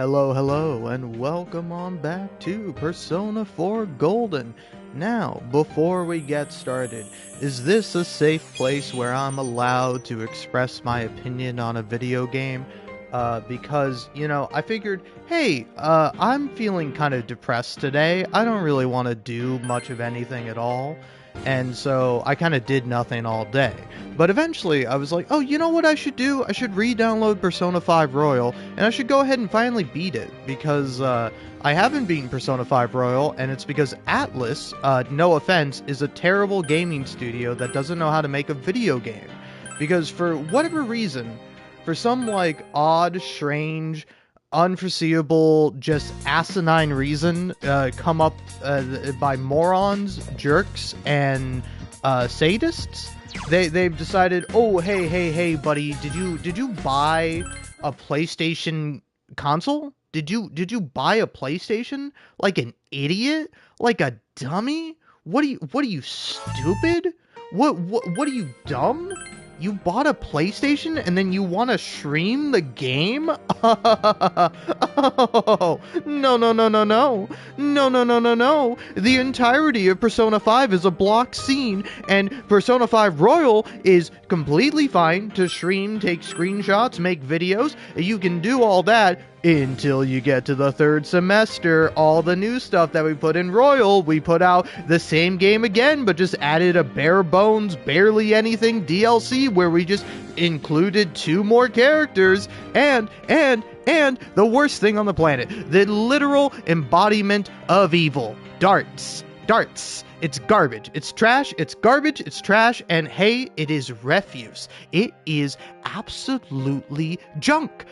Hello, and welcome on back to Persona 4 Golden. Now, before we get started, is this a safe place where I'm allowed to express my opinion on a video game? Because, I figured, hey, I'm feeling kind of depressed today. I don't really want to do much of anything at all. And so I kind of did nothing all day. But eventually I was like, oh, you know what I should do? I should re-download Persona 5 Royal, and I should go ahead and finally beat it, because I haven't beaten Persona 5 Royal, and it's because Atlus, no offense, is a terrible gaming studio that doesn't know how to make a video game. Because for whatever reason, for some odd, strange, unforeseeable, just asinine reason come up by morons, jerks, and sadists, they've decided, oh, hey, buddy, did you buy a PlayStation console? Did you buy a PlayStation? Like an idiot? Like a dummy? What are you stupid? What are you, dumb? You bought a PlayStation and then you want to stream the game? Oh, no. No. The entirety of Persona 5 is a blocked scene, and Persona 5 Royal is completely fine to stream, take screenshots, make videos. You can do all that until you get to the third semester. All the new stuff that we put in Royal, we put out the same game again, but just added a bare bones, barely anything DLC where we just included 2 more characters, and the worst thing on the planet, the literal embodiment of evil, darts. It's garbage. It's trash. It's garbage. It's trash. And hey, it is refuse. It is absolutely junk.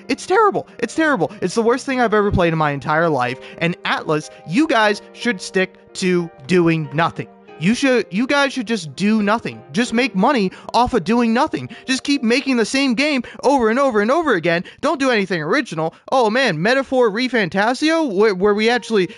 It's terrible. It's the worst thing I've ever played in my entire life. And Atlus, you guys should stick to doing nothing. You guys should just do nothing. Just make money off of doing nothing. Just keep making the same game over and over again. Don't do anything original. Oh man, Metaphor ReFantasio, where we actually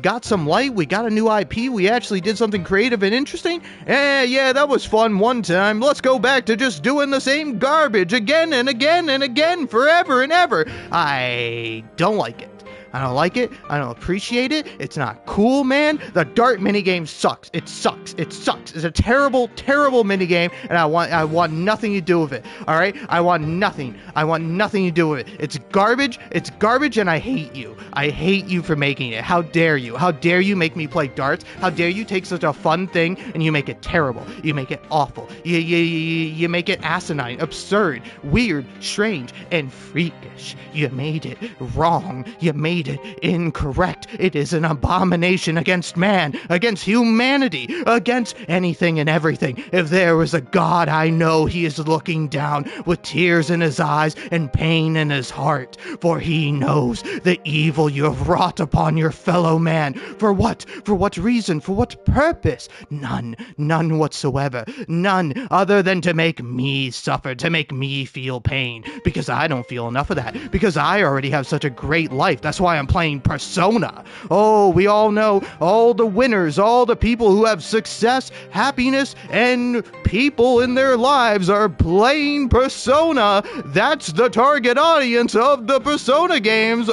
got some light. We got a new IP. We actually did something creative and interesting. Yeah, that was fun one time. Let's go back to just doing the same garbage again and again, forever and ever. I don't like it. I don't like it. I don't appreciate it. It's not cool, man. The dart minigame sucks. It sucks. It's a terrible minigame, and I want nothing to do with it. All right? I want nothing to do with it. It's garbage, and I hate you. I hate you for making it. How dare you? How dare you make me play darts? How dare you take such a fun thing and you make it terrible? You make it awful. You make it asinine, absurd, weird, strange, and freakish. You made it wrong. You made it incorrect. It is an abomination against man, against humanity, against anything and everything. If there was a God, I know he is looking down with tears in his eyes and pain in his heart, for he knows the evil you have wrought upon your fellow man. For what? For what reason? For what purpose? None whatsoever. None other than to make me suffer, to make me feel pain, because I don't feel enough of that, because I already have such a great life. That's why I'm playing Persona. Oh, we all know all the winners, all the people who have success, happiness, and people in their lives are playing Persona. That's the target audience of the Persona games.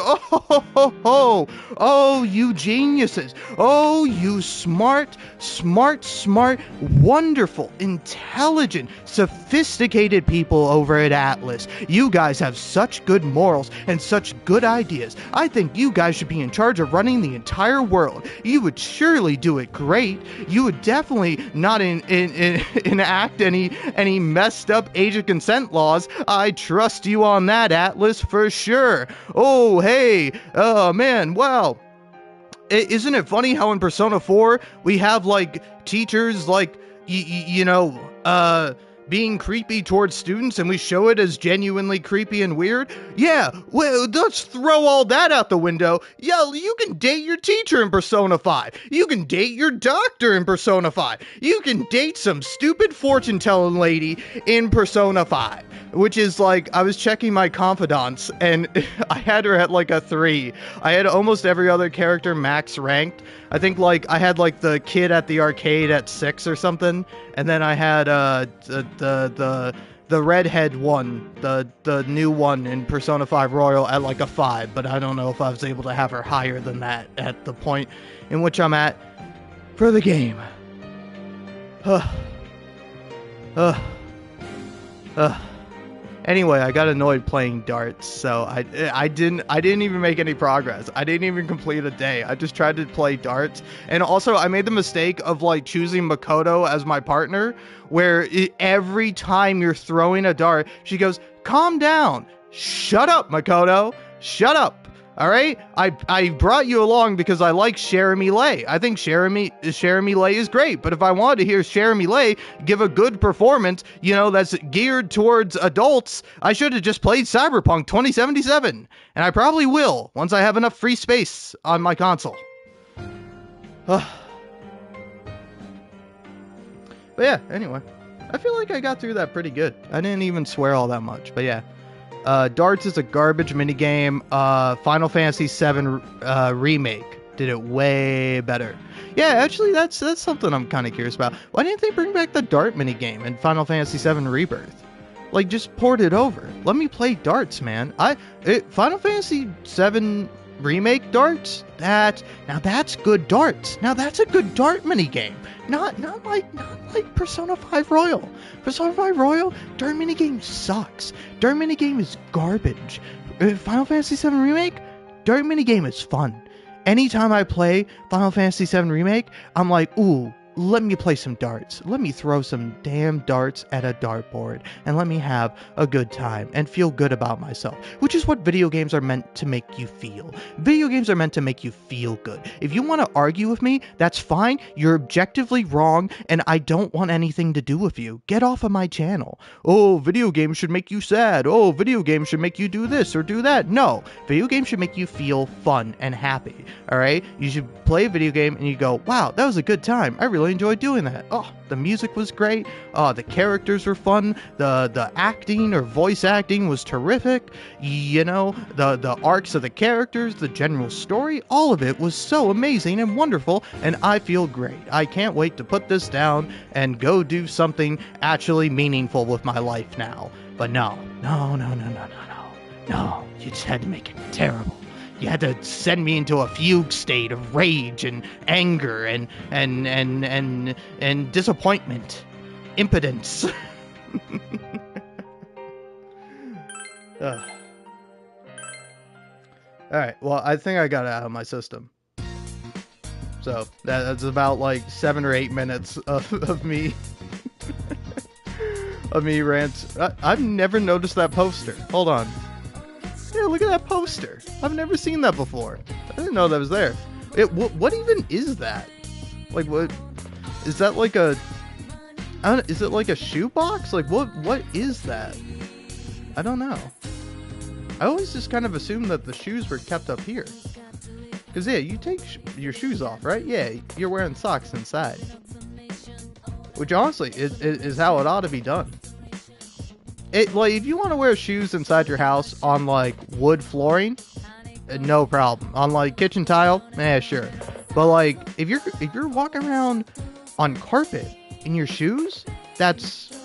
Oh, you geniuses. Oh, you smart, wonderful, intelligent, sophisticated people over at Atlus. You guys have such good morals and such good ideas. I think you guys should be in charge of running the entire world. You would surely do it great. You would definitely not enact any messed up age of consent laws. I trust you on that, Atlus, for sure. Oh, hey, man, wow. Isn't it funny how in Persona 4 we have teachers being creepy towards students, and we show it as genuinely creepy and weird? Yeah, well, let's throw all that out the window. Yeah, you can date your teacher in Persona 5. You can date your doctor in Persona 5. You can date some stupid fortune-telling lady in Persona 5. Which is I was checking my confidants, and I had her at a 3. I had almost every other character max ranked. I think I had the kid at the arcade at 6 or something, and then I had the the redhead one, the new one in Persona 5 Royal at like a 5, but I don't know if I was able to have her higher than that at the point in which I'm at for the game. Anyway, I got annoyed playing darts, so I didn't even make any progress. I didn't even complete a day. I just tried to play darts, and also I made the mistake of like choosing Makoto as my partner, where every time you're throwing a dart, she goes, "Calm down, shut up, Makoto, shut up." All right, I brought you along because I like Jeremy Lay. I think Jeremy Lay is great, but if I wanted to hear Jeremy Lay give a good performance, you know, that's geared towards adults, I should have just played Cyberpunk 2077, and I probably will once I have enough free space on my console. But yeah, anyway, I feel like I got through that pretty good. I didn't even swear all that much, but yeah. Darts is a garbage minigame. Final Fantasy VII Remake did it way better. Yeah, actually, that's something I'm kind of curious about. Why didn't they bring back the dart minigame in Final Fantasy VII Rebirth? Like, just port it over. Let me play darts, man. Final Fantasy VII Remake darts? Now that's good darts. Now that's a good dart minigame. Not like Persona 5 Royal. Persona 5 Royal, dart minigame sucks. Dart minigame is garbage. Final Fantasy VII Remake, dart minigame is fun. Anytime I play Final Fantasy VII Remake, I'm like, ooh, let me play some darts. Let me throw some damn darts at a dartboard and let me have a good time and feel good about myself, which is what video games are meant to make you feel. Video games are meant to make you feel good. If you want to argue with me, that's fine. You're objectively wrong and I don't want anything to do with you. Get off of my channel. Oh, video games should make you sad. Oh, video games should make you do this or do that. No, video games should make you feel fun and happy. All right? You should play a video game and you go, wow, that was a good time. I really enjoyed doing that. Oh, the music was great. Oh, the characters were fun. The acting or voice acting was terrific. You know, the arcs of the characters, the general story, all of it was so amazing and wonderful, and I feel great. I can't wait to put this down and go do something actually meaningful with my life now. But no, you just had to make it terrible. You had to send me into a fugue state of rage and anger and disappointment, impotence. All right, well, I think I got it out of my system. So that's about like 7 or 8 minutes of me of me rants. I've never noticed that poster. Hold on. Yeah, look at that poster. I've never seen that before. I didn't know that was there. What even is that? Like, what is that? Like a? Is it like a shoebox? Like, what is that? I don't know. I always just kind of assumed that the shoes were kept up here. Cause yeah, you take your shoes off, right? Yeah, you're wearing socks inside. Which honestly is how it ought to be done. Like, if you want to wear shoes inside your house on like wood flooring, no problem. On like kitchen tile, sure. But like if you're walking around on carpet in your shoes, that's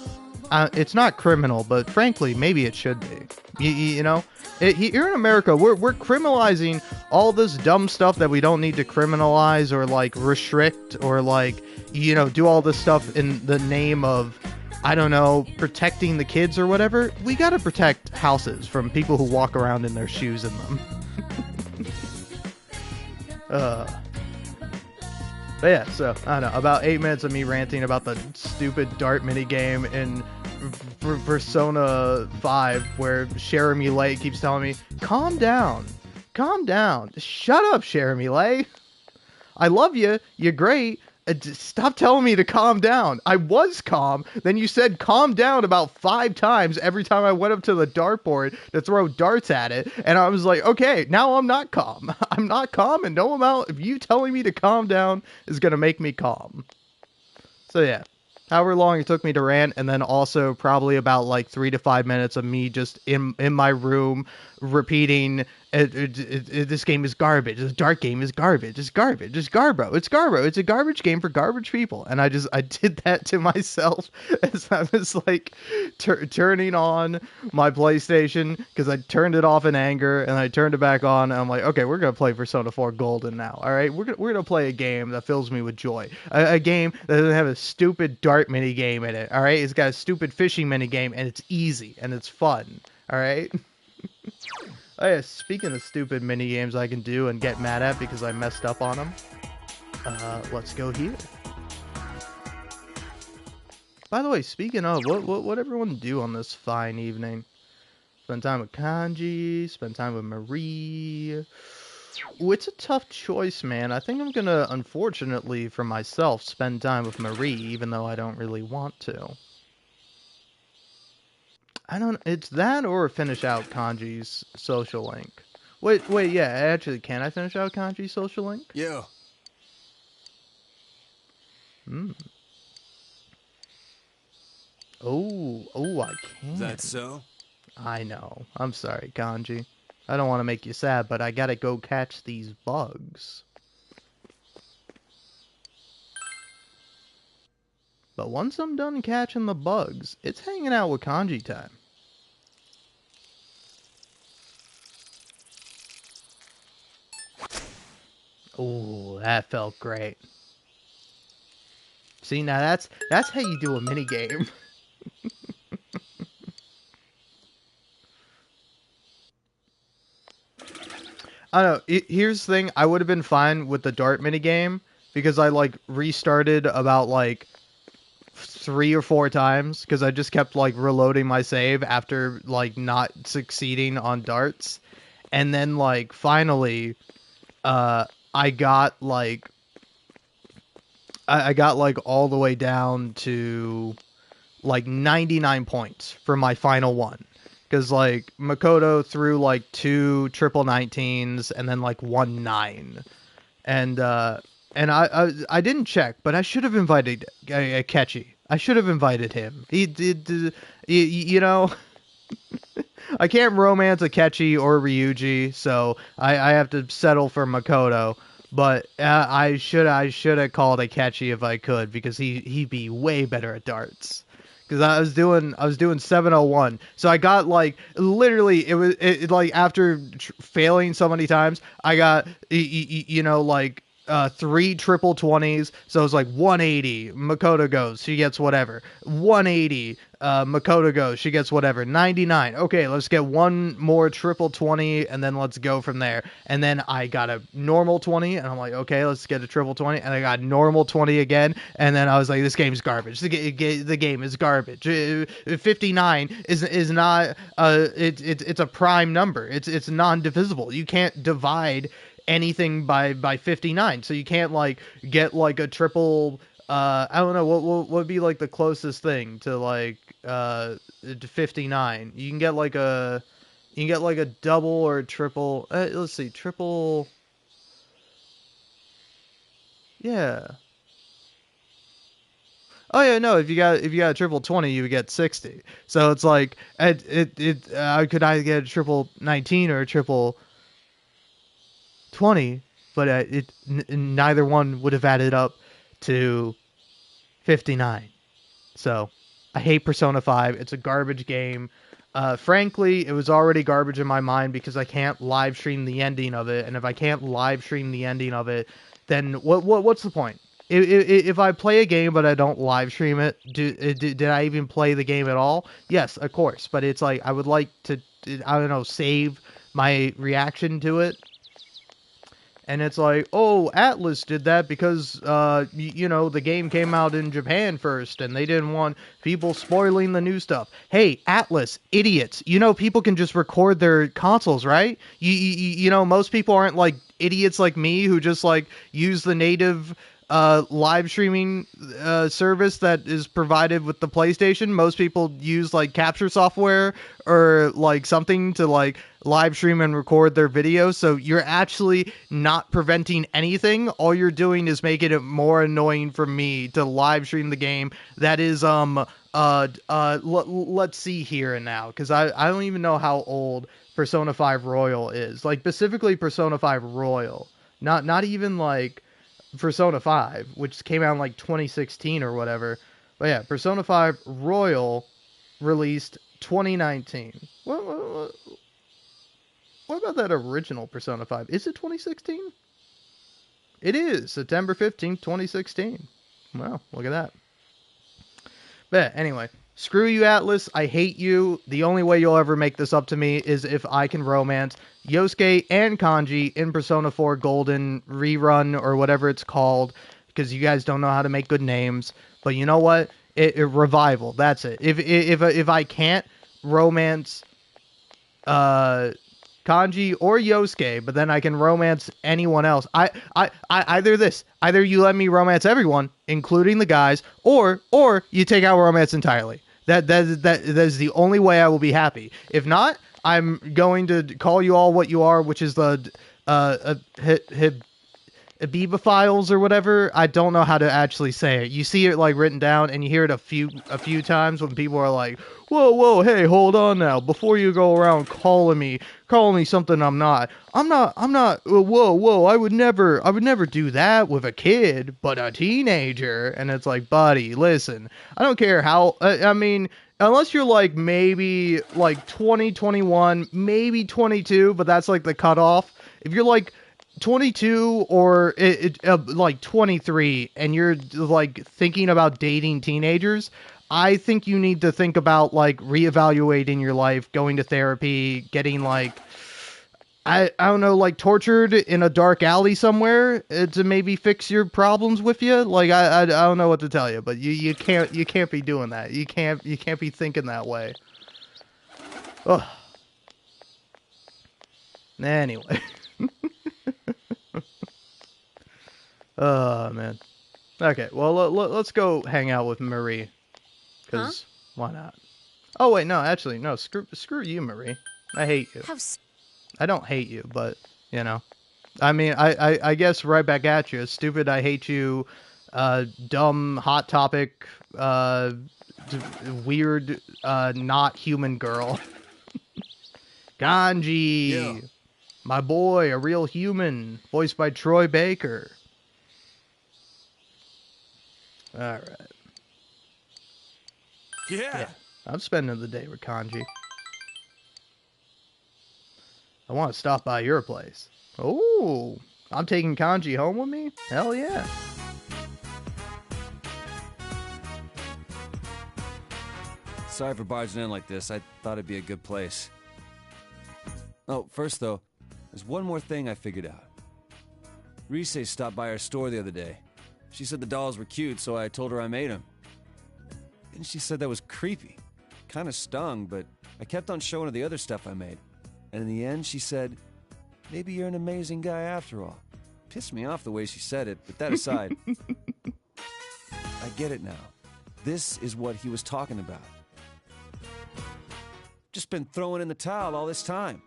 it's not criminal, but frankly maybe it should be. You know, here in America we're criminalizing all this dumb stuff that we don't need to criminalize or like restrict or like, you know, do all this stuff in the name of, I don't know, protecting the kids or whatever. We gotta protect houses from people who walk around in their shoes in them. But yeah, so, I don't know, about 8 minutes of me ranting about the stupid dart minigame in Persona 5, where Jeremy Lay keeps telling me, calm down, shut up, Jeremy Lay. I love you, you're great. Stop telling me to calm down. I was calm. Then you said calm down about 5 times every time I went up to the dartboard to throw darts at it. And I was like, okay, now I'm not calm. I'm not calm, and no amount of you telling me to calm down is going to make me calm. So yeah, however long it took me to rant, and then also probably about like 3 to 5 minutes of me just in my room repeating This game is garbage. This Dart game is garbage. It's garbage. It's Garbo. It's Garbo. It's a garbage game for garbage people. And I did that to myself as I was like turning on my PlayStation, because I turned it off in anger and I turned it back on. And I'm like, okay, we're gonna play Persona 4 Golden now. All right, we're gonna play a game that fills me with joy. A game that doesn't have a stupid dart mini game in it. All right, it's got a stupid fishing mini game, and it's easy and it's fun. All right. Oh yeah, speaking of stupid mini games I can do and get mad at because I messed up on them, let's go here. By the way, speaking of, what everyone do on this fine evening? Spend time with Kanji, spend time with Marie. Ooh, it's a tough choice, man. I think I'm gonna, unfortunately for myself, spend time with Marie, even though I don't really want to. It's that or finish out Kanji's social link. Wait, yeah, actually, can I finish out Kanji's social link? Yeah. Oh, I can. Is that so? I know. I'm sorry, Kanji. I don't want to make you sad, but I gotta go catch these bugs. But once I'm done catching the bugs, it's hanging out with Kanji time. Oh, that felt great. See, now that's how you do a mini game. I don't know. Here's the thing. I would have been fine with the dart mini game because I like restarted about like 3 or 4 times because I just kept like reloading my save after like not succeeding on darts, and then like finally I got like all the way down to like 99 points for my final one, because like Makoto threw like 2 triple 19s and then like 1 9, and I didn't check, but I should have invited Akechi. I should have invited him. He did, you know. I can't romance Akechi or Ryuji, so I have to settle for Makoto. But I should have called Akechi if I could, because he'd be way better at darts. Because I was doing 701, so I got like literally it like after failing so many times, I got you know like 3 triple 20s, so it was like 180. Makoto goes, she gets whatever. 180. Makoto goes, she gets whatever. 99. Okay, let's get one more triple 20, and then let's go from there. And then I got a normal 20, and I'm like, okay, let's get a triple 20, and I got normal 20 again, and then I was like, this game's garbage. The game is garbage. 59 is not it's a prime number. It's non-divisible. You can't divide anything by 59, so you can't like get like a triple I don't know what would be like the closest thing to like 59. You can get like a double or triple, let's see, triple, yeah. Oh yeah, no. If you got a triple 20, you would get 60. So it's like I could either get a triple 19 or a triple 20, but neither one would have added up to 59. So I hate Persona 5. It's a garbage game. Frankly, it was already garbage in my mind because I can't live stream the ending of it, and if I can't live stream the ending of it, then what's the point? If I play a game but I don't live stream it, did I even play the game at all? Yes, of course, but it's like I would like to, I don't know, save my reaction to it. And it's like, oh, Atlas did that because, you know, the game came out in Japan first, and they didn't want people spoiling the new stuff. Hey, Atlas, idiots. You know, people can just record their consoles, right? You know, most people aren't like idiots like me who just like use the native live streaming service that is provided with the PlayStation. Most people use like capture software or like something to like live stream and record their videos. So you're actually not preventing anything. All you're doing is making it more annoying for me to live stream the game that is let's see here and now, because I don't even know how old Persona 5 Royal is. Like, specifically Persona 5 Royal. Not even, like, Persona 5, which came out in, like, 2016 or whatever. But yeah, Persona 5 Royal released 2019. What about that original Persona 5? Is it 2016? It is September 15th, 2016. Wow, look at that. But anyway, screw you, Atlas. I hate you. The only way you'll ever make this up to me is if I can romance Yosuke and Kanji in Persona 4 Golden Rerun or whatever it's called, because you guys don't know how to make good names. But you know what? Revival. That's it. If I can't romance Kanji or Yosuke, but then I can romance anyone else. Either you let me romance everyone, including the guys, or you take out romance entirely. That is the only way I will be happy. If not, I'm going to call you all what you are, which is the Abibophiles or whatever. I don't know how to actually say it. You see it like written down, and you hear it a few times when people are like, "Whoa, hey, hold on now! Before you go around calling me something I'm not. I'm not. Whoa! I would never do that with a kid, but a teenager." And it's like, buddy, listen. I don't care how. I mean, unless you're like maybe like 20, 21, maybe 22, but that's like the cutoff. If you're like 22 or like 23 and you're like thinking about dating teenagers, I think you need to think about like reevaluating your life, going to therapy, getting like I don't know, like tortured in a dark alley somewhere to maybe fix your problems with you. Like I don't know what to tell you, but you can't be doing that. You can't be thinking that way. Ugh. Anyway. Oh, man. Okay, well, let's go hang out with Marie. Because why not? Oh, wait, no, actually, no, screw you, Marie. I hate you. I don't hate you, but, you know. I mean, I guess right back at you. Stupid, I hate you, dumb, hot topic, weird, not human girl. Ganji! Yeah. My boy, a real human, voiced by Troy Baker. Alright. Yeah. I'm spending the day with Kanji. I want to stop by your place. Oh, I'm taking Kanji home with me? Hell yeah. Sorry for barging in like this. I thought it'd be a good place. Oh, first though, there's one more thing I figured out. Rise stopped by our store the other day. She said the dolls were cute, so I told her I made them. And she said that was creepy. Kinda stung, but I kept on showing her the other stuff I made. And in the end, she said, maybe you're an amazing guy after all. Pissed me off the way she said it, but that aside, I get it now. This is what he was talking about. Just been throwing in the towel all this time.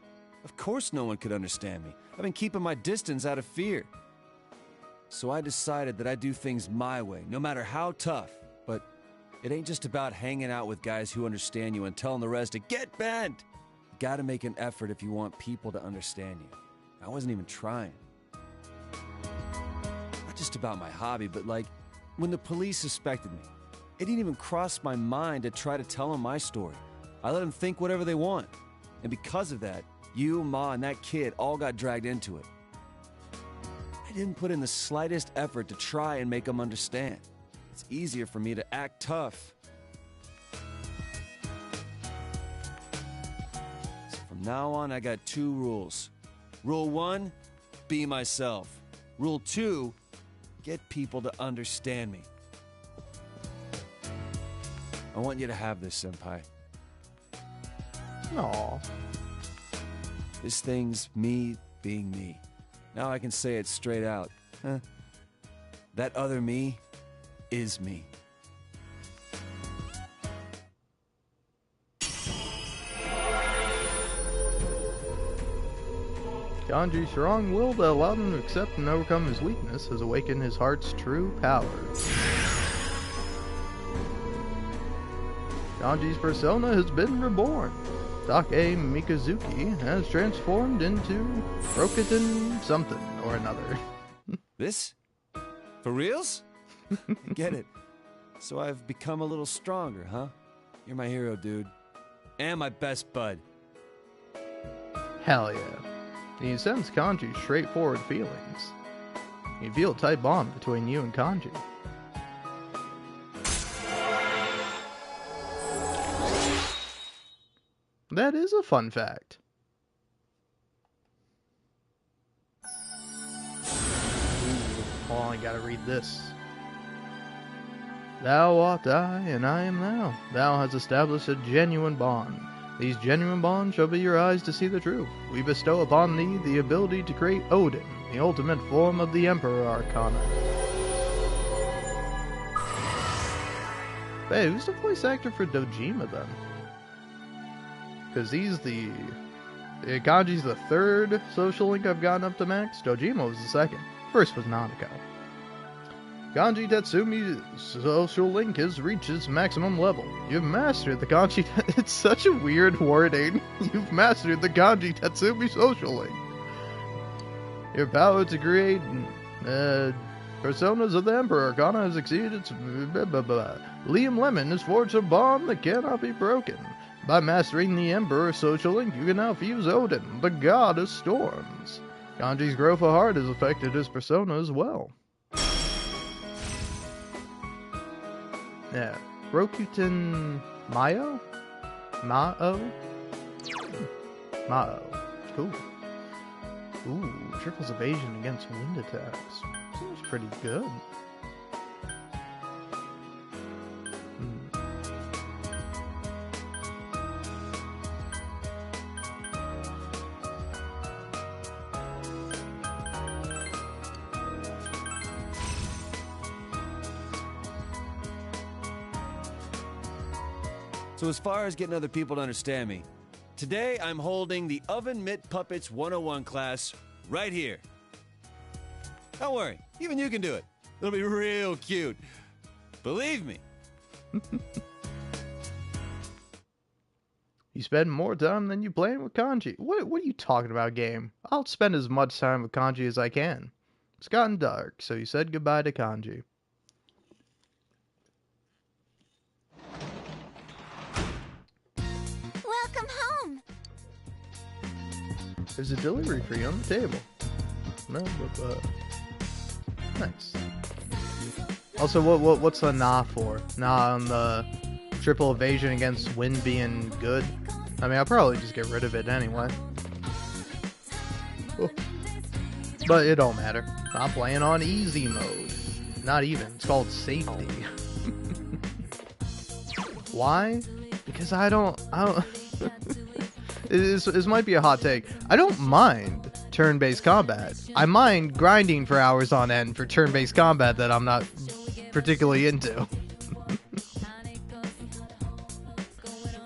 Of course no one could understand me. I've been keeping my distance out of fear. So I decided that I'd do things my way, no matter how tough. But it ain't just about hanging out with guys who understand you and telling the rest to get bent. You gotta make an effort if you want people to understand you. I wasn't even trying. Not just about my hobby, but like, when the police suspected me, it didn't even cross my mind to try to tell them my story. I let them think whatever they want. And because of that, you, Ma, and that kid all got dragged into it. I didn't put in the slightest effort to try and make them understand. It's easier for me to act tough. So from now on, I got 2 rules. Rule 1, be myself. Rule 2, get people to understand me. I want you to have this, Senpai. Aww. This thing's me being me. Now I can say it straight out. That other me is me. Kanji's strong will that allowed him to accept and overcome his weakness has awakened his heart's true power. Kanji's persona has been reborn. Take Mikazuki has transformed into Rokutan something or another. This? For reals? Get it. So I've become a little stronger, huh? You're my hero, dude. And my best bud. Hell yeah. You sense Kanji's straightforward feelings. You feel a tight bond between you and Kanji. That is a fun fact. Hold on, I gotta read this. Thou art I, and I am thou. Thou hast established a genuine bond. These genuine bonds shall be your eyes to see the truth. We bestow upon thee the ability to create Odin, the ultimate form of the Emperor Arcana. Hey, who's the voice actor for Dojima then? Because he's Kanji's the third social link I've gotten up to max. Dojima was the second. First was Nanako. Kanji Tatsumi's social link has reached its maximum level. You've mastered the Kanji... It's such a weird wording. You've mastered the Kanji Tatsumi social link. Your power to create personas of the Emperor Arcana has exceeded its... Liam Lemon has forged a bond that cannot be broken. By mastering the Emperor social link, you can now fuse Odin, the god of storms. Kanji's growth of heart has affected his persona as well. Yeah. Rokutan Mayo? Mao? Mao. Cool. Ooh, triples evasion against wind attacks. Seems pretty good. So as far as getting other people to understand me, today I'm holding the Oven Mitt Puppets 101 class right here. Don't worry, even you can do it. It'll be real cute. Believe me. You spend more time than you playing with Kanji. What are you talking about, game? I'll spend as much time with Kanji as I can. It's gotten dark, so you said goodbye to Kanji. Welcome home. There's a delivery for you on the table. No, but nice. Also, what's the nah for? Nah on the triple evasion against wind being good? I mean, I'll probably just get rid of it anyway. Oh. But it don't matter. I'm playing on easy mode. Not even. It's called safety. Why? Because I don't this might be a hot take. I don't mind turn-based combat. I mind grinding for hours on end for turn-based combat that I'm not particularly into.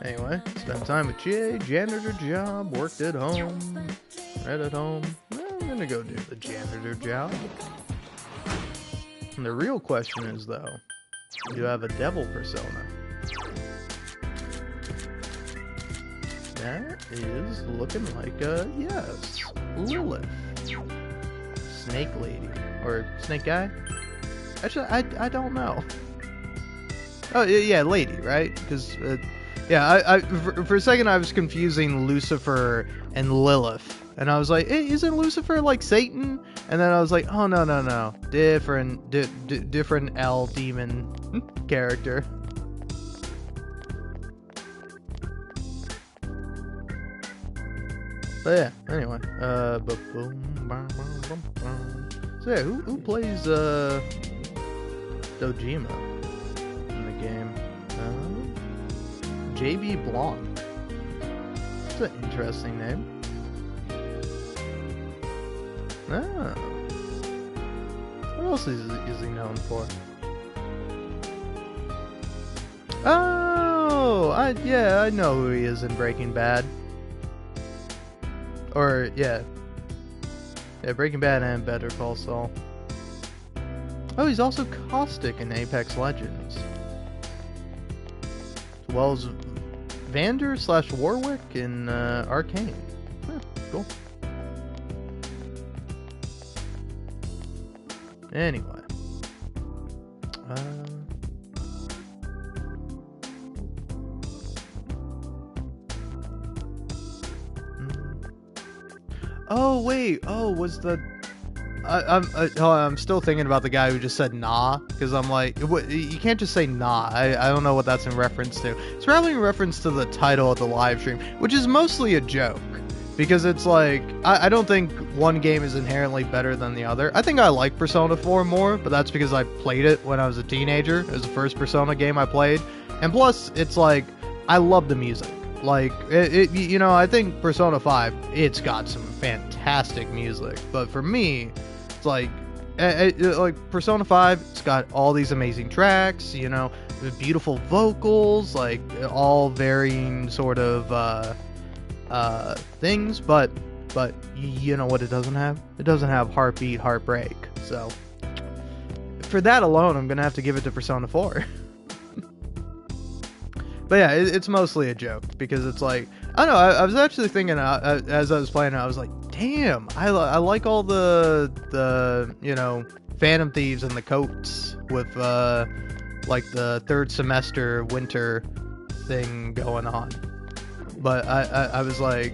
Anyway, spent time with Jay, janitor job, worked at home, read at home. I'm gonna go do the janitor job. And the real question is, though, do you have a devil persona? That is looking like a yes. Lilith. Snake lady. Or snake guy? Actually, I don't know. Oh, yeah, lady, right? Because, yeah, for a second I was confusing Lucifer and Lilith. And I was like, isn't Lucifer like Satan? And then I was like, oh, no. Different L demon character. But yeah, anyway. So yeah, who plays Dojima in the game? JB Blanc. That's an interesting name. Oh. What else is he known for? Oh, I know who he is in Breaking Bad. Or, yeah, Breaking Bad and Better Call Saul. Oh, he's also Caustic in Apex Legends. well as Vander / Warwick in Arcane. Yeah, cool. Anyway. Oh wait. Oh, was the I'm still thinking about the guy who just said nah, because I'm like, you can't just say nah. I don't know what that's in reference to. It's probably in reference to the title of the live stream, which is mostly a joke, because it's like, I don't think one game is inherently better than the other. I think I like Persona 4 more, but that's because I played it when I was a teenager. It was the first Persona game I played, and plus, it's like, I love the music. Like, you know, I think Persona 5, it's got some fantastic music, but for me, it's like, like Persona 5, it's got all these amazing tracks, you know, the beautiful vocals, like, all varying sort of, things, but you know what it doesn't have? It doesn't have Heartbeat, Heartbreak, so, for that alone, I'm gonna have to give it to Persona 4. But yeah, it's mostly a joke, because it's like, I don't know, I was actually thinking, as I was playing it, I was like, damn, I like all the, you know, Phantom Thieves and the coats with, like, the third semester winter thing going on. But I was like,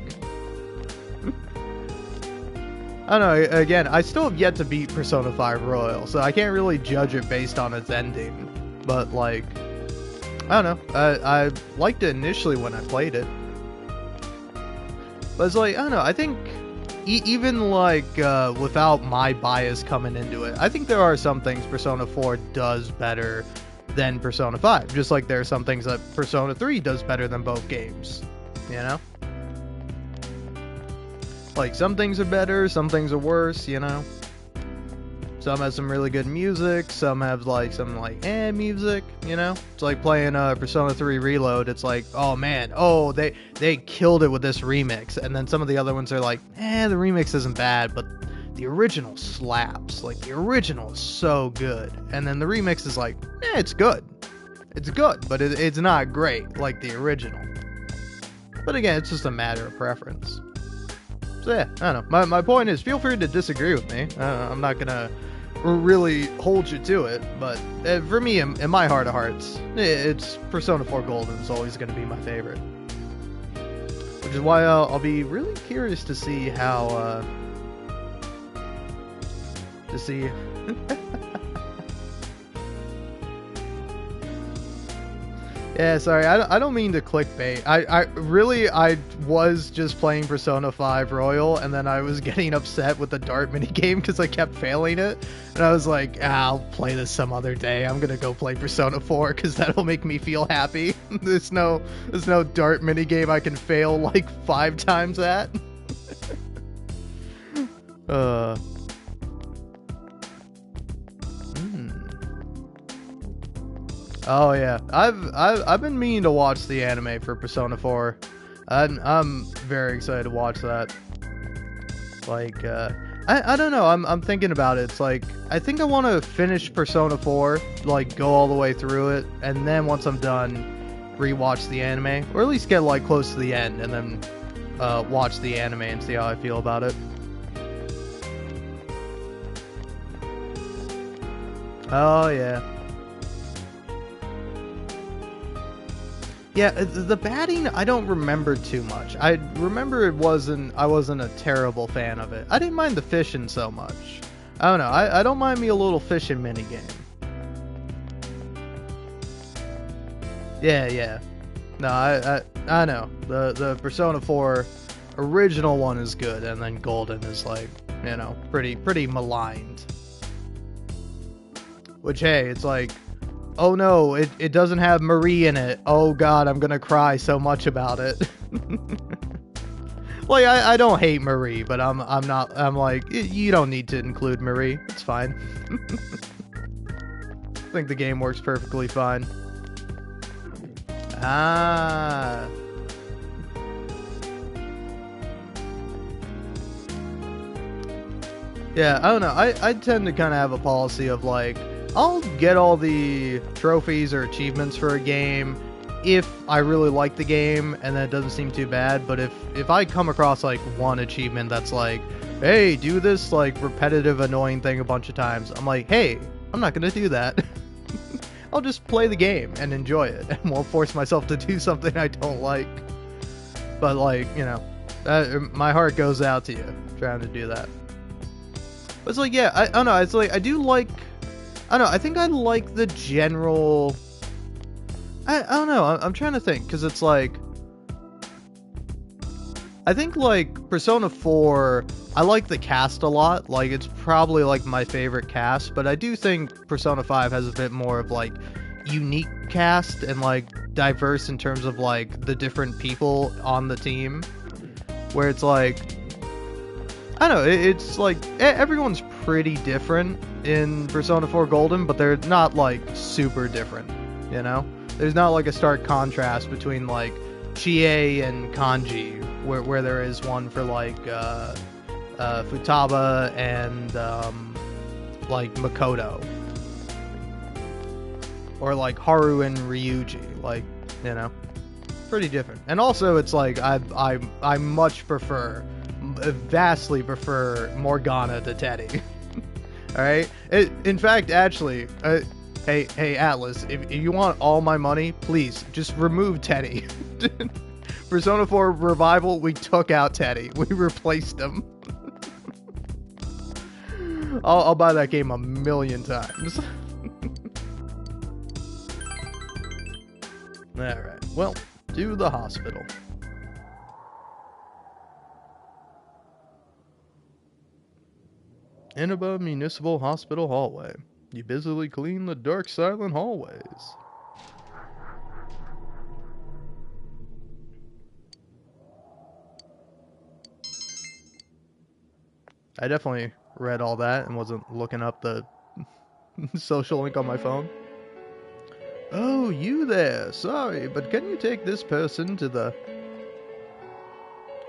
I don't know, again, I still have yet to beat Persona 5 Royal, so I can't really judge it based on its ending, but, like, I don't know. I liked it initially when I played it. But it's like, I don't know. I think even like without my bias coming into it, I think there are some things Persona 4 does better than Persona 5. Just like there are some things that Persona 3 does better than both games. You know? Like, some things are better, some things are worse, you know? Some have some really good music, some have like some like music, you know? It's like playing Persona 3 Reload. It's like, oh man, oh they killed it with this remix. And then some of the other ones are like, the remix isn't bad, but the original slaps. Like, the original is so good. And then the remix is like, it's good. It's good, but it's not great like the original. But again, it's just a matter of preference. So yeah, I don't know. My point is, feel free to disagree with me. I'm not gonna really hold you to it, but for me, in my heart of hearts, it's Persona 4 Golden is always going to be my favorite. Which is why I'll be really curious to see how, Yeah, sorry, I don't mean to clickbait. I was just playing Persona 5 Royal, and then I was getting upset with the dart minigame because I kept failing it. And I was like, I'll play this some other day. I'm gonna go play Persona 4 because that'll make me feel happy. There's no dart minigame I can fail like 5 times at. Oh yeah, I've been meaning to watch the anime for Persona 4. I'm very excited to watch that. Like, I don't know. I'm thinking about it. It's like, I think I want to finish Persona 4, like go all the way through it, and then once I'm done, rewatch the anime, or at least get like close to the end, and then watch the anime and see how I feel about it. Oh yeah. Yeah, the batting, I don't remember too much. I remember I wasn't a terrible fan of it. I didn't mind the fishing so much. I don't know, I don't mind me a little fishing minigame. Yeah. No, I know. The Persona 4 original one is good, and then Golden is like, you know, pretty maligned. Which, hey, it's like, oh no, it doesn't have Marie in it. Oh god, I'm gonna cry so much about it. Like, I don't hate Marie, but I'm like, you don't need to include Marie. It's fine. I think the game works perfectly fine. Ah. Yeah, I don't know. I tend to kind of have a policy of like, I'll get all the trophies or achievements for a game if I really like the game and that doesn't seem too bad. But if I come across like one achievement that's like, hey, do this like repetitive annoying thing a bunch of times, I'm like, hey, I'm not gonna do that. I'll just play the game and enjoy it, and won't force myself to do something I don't like. But like, you know, my heart goes out to you trying to do that. But it's like, yeah, I don't know. It's like I do like, I don't know. I think I like the general. I don't know. I'm trying to think, because it's like, I think like Persona 4, I like the cast a lot. Like, it's probably like my favorite cast, but I do think Persona 5 has a bit more of like unique cast and like diverse in terms of like the different people on the team, where it's like, I don't know, it's like everyone's pretty different in Persona 4 Golden, but they're not like super different, you know? There's not like a stark contrast between like Chie and Kanji, where there is one for like Futaba and like Makoto, or like Haru and Ryuji, like, you know, pretty different. And also it's like I much prefer, vastly prefer Morgana to Teddy. All right. In fact, actually, hey Atlas, if you want all my money, please just remove Teddy. Persona 4 Revival, we took out Teddy. We replaced him. I'll buy that game 1,000,000 times. Alright, well, to the hospital. Inaba Municipal Hospital hallway. You busily clean the dark, silent hallways. I definitely read all that and wasn't looking up the social link on my phone. Oh, you there. Sorry, but can you take this person to the...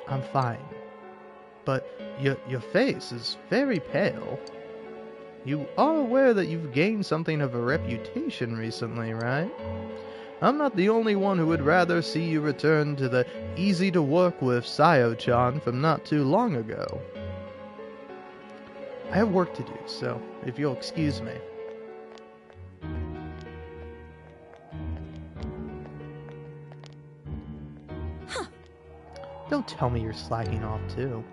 I'm fine. But your face is very pale. You are aware that you've gained something of a reputation recently, right? I'm not the only one who would rather see you return to the easy-to-work-with Sayo-chan from not too long ago. I have work to do, so if you'll excuse me. Huh. Don't tell me you're slacking off, too.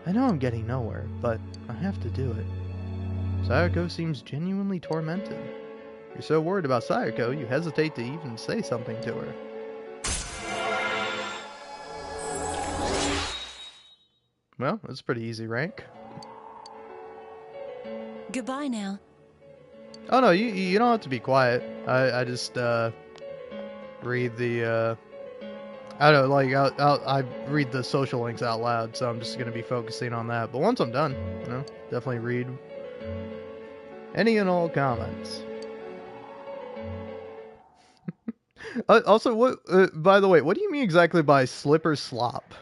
I know I'm getting nowhere, but I have to do it. Sayako seems genuinely tormented. You're so worried about Sayako, you hesitate to even say something to her. Well, that's a pretty easy rank. Goodbye now. Oh no, you don't have to be quiet. I just read the I don't know, like I read the social links out loud, so I'm just gonna be focusing on that. But once I'm done, you know, definitely read any and all comments. Also, what? By the way, what do you mean exactly by slip or slop?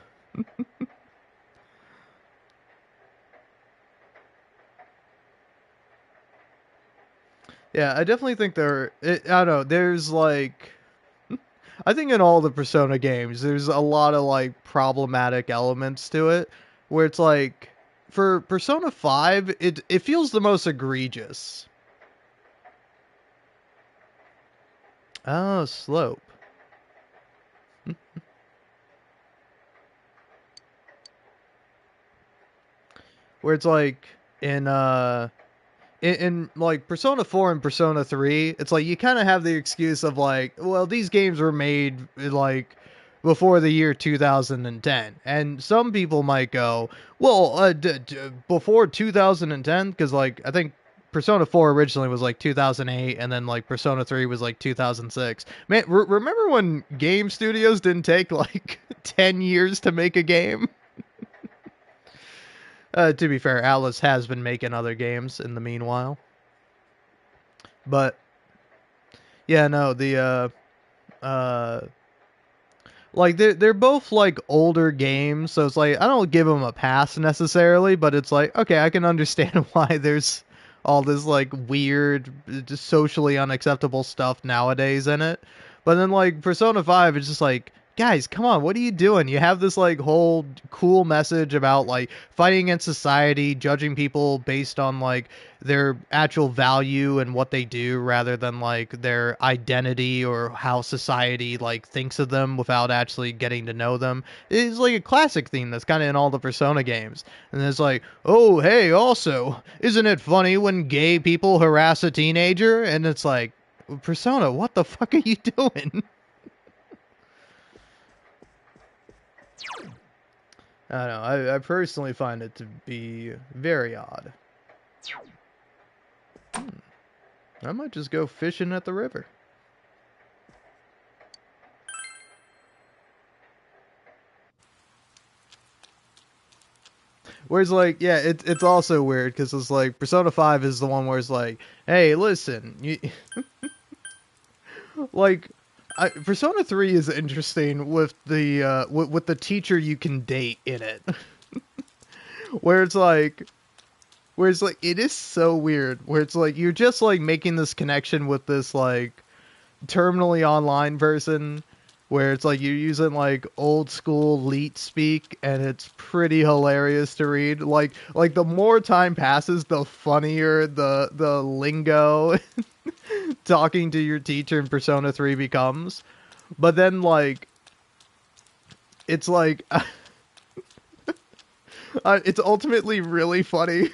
Yeah, I definitely think I don't know. There's like, I think in all the Persona games, there's a lot of like problematic elements to it, where it's like, for Persona 5, it feels the most egregious. Oh, slope. Where it's like in like Persona 4 and Persona 3, it's like you kind of have the excuse of like, well, these games were made like before the year 2010, and some people might go, well, before 2010, because like I think Persona 4 originally was like 2008, and then like Persona 3 was like 2006. Man, remember when game studios didn't take like 10 years to make a game? To be fair, Atlas has been making other games in the meanwhile. But yeah, no, the like they're both like older games, so it's like I don't give them a pass necessarily, but it's like okay, I can understand why there's all this like weird, just socially unacceptable stuff nowadays in it. But then like Persona 5, it's just like guys, come on, what are you doing? You have this like whole cool message about like fighting against society, judging people based on like their actual value and what they do rather than like their identity or how society like thinks of them without actually getting to know them. It's like a classic theme that's kind of in all the Persona games. And it's like, oh, hey, also, isn't it funny when gay people harass a teenager? And it's like, Persona, what the fuck are you doing? I don't know. I personally find it to be very odd. I might just go fishing at the river. Whereas, like, yeah, it's also weird because it's like Persona 5 is the one where it's like, hey, listen, you, like, Persona 3 is interesting with the with the teacher you can date in it, where it's like. Where it's like, it is so weird. Where it's like, you're just like making this connection with this like terminally online person. Where it's like you're using like old school leet speak, and it's pretty hilarious to read. Like the more time passes, the funnier the lingo talking to your teacher in Persona 3 becomes. But then like it's like it's ultimately really funny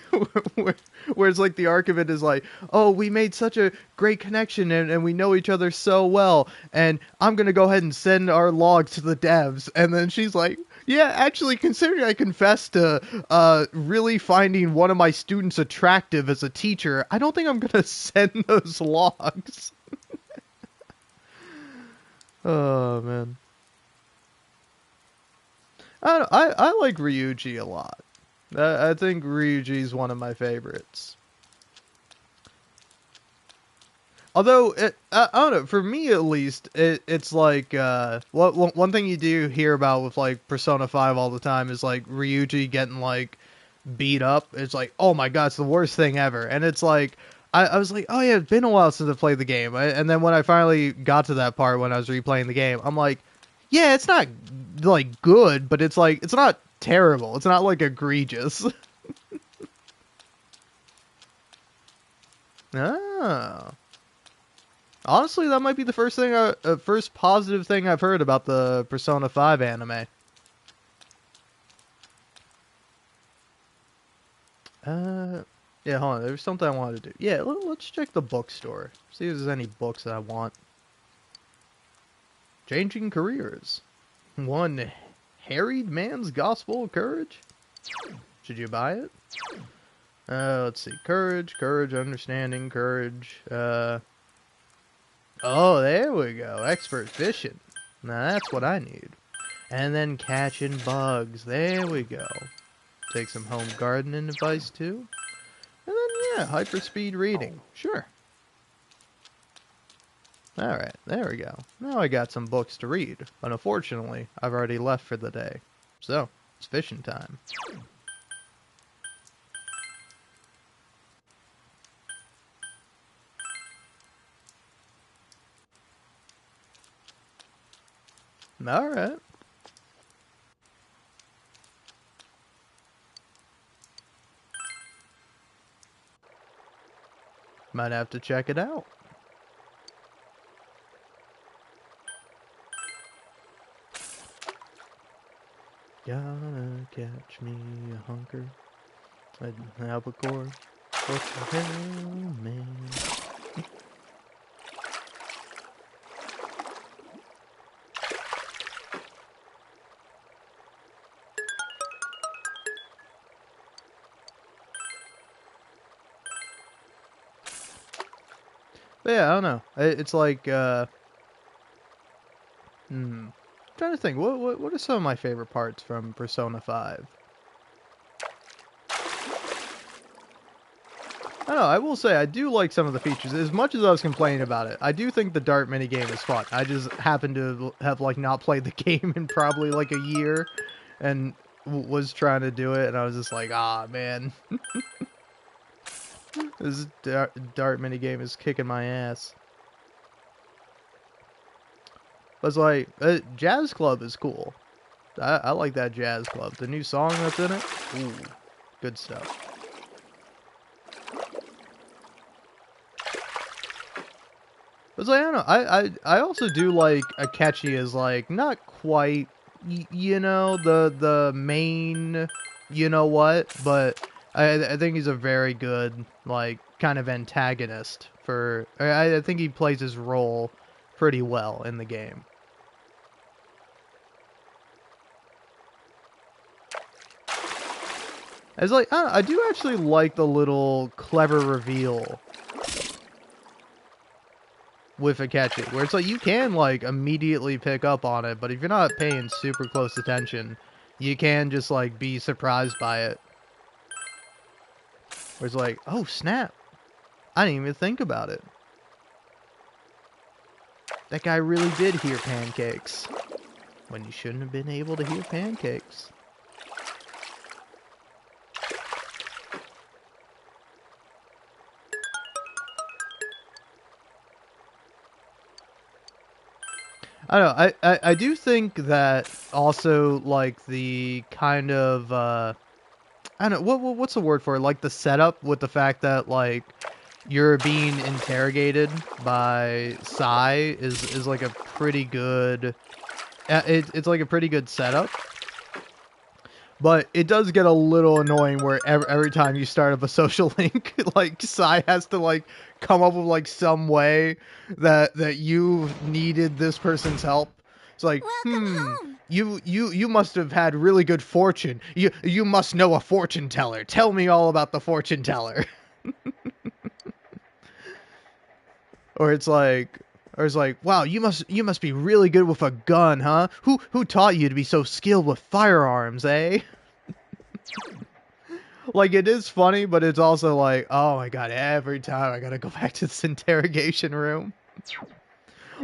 where it's like the arc of it is like, oh, we made such a great connection and we know each other so well, and I'm going to go ahead and send our log to the devs. And then she's like, yeah, actually, considering I confessed to really finding one of my students attractive as a teacher, I don't think I'm going to send those logs. Oh, man. I like Ryuji a lot. I think Ryuji's one of my favorites. Although, I don't know, for me at least, it's like, one thing you do hear about with, like, Persona 5 all the time is, like, Ryuji getting, like, beat up. It's like, oh my god, it's the worst thing ever. And it's like, I was like, oh yeah, it's been a while since I played the game. And then when I finally got to that part when I was replaying the game, I'm like, yeah, it's not, like, good, but it's like, it's not terrible. It's not, like, egregious. Oh. Honestly, that might be the first positive thing I've heard about the Persona 5 anime. Yeah, hold on. There's something I wanted to do. Yeah, let's check the bookstore. See if there's any books that I want. Changing Careers. One Harried Man's Gospel of Courage. Should you buy it? Let's see. Courage, understanding, courage. Oh, there we go. Expert fishing. Now that's what I need. And then catching bugs. There we go. Take some home gardening advice too. And then, yeah, hyperspeed reading. Sure. Alright, there we go. Now I got some books to read. But unfortunately, I've already left for the day. So, it's fishing time. Alright. Might have to check it out. Gotta catch me a hunker. An albacore. What the hell, man? But yeah, I don't know. It's like, I'm trying to think. What are some of my favorite parts from Persona 5? I don't know, I will say, I do like some of the features. As much as I was complaining about it, I do think the dart minigame is fun. I just happen to have, like, not played the game in probably, like, a year, and was trying to do it, and I was just like, ah, man. This dart minigame is kicking my ass. But it's like, Jazz Club is cool. I like that Jazz Club. The new song that's in it, ooh, good stuff. But like, I don't know. I also do like Akechi as like not quite you know the main you know what, but I think he's a very good like kind of antagonist for. I think he plays his role pretty well in the game. It's like I do actually like the little clever reveal with Akechi, where it's like you can like immediately pick up on it, but if you're not paying super close attention, you can just like be surprised by it. Where it's like, oh snap, I didn't even think about it. That guy really did hear pancakes when you shouldn't have been able to hear pancakes. I don't know. I do think that also like the kind of I don't know what's the word for it? Like the setup with the fact that like you're being interrogated by Sai is like a pretty good. It's like a pretty good setup. But it does get a little annoying where every time you start up a social link, like Sai has to like come up with like some way that you needed this person's help. It's like, Welcome home. you must have had really good fortune. You must know a fortune teller. Tell me all about the fortune teller. Or it's like, wow, you must be really good with a gun, huh? Who taught you to be so skilled with firearms, eh? Like, it is funny, but it's also like, oh my god, every time I gotta go back to this interrogation room.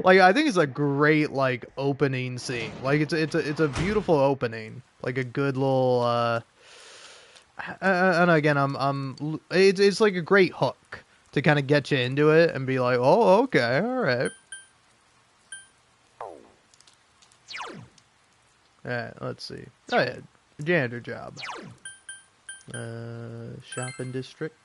Like, I think it's a great, like, opening scene. Like, it's a beautiful opening. Like, a good little, and again, it's like a great hook to kind of get you into it and be like, oh, okay, alright. Alright, let's see. Oh yeah, janitor job. Shopping district.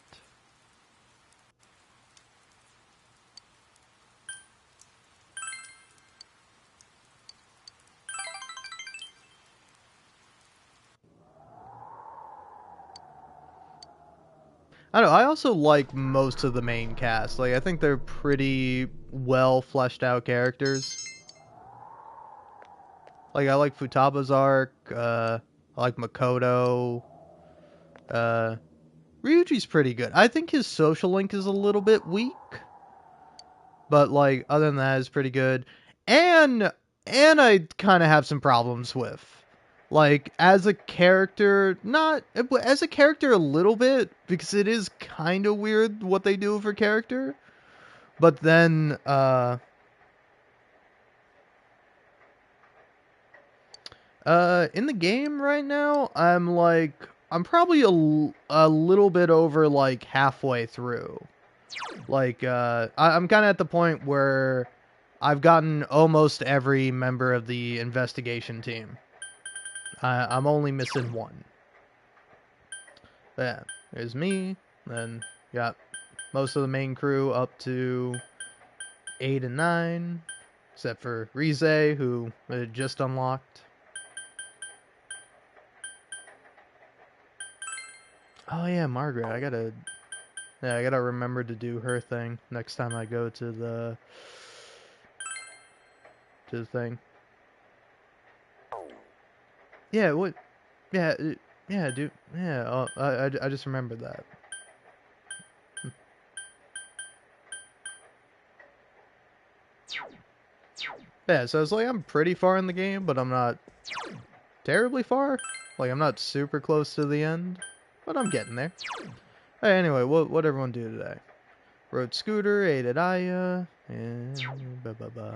I don't know, I also like most of the main cast. Like, I think they're pretty well fleshed out characters. Like, I like Futaba's arc, I like Makoto, Ryuji's pretty good. I think his social link is a little bit weak, but like other than that, it's pretty good. And I kind of have some problems with, like as a character, not as a character a little bit because it is kind of weird what they do for character. But then, in the game right now, I'm probably a little bit over like halfway through. Like, I'm kind of at the point where I've gotten almost every member of the investigation team. I'm only missing one. But yeah, there's me. Then got most of the main crew up to 8 and 9, except for Rize, who just unlocked. Oh yeah, Margaret. I gotta remember to do her thing next time I go to the thing. Yeah, what? Yeah, yeah, dude. Yeah, I just remembered that. Yeah, so it's like I'm pretty far in the game, but I'm not terribly far. Like, I'm not super close to the end, but I'm getting there. Hey, anyway, what everyone do today? Rode scooter, ate at Aya, and blah blah blah.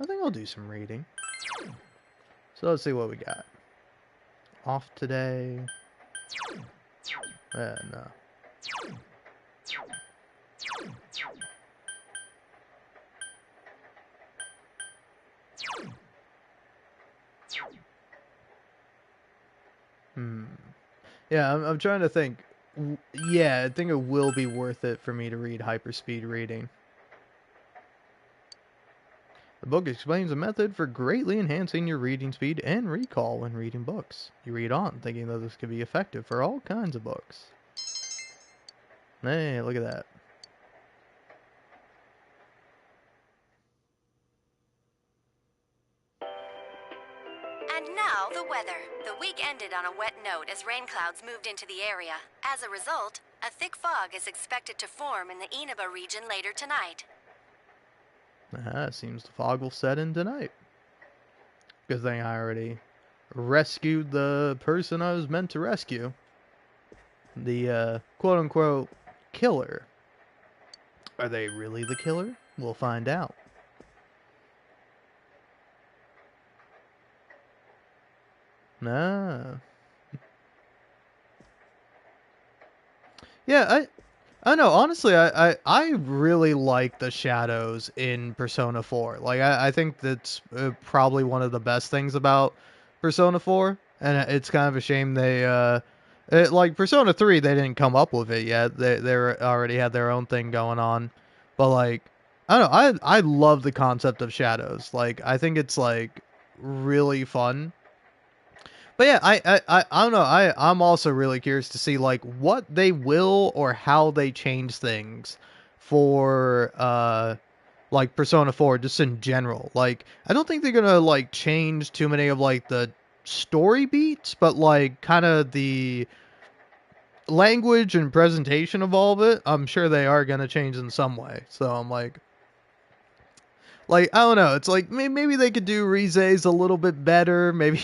I think I'll do some reading. So let's see what we got. Off today. No. Yeah, I'm trying to think. Yeah, I think it will be worth it for me to read hyperspeed reading. The book explains a method for greatly enhancing your reading speed and recall when reading books. You read on, thinking that this could be effective for all kinds of books. Hey, look at that. And now, the weather. The week ended on a wet note as rain clouds moved into the area. As a result, a thick fog is expected to form in the Inaba region later tonight. It seems the fog will set in tonight. Good thing I already rescued the person I was meant to rescue. The, quote-unquote killer. Are they really the killer? We'll find out. Nah. Yeah, I know, honestly, I really like the shadows in Persona 4. Like, I think that's probably one of the best things about Persona 4. And it's kind of a shame like, Persona 3, they didn't come up with it yet. They already had their own thing going on. But, like, I don't know, I love the concept of shadows. Like, I think it's, like, really fun. But yeah, I don't know. I'm also really curious to see like what they will or how they change things for like Persona 4 just in general. Like I don't think they're gonna like change too many of like the story beats, but like kind of the language and presentation of all of it, I'm sure they are gonna change in some way. So I'm like I don't know. It's like maybe they could do Rize's a little bit better. Maybe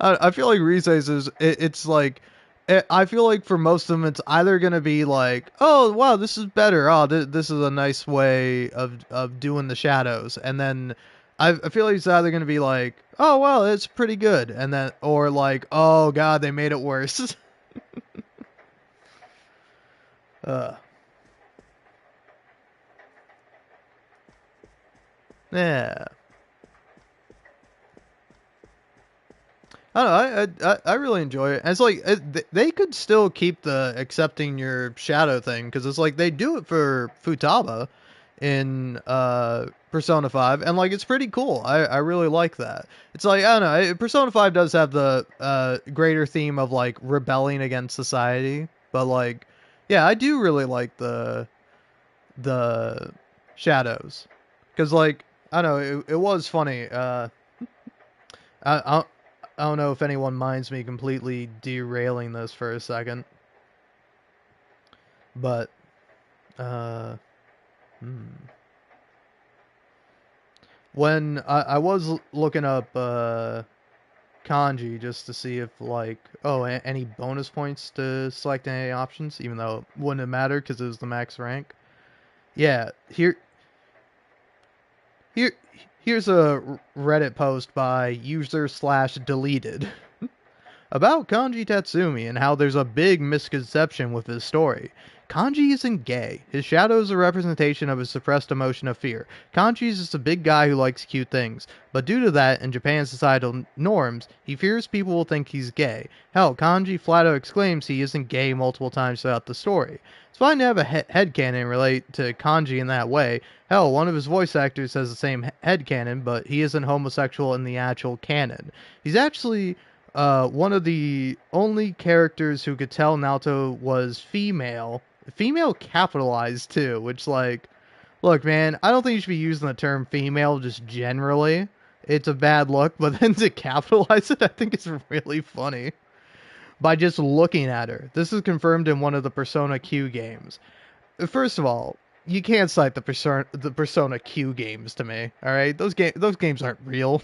I feel like Rize's it's like I feel like for most of them it's either gonna be like, oh wow, this is better, oh this is a nice way of doing the shadows, and then I feel like it's either gonna be like, oh wow, it's pretty good, and then or like, oh god, they made it worse. uh yeah. I don't know. I really enjoy it. And it's like they could still keep the accepting your shadow thing because it's like they do it for Futaba in Persona 5, and like it's pretty cool. I really like that. It's like I don't know. Persona 5 does have the greater theme of like rebelling against society, but like yeah, I do really like the shadows because like I don't know. It was funny. I I don't know if anyone minds me completely derailing this for a second, but uh, when I was looking up kanji just to see if like any bonus points to select any options, even though it wouldn't have mattered because it was the max rank. Yeah, here here's a Reddit post by user/deleted. About Kanji Tatsumi and how there's a big misconception with his story. Kanji isn't gay. His shadow is a representation of his suppressed emotion of fear. Kanji is just a big guy who likes cute things. But due to that and Japan's societal norms, he fears people will think he's gay. Hell, Kanji flat out exclaims he isn't gay multiple times throughout the story. It's fine to have a headcanon relate to Kanji in that way. Hell, one of his voice actors has the same headcanon, but he isn't homosexual in the actual canon. He's actually one of the only characters who could tell Naoto was female capitalized too, which like, look man, I don't think you should be using the term female just generally. It's a bad look, but then to capitalize it, I think it's really funny. By just looking at her. This is confirmed in one of the Persona Q games. First of all, you can't cite the Persona Q games to me, alright? Those games aren't real.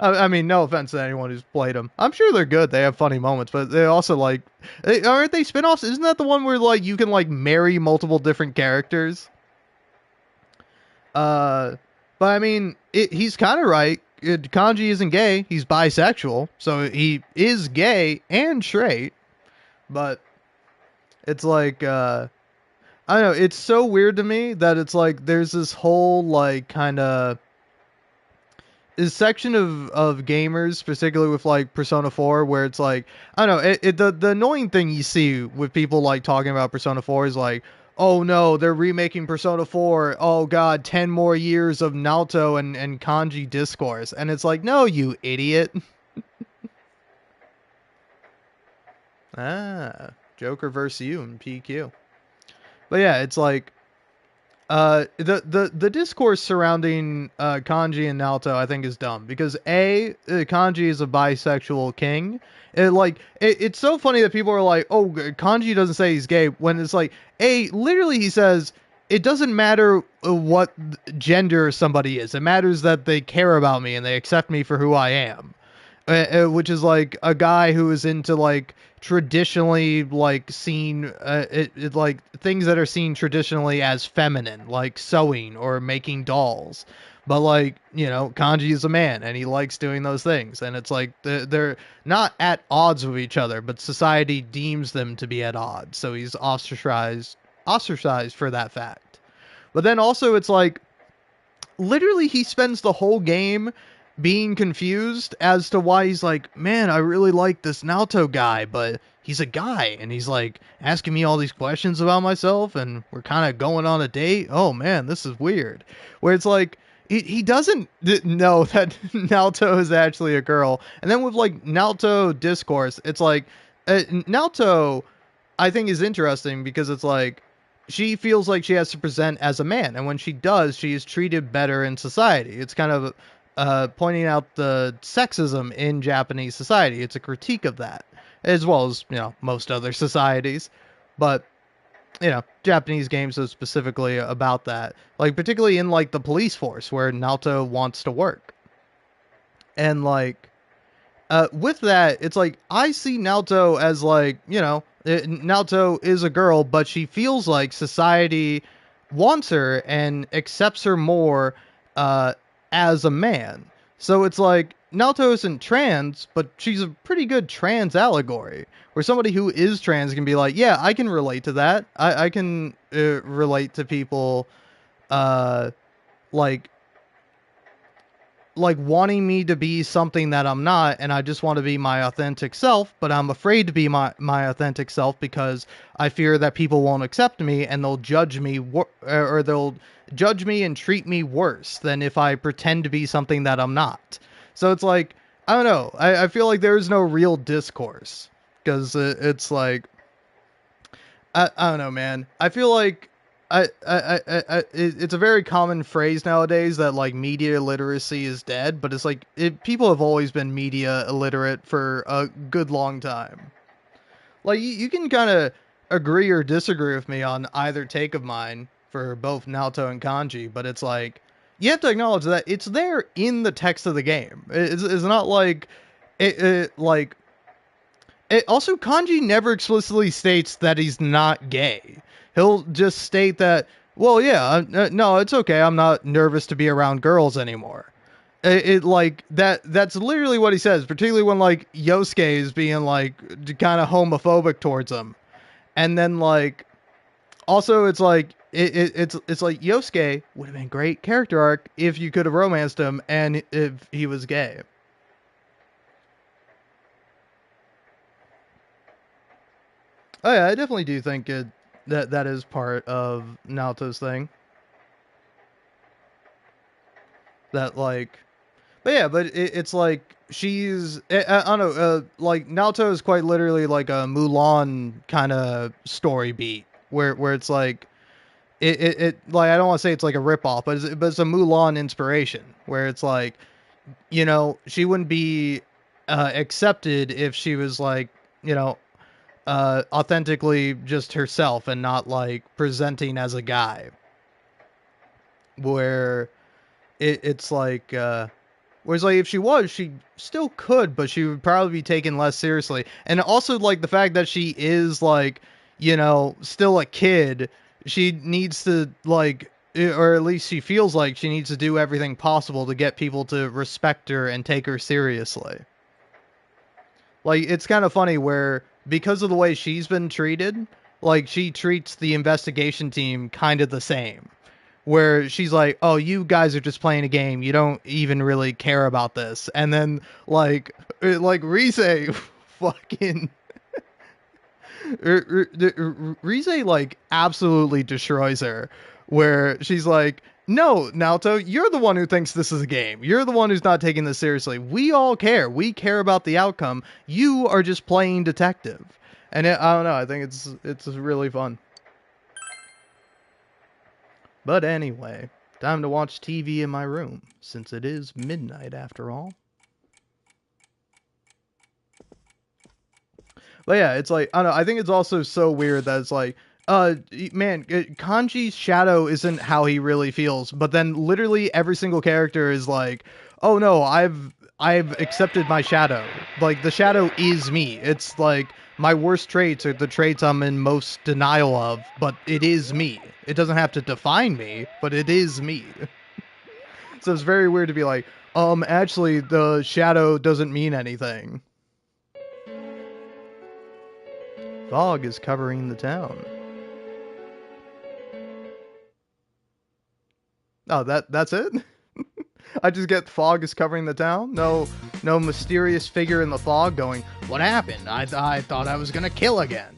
I mean, no offense to anyone who's played them. I'm sure they're good. They have funny moments, but they also like, aren't they spin-offs? Isn't that the one where like you can like marry multiple different characters? But I mean, he's kind of right. Kanji isn't gay. He's bisexual, so he is gay and straight. But it's like, I don't know. It's so weird to me that it's like there's this whole like kind of this section of gamers, particularly with like Persona 4, where it's like, I don't know, the annoying thing you see with people like talking about Persona 4 is like, oh no, they're remaking Persona 4. Oh god, 10 more years of Naoto and Kanji discourse. And it's like, no, you idiot. Joker versus you in PQ. But yeah, it's like, the discourse surrounding Kanji and Naoto I think is dumb because Kanji is a bisexual king. It's so funny that people are like, oh, Kanji doesn't say he's gay, when it's like, literally he says it doesn't matter what gender somebody is. It matters that they care about me and they accept me for who I am. Which is like a guy who is into like traditionally like seen like things that are seen traditionally as feminine, like sewing or making dolls. But like, you know, Kanji is a man and he likes doing those things, and it's like they're not at odds with each other, but society deems them to be at odds, so he's ostracized for that fact. But then also it's like literally he spends the whole game being confused as to why he's like, man, I really like this Naoto guy, but he's a guy and he's like asking me all these questions about myself and we're kind of going on a date. Oh man, this is weird. Where it's like, he doesn't know that Naoto is actually a girl. And then with like Naoto discourse, it's like, Naoto I think is interesting because it's like, she feels like she has to present as a man, and when she does, she is treated better in society. It's kind of pointing out the sexism in Japanese society. It's a critique of that, as well as, you know, most other societies. But, you know, Japanese games are specifically about that. Like, particularly in, like, the police force, where Naoto wants to work. And, like, with that, it's like, I see Naoto as, like, you know, Naoto is a girl, but she feels like society wants her and accepts her more as a man. So it's like, Naoto isn't trans, but she's a pretty good trans allegory, where somebody who is trans can be like, yeah, I can relate to that. I can relate to people like wanting me to be something that I'm not, and I just want to be my authentic self, but I'm afraid to be my authentic self because I fear that people won't accept me and they'll judge me or they'll judge me and treat me worse than if I pretend to be something that I'm not. So it's like, I don't know. I feel like there's no real discourse because it's like, I don't know, man. I feel like it's a very common phrase nowadays that like media literacy is dead, but it's like people have always been media illiterate for a good long time. Like you can kind of agree or disagree with me on either take of mine for both Naoto and Kanji, but it's like you have to acknowledge that it's there in the text of the game. It's not like like also, Kanji never explicitly states that he's not gay. He'll just state that, well, yeah, no, it's okay. I'm not nervous to be around girls anymore. Like that's literally what he says, particularly when like Yosuke is being like kind of homophobic towards him. And then like also it's like it's like Yosuke would have been a great character arc if you could have romanced him and if he was gay. Oh yeah, I definitely do think that is part of Naoto's thing. That like, but yeah, but it's like I don't know, like Naoto is quite literally like a Mulan kind of story beat where it's like it like I don't want to say it's like a ripoff, but it's a Mulan inspiration where it's like, you know, she wouldn't be accepted if she was like, you know, authentically just herself and not like presenting as a guy, where it's like Whereas, like, if she was, she still could, but she would probably be taken less seriously. And also, like, the fact that she is, like, you know, still a kid, she needs to, like, or at least she feels like she needs to do everything possible to get people to respect her and take her seriously. Like, it's kind of funny where, because of the way she's been treated, like, she treats the investigation team kind of the same. Where she's like, oh, you guys are just playing a game. You don't even really care about this. And then, like Rise fucking... Rise, like, absolutely destroys her. Where she's like, no, Naoto, you're the one who thinks this is a game. You're the one who's not taking this seriously. We all care. We care about the outcome. You are just playing detective. And I don't know. I think it's really fun. But anyway, time to watch TV in my room, since it is midnight after all. But yeah, it's like, I don't know, I think it's also so weird that it's like, man, Kanji's shadow isn't how he really feels, but then literally every single character is like, oh no, I've accepted my shadow. Like, the shadow is me. It's like, my worst traits are the traits I'm in most denial of, but it is me. It doesn't have to define me, but it is me. So it's very weird to be like, actually, the shadow doesn't mean anything. Fog is covering the town. Oh, that's it? I just get fog is covering the town? No mysterious figure in the fog going, what happened? I thought I was gonna kill again.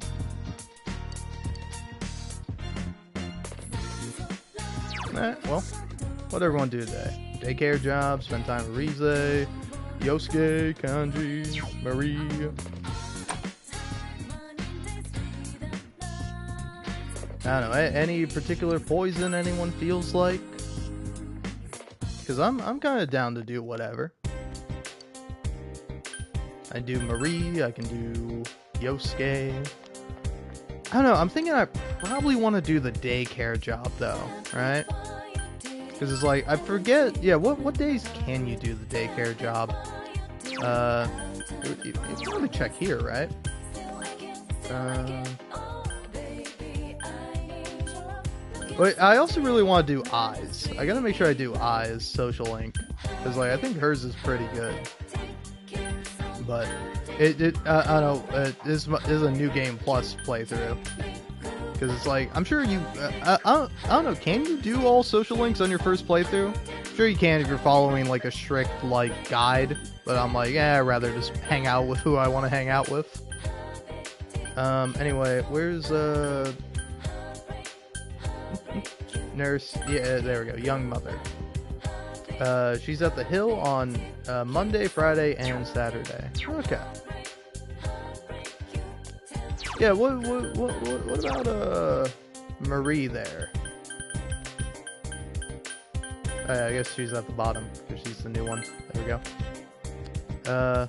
Well, what'd everyone do today? Daycare job, spend time with Rize, Yosuke, Kanji, Marie. I don't know, any particular poison anyone feels like? Because I'm kind of down to do whatever. I do Marie, I can do Yosuke. I don't know, I'm thinking I probably want to do the daycare job though, right? Because it's like, I forget, yeah, what days can you do the daycare job? You probably check here, right? But I also really want to do Eyes. I gotta make sure I do Eyes, Social Link. Because, like, I think hers is pretty good. But, I don't know, this is a New Game Plus playthrough. Because it's like, I'm sure you, I don't know, can you do all Social Links on your first playthrough? I'm sure you can if you're following, like, a strict, like, guide. But I'm like, I'd rather just hang out with who I want to hang out with. Anyway, where's, Nurse, yeah, there we go, Young Mother. She's at the Hill on Monday, Friday, and Saturday. Okay. Yeah, what about Marie there? I guess she's at the bottom because she's the new one. There we go.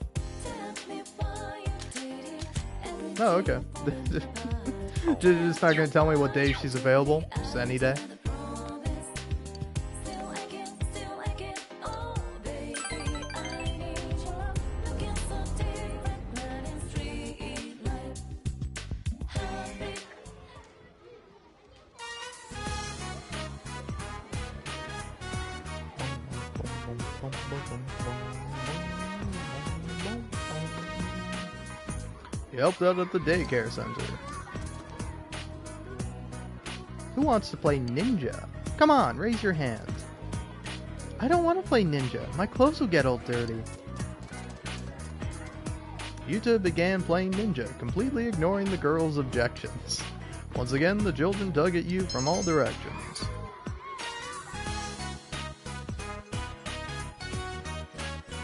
Oh, okay. Just not gonna tell me what day she's available. Just any day. You helped out at the daycare center. Who wants to play ninja? Come on, raise your hand. I don't want to play ninja. My clothes will get all dirty. Yuta began playing ninja, completely ignoring the girl's objections. Once again, the children dug at you from all directions.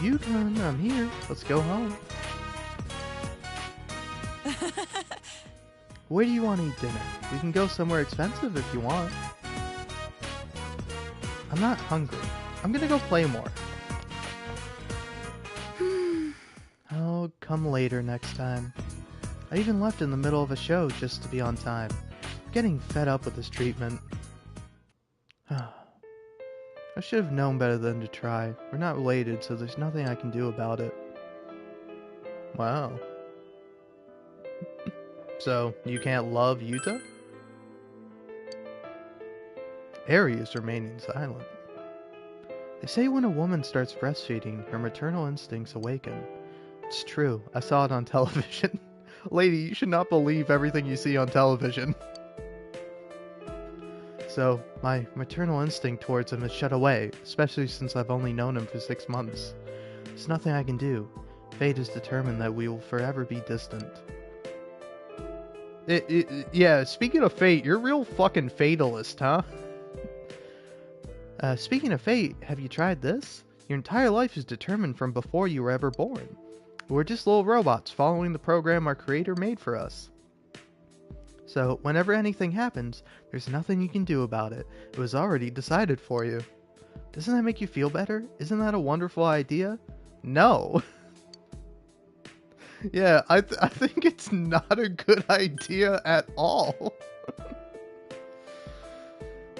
Yuta, I'm here. Let's go home. Where do you want to eat dinner? We can go somewhere expensive if you want. I'm not hungry. I'm gonna go play more. Oh, come later next time. I even left in the middle of a show just to be on time. I'm getting fed up with this treatment. I should have known better than to try. We're not related, so there's nothing I can do about it. Wow. So, you can't love Yuta? Eri is remaining silent. They say when a woman starts breastfeeding, her maternal instincts awaken. It's true. I saw it on television. Lady, you should not believe everything you see on television. So, my maternal instinct towards him is shut away, especially since I've only known him for 6 months. There's nothing I can do. Fate is determined that we will forever be distant. Yeah, speaking of fate, you're a real fucking fatalist, huh? Speaking of fate, have you tried this? Your entire life is determined from before you were ever born. We're just little robots following the program our creator made for us. So, whenever anything happens, there's nothing you can do about it. It was already decided for you. Doesn't that make you feel better? Isn't that a wonderful idea? No. Yeah, I think it's not a good idea at all.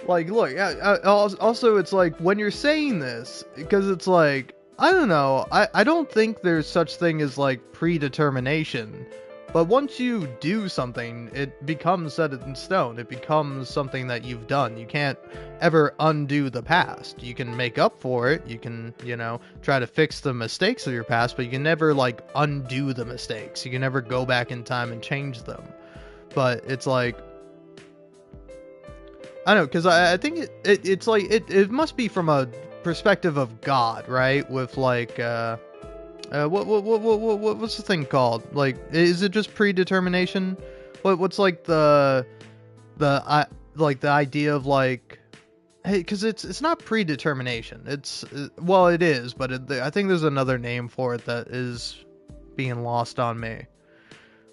Like, look, also it's like, when you're saying this, because it's like, I don't know, I don't think there's such thing as, like, predetermination. But once you do something, it becomes set in stone. It becomes something that you've done. You can't ever undo the past. You can make up for it. You can, try to fix the mistakes of your past, but you can never, like, undo the mistakes. You can never go back in time and change them. But it's like, I don't know, because I think it's like, it must be from a perspective of God, right? With, like, what's the thing called? Like, is it just predetermination? What's like the idea of, like, hey, because it's not predetermination. Well, it is, but I think there's another name for it that is being lost on me,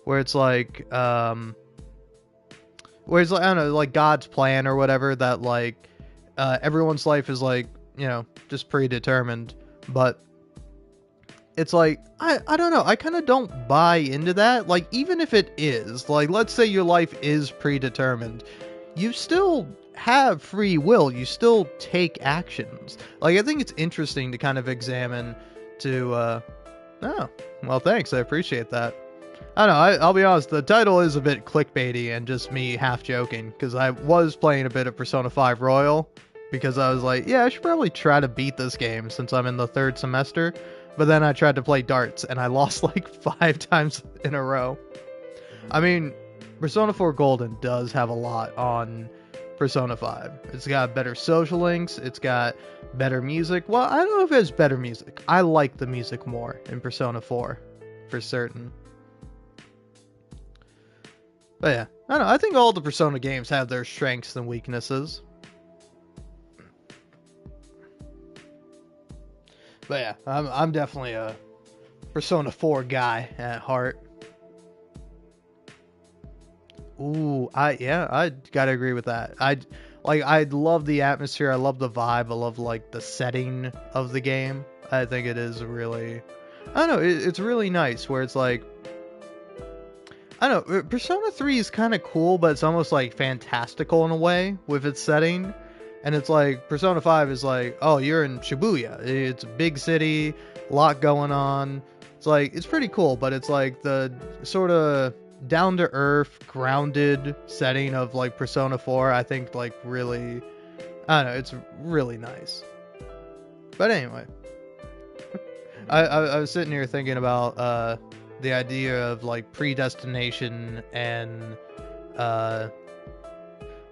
where it's like, whereas, like, I don't know, like God's plan or whatever, that, like, everyone's life is, like, just predetermined, but it's like, I don't know, I kind of don't buy into that. Like, even if it is, like, let's say your life is predetermined, you still have free will, you still take actions. Like, I think it's interesting to kind of examine oh, well, thanks, I appreciate that. I don't know, I'll be honest, the title is a bit clickbaity and just me half joking, because I was playing a bit of Persona 5 Royal, because I was like, yeah, I should probably try to beat this game since I'm in the 3rd semester. But then I tried to play darts, and I lost like 5 times in a row. I mean, Persona 4 Golden does have a lot on Persona 5. It's got better social links, it's got better music. Well, I don't know if it has better music. I like the music more in Persona 4, for certain. But yeah, I don't know, I think all the Persona games have their strengths and weaknesses. But yeah, I'm definitely a Persona 4 guy at heart. Ooh, I gotta agree with that. I love the atmosphere, I love the vibe, I love, like, the setting of the game. I think it is really, I don't know, it's really nice, where it's like, I don't know, Persona 3 is kind of cool, but it's almost, like, fantastical in a way with its setting. And it's like, Persona 5 is like, oh, you're in Shibuya. It's a big city, a lot going on. It's like, it's pretty cool, but it's like the sort of down-to-earth, grounded setting of, like, Persona 4, I think, like, really, I don't know, it's really nice. But anyway, I was sitting here thinking about the idea of, like, predestination and,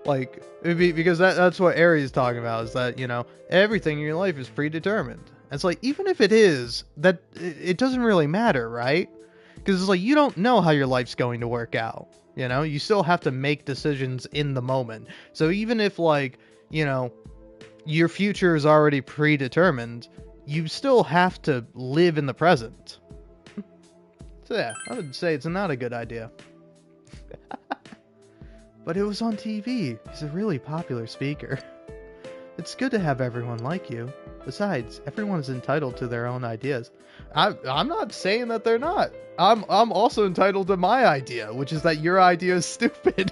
like, because that's what Eri is talking about, is that, everything in your life is predetermined. And it's like, even if it is, that it doesn't really matter, right? Because it's like, you don't know how your life's going to work out, you still have to make decisions in the moment. So even if, like, your future is already predetermined, you still have to live in the present. So yeah, I would say it's not a good idea. But it was on TV. He's a really popular speaker. It's good to have everyone like you. Besides, everyone is entitled to their own ideas. I'm not saying that they're not. I'm also entitled to my idea, which is that your idea is stupid.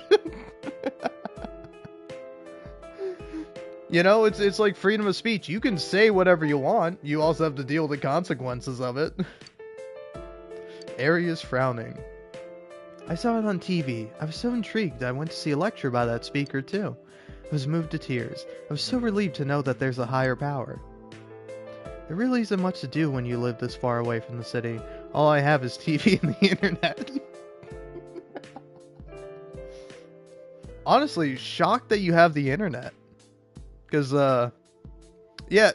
You know, it's like freedom of speech. You can say whatever you want. You also have to deal with the consequences of it. Ari is frowning. I saw it on TV. I was so intrigued I went to see a lecture by that speaker too. I was moved to tears. I was so relieved to know that there's a higher power. There really isn't much to do when you live this far away from the city. All I have is TV and the internet. Honestly, shocked that you have the internet. Because, yeah,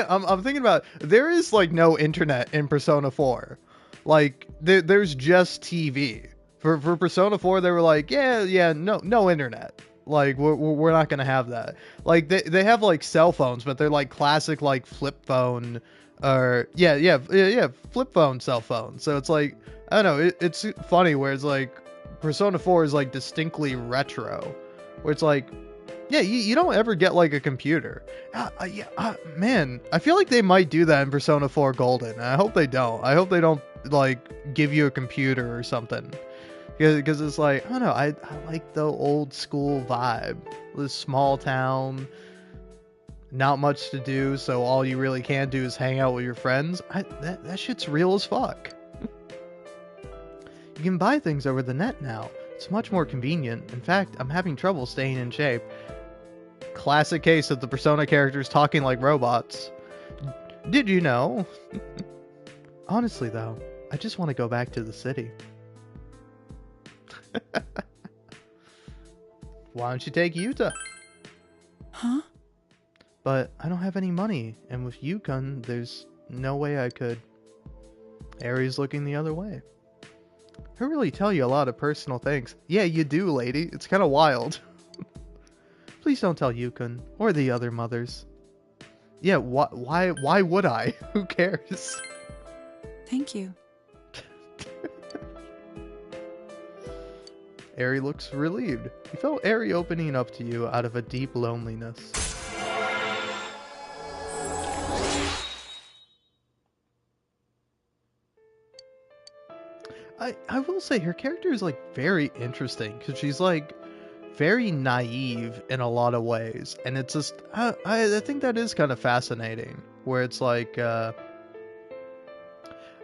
I'm thinking about it. There is, like, no internet in Persona 4. Like, there's just TV. For Persona 4, they were like, no internet. Like, we're not going to have that. Like, they have, like, cell phones, but they're, like, classic, like, flip phone, or, flip phone cell phone. So it's, like, I don't know, it's funny where it's, like, Persona 4 is, like, distinctly retro. Where it's, like, yeah, you don't ever get, like, a computer. Man, I feel like they might do that in Persona 4 Golden. I hope they don't. I hope they don't, like, give you a computer or something. Because it's like, I don't know, I like the old school vibe. This small town, not much to do, so all you really can do is hang out with your friends. That shit's real as fuck. You can buy things over the net now. It's much more convenient. In fact, I'm having trouble staying in shape. Classic case of the Persona characters talking like robots. Did you know? Honestly, though, I just want to go back to the city. Why don't you take Yuta? Huh? But I don't have any money, and with Yukon, there's no way I could. Ari's looking the other way. I really tell you a lot of personal things. Yeah, you do, lady. It's kind of wild. Please don't tell Yukon or the other mothers. Yeah, why would I? Who cares? Thank you. Ari looks relieved. You felt Ari opening up to you out of a deep loneliness. I will say her character is like very interesting because she's like very naive in a lot of ways, and it's just I think that is kind of fascinating where it's like I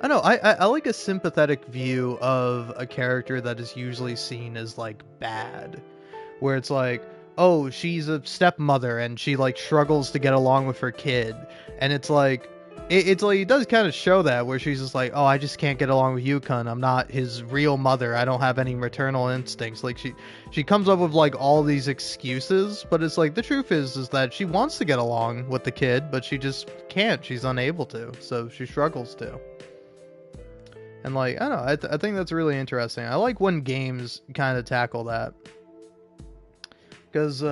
don't know, I like a sympathetic view of a character that is usually seen as like bad, where it's like, oh, she's a stepmother and she like struggles to get along with her kid, and it's like it's like it does kind of show that where she's just like, oh, I just can't get along with Yukon. I'm not his real mother. I don't have any maternal instincts. Like she comes up with like all these excuses, but it's like the truth is that she wants to get along with the kid, but she just can't. She's unable to, so she struggles to. And like I don't know, I think that's really interesting. I like when games kind of tackle that, because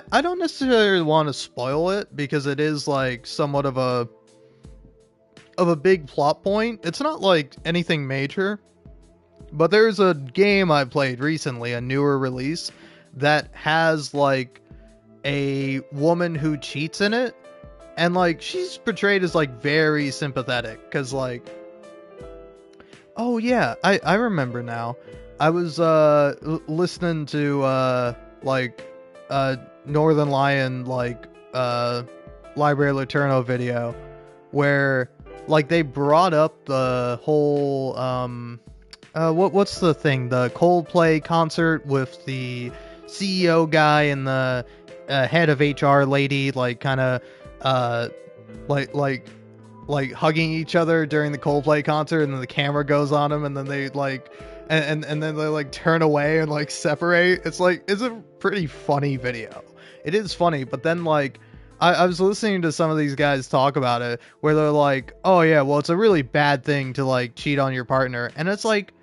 I don't necessarily want to spoil it because it is like somewhat of a big plot point. It's not like anything major, but there's a game I played recently, a newer release, that has like a woman who cheats in it, and like she's portrayed as like very sympathetic because like, oh yeah, I remember now. I was listening to Northern Lion like Library Laterno video where like they brought up the whole what's the thing, the Coldplay concert with the CEO guy and the head of HR lady like kind of like hugging each other during the Coldplay concert, and then the camera goes on them, and then they like and then they like turn away and like separate. It's a pretty funny video. It is funny, but then like I was listening to some of these guys talk about it where they're like, oh yeah, well, it's a really bad thing to like cheat on your partner, and it's like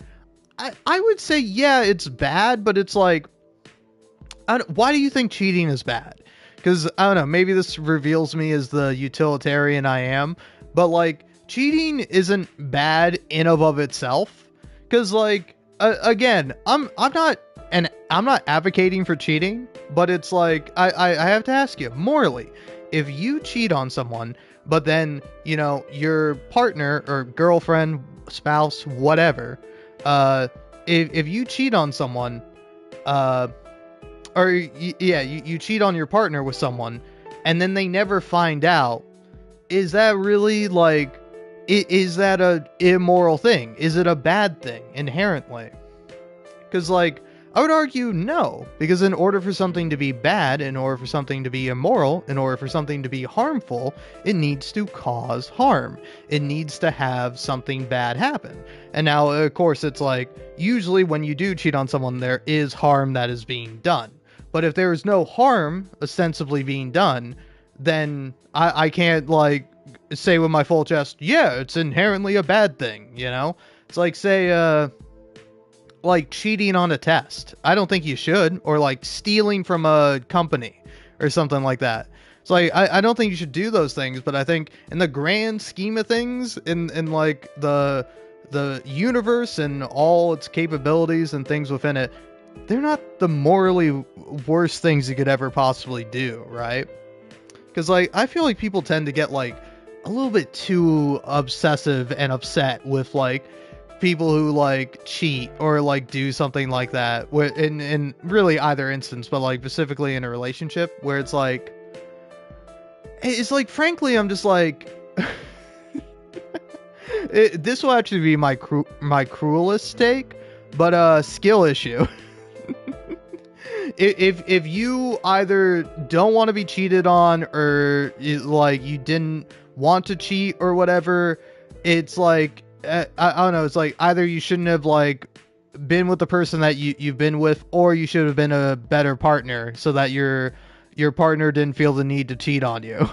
I would say yeah, it's bad, but it's like why do you think cheating is bad? Because I don't know, maybe this reveals me as the utilitarian I am, but like cheating isn't bad in of itself. Because like again, I'm not advocating for cheating, but it's like I have to ask you morally, if you cheat on someone, but then you know your partner or girlfriend, spouse, whatever, if you cheat on someone, or you cheat on your partner with someone, and then they never find out. Is that really like, is that a immoral thing? Is it a bad thing inherently? Because like, I would argue no, because in order for something to be bad, in order for something to be immoral, in order for something to be harmful, it needs to cause harm. It needs to have something bad happen. And now, of course, it's like, usually when you do cheat on someone, there is harm that is being done. But if there is no harm ostensibly being done, then I can't like say with my full chest, yeah, it's inherently a bad thing, you know? It's like, say, like cheating on a test. I don't think you should. Or like stealing from a company or something like that. It's like, I don't think you should do those things, but I think in the grand scheme of things, in like the universe and all its capabilities and things within it, they're not the morally worst things you could ever possibly do, right? Because like, I feel like people tend to get like a little bit too obsessive and upset with like people who like cheat or like do something like that in really either instance, but like specifically in a relationship where it's like frankly I'm just like this will actually be my cruelest take, but skill issue. If you either don't want to be cheated on or like you didn't want to cheat or whatever, it's like I don't know, it's like either you shouldn't have like been with the person that you've been with, or you should have been a better partner so that your partner didn't feel the need to cheat on you.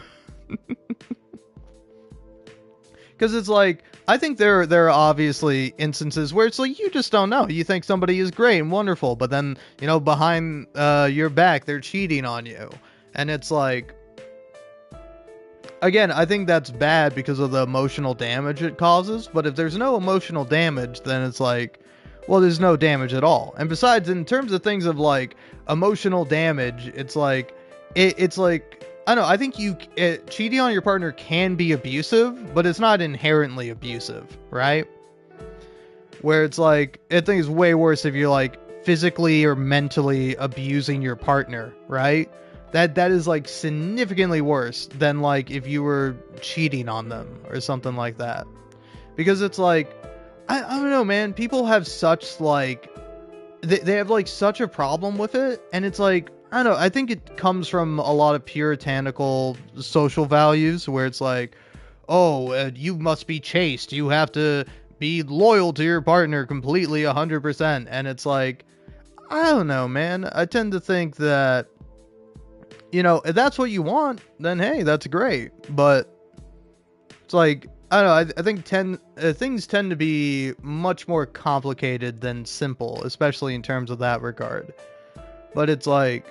Because it's like, I think there are obviously instances where it's like you just don't know. You think somebody is great and wonderful, but then, you know, behind your back they're cheating on you. And it's like, again, I think that's bad because of the emotional damage it causes. But if there's no emotional damage, then it's like, well, there's no damage at all. And besides, in terms of things of like emotional damage, it's like, it's like, I don't know, I think cheating on your partner can be abusive, but it's not inherently abusive, right? Where it's like, I think it's way worse if you're like physically or mentally abusing your partner, right? That is like significantly worse than like if you were cheating on them or something like that. Because it's like, I don't know, man, people have such like, they have like such a problem with it, and it's like, I don't know, I think it comes from a lot of puritanical social values where it's like, oh, you must be chaste, you have to be loyal to your partner completely 100%. And it's like, I don't know, man, I tend to think that, you know, if that's what you want, then hey, that's great. But it's like, I don't know, I think things tend to be much more complicated than simple, especially in terms of that regard. But it's like,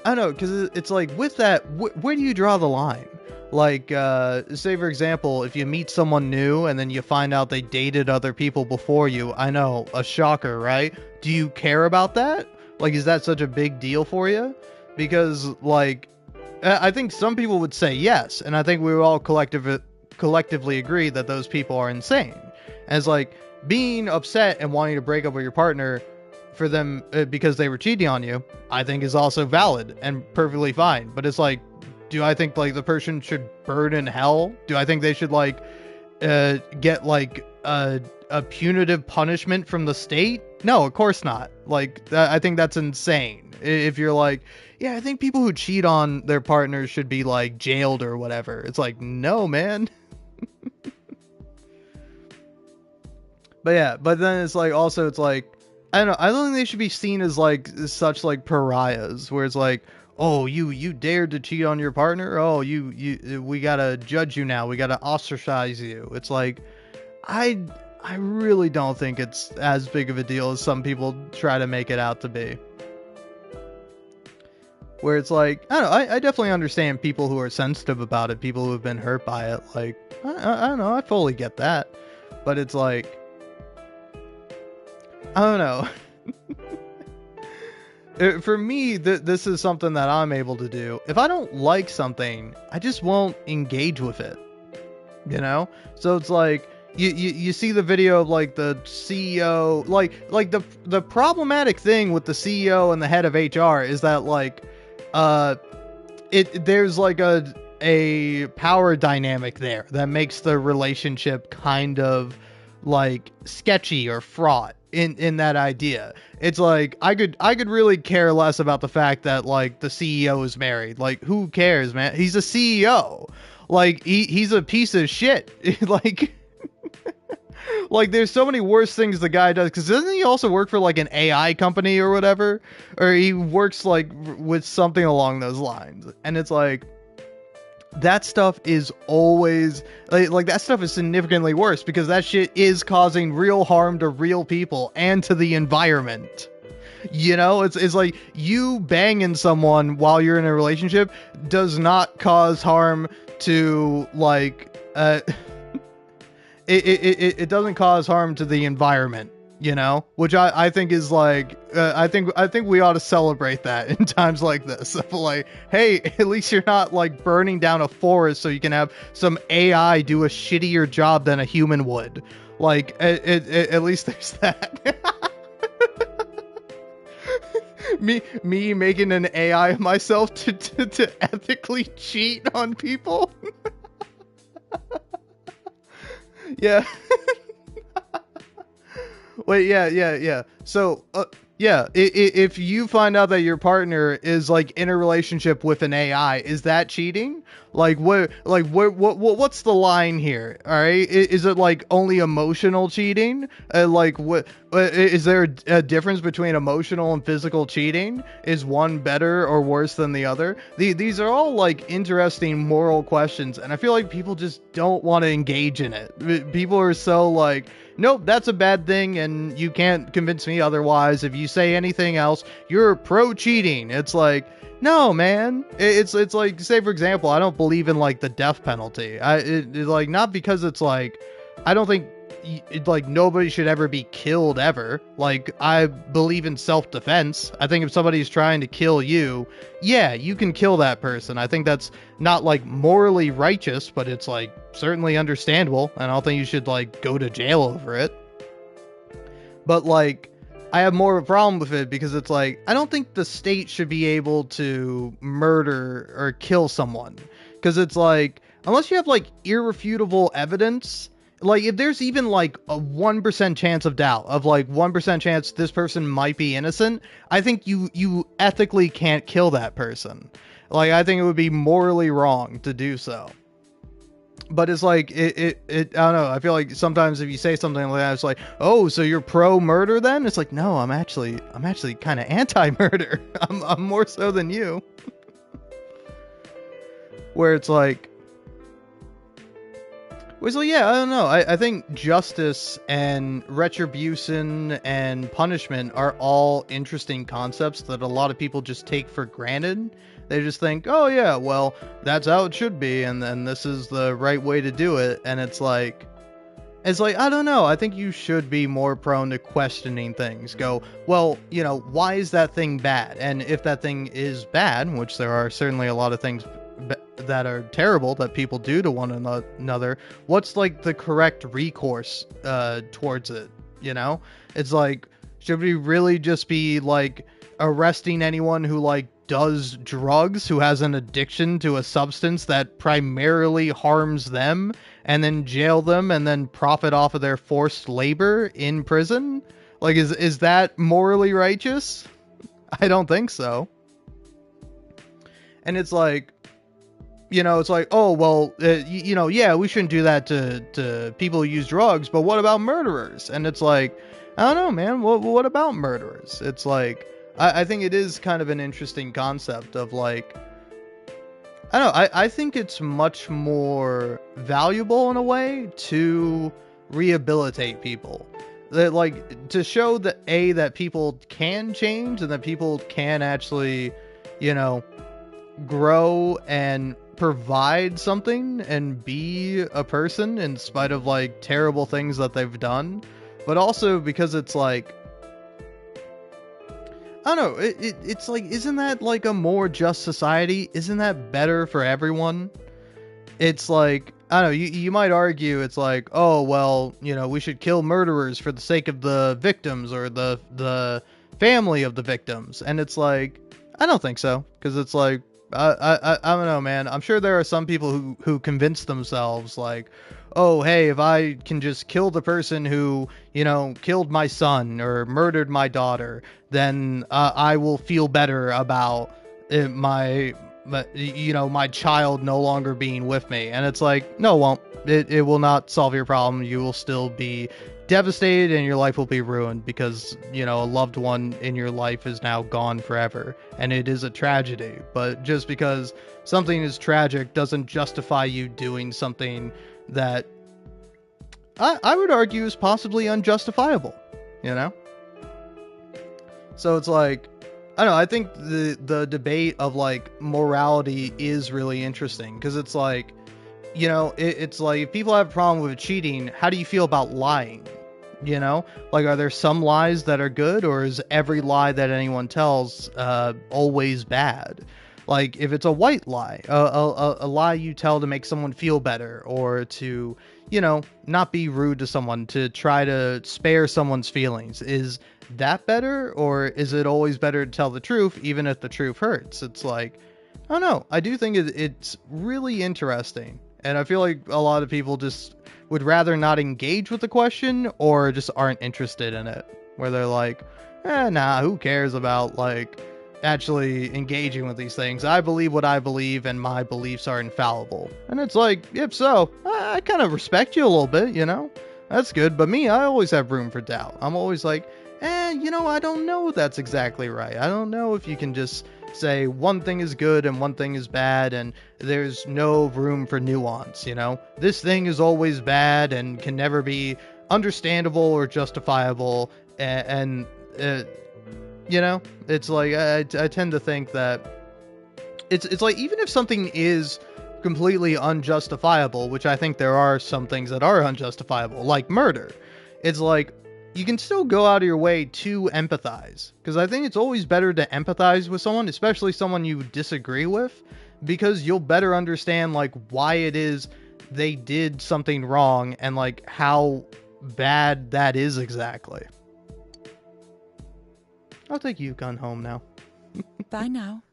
I don't know, because it's like, with that, where do you draw the line? Like, say, for example, if you meet someone new and then you find out they dated other people before you, I know, a shocker, right? Do you care about that? Like, is that such a big deal for you? Because, like, I think some people would say yes, and I think we would all collectively agree that those people are insane. As like, being upset and wanting to break up with your partner for them because they were cheating on you, I think is also valid and perfectly fine. But it's like, do I think like the person should burn in hell? Do I think they should like get like a punitive punishment from the state? No, of course not. Like, I think that's insane. If you're like, yeah, I think people who cheat on their partners should be like jailed or whatever. It's like, no, man. But yeah, but then it's like, also it's like, I don't know, I don't think they should be seen as like such like pariahs where it's like, oh, you dared to cheat on your partner? Oh, we gotta judge you now. We gotta ostracize you. It's like, I really don't think it's as big of a deal as some people try to make it out to be. Where it's like, I don't know, I definitely understand people who are sensitive about it, people who have been hurt by it. Like, I don't know, I fully get that. But it's like, I don't know. For me, this is something that I'm able to do. If I don't like something, I just won't engage with it. You know? So it's like, you see the video of like the CEO, like the problematic thing with the CEO and the head of HR is that like there's like a power dynamic there that makes the relationship kind of like sketchy or fraught in that idea. It's like I could really care less about the fact that like the CEO is married. Like, who cares, man? He's a CEO. Like he's a piece of shit. Like like there's so many worse things the guy does, because doesn't he also work for like an AI company or whatever, or he works like with something along those lines, and it's like that stuff is always like that stuff is significantly worse because that shit is causing real harm to real people and to the environment. You know, it's like you banging someone while you're in a relationship does not cause harm to like it doesn't cause harm to the environment, you know, which I think is like I think we ought to celebrate that in times like this. Like, hey, at least you're not like burning down a forest so you can have some AI do a shittier job than a human would. Like, at least there's that. me making an AI of myself to ethically cheat on people. Yeah. Wait, yeah. So, yeah, if you find out that your partner is like in a relationship with an AI, is that cheating? Like, what's the line here? All right, is it like only emotional cheating? Like, what is there a difference between emotional and physical cheating? Is one better or worse than the other? These are all like interesting moral questions, and I feel like people just don't want to engage in it. People are so like, nope, that's a bad thing, and you can't convince me otherwise. If you say anything else, you're pro-cheating. It's like, no, man. It's like, say for example, I don't believe in like the death penalty. Like, not because it's like, I don't think like nobody should ever be killed ever. Like, I believe in self-defense. I think if somebody's trying to kill you, yeah, you can kill that person. I think that's not like morally righteous, but it's like certainly understandable, and I don't think you should like go to jail over it. But like, I have more of a problem with it because it's like, I don't think the state should be able to murder or kill someone, because it's like, unless you have like irrefutable evidence, like if there's even like a 1% chance of doubt, of like 1% chance this person might be innocent, I think you ethically can't kill that person. Like, I think it would be morally wrong to do so. But it's like, I don't know, I feel like sometimes if you say something like that, it's like, oh, so you're pro-murder then? It's like, no, I'm actually kind of anti-murder. I'm more so than you. Where it's like, yeah, I don't know. I think justice and retribution and punishment are all interesting concepts that a lot of people just take for granted. They just think, oh yeah, well, that's how it should be, and then this is the right way to do it. And it's like, I don't know. I think you should be more prone to questioning things. Go, well, you know, why is that thing bad? And if that thing is bad, which there are certainly a lot of things that are terrible that people do to one another, what's like the correct recourse towards it? You know, it's like, should we really just be like arresting anyone who like does drugs, who has an addiction to a substance that primarily harms them, and then jail them and then profit off of their forced labor in prison? Like, is that morally righteous? I don't think so. And it's like, you know, it's like, oh, well, you know, yeah, we shouldn't do that to people who use drugs, but what about murderers? And it's like, I don't know, man, what about murderers? It's like, I think it is kind of an interesting concept of like, I don't know, I think it's much more valuable in a way to rehabilitate people. That, like, to show that that people can change and that people can actually, you know, grow and provide something and be a person in spite of like terrible things that they've done. But also because it's like, I don't know, it's like, isn't that like a more just society? Isn't that better for everyone? It's like, I don't know, you might argue it's like, oh, well, we should kill murderers for the sake of the victims or the family of the victims. And it's like, I don't think so. Because it's like, I don't know, man. I'm sure there are some people who convince themselves like, oh, hey, if I can just kill the person who, killed my son or murdered my daughter, then I will feel better about my child no longer being with me. And it's like, no, it won't. It will not solve your problem. You will still be devastated and your life will be ruined because, a loved one in your life is now gone forever. And it is a tragedy. But just because something is tragic doesn't justify you doing something that I would argue is possibly unjustifiable, So it's like, I don't know, I think the debate of like morality is really interesting because it's like, it's like if people have a problem with cheating, how do you feel about lying? Like, are there some lies that are good, or is every lie that anyone tells always bad? Like, if it's a white lie, a lie you tell to make someone feel better, or to, not be rude to someone, to try to spare someone's feelings, is that better, or is it always better to tell the truth, even if the truth hurts? It's like, I don't know. I do think it's really interesting, and I feel like a lot of people just would rather not engage with the question, or just aren't interested in it, where they're like, nah, who cares about, like, actually engaging with these things? I believe what I believe, and my beliefs are infallible. And it's like, if so, I kind of respect you a little bit, That's good, but me, I always have room for doubt. I'm always like, I don't know if that's exactly right. I don't know if you can just say one thing is good and one thing is bad, and there's no room for nuance, This thing is always bad and can never be understandable or justifiable, and it's like, I tend to think that it's like, even if something is completely unjustifiable, which I think there are some things that are unjustifiable, like murder, it's like, you can still go out of your way to empathize, because I think it's always better to empathize with someone, especially someone you disagree with, because you'll better understand like why it is they did something wrong and like how bad that is exactly. I'll take Yukon home now. Bye now.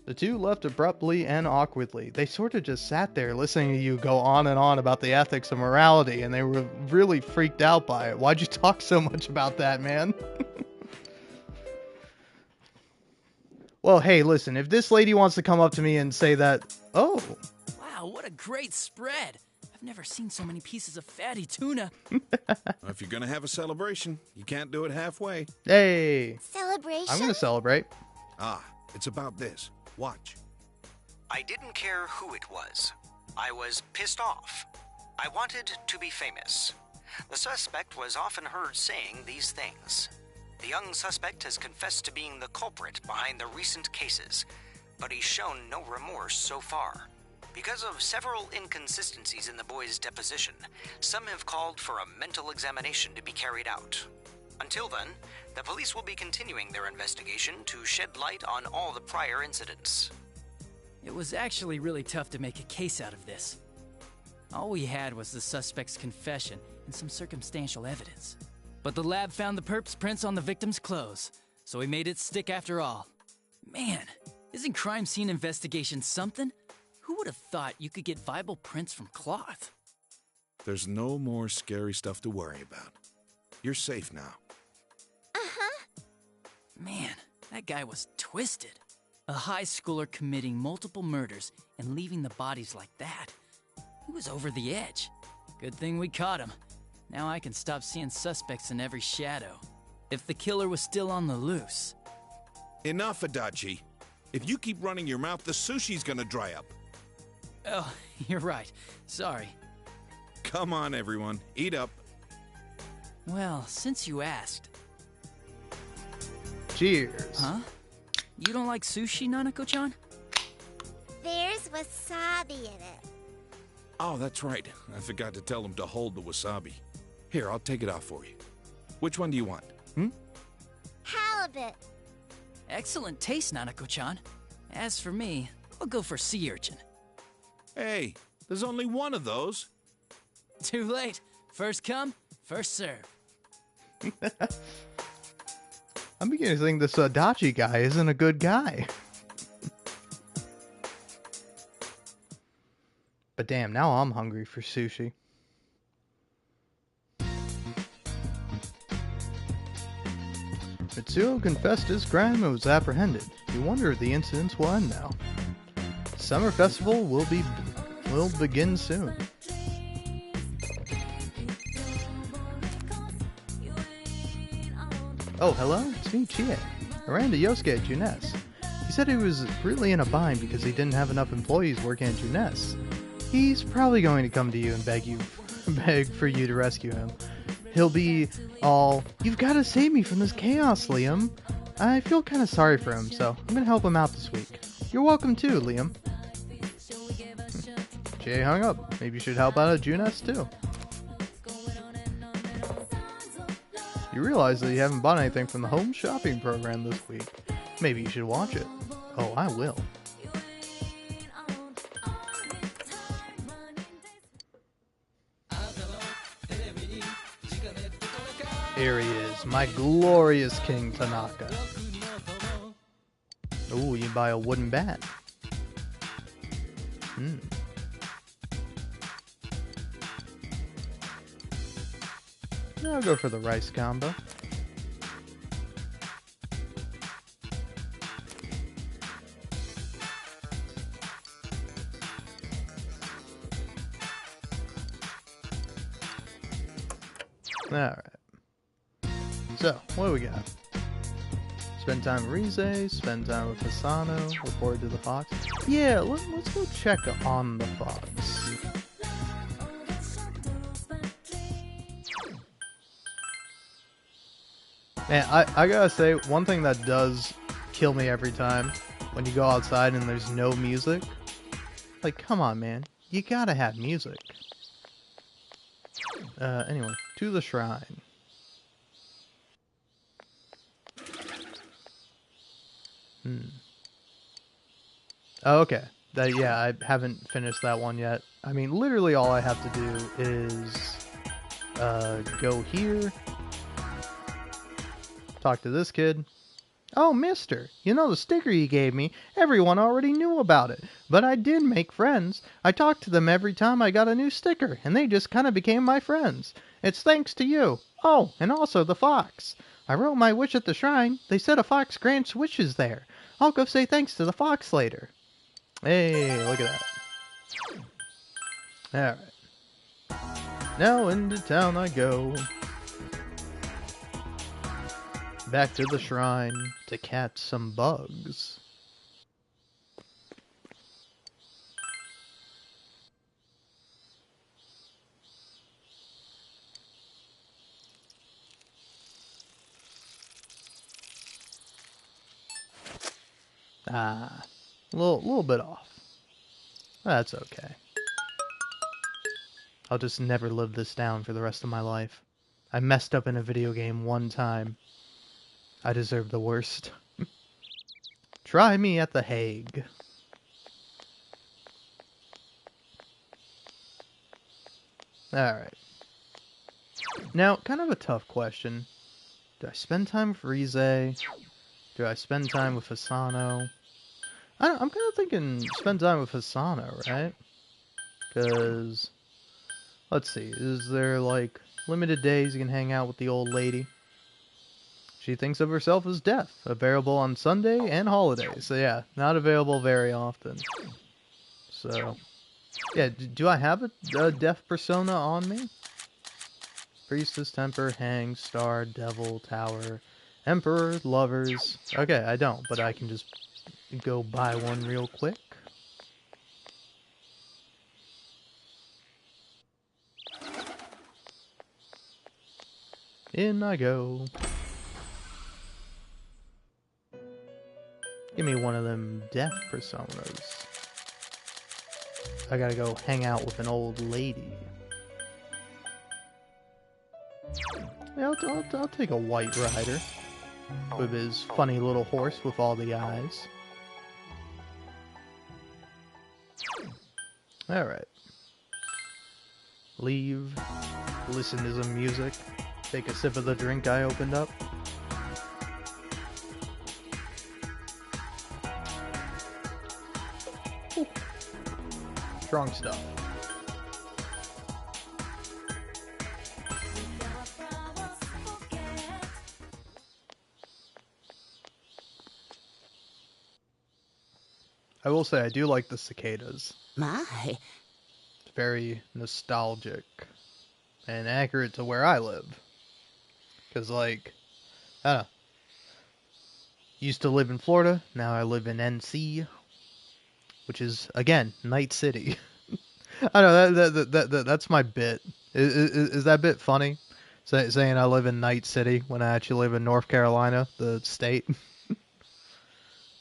The two left abruptly and awkwardly. They sort of just sat there listening to you go on and on about the ethics of morality, and they were really freaked out by it. Why'd you talk so much about that, man? Well, hey, listen, if this lady wants to come up to me and say that, oh. Wow, what a great spread. I've never seen so many pieces of fatty tuna. Well, if you're going to have a celebration, you can't do it halfway. Hey. Celebration? I'm going to celebrate. It's about this. Watch. I didn't care who it was. I was pissed off. I wanted to be famous. The suspect was often heard saying these things. The young suspect has confessed to being the culprit behind the recent cases, but he's shown no remorse so far. Because of several inconsistencies in the boy's deposition, some have called for a mental examination to be carried out. Until then, the police will be continuing their investigation to shed light on all the prior incidents. It was actually really tough to make a case out of this. All we had was the suspect's confession and some circumstantial evidence. But the lab found the perp's prints on the victim's clothes, so we made it stick after all. Man, isn't crime scene investigation something? Who would have thought you could get viable prints from cloth? There's no more scary stuff to worry about. You're safe now. Man, that guy was twisted. A high schooler committing multiple murders and leaving the bodies like that. He was over the edge. Good thing we caught him. Now I can stop seeing suspects in every shadow. If the killer was still on the loose. Enough, Adachi. If you keep running your mouth, the sushi's gonna dry up. Oh, you're right. Sorry. Come on, everyone. Eat up. Well, since you asked. Cheers. Huh? You don't like sushi, Nanako-chan? There's wasabi in it. Oh, that's right. I forgot to tell him to hold the wasabi. Here, I'll take it off for you. Which one do you want? Halibut. Excellent taste, Nanako-chan. As for me, I'll go for sea urchin. Hey, There's only one of those. Too late. First come, first serve. I'm beginning to think this Adachi guy isn't a good guy. But damn, now I'm hungry for sushi. Mitsuo confessed his crime and was apprehended. You wonder if the incidents will end now. Summer festival will begin soon. Oh, hello? It's me, Chie. I ran to Yosuke at Junes. He said he was really in a bind because he didn't have enough employees working at Junes. He's probably going to come to you and beg for you to rescue him. He'll be all, "You've got to save me from this chaos, Liam." I feel kind of sorry for him, so I'm going to help him out this week. You're welcome too, Liam. Jay hung up. Maybe you should help out at Junes too. You realize that you haven't bought anything from the home shopping program this week. Maybe you should watch it. Oh, I will. Here he is, my glorious King Tanaka. Ooh, you buy a wooden bat. I'll go for the rice combo. Alright. So, what do we got? Spend time with Rize, spend time with Hisano, report to the fox. Yeah, let's go check on the fox. Man, I gotta say, one thing that does kill me every time, when you go outside and there's no music, like, come on, man, you gotta have music. Anyway, to the shrine. Oh, okay. Yeah, I haven't finished that one yet. I mean, literally all I have to do is go here, talk to this kid. "Oh, mister, you know the sticker you gave me? Everyone already knew about it, but I did make friends. I talked to them every time I got a new sticker, and they just kind of became my friends. It's thanks to you. Oh, and also the fox. I wrote my wish at the shrine. They said a fox grants wishes there. I'll go say thanks to the fox later." Hey, look at that. Alright. Now into town I go. Back to the shrine to catch some bugs. Ah, a little bit off. That's okay. I'll just never live this down for the rest of my life. I messed up in a video game one time. I deserve the worst. Try me at The Hague. Alright. Now, kind of a tough question. Do I spend time with Rize? Do I spend time with Hisano? I'm kind of thinking spend time with Hisano, right? Because, let's see, is there like limited days you can hang out with the old lady? She thinks of herself as deaf, available on Sunday and holidays. So yeah, not available very often. So, yeah, do I have a deaf persona on me? Priestess, Temper, Hang, Star, Devil, Tower, Emperor, Lovers. Okay, I don't, but I can just go buy one real quick. In I go. Give me one of them deaf personas. I gotta go hang out with an old lady. Yeah, I'll take a white rider. With his funny little horse with all the eyes. Alright. leave, listen to some music, take a sip of the drink I opened up. Ooh. Strong stuff. I will say I do like the cicadas. My. It's very nostalgic and accurate to where I live. Because, like, I don't know. Used to live in Florida, now I live in NC, which is, again, Night City. I don't know, that's my bit. Is that bit funny? Saying I live in Night City when I actually live in North Carolina, the state?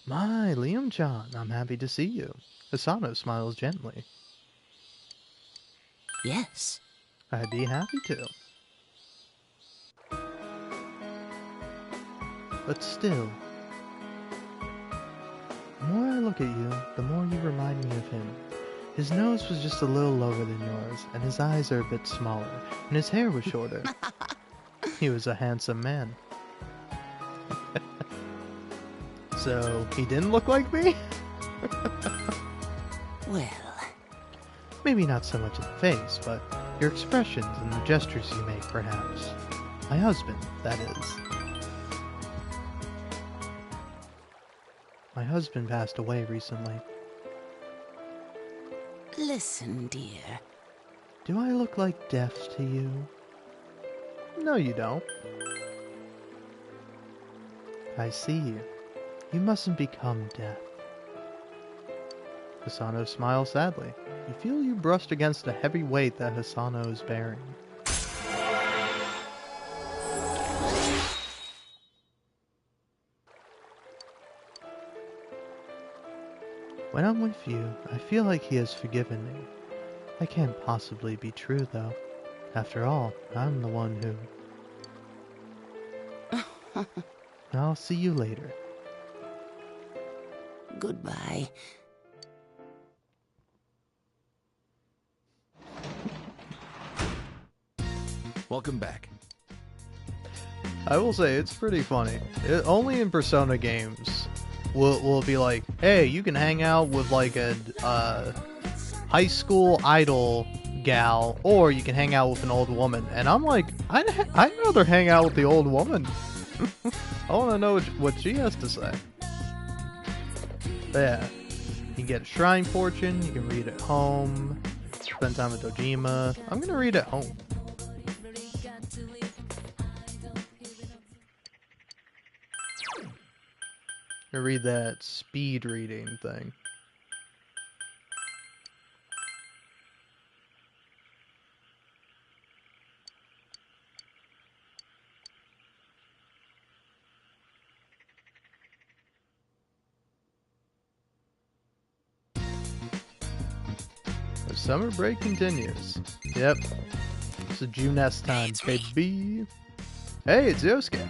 My, Liam-chan, I'm happy to see you. Asano smiles gently. Yes. I'd be happy to. But still, the more I look at you, the more you remind me of him. His nose was just a little lower than yours, and his eyes are a bit smaller, and his hair was shorter. He was a handsome man. So, he didn't look like me? Well, maybe not so much in the face, but your expressions and the gestures you make, perhaps. My husband, that is. My husband passed away recently. listen, dear. Do I look like death to you? No, you don't. I see. You mustn't become death. Hisano smiles sadly. You feel you brushed against a heavy weight that Hisano is bearing. When I'm with you, I feel like he has forgiven me. That can't possibly be true, though. After all, I'm the one who... I'll see you later. Goodbye. Welcome back. I will say, it's pretty funny. Only in Persona games will be like, hey, you can hang out with like a high school idol gal, or you can hang out with an old woman. And I'm like, I'd rather hang out with the old woman. I want to know what she has to say. But yeah, you can get a shrine fortune, you can read at home, spend time with Dojima. I'm gonna read at home. I read that speed reading thing. The summer break continues. Yep. It's a Juness time, baby. Hey, it's Yosuke.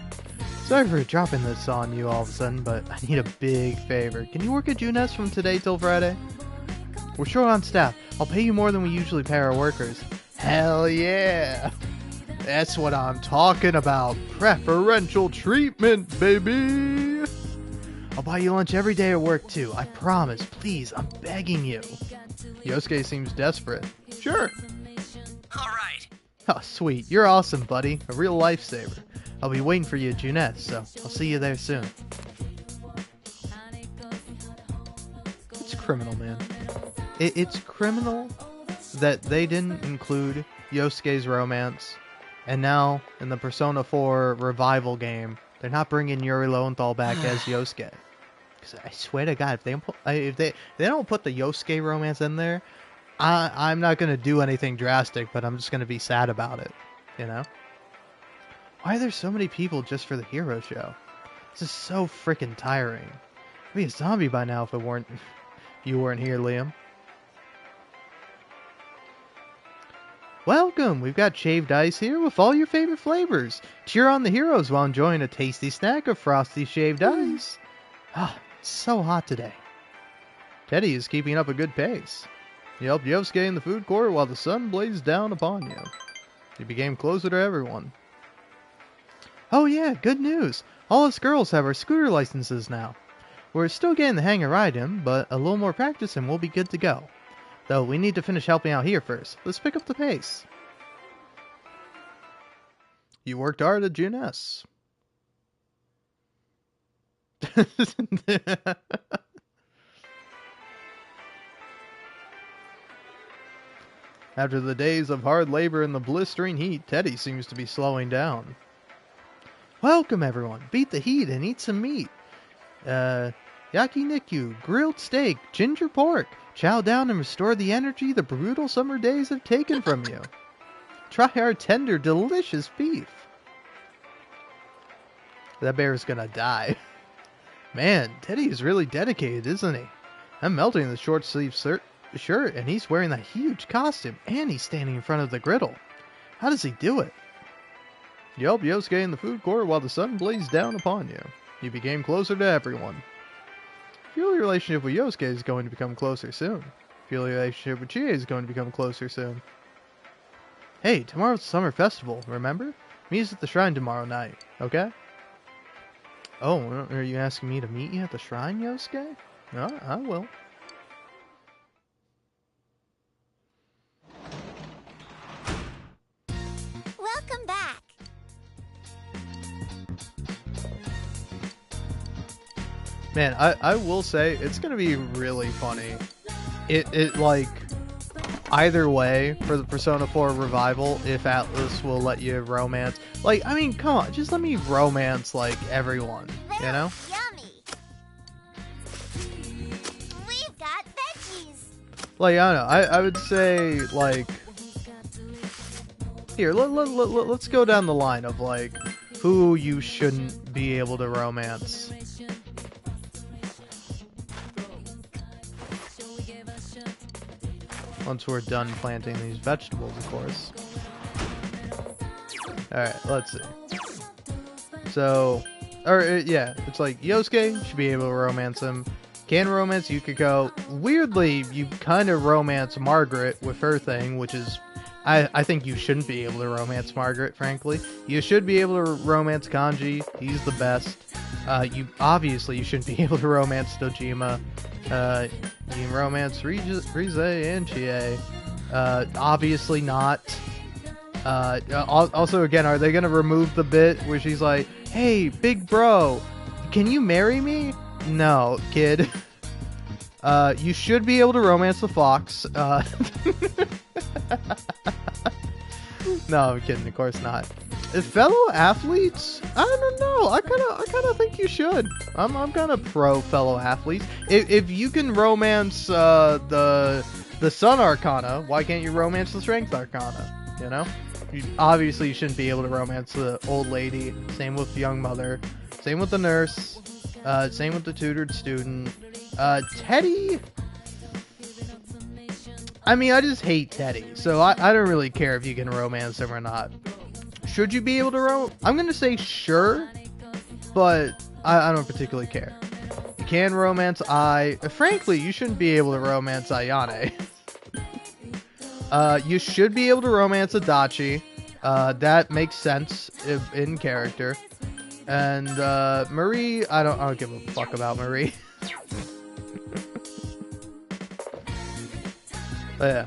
Sorry for dropping this on you all of a sudden, but I need a big favor. Can you work at Juness from today till Friday? We're short on staff. I'll pay you more than we usually pay our workers. Hell yeah! That's what I'm talking about. Preferential treatment, baby! I'll buy you lunch every day at work too. I promise. Please, I'm begging you. Yosuke seems desperate. Sure. Alright. Oh, sweet. You're awesome, buddy. A real lifesaver. I'll be waiting for you at Juness, so I'll see you there soon. It's criminal, man. It's criminal that they didn't include Yosuke's romance, and now in the Persona 4 revival game, they're not bringing Yuri Lowenthal back as Yosuke. Because I swear to God, if they don't put the Yosuke romance in there, I'm not gonna do anything drastic, but I'm just gonna be sad about it, you know. Why are there so many people just for the hero show? This is so freaking tiring. I'd be a zombie by now if you weren't here, Liam. Welcome! We've got shaved ice here with all your favorite flavors. Cheer on the heroes while enjoying a tasty snack of frosty shaved ice. Ah, it's so hot today. Teddy is keeping up a good pace. You helped Yosuke in the food court while the sun blazed down upon you. You became closer to everyone. Oh yeah, good news! All us girls have our scooter licenses now. We're still getting the hang of riding, but a little more practice and we'll be good to go. Though we need to finish helping out here first. Let's pick up the pace. You worked hard at GNS. After the days of hard labor in the blistering heat, Teddy seems to be slowing down. Welcome everyone. Beat the heat and eat some meat. Yakiniku, grilled steak, ginger pork. Chow down and restore the energy the brutal summer days have taken from you. Try our tender, delicious beef. That bear's gonna die. Man, Teddy is really dedicated, isn't he? I'm melting the short sleeve shirt and he's wearing that huge costume and he's standing in front of the griddle. How does he do it? You helped Yosuke in the food court while the sun blazed down upon you. You became closer to everyone. Feel your relationship with Yosuke is going to become closer soon. Feel your relationship with Chie is going to become closer soon. Hey, tomorrow's the summer festival, remember? Meet us at the shrine tomorrow night, okay? Oh, are you asking me to meet you at the shrine, Yosuke? No, I will. Welcome back. Man, I will say, it's gonna be really funny. It like, either way, for the Persona 4 revival, if Atlas will let you romance. Like, I mean, come on, just let me romance, like, everyone, you know? Yummy. We've got veggies. Like, I don't know, I would say, like... Here, let's go down the line of, like, who you shouldn't be able to romance. Once we're done planting these vegetables, of course. Alright, let's see. So, yeah, it's like Yosuke should be able to romance him. Can romance Yukiko. Weirdly, you kind of romance Margaret with her thing, which is... I think you shouldn't be able to romance Margaret, frankly. You should be able to romance Kanji. He's the best. You shouldn't be able to romance Dojima. You can romance Rize and Chie. Obviously not. Also, again, are they going to remove the bit where she's like, hey, big bro, can you marry me? No, kid. You should be able to romance the fox. No, I'm kidding. Of course not. Fellow athletes? I don't know. I kind of think you should. I'm kind of pro fellow athletes. If you can romance the Sun Arcana, why can't you romance the Strength Arcana? You know, obviously you shouldn't be able to romance the old lady. Same with young mother. Same with the nurse. Same with the tutored student. Teddy. I mean, I just hate Teddy, so I don't really care if you can romance him or not. Should you be able to I'm going to say sure, but I don't particularly care. You can romance frankly, you shouldn't be able to romance Ayane. You should be able to romance Adachi. That makes sense in character. And Marie, I don't give a fuck about Marie. But yeah.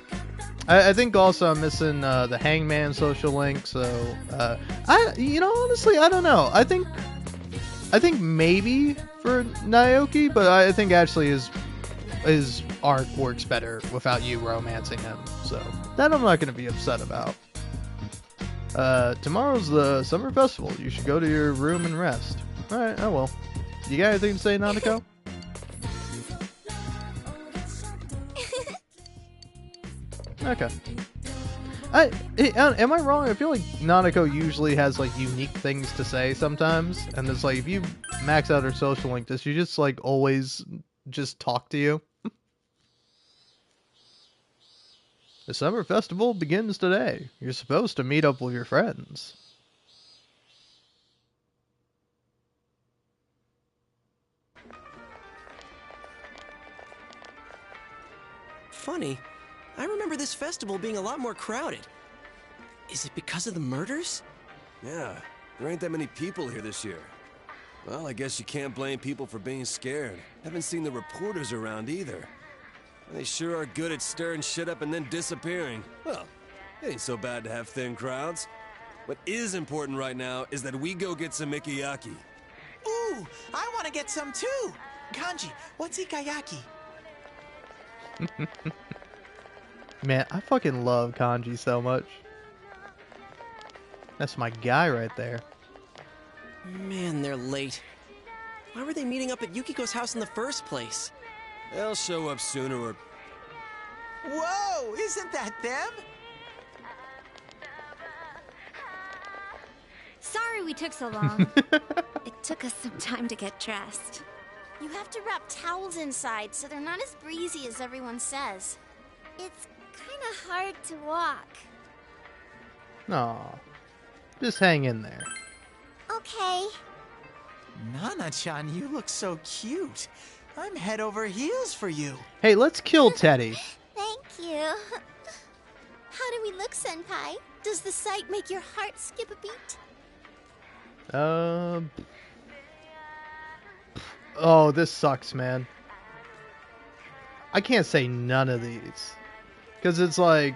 I think also I'm missing the Hangman social link, so honestly, I don't know. I think maybe for Naoki, but I think actually his arc works better without you romancing him. So that I'm not going to be upset about. Tomorrow's the summer festival. You should go to your room and rest. All right, I will. You got anything to say, Nanako? Okay. Am I wrong? I feel like Nanako usually has like unique things to say sometimes, and it's like if you max out her social link, does she just like always just talk to you? The summer festival begins today. You're supposed to meet up with your friends. Funny. I remember this festival being a lot more crowded. Is it because of the murders? Yeah, there ain't that many people here this year. Well, I guess you can't blame people for being scared. Haven't seen the reporters around either. They sure are good at stirring shit up and then disappearing. Well, it ain't so bad to have thin crowds. What is important right now is that we go get some ikiyaki. Ooh, I want to get some too. Kanji, what's ikayaki? Man, I fucking love Kanji so much. That's my guy right there. Man, they're late. Why were they meeting up at Yukiko's house in the first place? They'll show up sooner or... Whoa, isn't that them? Sorry we took so long. It took us some time to get dressed. You have to wrap towels inside so they're not as breezy as everyone says. It's kind of hard to walk. Aw. Just hang in there. Okay. Nana-chan, you look so cute. I'm head over heels for you. Hey, let's kill Teddy. Thank you. How do we look, Senpai? Does the sight make your heart skip a beat? Oh, this sucks, man. I can't say none of these. Because it's like...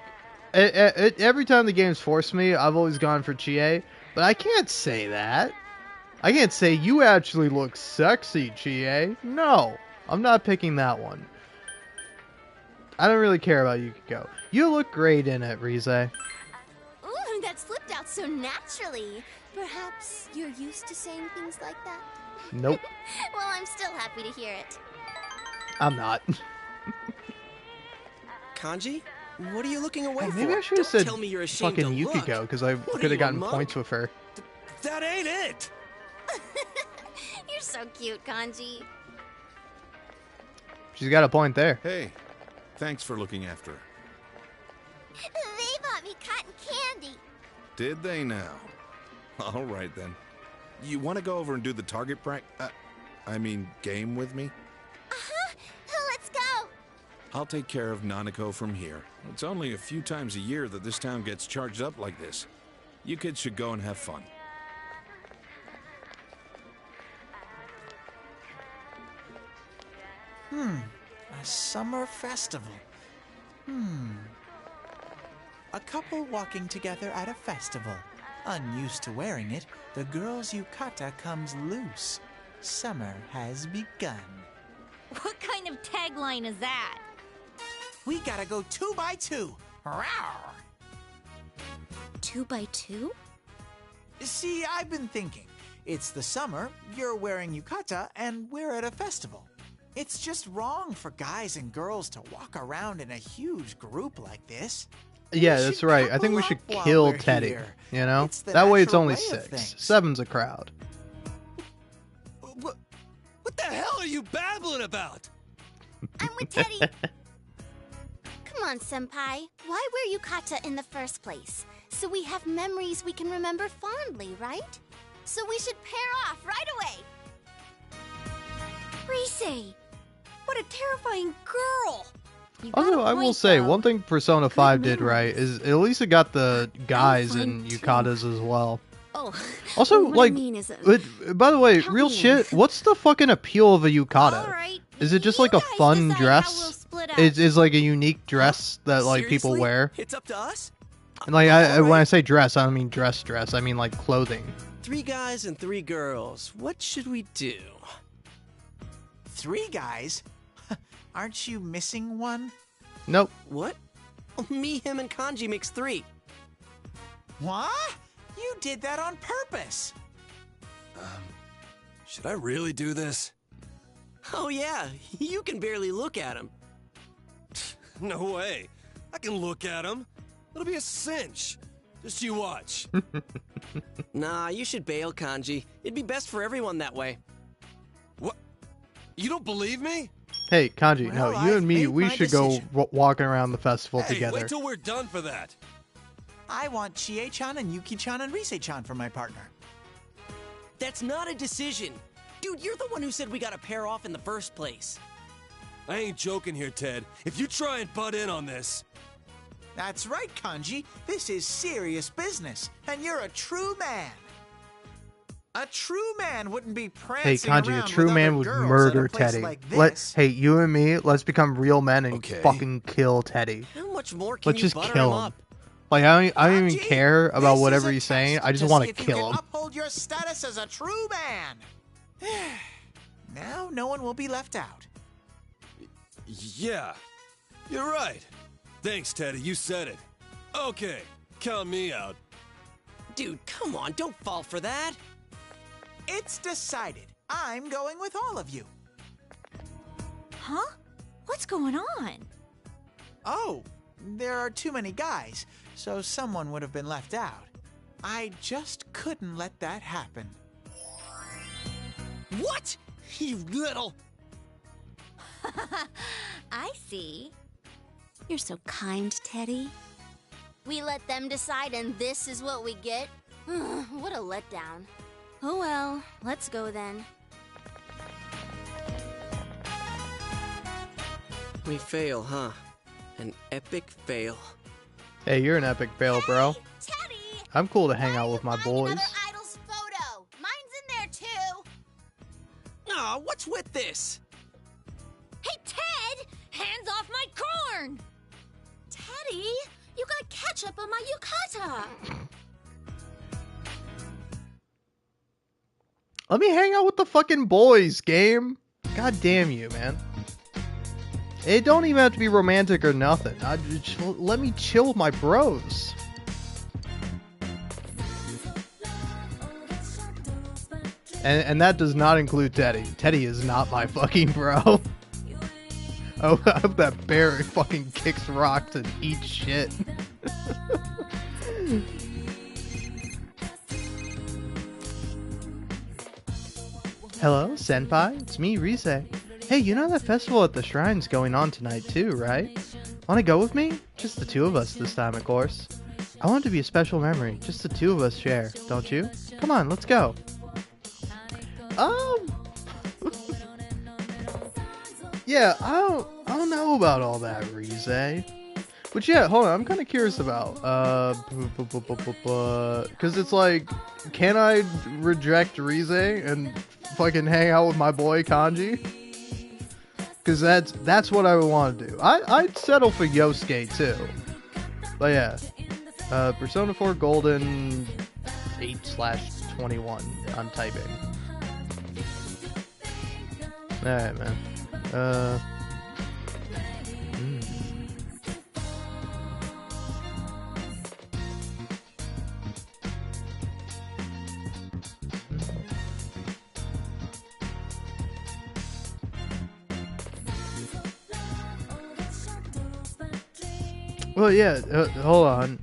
every time the game's forced me, I've always gone for Chie. But I can't say that. I can't say, you actually look sexy, Chie. No, I'm not picking that one. I don't really care about Yukiko. You look great in it, Rize. Ooh, that slipped out so naturally. Perhaps you're used to saying things like that? Nope. Well, I'm still happy to hear it. I'm not. Kanji? What are you looking away for? Maybe I should have Don't said tell me you're ashamed fucking to Yukiko, because I What are could you, have a gotten monk? points with her. That ain't it! You're so cute, Kanji. She's got a point there. Hey, thanks for looking after her. They bought me cotton candy. Did they now? All right then. You want to go over and do the target game with me? Uh-huh. Let's go. I'll take care of Nanako from here. It's only a few times a year that this town gets charged up like this. You kids should go and have fun. A summer festival. A couple walking together at a festival. Unused to wearing it, the girl's yukata comes loose. Summer has begun. What kind of tagline is that? We gotta go 2 by 2. Rawr. 2 by 2? See, I've been thinking. It's the summer, you're wearing yukata, and we're at a festival. It's just wrong for guys and girls to walk around in a huge group like this. Yeah, We that's should right. I think couple we should up while kill we're Teddy. here. You know? It's the That way it's natural only way of 6. things. 7's a crowd. What the hell are you babbling about? I'm with Teddy. Come on, Senpai. Why wear yukata in the first place? So we have memories we can remember fondly, right? So we should pair off right away. Rise! What a terrifying girl! You got Also, a I will point, say, though. one thing Persona 5 did memories. right is at least it got the guys fine, in too. yukatas as well. Oh, Also, what like, I mean is, by the way, Tell real me. shit, what's the fucking appeal of a yukata? all right. Is it just you like a guys fun decide how dress? we'll split up. Is like a unique dress that like people Seriously? wear? It's up to us? And like All when I right. say dress, I don't mean dress. I mean like clothing. 3 guys and 3 girls. What should we do? 3 guys? Aren't you missing one? Nope. What? Me, him, and Kanji makes 3. What? You did that on purpose. Should I really do this? Oh yeah, you can barely look at him. No way. I can look at him. It'll be a cinch. Just you watch. Nah, you should bail, Kanji. It'd be best for everyone that way. What? You don't believe me? Hey, Kanji, Well, no, you I've and me, made we my should decision. go walking around the festival Hey, together. wait till we're done for that. I want Chie-chan and Yuki-chan and Rise-chan for my partner. That's not a decision. Dude, you're the one who said we gotta pair off in the first place. I ain't joking here, Ted. If you try and butt in on this... That's right, Kanji. This is serious business, and you're a true man. A true man wouldn't be prancing Hey, Kanji, around a true with man other would girls murder at a place Teddy. like this. Hey, you and me, let's become real men and Okay. fucking kill Teddy. How much more can Let's you just butter kill him him. up? Like, I don't even Kanji, care about this whatever is a he's saying. test I just to want see to if you kill can him. uphold your status as a true man. Now no one will be left out. Yeah, you're right. Thanks, Teddy. You said it. Okay, count me out. Dude, come on, don't fall for that. It's decided. I'm going with all of you. Huh? What's going on? Oh, there are too many guys, so someone would have been left out. I just couldn't let that happen. What? You little... I see. You're so kind, Teddy. We let them decide, and this is what we get? What a letdown. Oh well, let's go then. We fail, huh? An epic fail. Hey, you're an epic fail, bro. Teddy! I'm cool to hang out with my boys. Another idol's photo. Mine's in there too. Aw, what's with this? Hey, Ted! Hands off my corn! Teddy, you got ketchup on my yukata. Let me hang out with the fucking boys, game. God damn you, man. It don't even have to be romantic or nothing. Let me chill with my bros. And that does not include Teddy. Teddy is not my fucking bro. Oh, I hope that bear fucking kicks rocks and eats shit. Hello, Senpai. It's me, Rise. Hey, you know that festival at the shrine's going on tonight too, right? Wanna go with me? Just the two of us this time, of course. I want it to be a special memory. Just the two of us share, don't you? Come on, let's go. Yeah, I don't know about all that, Rise. But yeah, hold on, I'm kind of curious about, because it's like, can I reject Rise and fucking hang out with my boy Kanji? Because that's what I would want to do. I'd settle for Yosuke too. But yeah, Persona 4 Golden 8/21. I'm typing. All right, man. Well, yeah, hold on.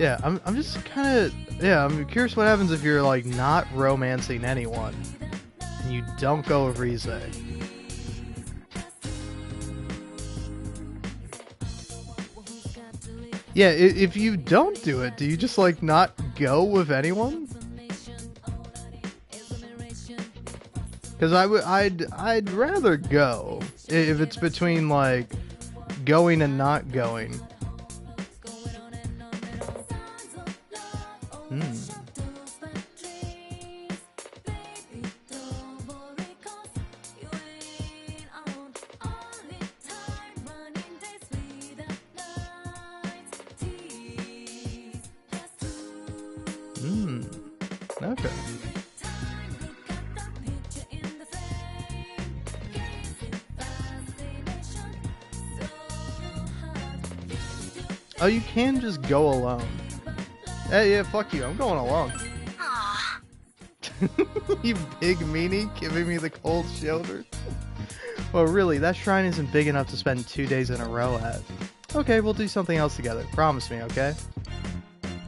Yeah, I'm just kind of, yeah, I'm curious what happens if you're, like, not romancing anyone, and you don't go with Rise. Yeah, if you don't do it, do you just, like, not go with anyone? Because I'd rather go, if it's between, like, going and not going. Okay. Oh, you can just go alone. Hey, yeah, fuck you. I'm going alone. You big meanie giving me the cold shoulder. Well, really, that shrine isn't big enough to spend 2 days in a row at. Okay, we'll do something else together. Promise me, okay?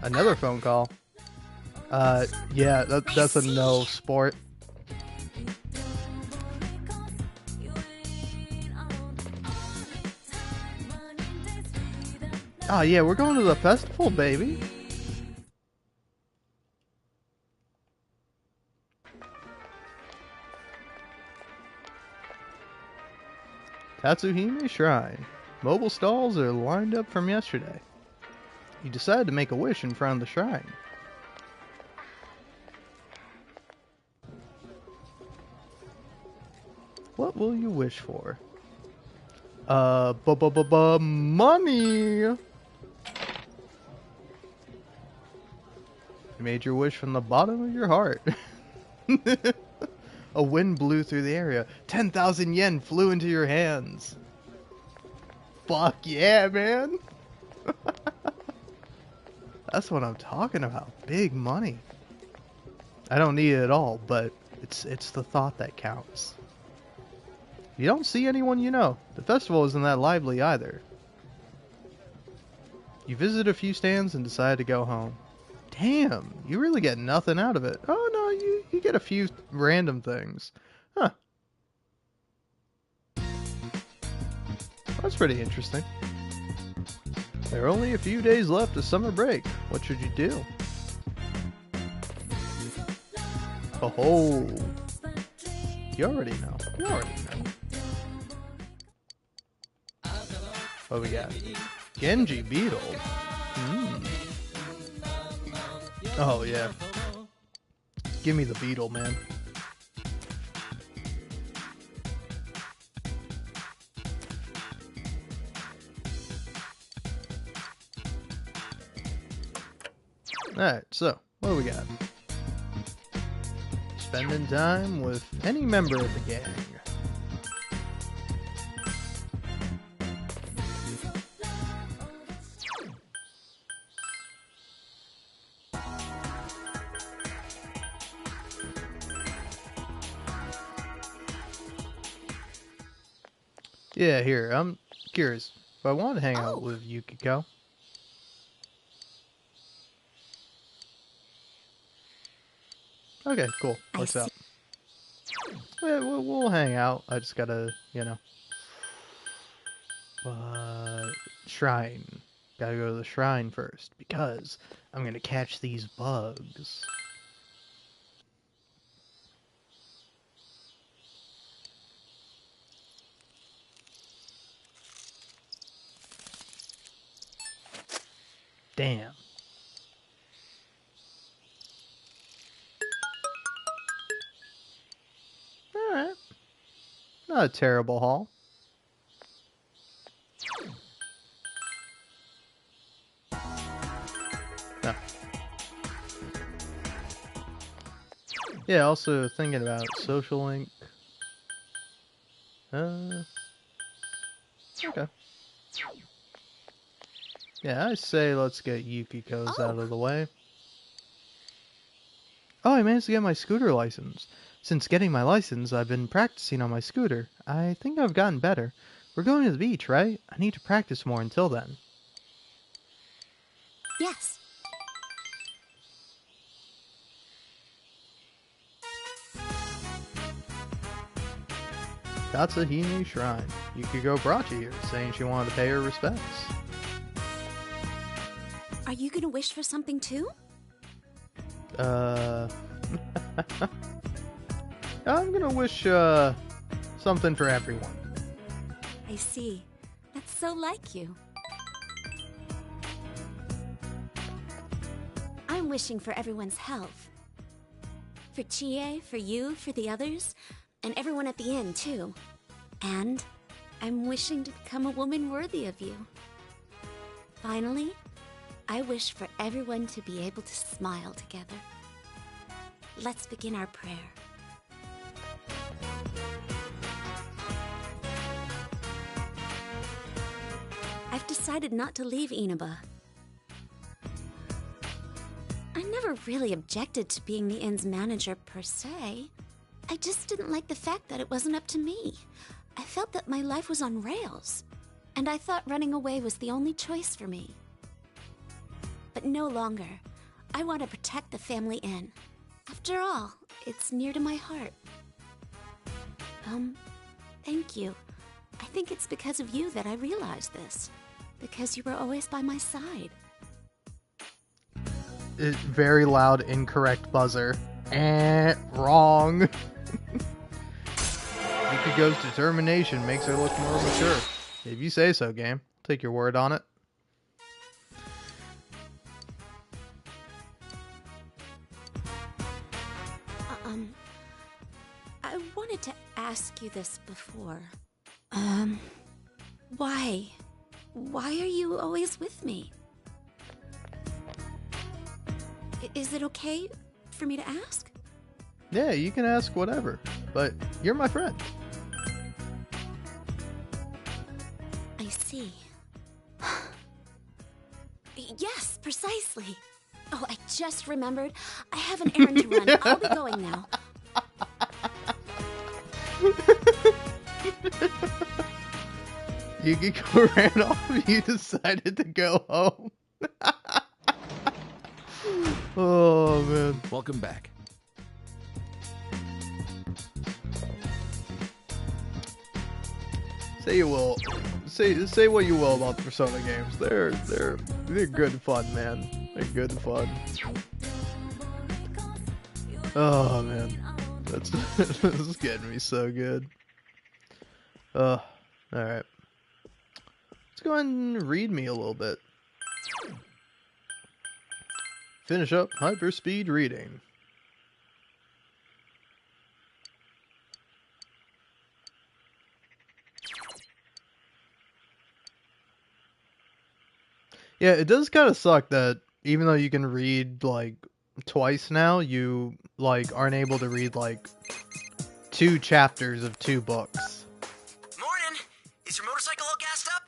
Another phone call. Yeah, that's a no, sport. Oh, yeah, we're going to the festival, baby. Katsuhime Shrine. Mobile stalls are lined up from yesterday. You decide to make a wish in front of the shrine. What will you wish for? Money! You made your wish from the bottom of your heart. A wind blew through the area. 10,000 yen flew into your hands. Fuck yeah, man! That's what I'm talking about. Big money. I don't need it at all, but it's the thought that counts. You don't see anyone you know. The festival isn't that lively either. You visit a few stands and decide to go home. Damn, you really get nothing out of it. Oh no, you get a few random things. Huh. That's pretty interesting. There are only a few days left of summer break. What should you do? Oh, you already know. You already know. What we got? Genji Beetle. Oh yeah. Give me the beetle, man. Alright, so, what do we got? Spending time with any member of the gang. Yeah, here, I'm curious. If I want to hang out with Yukiko. Okay, cool. Works out. Yeah, we'll hang out. I just gotta, you know. Shrine. Gotta go to the shrine first, because I'm gonna catch these bugs. Damn. Alright. Not a terrible haul. No. Yeah, also thinking about social link. Okay. Yeah, I say let's get Yukiko's out of the way. Oh, I managed to get my scooter license. Since getting my license, I've been practicing on my scooter. I think I've gotten better. We're going to the beach, right? I need to practice more until then. Yes. Katsuhime Shrine. Yukiko brought you here, saying she wanted to pay her respects. Are you gonna wish for something too? I'm gonna wish, something for everyone. I see. That's so like you. I'm wishing for everyone's health. For Chie, for you, for the others, and everyone at the inn, too. And I'm wishing to become a woman worthy of you. Finally, I wish for everyone to be able to smile together. Let's begin our prayer. I've decided not to leave Inaba. I never really objected to being the inn's manager per se. I just didn't like the fact that it wasn't up to me. I felt that my life was on rails, and I thought running away was the only choice for me. But no longer. I want to protect the family inn. After all, it's near to my heart. Thank you. I think it's because of you that I realized this. Because you were always by my side. Very loud, incorrect buzzer. Wrong. Yukiko's determination makes her look more mature. If you say so, game. Take your word on it. I wanted to ask you this before. Why? Why are you always with me? Is it okay for me to ask? Yeah, you can ask whatever, but you're my friend. I see. Yes, precisely. Oh, I just remembered. I have an errand to run. I'll be going now. Yukiko ran off and you decided to go home. Oh, man. Welcome back. Say you will. Say what you will about the Persona games. They're good fun, man. They're good fun. Oh man, that's this is getting me so good. All right. Let's go ahead and read me a little bit. Finish up hyperspeed reading. Yeah, it does kind of suck that even though you can read like twice now, you like aren't able to read like 2 chapters of 2 books. Morning! Is your motorcycle all gassed up?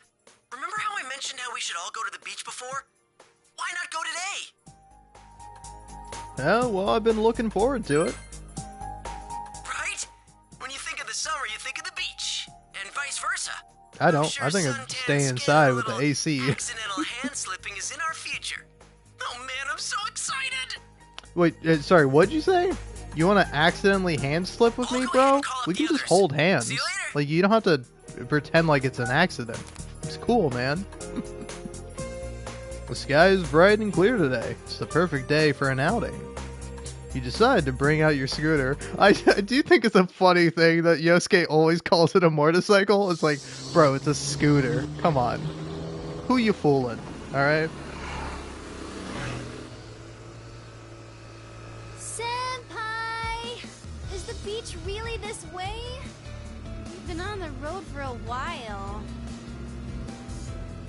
Remember how I mentioned how we should all go to the beach before? Why not go today? Yeah, well, I've been looking forward to it. Right? When you think of the summer, you think of the beach, and vice versa. I don't. I think I'd stay inside with the AC. Accidental hand slipping is in our future. Oh man, I'm so excited! Wait, sorry, what'd you say? You want to accidentally hand slip with me, bro? We can just hold hands. Like, you don't have to pretend like it's an accident. It's cool, man. The sky is bright and clear today. It's the perfect day for an outing. You decide to bring out your scooter. I do think it's a funny thing that Yosuke always calls it a motorcycle. It's like, bro, it's a scooter. Come on. Who you fooling? Alright? Senpai! Is the beach really this way? We've been on the road for a while.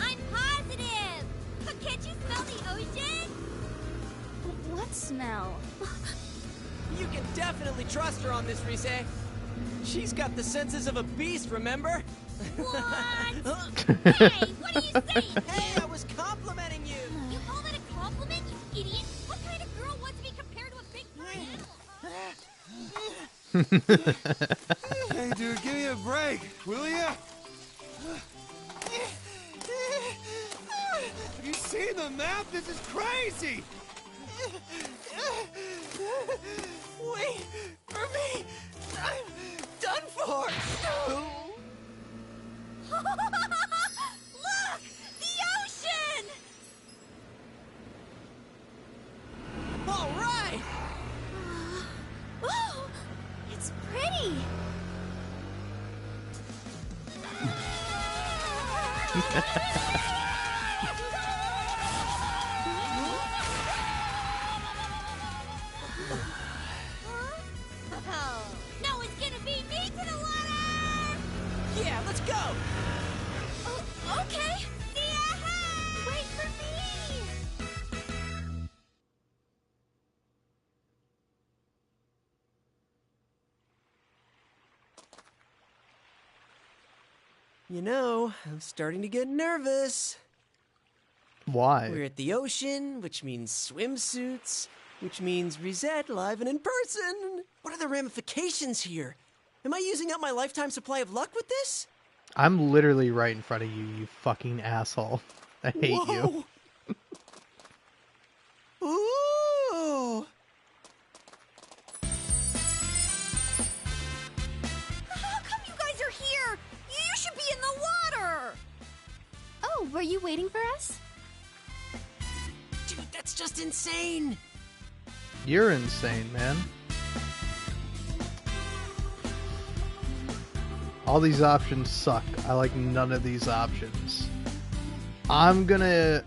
I'm positive! But can't you smell the ocean? What smell? You can definitely trust her on this, Rise. She's got the senses of a beast, remember? What? Hey, what are you saying? Hey, I was complimenting you! You call that a compliment, you idiot? What kind of girl wants to be compared to a big animal? Hey, dude, give me a break, will ya? Have you seen the map? This is crazy! Wait for me! I'm done for! Look! The ocean! All right! Oh, it's pretty! No one's gonna beat me to the water! Yeah, let's go! Oh, okay! See ya! Wait for me! You know, I'm starting to get nervous. Why? We're at the ocean, which means swimsuits, which means Reset live and in person. What are the ramifications here? Am I using up my lifetime supply of luck with this? I'm literally right in front of you, you fucking asshole. I hate you. Ooh! How come you guys are here? You should be in the water! Oh, were you waiting for us? Dude, that's just insane! You're insane, man. All these options suck. I like none of these options. I'm gonna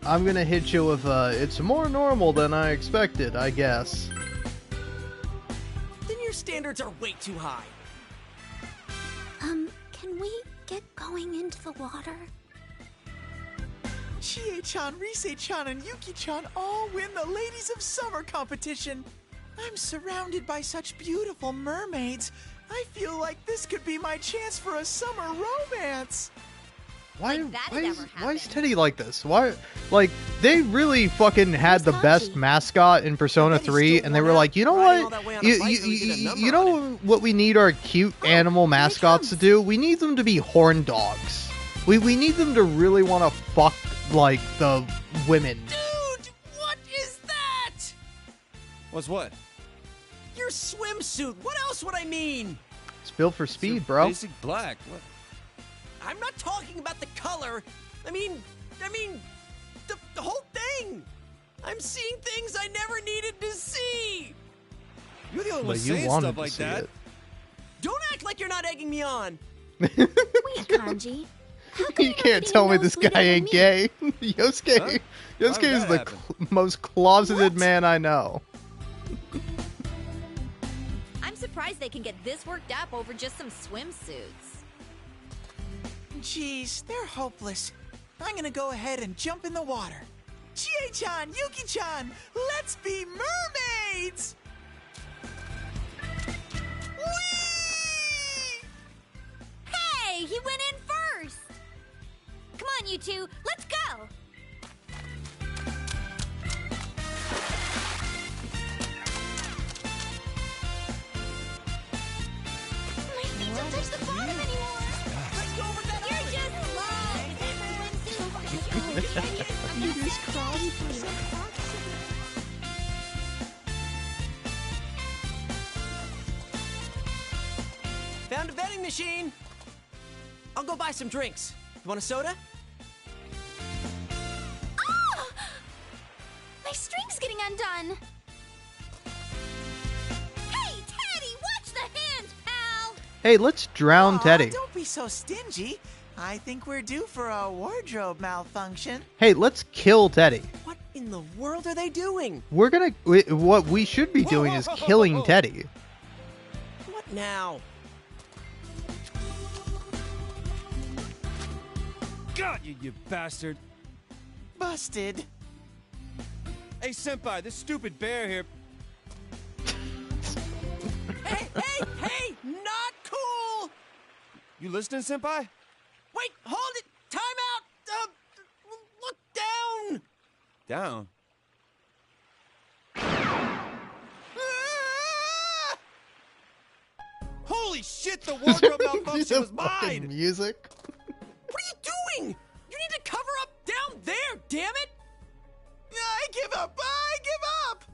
hit you with it's more normal than I expected, I guess. Then your standards are way too high. Can we get going into the water? Chie-chan, Rise-chan, and Yuki-chan all win the Ladies of Summer competition. I'm surrounded by such beautiful mermaids. I feel like this could be my chance for a summer romance. Why is Teddy like this? Why, like, they really fucking had the best mascot in Persona 3, and they were like, you know what? You know what we need our cute animal mascots to do? We need them to be horn dogs. We need them to really want to fuck, like, the women. Dude, what is that? What's what? Your swimsuit. What else would I mean? It's built for speed, bro. Basic black. What? I'm not talking about the color. I mean, the whole thing. I'm seeing things I never needed to see. You're the only one But you saying wanted stuff to like see that. it. Don't act like you're not egging me on. Wait, Kanji. You can't tell me this guy ain't gay. Yosuke, Huh? Yosuke How is did the that happen? most closeted man I know. I'm surprised they can get this worked up over just some swimsuits. Jeez, they're hopeless. I'm gonna go ahead and jump in the water. Chie-chan, Yuki-chan, let's be mermaids! Whee! Hey, he went in first! Come on, you two, let's go! My feet don't touch the bottom anymore. Let's go over that. You're just Found a vending machine. I'll go buy some drinks. You want a soda? Ah! My string's getting undone. Hey, Teddy, watch the hands, pal! Hey, let's drown Aw, Teddy. Don't be so stingy. I think we're due for a wardrobe malfunction. Hey, let's kill Teddy. What in the world are they doing? What we should be doing is killing Teddy. What now? God, you bastard. Busted. Hey, Senpai, this stupid bear here. Hey, not cool! You listening, Senpai? Wait, hold it! Time out! Look down! Down. Ah! Holy shit, the wardrobe malfunction was Fucking mine! music. What are you doing? You need to cover up down there, damn it! I give up! I give up!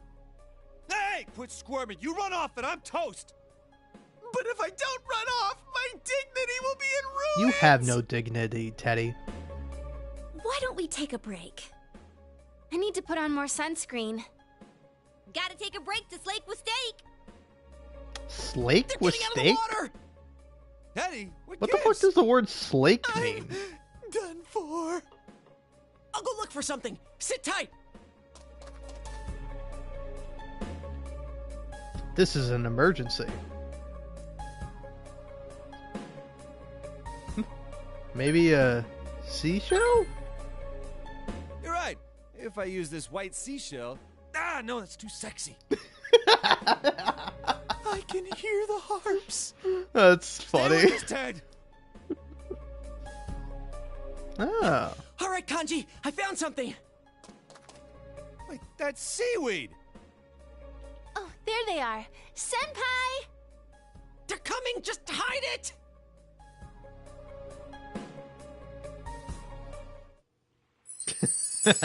Hey, quit squirming. You run off and I'm toast. But if I don't run off, my dignity will be in You ruins! have no dignity, Teddy. Why don't we take a break? I need to put on more sunscreen. Gotta take a break to slake with steak. Slake They're with getting steak? out of the water! Teddy, What the fuck does the word slake mean? Done for. I'll go look for something. Sit tight. This is an emergency. Maybe a seashell? You're right. If I use this white seashell. Ah, no, that's too sexy. I can hear the harps. That's Stay funny. with us, Ted. Oh. All right, Kanji, I found something. Wait, that's seaweed. Oh, there they are. Senpai! They're coming. Just hide it. What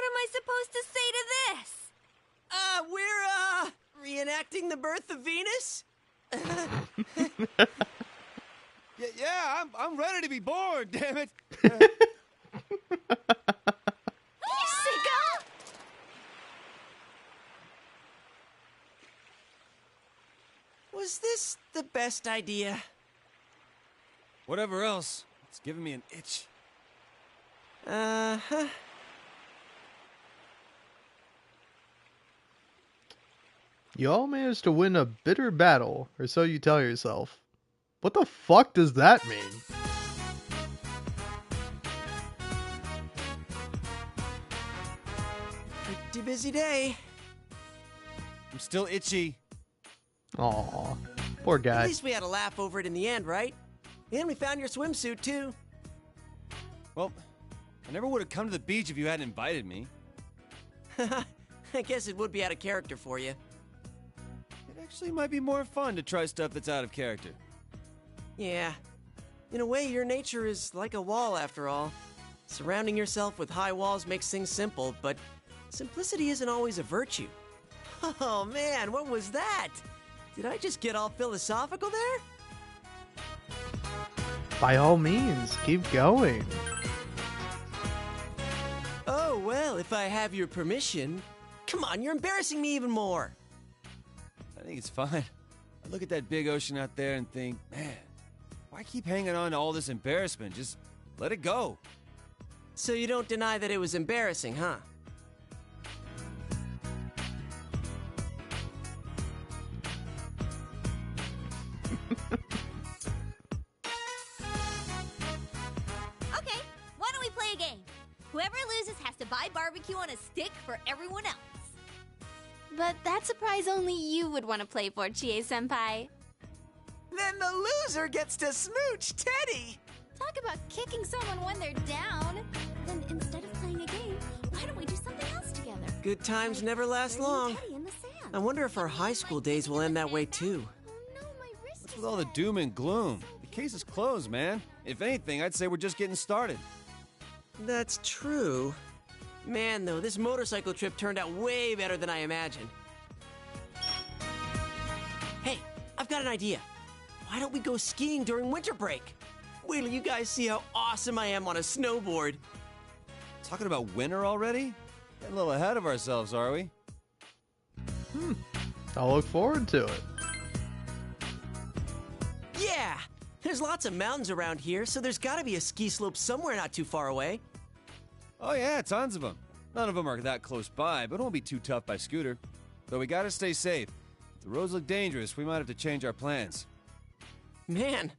am I supposed to say to this? We're reenacting the birth of Venus. Yeah, I'm ready to be born. Damn it. Sicko! Was this the the best idea. Whatever else, it's giving me an itch. Uh-huh. You all managed to win a bitter battle, or so you tell yourself. What the fuck does that mean? Pretty busy day. I'm still itchy. Aw, poor guy. At least we had a laugh over it in the end, right? And we found your swimsuit, too. Well, I never would have come to the beach if you hadn't invited me. I guess it would be out of character for you. It actually might be more fun to try stuff that's out of character. Yeah. In a way, your nature is like a wall, after all. Surrounding yourself with high walls makes things simple, but simplicity isn't always a virtue. Oh, man, what was that? Did I just get all philosophical there? By all means, keep going. Oh, well, if I have your permission. Come on, you're embarrassing me even more. I think it's fine. I look at that big ocean out there and think, man, why keep hanging on to all this embarrassment? Just let it go. So you don't deny that it was embarrassing, huh? Okay, why don't we play a game? Whoever loses has to buy barbecue on a stick for everyone else. But that's a prize only you would want to play for, Chie-senpai. Then the loser gets to smooch Teddy! Talk about kicking someone when they're down. Then instead of playing a game, why don't we do something else together? Good times never last long. Teddy in the sand. I wonder if our high school days will end that way, too. Oh no, my wrist What's with all the doom and gloom? The case is closed, man. If anything, I'd say we're just getting started. That's true. Man, though, this motorcycle trip turned out way better than I imagined. Hey, I've got an idea. Why don't we go skiing during winter break? Wait till you guys see how awesome I am on a snowboard. Talking about winter already? Getting a little ahead of ourselves, are we? I'll look forward to it. Yeah! There's lots of mountains around here, so there's gotta be a ski slope somewhere not too far away. Oh yeah, tons of them. None of them are that close by, but it won't be too tough by scooter. Though we gotta stay safe. If the roads look dangerous, we might have to change our plans. Man,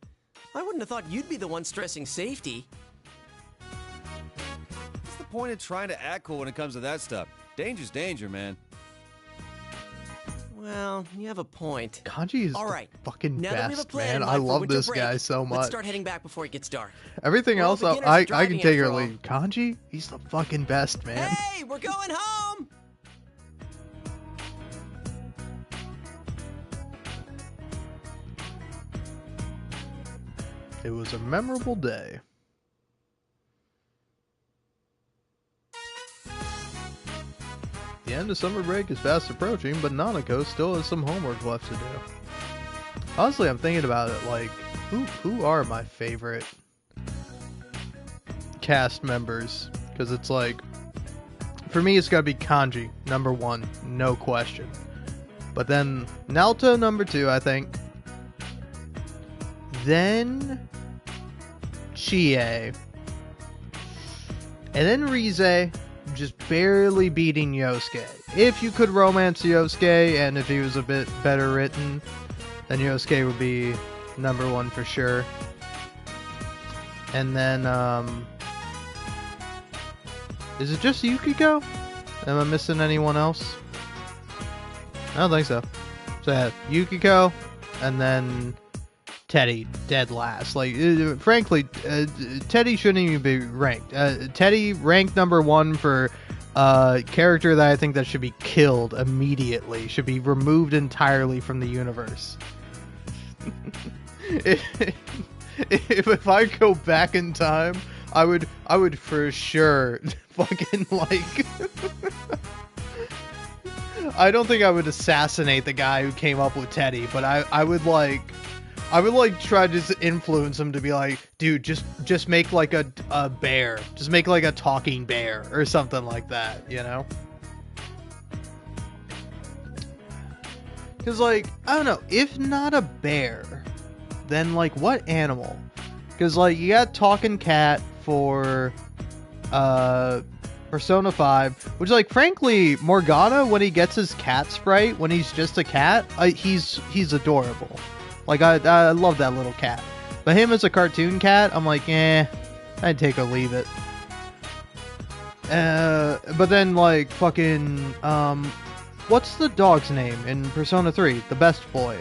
I wouldn't have thought you'd be the one stressing safety. What's the point of trying to act cool when it comes to that stuff? Danger's danger, man. Well, you have a point. Kanji is All right. the fucking Now that we have a best, plan man. in I mind for love winter this break, guy so much. Let's start heading back before it gets dark. Everything We're all else, beginners I at can driving take or after all. leave. Kanji, he's the fucking best, man. Hey, we're going home! It was a memorable day. The end of summer break is fast approaching, but Nanako still has some homework left to do. Honestly, I'm thinking about it, like, who are my favorite cast members? Because it's like, for me, it's gotta be Kanji, number one, no question. But then Naoto, number two, I think. Then Chie. And then Rize, just barely beating Yosuke. If you could romance Yosuke, and if he was a bit better written, then Yosuke would be number one for sure. And then, is it just Yukiko? Am I missing anyone else? I don't think so. So yeah, Yukiko, and then Teddy, dead last. Like, frankly, Teddy shouldn't even be ranked. Teddy ranked number one for character that I think that should be killed immediately. Should be removed entirely from the universe. If I go back in time, I would for sure fucking like. I don't think I would assassinate the guy who came up with Teddy, but I would try to just influence him to be like, dude, just make like a bear. Just make like a talking bear or something like that, you know? Because, like, I don't know, if not a bear, then, like, what animal? Because, like, you got Talking Cat for, Persona 5, which, like, frankly, Morgana, when he gets his cat sprite, when he's just a cat, he's adorable. Like, I love that little cat. But him as a cartoon cat, I'm like, I'd take or leave it. But then, like, fucking, what's the dog's name in Persona 3? The best boy.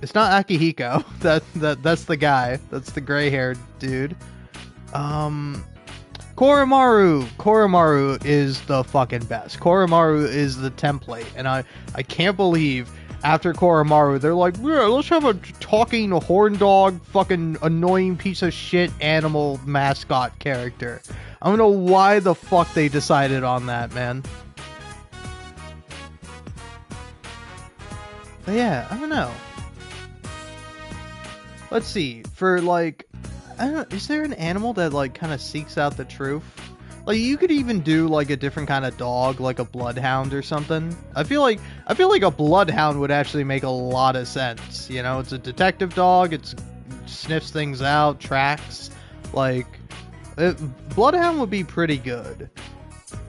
It's not Akihiko. That's the guy. That's the gray-haired dude. Koromaru. Koromaru is the fucking best. Koromaru is the template. And I can't believe after Koromaru, they're like, yeah, let's have a talking horn dog, fucking annoying piece of shit animal mascot character. I don't know why the fuck they decided on that, man. But yeah, I don't know. Let's see. For, like, I don't know, is there an animal that, like, kind of seeks out the truth? Like, you could even do, like, a different kind of dog, like a bloodhound or something. I feel like a bloodhound would actually make a lot of sense. You know, it's a detective dog, it sniffs things out, tracks. Like, bloodhound would be pretty good.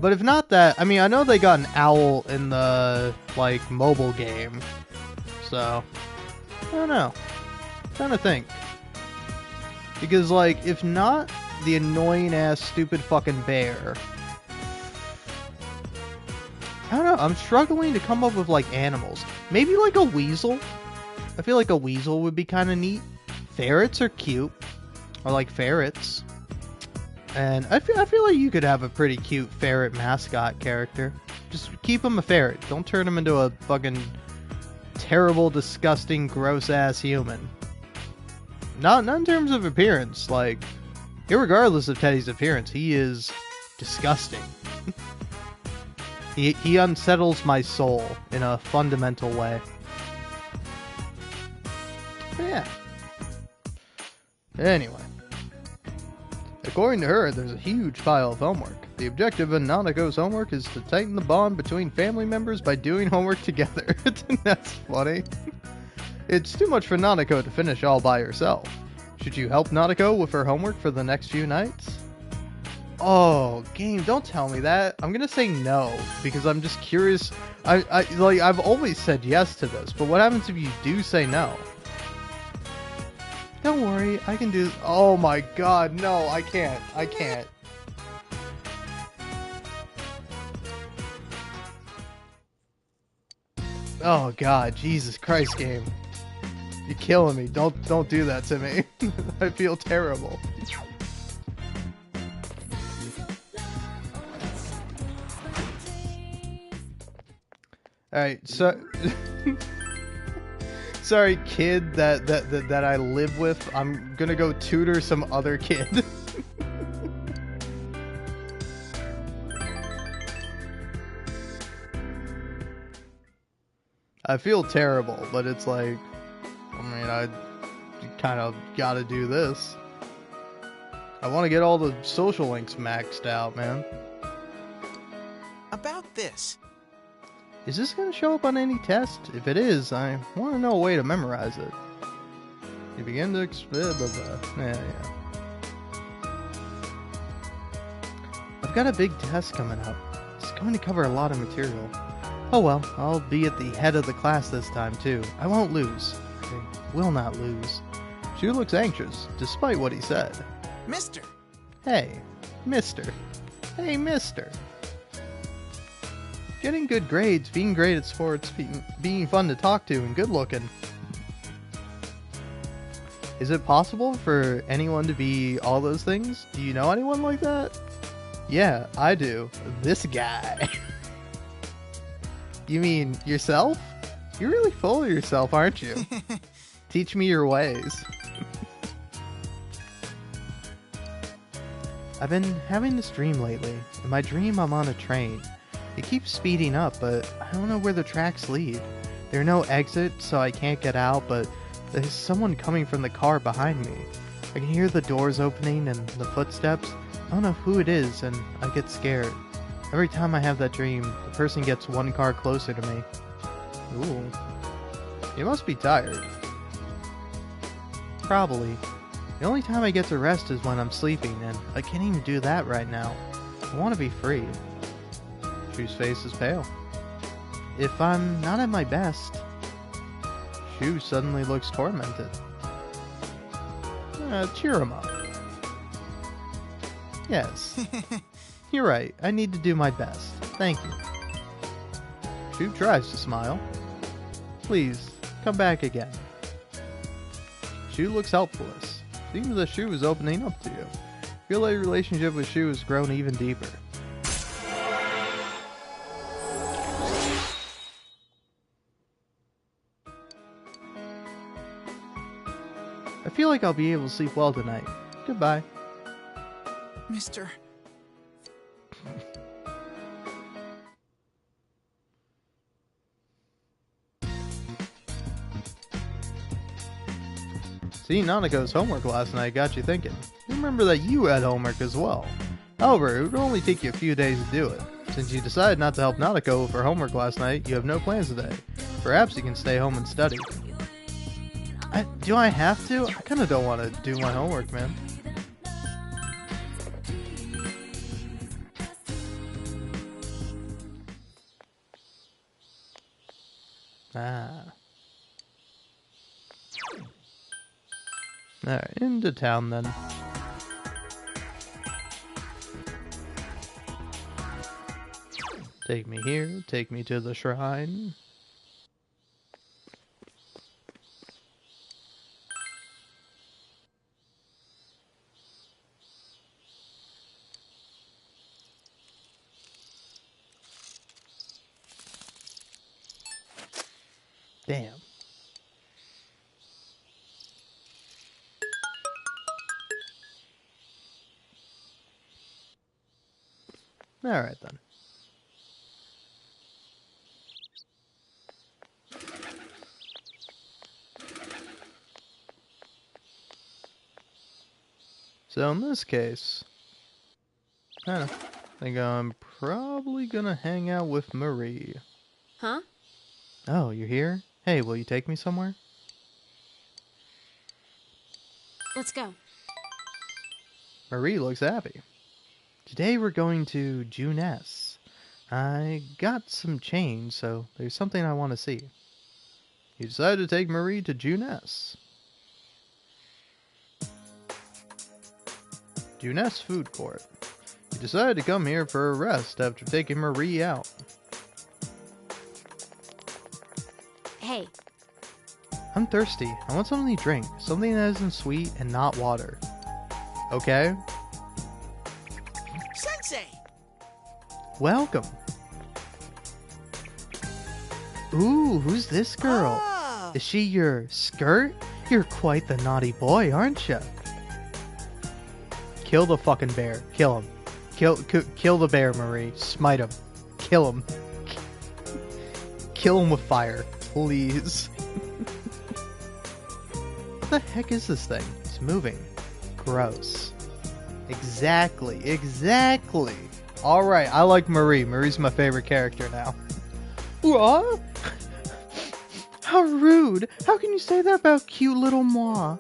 But if not that, I mean, I know they got an owl in the, like, mobile game. So, I don't know. I'm trying to think. Because, like, if not the annoying-ass, stupid fucking bear, I don't know, I'm struggling to come up with, like, animals. Maybe, like, a weasel? I feel like a weasel would be kind of neat. Ferrets are cute. Or, like, ferrets. And I feel like you could have a pretty cute ferret mascot character. Just keep him a ferret. Don't turn him into a fucking terrible, disgusting, gross-ass human. Not in terms of appearance. Like, irregardless of Teddy's appearance, he is disgusting. he unsettles my soul in a fundamental way. But yeah. Anyway. According to her, there's a huge pile of homework. The objective of Nanako's homework is to tighten the bond between family members by doing homework together. That's funny. It's too much for Nanako to finish all by herself. Should you help Nanako with her homework for the next few nights? Oh, game, don't tell me that. I'm gonna say no, because I'm just curious. I've always said yes to this, but what happens if you do say no? Don't worry, I can do... Oh my god, no, I can't. I can't. Oh god, Jesus Christ, game. You're killing me. Don't do that to me. I feel terrible. Alright, so... Sorry, kid that I live with. I'm gonna go tutor some other kid. I feel terrible, but it's like, I mean, I kind of gotta do this. I want to get all the social links maxed out, man. About this. Is this going to show up on any test? If it is, I want to know a way to memorize it. You begin to yeah. I've got a big test coming up. It's going to cover a lot of material. Oh well, I'll be at the head of the class this time too. I won't lose. I will not lose. Shu looks anxious, despite what he said. Mister! Hey, mister. Hey, mister. Getting good grades, being great at sports, being fun to talk to, and good looking. Is it possible for anyone to be all those things? Do you know anyone like that? Yeah, I do. This guy. You mean yourself? You're really full of yourself, aren't you? Teach me your ways. I've been having this dream lately. In my dream, I'm on a train. It keeps speeding up, but I don't know where the tracks lead. There are no exits, so I can't get out, but there's someone coming from the car behind me. I can hear the doors opening and the footsteps. I don't know who it is, and I get scared. Every time I have that dream, the person gets one car closer to me. Ooh. You must be tired. Probably. The only time I get to rest is when I'm sleeping, and I can't even do that right now. I want to be free. Shu's face is pale. If I'm not at my best, Shu suddenly looks tormented. Cheer him up. Yes. You're right. I need to do my best. Thank you. Shu tries to smile. Please, come back again. Shu looks helpfulness. Seems that Shu is opening up to you. Feel like your relationship with Shu has grown even deeper. I feel like I'll be able to sleep well tonight. Goodbye. Mr. See, Nanako's homework last night got you thinking. Remember that you had homework as well. However, it would only take you a few days to do it. Since you decided not to help Nanako with her homework last night, you have no plans today. Perhaps you can stay home and study. Do I have to? I kinda don't want to do my homework, man. Alright, into town then. Take me here, take me to the shrine. Damn. Alright then. So in this case, I think I'm probably gonna hang out with Marie. Huh? Oh, you're here? Hey, will you take me somewhere? Let's go. Marie looks happy. Today we're going to Juness. I got some change, so there's something I want to see. You decided to take Marie to Juness. Juness Food Court. You decided to come here for a rest after taking Marie out. Hey. I'm thirsty. I want something to drink. Something that isn't sweet and not water. Okay? Sensei! Welcome. Ooh, who's this girl? Ah. Is she your skirt? You're quite the naughty boy, aren't you? Kill the fucking bear. Kill him. Kill the bear, Marie. Smite him. Kill him. Kill him with fire. Please. What the heck is this thing? It's moving. Gross. Exactly. Alright, I like Marie. Marie's my favorite character now. What? How rude. How can you say that about cute little moi?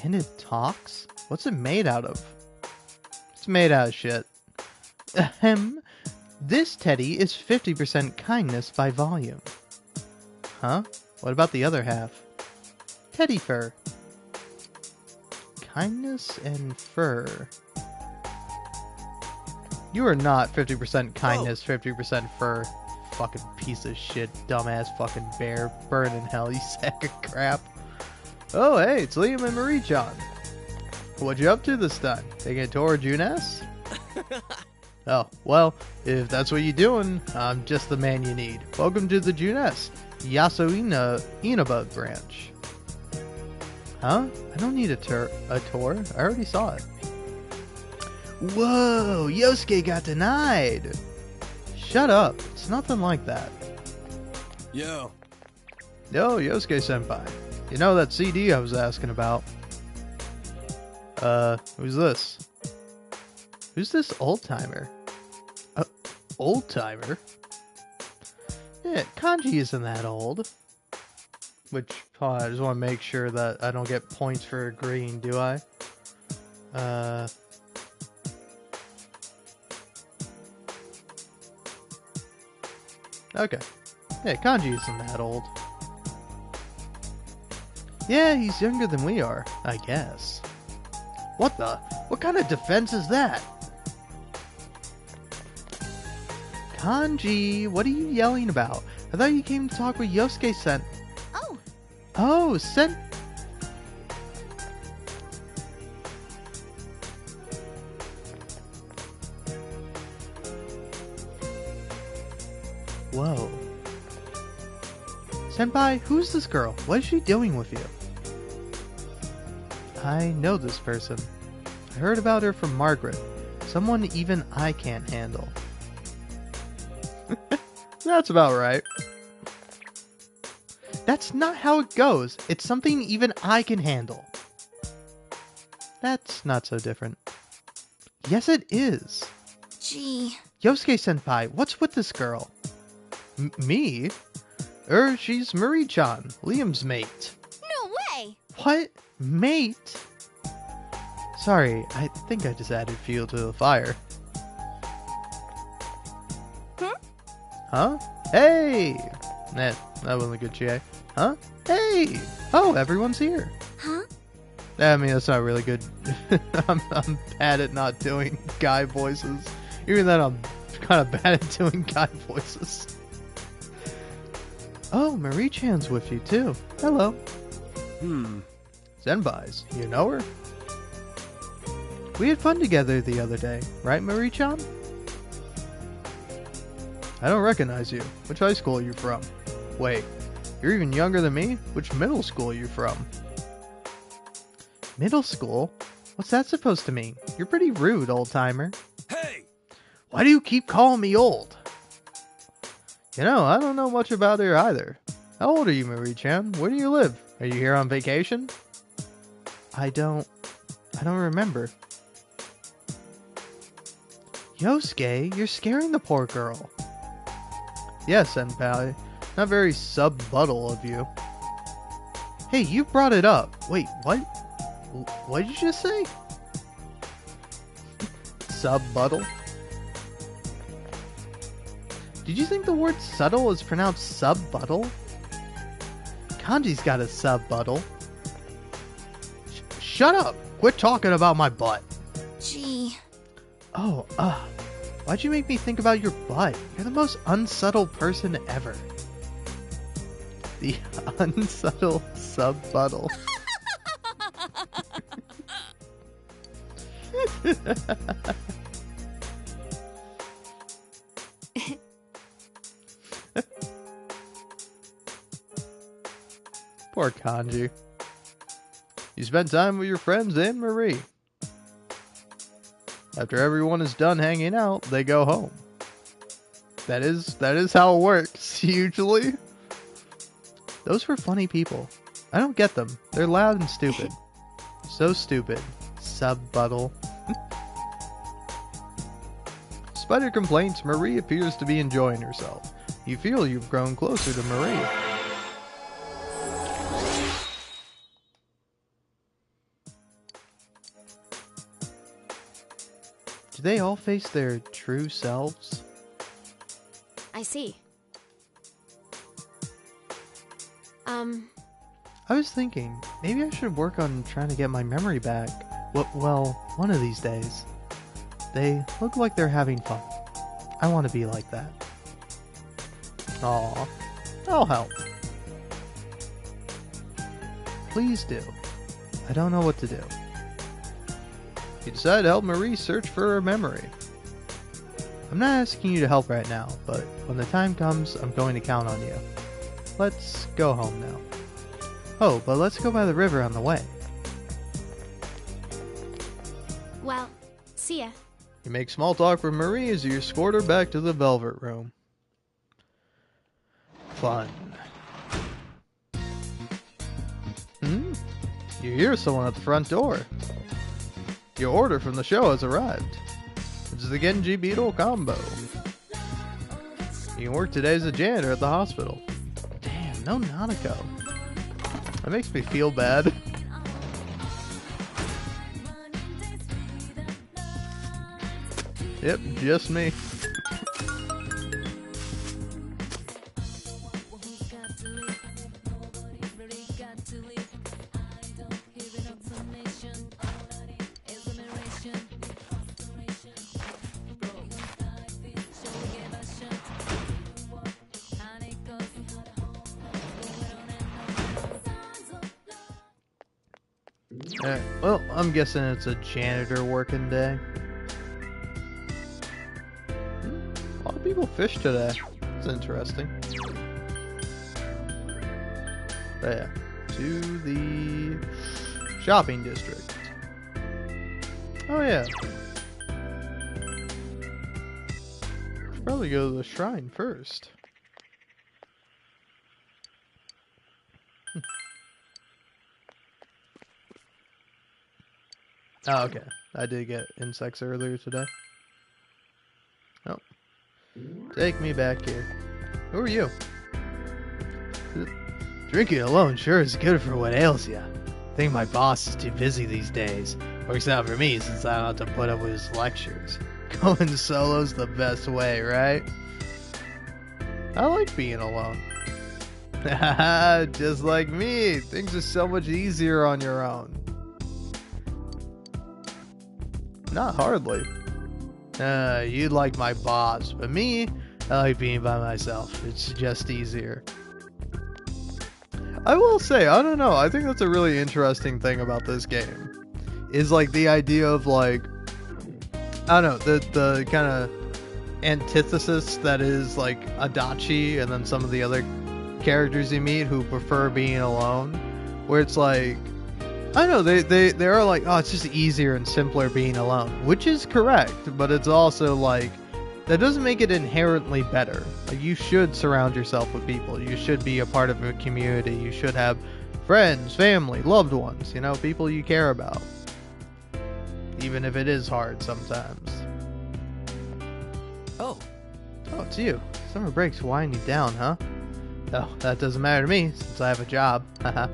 And it talks? What's it made out of? It's made out of shit. Ahem. This teddy is 50% kindness by volume. Huh? What about the other half? Teddy fur. Kindness and fur. You are not 50% kindness, 50% fur. Fucking piece of shit, dumbass fucking bear. Burn in hell, you sack of crap. Oh, hey, it's Liam and Marie-chan. What you up to this time? Taking a tour of Juness? Oh, well, if that's what you're doing, I'm just the man you need. Welcome to the Juness, Inaba branch. Huh? I don't need a tour. I already saw it. Whoa, Yosuke got denied. Shut up. It's nothing like that. Yo, Yosuke-senpai. You know that CD I was asking about. Who's this? Who's this old-timer? Old-timer? Yeah, Kanji isn't that old. Which, hold on, I just want to make sure that I don't get points for agreeing, do I? Okay. Yeah, Kanji isn't that old. Yeah, he's younger than we are, I guess. What the? What kind of defense is that? Kanji, what are you yelling about? I thought you came to talk with Yosuke-sen. Oh. Oh, Sen... Whoa. Senpai, who's this girl? What is she doing with you? I know this person. I heard about her from Margaret. Someone even I can't handle. That's about right. That's not how it goes. It's something even I can handle. That's not so different. Yes, it is. Gee. Yosuke-senpai, what's with this girl? Me? She's Marie-chan, Liam's mate. No way! What? Mate? Sorry, I think I just added fuel to the fire. Huh? Hey! That wasn't a good GA. Huh? Hey! Oh, everyone's here. Huh? I mean, that's not really good. I'm bad at not doing guy voices. Even then, I'm kind of bad at doing guy voices. Oh, Marie-chan's with you, too. Hello. Senpais, you know her? We had fun together the other day, right, Marie-chan? I don't recognize you. Which high school are you from? Wait, you're even younger than me? Which middle school are you from? Middle school? What's that supposed to mean? You're pretty rude, old-timer. Hey! Why do you keep calling me old? You know, I don't know much about her either. How old are you, Marie-chan? Where do you live? Are you here on vacation? I don't remember. Yosuke, you're scaring the poor girl. Yes, senpai. Not very sub-buttle of you. Hey, you brought it up. Wait, what? What did you just say? Sub-buttle? Did you think the word subtle is pronounced sub-buttle? Kanji's got a sub-buttle. Shut up! Quit talking about my butt. Gee. Oh, why'd you make me think about your butt? You're the most unsubtle person ever. The unsubtle sub-buttle. Poor Kanji. You spent time with your friends and Marie. After everyone is done hanging out, they go home. That is how it works, usually. Those were funny people. I don't get them. They're loud and stupid. So stupid. Sub-buttle. Despite her complaints, Marie appears to be enjoying herself. You feel you've grown closer to Marie. Do they all face their true selves? I see. I was thinking, maybe I should work on trying to get my memory back. Well, one of these days. They look like they're having fun. I want to be like that. Aw, I'll help. Please do. I don't know what to do. You decide to help Marie search for her memory. I'm not asking you to help right now, but when the time comes, I'm going to count on you. Let's go home now. Oh, but let's go by the river on the way. Well, see ya. You make small talk with Marie as you escort her back to the Velvet Room. Fun. You hear someone at the front door. Your order from the show has arrived. It's the Genji Beetle combo. You can work today as a janitor at the hospital. Damn, no Nanako. That makes me feel bad. Yep, just me. Alright, well, I'm guessing it's a janitor working day. A lot of people fish today. It's interesting. But yeah, to the shopping district. Oh yeah. Should probably go to the shrine first. Oh, okay. I did get insects earlier today. Oh. Take me back here. Who are you? Drinking alone sure is good for what ails ya. I think my boss is too busy these days. Works out for me since I don't have to put up with his lectures. Going solo's the best way, right? I like being alone. Haha, just like me. Things are so much easier on your own. Not hardly. You'd like my boss, but me, I like being by myself. It's just easier. I will say, I don't know, I think that's a really interesting thing about this game. Is like the idea of like, I don't know, the kind of antithesis that is like Adachi and then some of the other characters you meet who prefer being alone. Where it's like, I know they are like, oh, it's just easier and simpler being alone, which is correct, but it's also like that doesn't make it inherently better. Like, you should surround yourself with people. You should be a part of a community. You should have friends, family, loved ones, you know, people you care about. Even if it is hard sometimes. Oh, it's you. Summer break's winding down, huh? Oh, that doesn't matter to me since I have a job. Haha.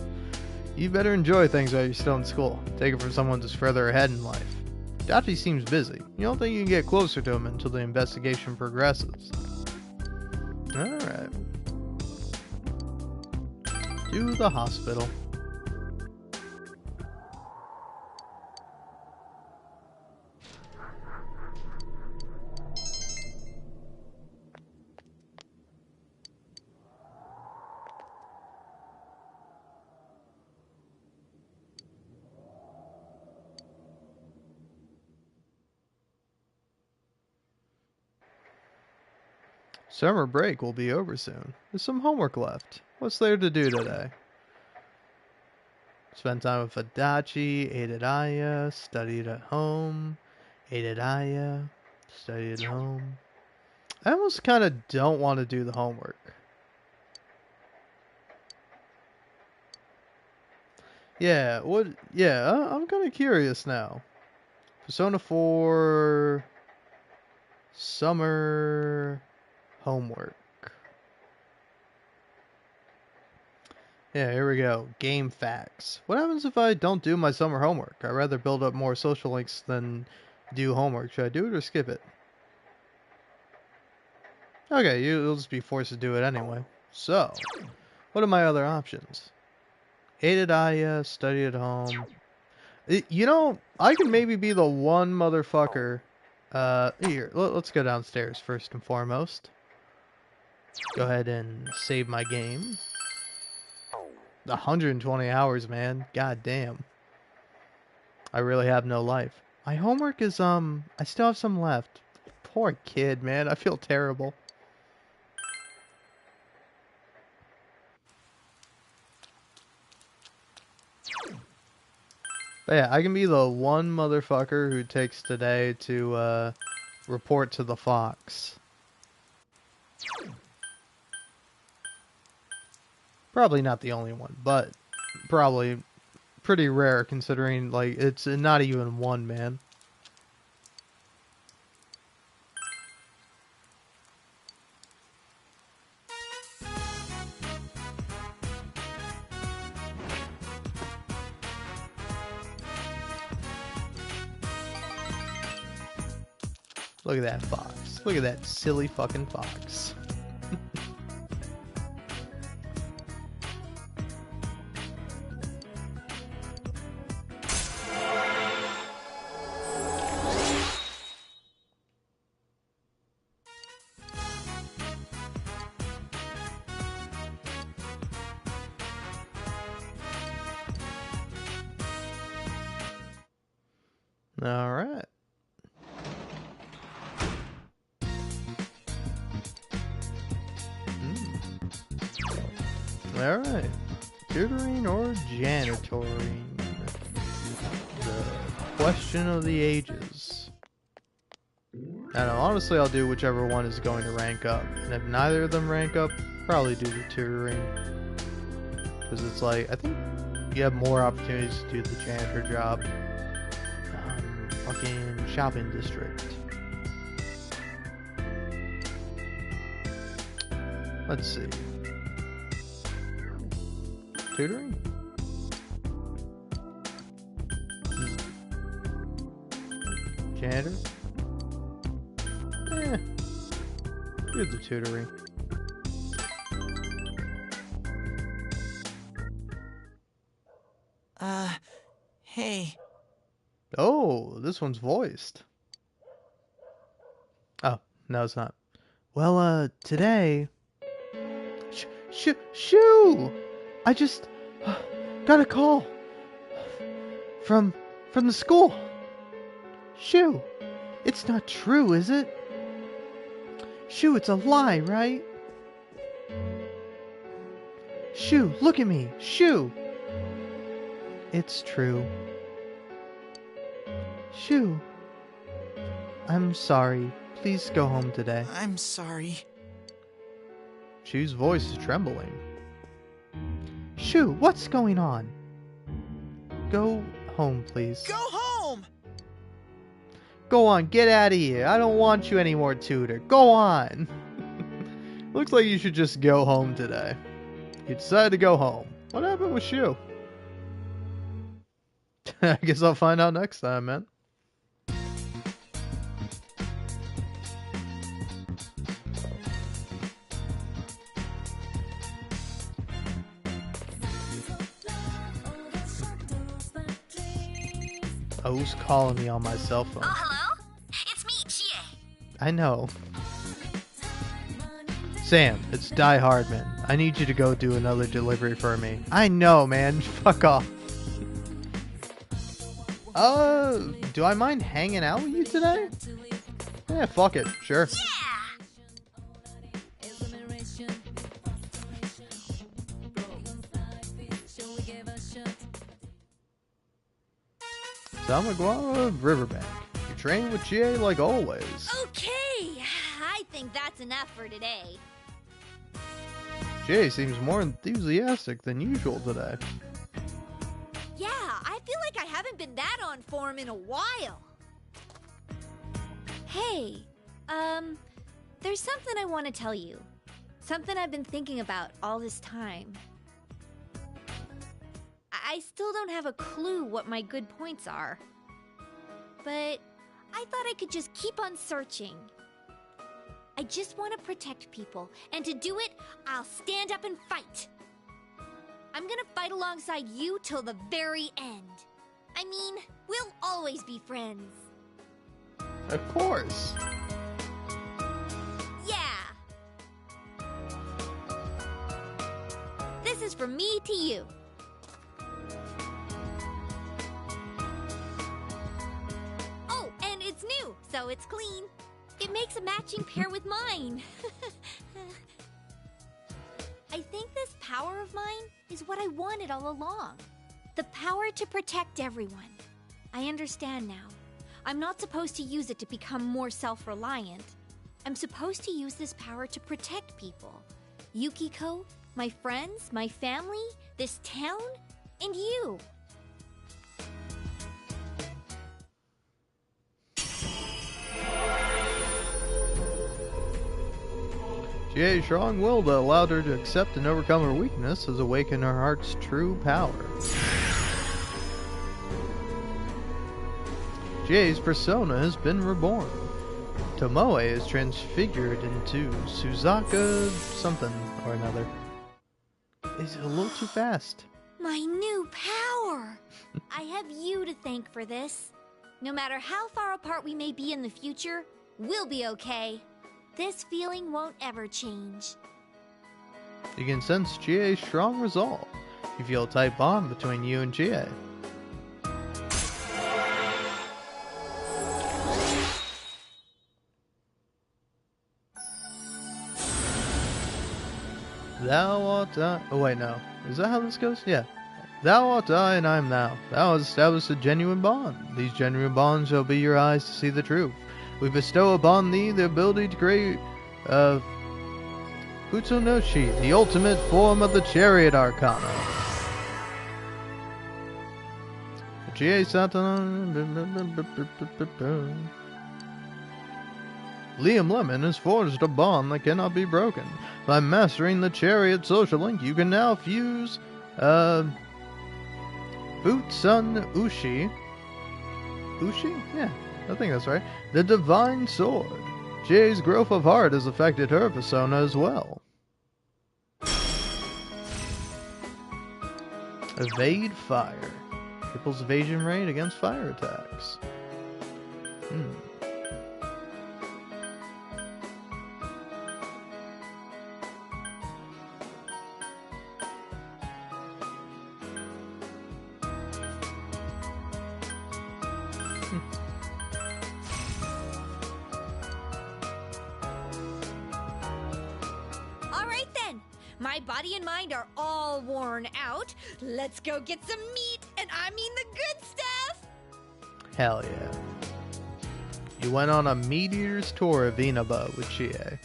You better enjoy things while you're still in school. Take it from someone who's further ahead in life. Dachi seems busy. You don't think you can get closer to him until the investigation progresses. Alright. To the hospital. Summer break will be over soon. There's some homework left. What's there to do today? Spend time with Adachi, ate at Aya, studied at home, ate at Aya, studied at home. I almost kind of don't want to do the homework. Yeah, what? Yeah, I'm kind of curious now. Persona 4 summer homework. Yeah, here we go. Game facts. What happens if I don't do my summer homework? I'd rather build up more social links than do homework. Should I do it or skip it? Okay, you'll just be forced to do it anyway. So, what are my other options? Ate at Aya, study at home. You know, I could maybe be the one motherfucker. Here, let's go downstairs first and foremost. Go ahead and save my game. 120 hours, man. God damn. I really have no life. My homework is, I still have some left. Poor kid, man. I feel terrible. But yeah, I can be the one motherfucker who takes today to, report to the Fox. Probably not the only one, but probably pretty rare considering, like, it's not even one, man. Look at that fox. Look at that silly fucking fox. All right. All right. Tutoring or janitoring? The question of the ages. I don't know, honestly, I'll do whichever one is going to rank up. And if neither of them rank up, probably do the tutoring. Because it's like, I think you have more opportunities to do the janitor job. Fucking shopping district. Let's see. Tutoring? Janitor? Do the tutoring. Hey. Oh, this one's voiced. Oh, no, it's not. Well, today... Shoo! I just got a call from the school. Shoo, it's not true, is it? Shoo, it's a lie, right? Shoo, look at me. Shoo. It's true. Shoo. I'm sorry. Please go home today. I'm sorry. Shoo's voice is trembling. Shoo, what's going on? Go home, please. Go home! Go on, get out of here. I don't want you anymore, Tutor. Go on. Looks like you should just go home today. You decided to go home. What happened with Shoo? I guess I'll find out next time, man. Oh, who's calling me on my cell phone? Oh, hello? It's me, Chie. I know. Sam, it's Die Hardman. I need you to go do another delivery for me. I know, man. Fuck off. Do I mind hanging out with you today? Yeah, fuck it. Sure. Samaguara Riverbank. You train with GA like always. Okay, I think that's enough for today. GA seems more enthusiastic than usual today. Yeah, I feel like I haven't been that on form in a while. Hey, there's something I want to tell you. Something I've been thinking about all this time. I still don't have a clue what my good points are. But I thought I could just keep on searching. I just want to protect people, and to do it, I'll stand up and fight. I'm gonna fight alongside you till the very end. I mean, we'll always be friends. Of course. Yeah. This is from me to you. Oh, and it's new, so it's clean. It makes a matching pair with mine. I think this power of mine is what I wanted all along. The power to protect everyone. I understand now. I'm not supposed to use it to become more self-reliant. I'm supposed to use this power to protect people. Yukiko, my friends, my family, this town, and you. GA's strong will that allowed her to accept and overcome her weakness has awakened her heart's true power. GA's persona has been reborn. To Tomoe is transfigured into Suzaka something or another. It's a little too fast. My new power! I have you to thank for this. No matter how far apart we may be in the future, we'll be okay. This feeling won't ever change. You can sense GA's strong resolve. You feel a tight bond between you and GA. Thou art I. Oh wait, no. Is that how this goes? Yeah. Thou art I, and I am thou. Thou hast established a genuine bond. These genuine bonds shall be your eyes to see the truth. We bestow upon thee the ability to create Futsunoshi, the ultimate form of the Chariot Arcana. GA Satan. Liam Lemon has forged a bond that cannot be broken. By mastering the Chariot social link, you can now fuse Futsun Ushi. Ushi? Yeah, I think that's right. The Divine Sword. Jay's growth of heart has affected her persona as well. Evade fire. Triples evasion rate against fire attacks. Alright then! My body and mind are all worn out. Let's go get some meat, and I mean the good stuff! Hell yeah. You went on a meat eater's tour of Inaba with GA.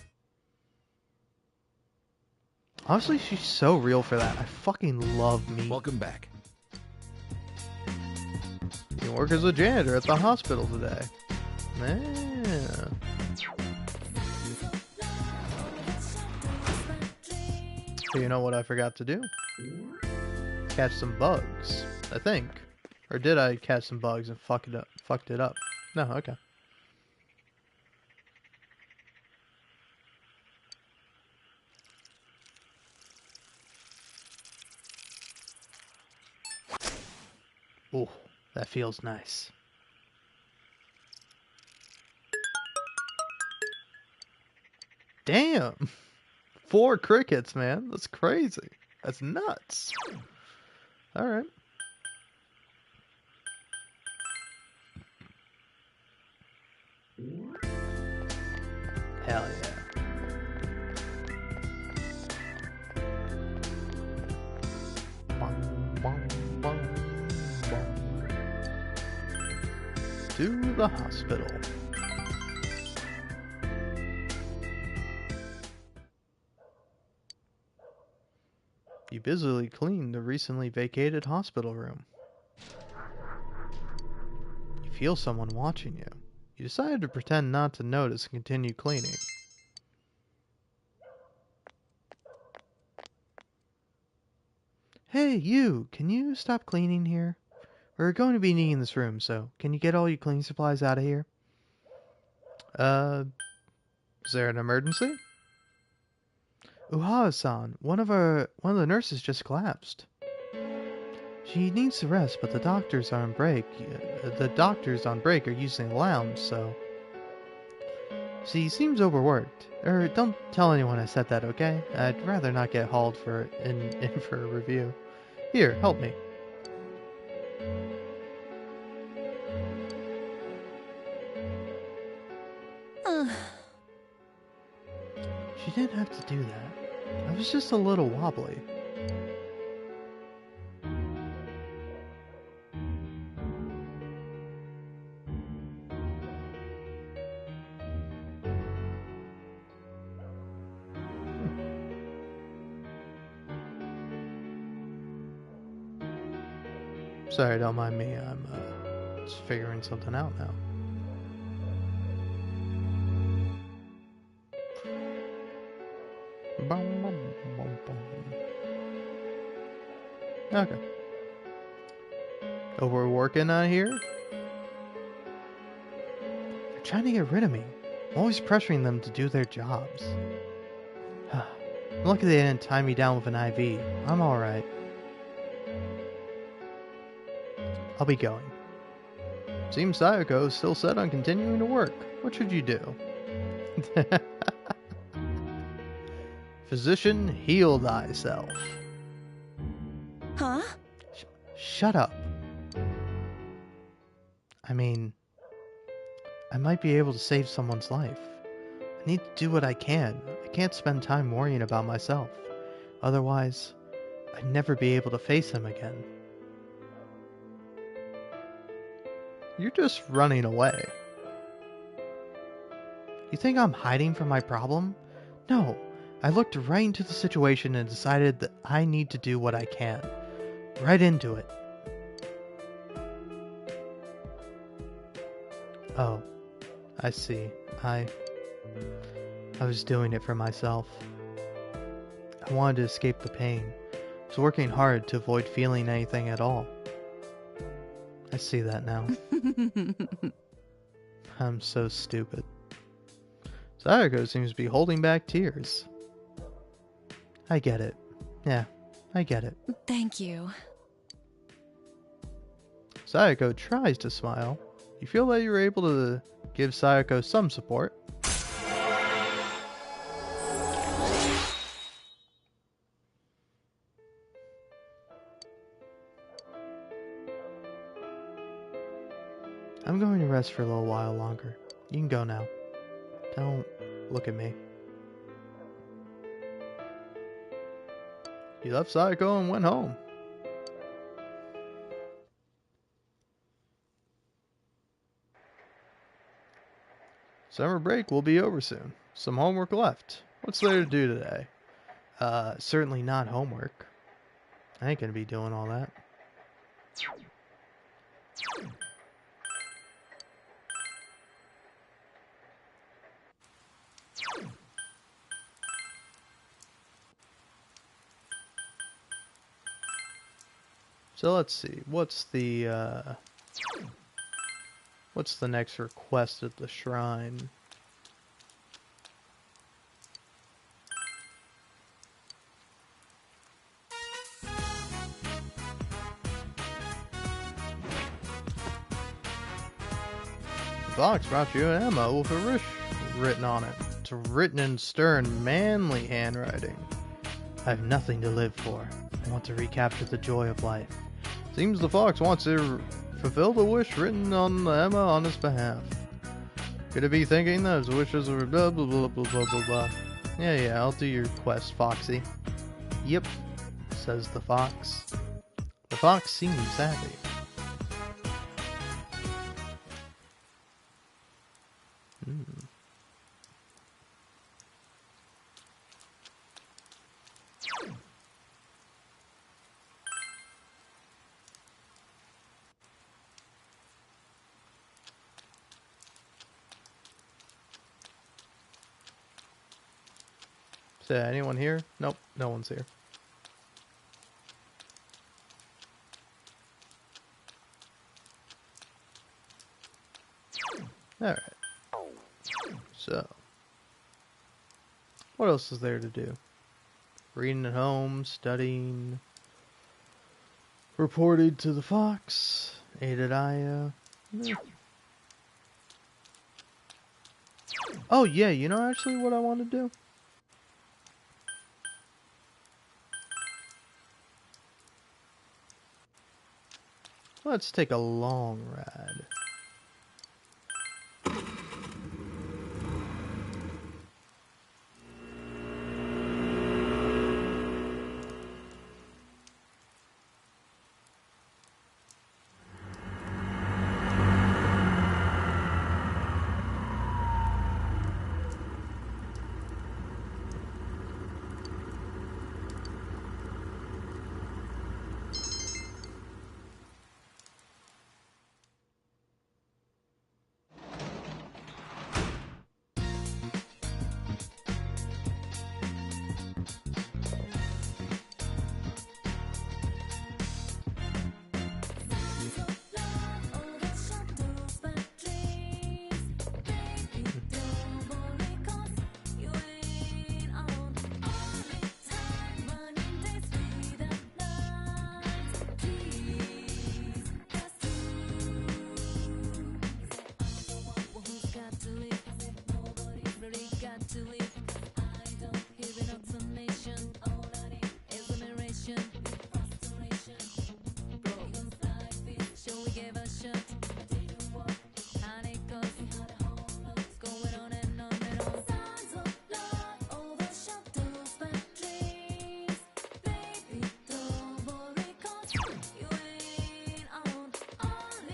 Honestly, she's so real for that. I fucking love meat. Welcome back. You work as a janitor at the hospital today. Yeah. So you know what I forgot to do? Catch some bugs, I think. Or did I catch some bugs and fucked it up? No, okay. Ooh, that feels nice. Damn! 4 crickets, man. That's crazy. That's nuts. Alright. Hell yeah. To the hospital. You busily clean the recently vacated hospital room. You feel someone watching you. You decided to pretend not to notice and continue cleaning. Hey, you! Can you stop cleaning here? We're going to be needing this room, so can you get all your cleaning supplies out of here? Is there an emergency? Uhawa-san, one of the nurses just collapsed. She needs to rest, but the doctors are on break. The doctors on break are using the lounge, so... She seems overworked. Don't tell anyone I said that, okay? I'd rather not get hauled in for a review. Here, help me. She didn't have to do that. I was just a little wobbly. Sorry, don't mind me. I'm just figuring something out now. Okay. Overworking out here? They're trying to get rid of me. I'm always pressuring them to do their jobs. I'm lucky they didn't tie me down with an IV. I'm alright. I'll be going. Seems Sayako is still set on continuing to work. What should you do? Physician, heal thyself. Huh? Shut up. I mean, I might be able to save someone's life. I need to do what I can. I can't spend time worrying about myself. Otherwise, I'd never be able to face him again. You're just running away. You think I'm hiding from my problem? No, I looked right into the situation and decided that I need to do what I can. Right into it. Oh, I see. I was doing it for myself. I wanted to escape the pain. I was working hard to avoid feeling anything at all. I see that now. I'm so stupid. Sayako seems to be holding back tears. I get it. Yeah, I get it. Thank you. Sayako tries to smile. You feel that you're able to give Sayako some support. I'm going to rest for a little while longer. You can go now. Don't look at me. He left Sayako and went home. Summer break will be over soon. Some homework left. What's there to do today? Certainly not homework. I ain't gonna be doing all that. So let's see. What's the next request at the shrine? The box brought you an ammo with a wish written on it. It's written in stern, manly handwriting. I have nothing to live for. I want to recapture the joy of life. Seems the fox wants to fulfill the wish written on the ammo on his behalf. Could it be thinking that his wishes were blah blah blah blah blah blah blah? Yeah, I'll do your quest, Foxy. Yep, says the fox. The fox seems happy. Anyone here? Nope, no one's here. Alright. So, what else is there to do? Reading at home, studying, reported to the fox, aided Aya. Yeah. Oh yeah, you know actually what I want to do? Let's take a long ride.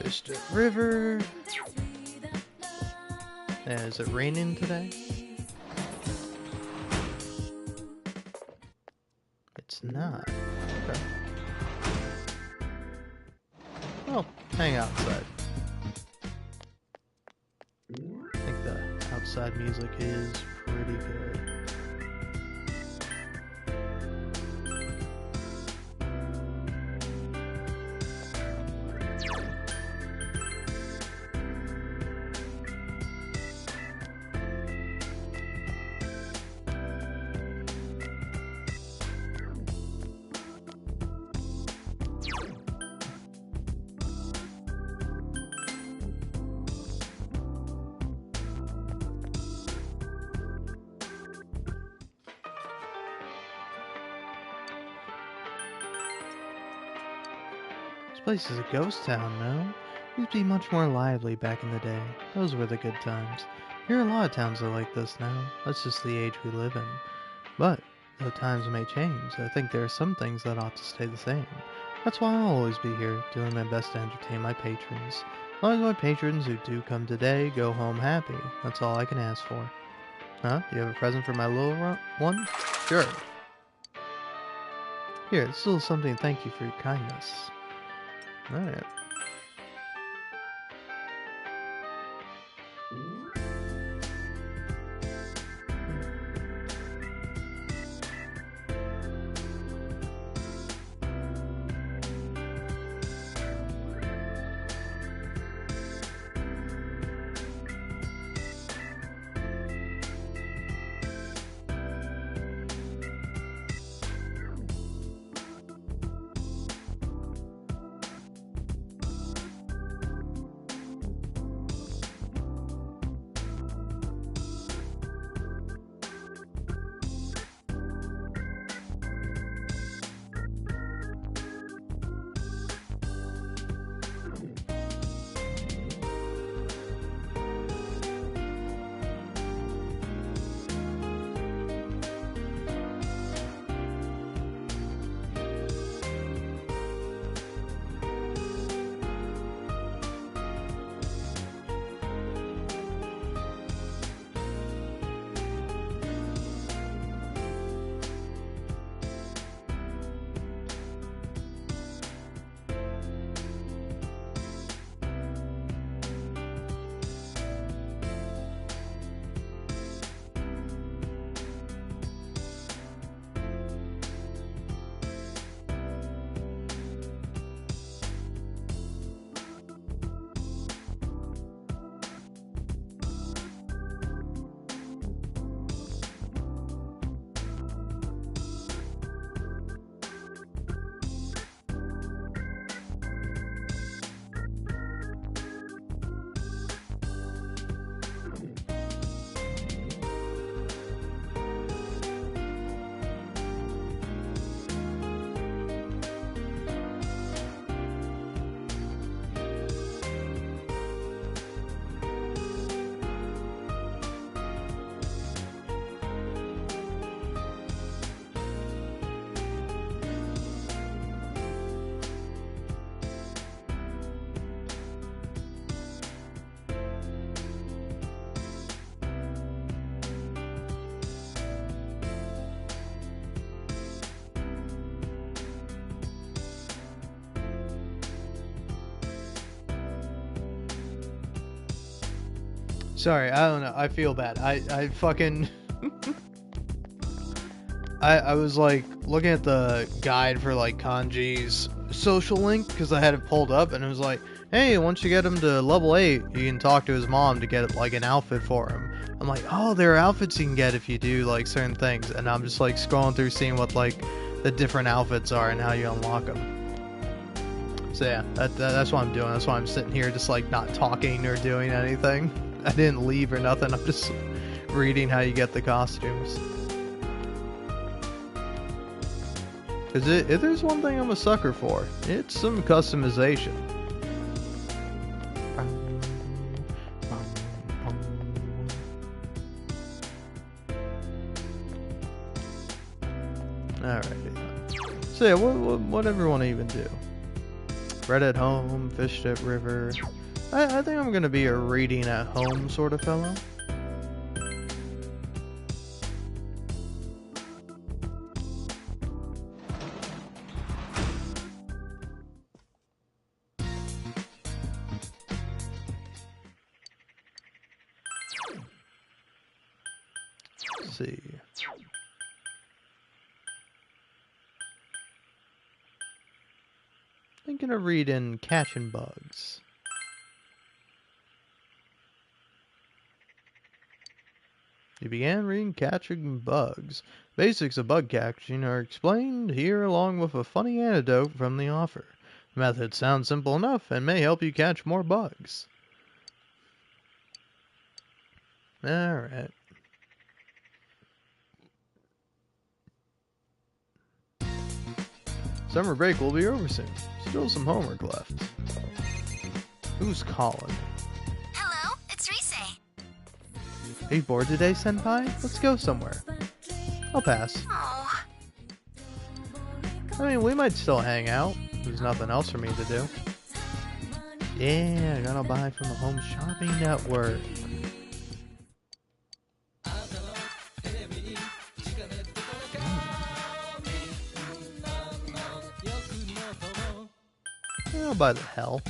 Distant River. Yeah, is it raining today? It's not. Okay. Well, hang outside. I think the outside music is pretty good. This place is a ghost town, no? Used to be much more lively back in the day. Those were the good times. Here are a lot of towns that are like this now. That's just the age we live in. But, though times may change, I think there are some things that ought to stay the same. That's why I'll always be here, doing my best to entertain my patrons. As long as my patrons who do come today go home happy, that's all I can ask for. Huh? Do you have a present for my little one? Sure. Here, it's still something to thank you for your kindness. Alright. Sorry, I don't know. I feel bad. I fucking... I was like looking at the guide for like Kanji's social link because I had it pulled up and it was like, hey, once you get him to level 8, you can talk to his mom to get like an outfit for him. I'm like, oh, there are outfits you can get if you do like certain things, and I'm just like scrolling through seeing what like the different outfits are and how you unlock them. So yeah, that's what I'm doing. That's why I'm sitting here just like not talking or doing anything. I didn't leave or nothing. I'm just reading how you get the costumes. Because if there's one thing I'm a sucker for, it's some customization. Alright. So yeah, what everyone even do? Read at home, fished at river. I think I'm gonna be a reading at home sort of fellow. Let's see. Thinking of reading Catching Bugs. You began reading Catching Bugs. Basics of bug catching are explained here along with a funny anecdote from the author. The method sounds simple enough and may help you catch more bugs. Alright. Summer break will be over soon. Still some homework left. Who's calling? Hello, it's Rise. Are you bored today, Senpai? Let's go somewhere. I'll pass. Oh. I mean, we might still hang out. There's nothing else for me to do. Yeah, I gotta buy from the Home Shopping Network. I'll buy the hell.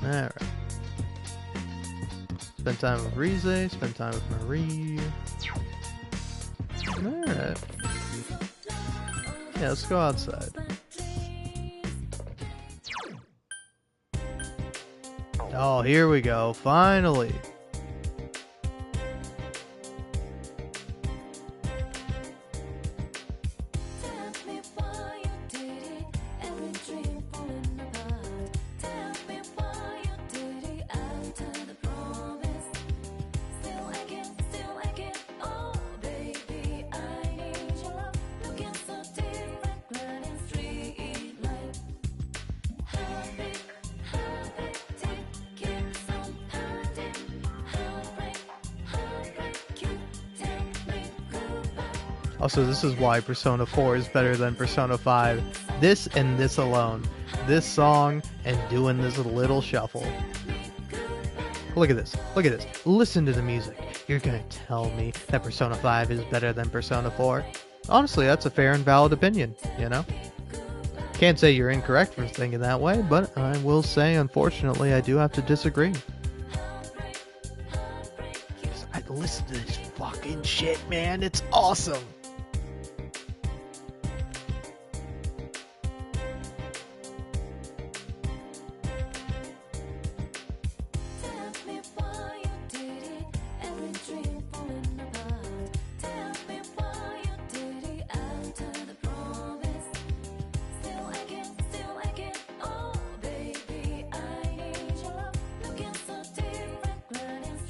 Alright. Spend time with Rise, spend time with Marie. Alright. Yeah, let's go outside. Oh, here we go. Finally. Also, this is why Persona 4 is better than Persona 5. This and this alone. This song and doing this little shuffle. Look at this. Look at this. Listen to the music. You're gonna tell me that Persona 5 is better than Persona 4? Honestly, that's a fair and valid opinion, you know? Can't say you're incorrect for thinking that way, but I will say, unfortunately, I do have to disagree. I listen to this fucking shit, man. It's awesome.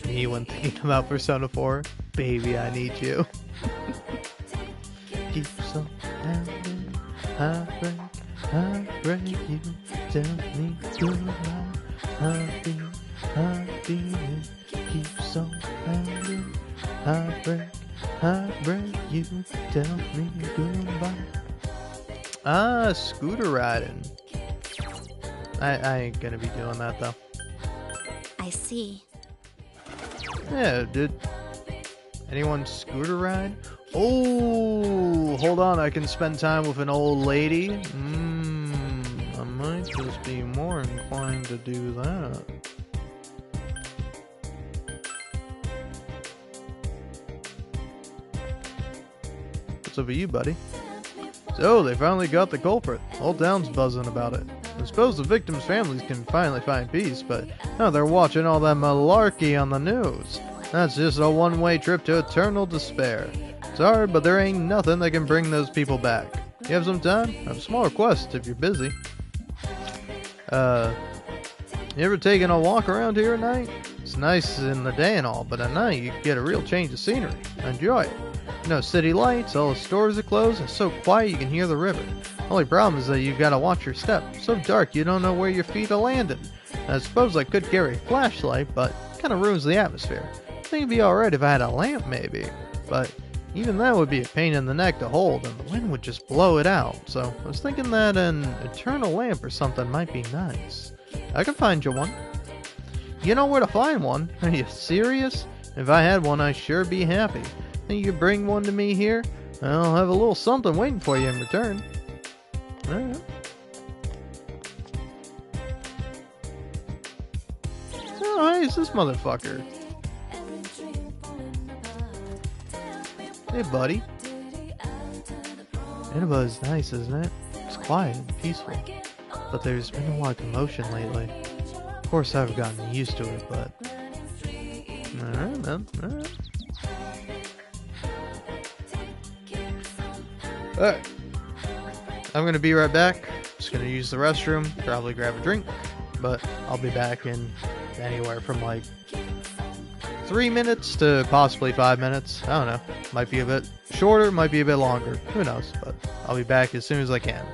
Me when thinking about Persona 4, baby, I need you. Keep on pounding, heartbreak, you tell me goodbye. Heartbeat, keep on pounding, heartbreak, you tell me goodbye. Ah, scooter riding. I ain't gonna be doing that though. I see. Yeah, did anyone scooter ride? Oh, hold on, I can spend time with an old lady. I might just be more inclined to do that. What's up with you, buddy? So, they finally got the culprit. Whole town's buzzing about it. I suppose the victims' families can finally find peace, but now they're watching all that malarkey on the news. That's just a one-way trip to eternal despair. Sorry, but there ain't nothing that can bring those people back. You have some time? I have a small request if you're busy. You ever taken a walk around here at night? It's nice in the day and all, but at night you get a real change of scenery. Enjoy it. No city lights, all the stores are closed, it's so quiet you can hear the river. Only problem is that you gotta watch your step. So dark you don't know where your feet are landing. I suppose I could carry a flashlight, but Kind of ruins the atmosphere. I think it'd be alright if I had a lamp maybe, but even that would be a pain in the neck to hold, and the wind would just blow it out. So I was thinking that an eternal lamp or something might be nice. I could find you one. You know where to find one? Are you serious? If I had one, I'd sure be happy. Think you could bring one to me here? I'll have a little something waiting for you in return. Alright. Oh, hey, it's this motherfucker. Hey, buddy. Inaba is nice, isn't it? It's quiet and peaceful. But there's been a lot of commotion lately. Of course, I've gotten used to it, but... Alright, man. Alright. Alright. I'm gonna be right back. Just gonna use the restroom, probably grab a drink. But I'll be back in anywhere from like 3 minutes to possibly 5 minutes. I don't know. Might be a bit shorter, might be a bit longer. Who knows? But I'll be back as soon as I can.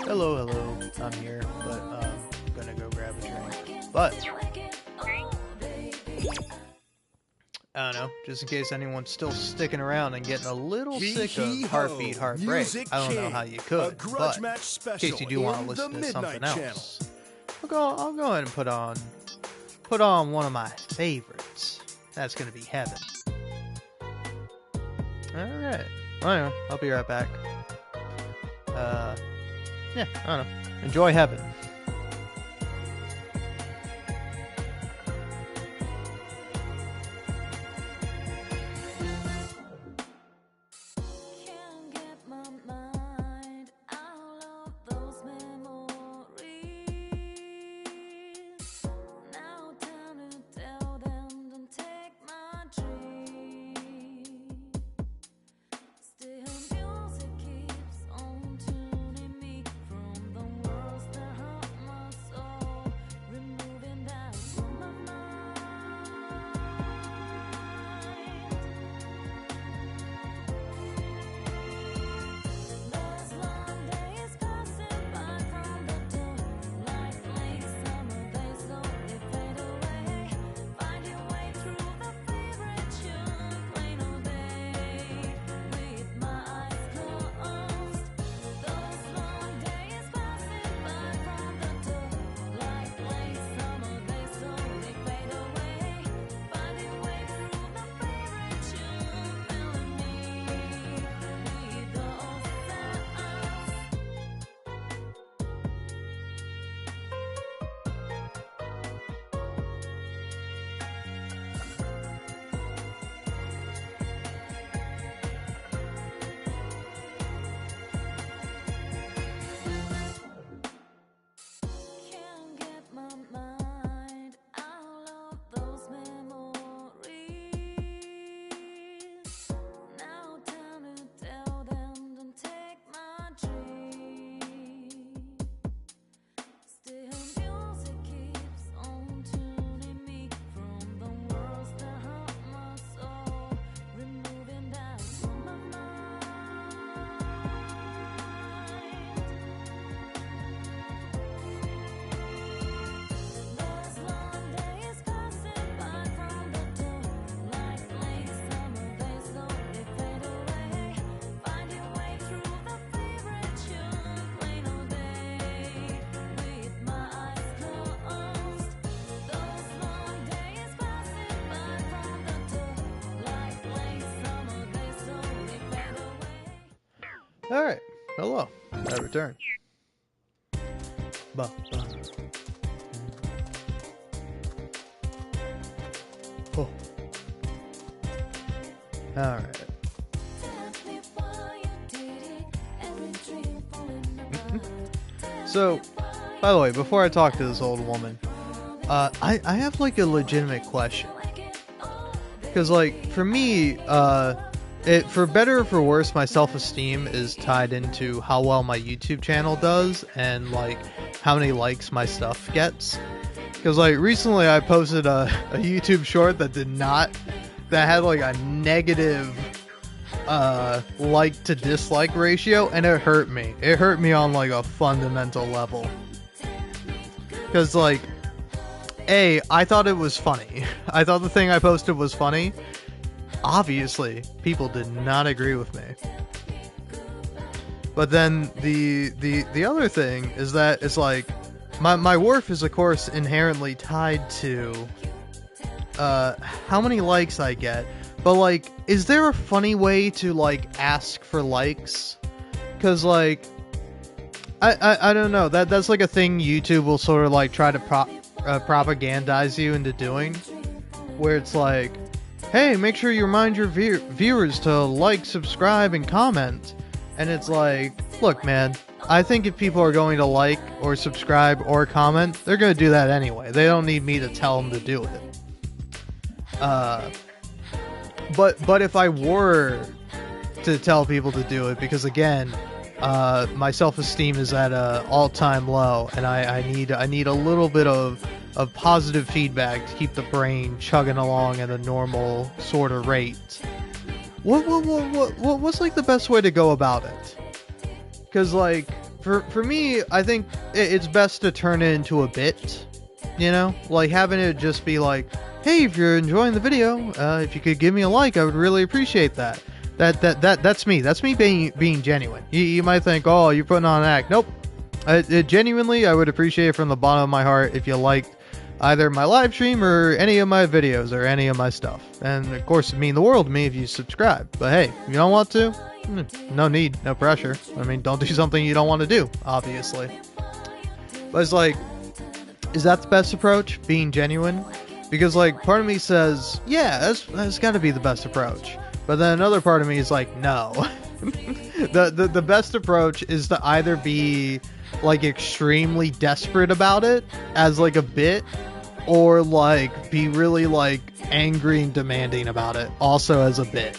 Hello, I'm here, but I'm gonna go grab a drink. But I don't know, just in case anyone's still sticking around and getting a little sick of Heartbeat Heartbreak. I don't know how you could, but in case you do want to listen to something else, I'll go ahead and put on one of my favorites. That's gonna be Heaven. Alright. Well, anyway, I'll be right back. Yeah, I don't know. Enjoy Heaven. Alright, hello, I return. Oh. Alright. So, by the way, before I talk to this old woman, I have like a legitimate question. Because like, for me, for better or for worse, my self-esteem is tied into how well my YouTube channel does and like how many likes my stuff gets. Because like recently I posted a YouTube short that had like a negative like to dislike ratio, and it hurt me. It hurt me on like a fundamental level. Because like, I thought it was funny. I thought the thing I posted was funny. Obviously, people did not agree with me. But then the other thing is that it's like my worth is of course inherently tied to how many likes I get. But like, is there a funny way to like ask for likes? Because like, I don't know, that's like a thing YouTube will sort of like try to propagandize you into doing, where it's like, hey, make sure you remind your viewers to like, subscribe, and comment. And it's like, look, man, I think if people are going to like or subscribe or comment, they're going to do that anyway. They don't need me to tell them to do it. But if I were to tell people to do it, because again, my self-esteem is at an all-time low, and I need a little bit of positive feedback to keep the brain chugging along at a normal sort of rate. What's like the best way to go about it? Because like, for me, I think it's best to turn it into a bit, you know, like having it just be like, hey, if you're enjoying the video, if you could give me a like, I would really appreciate that. That's me. That's me being genuine. You might think, oh, you're putting on an act. Nope. Genuinely, I would appreciate it from the bottom of my heart if you liked either my live stream or any of my videos or any of my stuff. And of course, it'd mean the world to me if you subscribe. But hey, if you don't want to, no need, no pressure. I mean, don't do something you don't want to do, obviously. But it's like, is that the best approach? Being genuine? Because like, part of me says, yeah, that's got to be the best approach. But then another part of me is like, no. The best approach is to either be like extremely desperate about it as like a bit, or like be really like angry and demanding about it also as a bit,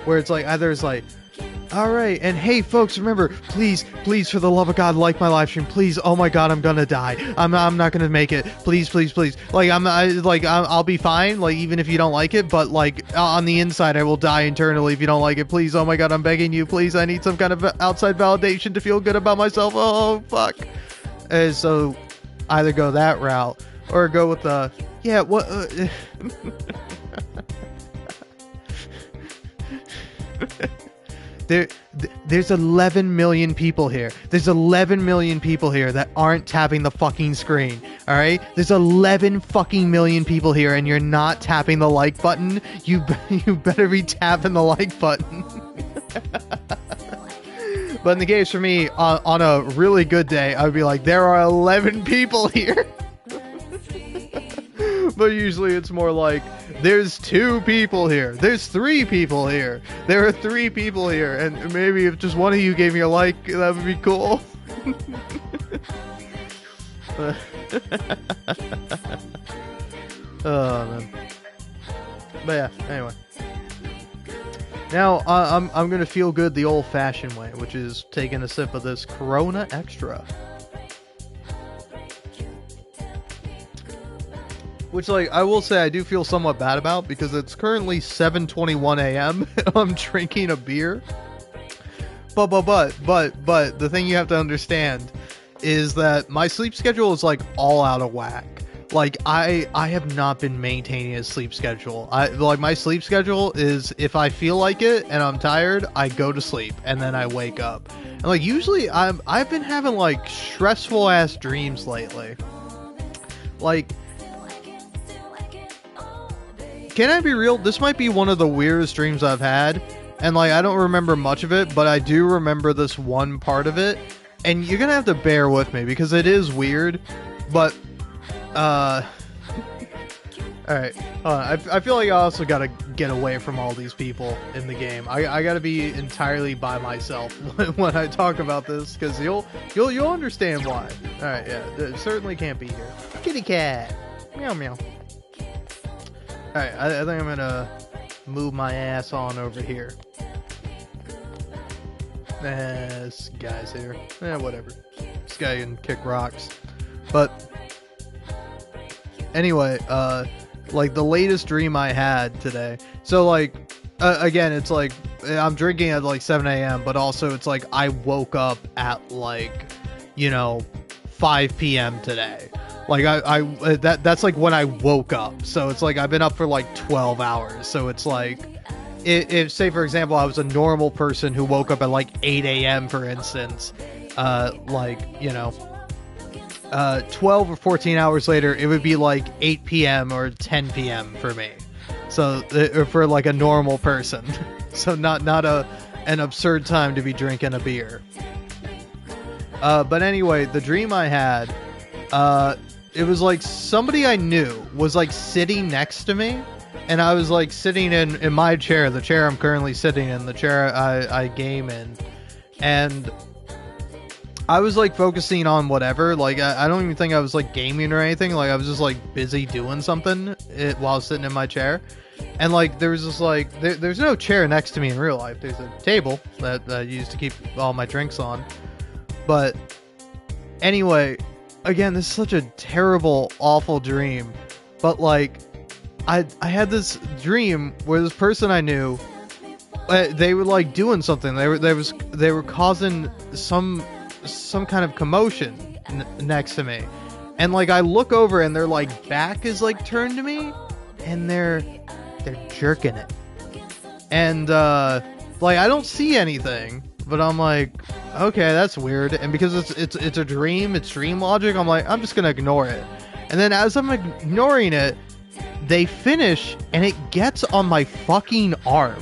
where it's like either it's like, all right, and hey folks, remember, please for the love of God, like my live stream, please. Oh my God, I'm gonna die. I'm not gonna make it. Please. Like I'll be fine. Like even if you don't like it, but like on the inside, I will die internally if you don't like it. Please. Oh my God, I'm begging you. Please, I need some kind of outside validation to feel good about myself. Oh fuck. And so either go that route or go with the what. There's 11 million people here. There's 11 million people here that aren't tapping the fucking screen. All right? There's 11 fucking million people here and you're not tapping the like button. You better be tapping the like button. But in the case for me, on a really good day, I would be like, there are 11 people here. But usually it's more like, there's 2 people here. There's 3 people here. There are 3 people here. And maybe if just one of you gave me a like, that would be cool. Oh, man. But yeah, anyway. Now, I'm going to feel good the old-fashioned way, which is taking a sip of this Corona Extra. Which, like, I will say I do feel somewhat bad about, because it's currently 7:21 a.m. and I'm drinking a beer. But, the thing you have to understand is that my sleep schedule is, like, all out of whack. Like, I have not been maintaining a sleep schedule. My sleep schedule is, if I feel like it and I'm tired, I go to sleep, and then I wake up. And, like, usually I've been having, like, stressful-ass dreams lately. Like, can I be real? This might be one of the weirdest dreams I've had. And, like, I don't remember much of it, but I do remember this one part of it. And you're gonna have to bear with me, because it is weird. But, alright. I feel like I also gotta get away from all these people in the game. I gotta be entirely by myself when I talk about this, because you'll understand why. Alright, yeah. It certainly can't be here. Kitty cat. Meow meow. Alright, I think I'm gonna move my ass on over here. This guy's here. Whatever. This guy can kick rocks. But anyway, like the latest dream I had today. So like, again, it's like I'm drinking at like 7 a.m. but also it's like I woke up at like, 5 p.m. today. Like that's like when I woke up. So it's like I've been up for like 12 hours. So it's like, if say for example I was a normal person who woke up at like 8 a.m. for instance, 12 or 14 hours later, it would be like 8 p.m. or 10 p.m. for me. So for like a normal person. So not an absurd time to be drinking a beer. But anyway, the dream I had, it was like somebody I knew was like sitting next to me, and I was like sitting in my chair, the chair I'm currently sitting in, the chair I game in, and I was like focusing on whatever. Like I don't even think I was like gaming or anything. Like I was just like busy doing something while sitting in my chair. And like there was just like there's no chair next to me in real life. There's a table that I use to keep all my drinks on. But anyway, again, this is such a terrible, awful dream. But like I had this dream where this person I knew, they were like doing something. They were causing some some kind of commotion next to me. And like I look over and their like back is like turned to me and they're jerking it. And like I don't see anything, but I'm like, okay, that's weird. And because it's a dream, it's dream logic, I'm like, I'm just gonna ignore it. And then as I'm ignoring it, they finish and it gets on my fucking arm.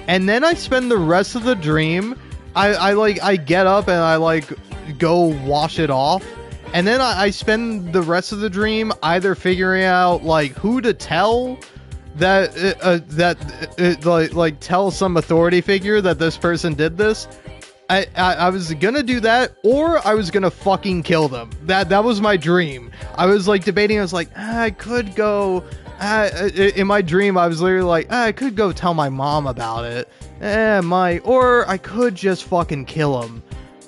And then I spend the rest of the dream, I get up and I like go wash it off. And then I spend the rest of the dream either figuring out like who to tell that tell some authority figure that this person did this. I was gonna do that, or I was gonna fucking kill them. That was my dream. I was like debating. I was like, I could go. In my dream, I was literally like, I could go tell my mom about it. Or I could just fucking kill him.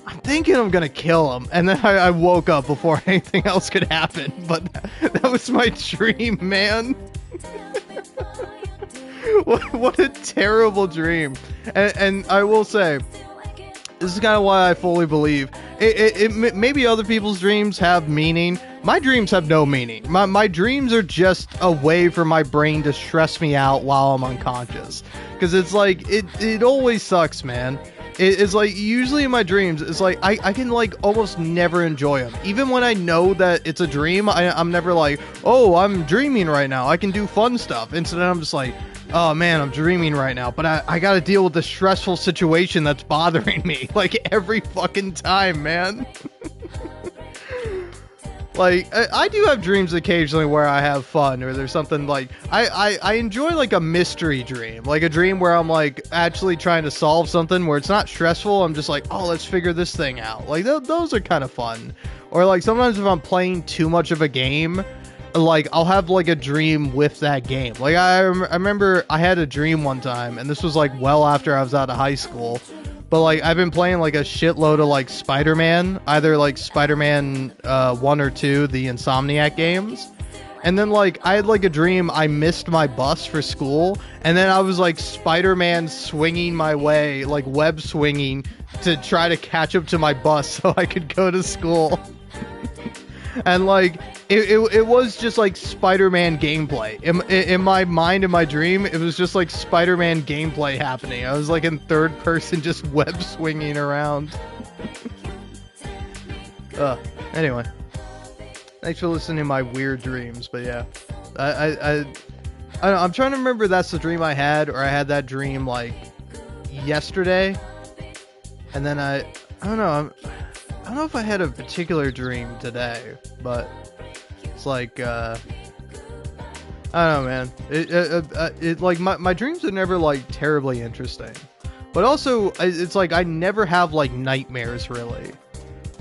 I'm thinking I'm gonna kill him, and then I woke up before anything else could happen. But that was my dream, man. What a terrible dream. And I will say, this is kind of why I fully believe maybe other people's dreams have meaning. My dreams have no meaning. My dreams are just a way for my brain to stress me out while I'm unconscious. Because it's like, it always sucks, man. It's like, usually in my dreams, it's like, I can like almost never enjoy them. Even when I know that it's a dream, I'm never like, oh, I'm dreaming right now, I can do fun stuff. Instead, I'm just like, oh man, I'm dreaming right now, but I gotta deal with the stressful situation that's bothering me, like, every fucking time, man. Like, I do have dreams occasionally where I have fun, or there's something like, I enjoy like a mystery dream, like a dream where I'm like actually trying to solve something where it's not stressful. I'm just like, oh, let's figure this thing out. Like, those are kind of fun. Or like sometimes if I'm playing too much of a game, like I'll have like a dream with that game. Like I remember I had a dream one time, and this was like well after I was out of high school, but like I've been playing like a shitload of like Spider-Man, either like Spider-Man 1 or 2, the Insomniac games. And then like I had like a dream I missed my bus for school, and then I was like Spider-Man swinging my way, like web swinging to try to catch up to my bus so I could go to school. And like it was just like Spider-Man gameplay in my mind. In my dream, it was just like Spider-Man gameplay happening. I was like in third person, just web swinging around. Anyway, thanks for listening to my weird dreams. But yeah, I don't know, I'm trying to remember if that's the dream I had, or I had that dream like yesterday, and then I don't know. I don't know if I had a particular dream today, but it's like, I don't know, man. It like, my dreams are never like terribly interesting, but also it's like I never have like nightmares really.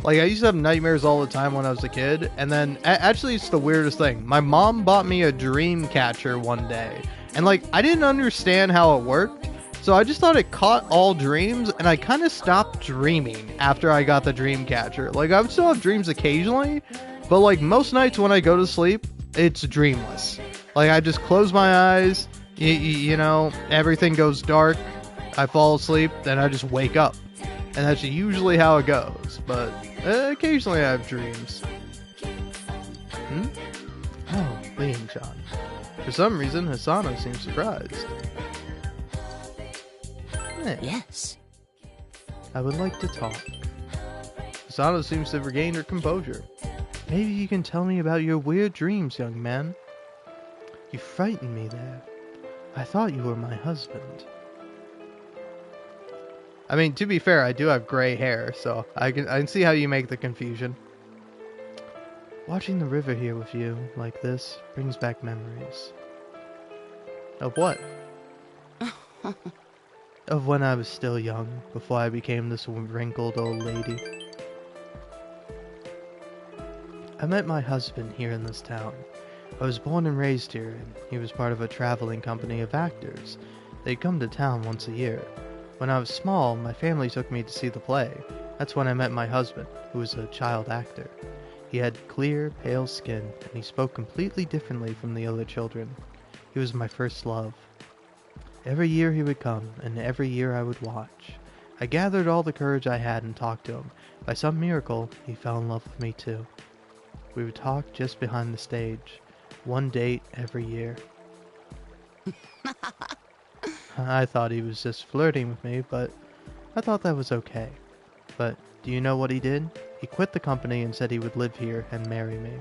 Like I used to have nightmares all the time when I was a kid, and then actually it's the weirdest thing. My mom bought me a dream catcher one day, and like I didn't understand how it worked. So I just thought it caught all dreams, and I kind of stopped dreaming after I got the dream catcher. Like, I would still have dreams occasionally, but like most nights when I go to sleep, it's dreamless. Like, I just close my eyes, you know, everything goes dark, I fall asleep, then I just wake up. And that's usually how it goes, but occasionally I have dreams. Oh, Liam John. For some reason, Hasana seems surprised. Yes. I would like to talk. Asano seems to have regained her composure. Maybe you can tell me about your weird dreams, young man. You frightened me there. I thought you were my husband. I mean, to be fair, I do have gray hair, so I can see how you make the confusion. Watching the river here with you, like this, brings back memories. Of what? Of when I was still young, before I became this wrinkled old lady. I met my husband here in this town. I was born and raised here, and he was part of a traveling company of actors. They'd come to town once a year. When I was small, my family took me to see the play. That's when I met my husband, who was a child actor. He had clear, pale skin, and he spoke completely differently from the other children. He was my first love. Every year he would come, and every year I would watch. I gathered all the courage I had and talked to him. By some miracle, he fell in love with me too. We would talk just behind the stage, one date every year. I thought he was just flirting with me, but I thought that was okay. But do you know what he did? He quit the company and said he would live here and marry me.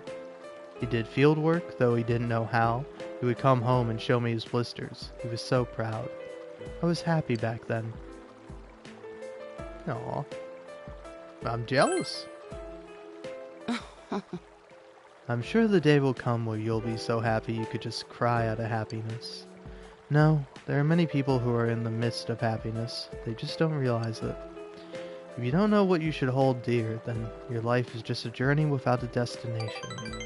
He did field work, though he didn't know how. He would come home and show me his blisters. He was so proud. I was happy back then. Aw. I'm jealous. I'm sure the day will come where you'll be so happy you could just cry out of happiness. No, there are many people who are in the midst of happiness. They just don't realize it. If you don't know what you should hold dear, then your life is just a journey without a destination.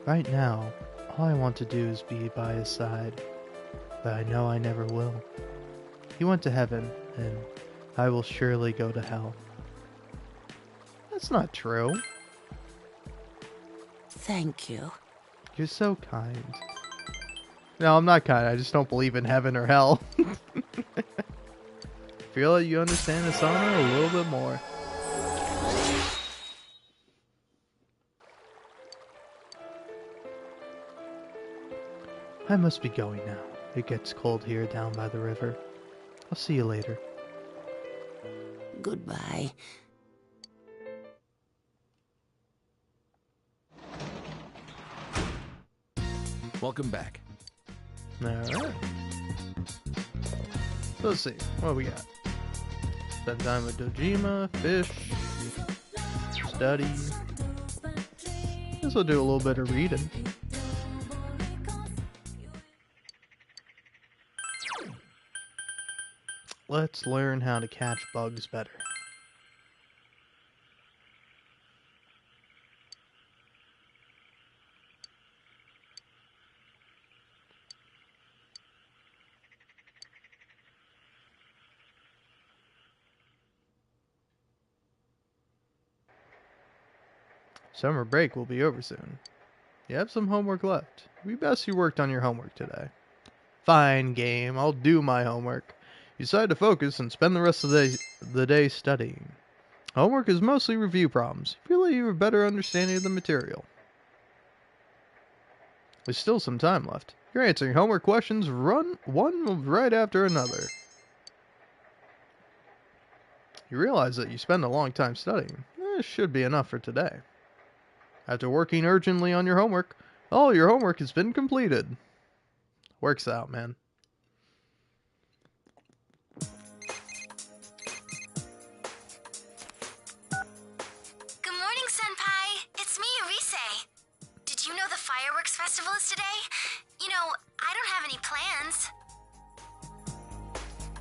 Right now, all I want to do is be by his side, but I know I never will. He went to heaven, and I will surely go to hell. That's not true. Thank you. You're so kind. No, I'm not kind. I just don't believe in heaven or hell. Feel like you understand Asana a little bit more. I must be going now. It gets cold here down by the river. I'll see you later. Goodbye. Welcome back. Alright. Let's see. What we got? Spend time with Dojima, fish, study. Guess we'll do a little bit of reading. Let's learn how to catch bugs better. Summer break will be over soon. You have some homework left. It'd be best you worked on your homework today. Fine, game. I'll do my homework. You decide to focus and spend the rest of the day studying. Homework is mostly review problems. Feel like you have a better understanding of the material. There's still some time left. You're answering homework questions one right after another. You realize that you spend a long time studying. This should be enough for today. After working urgently on your homework, all your homework has been completed. Works out, man. Good morning, Senpai. It's me, Rise. Did you know the fireworks festival is today? You know, I don't have any plans.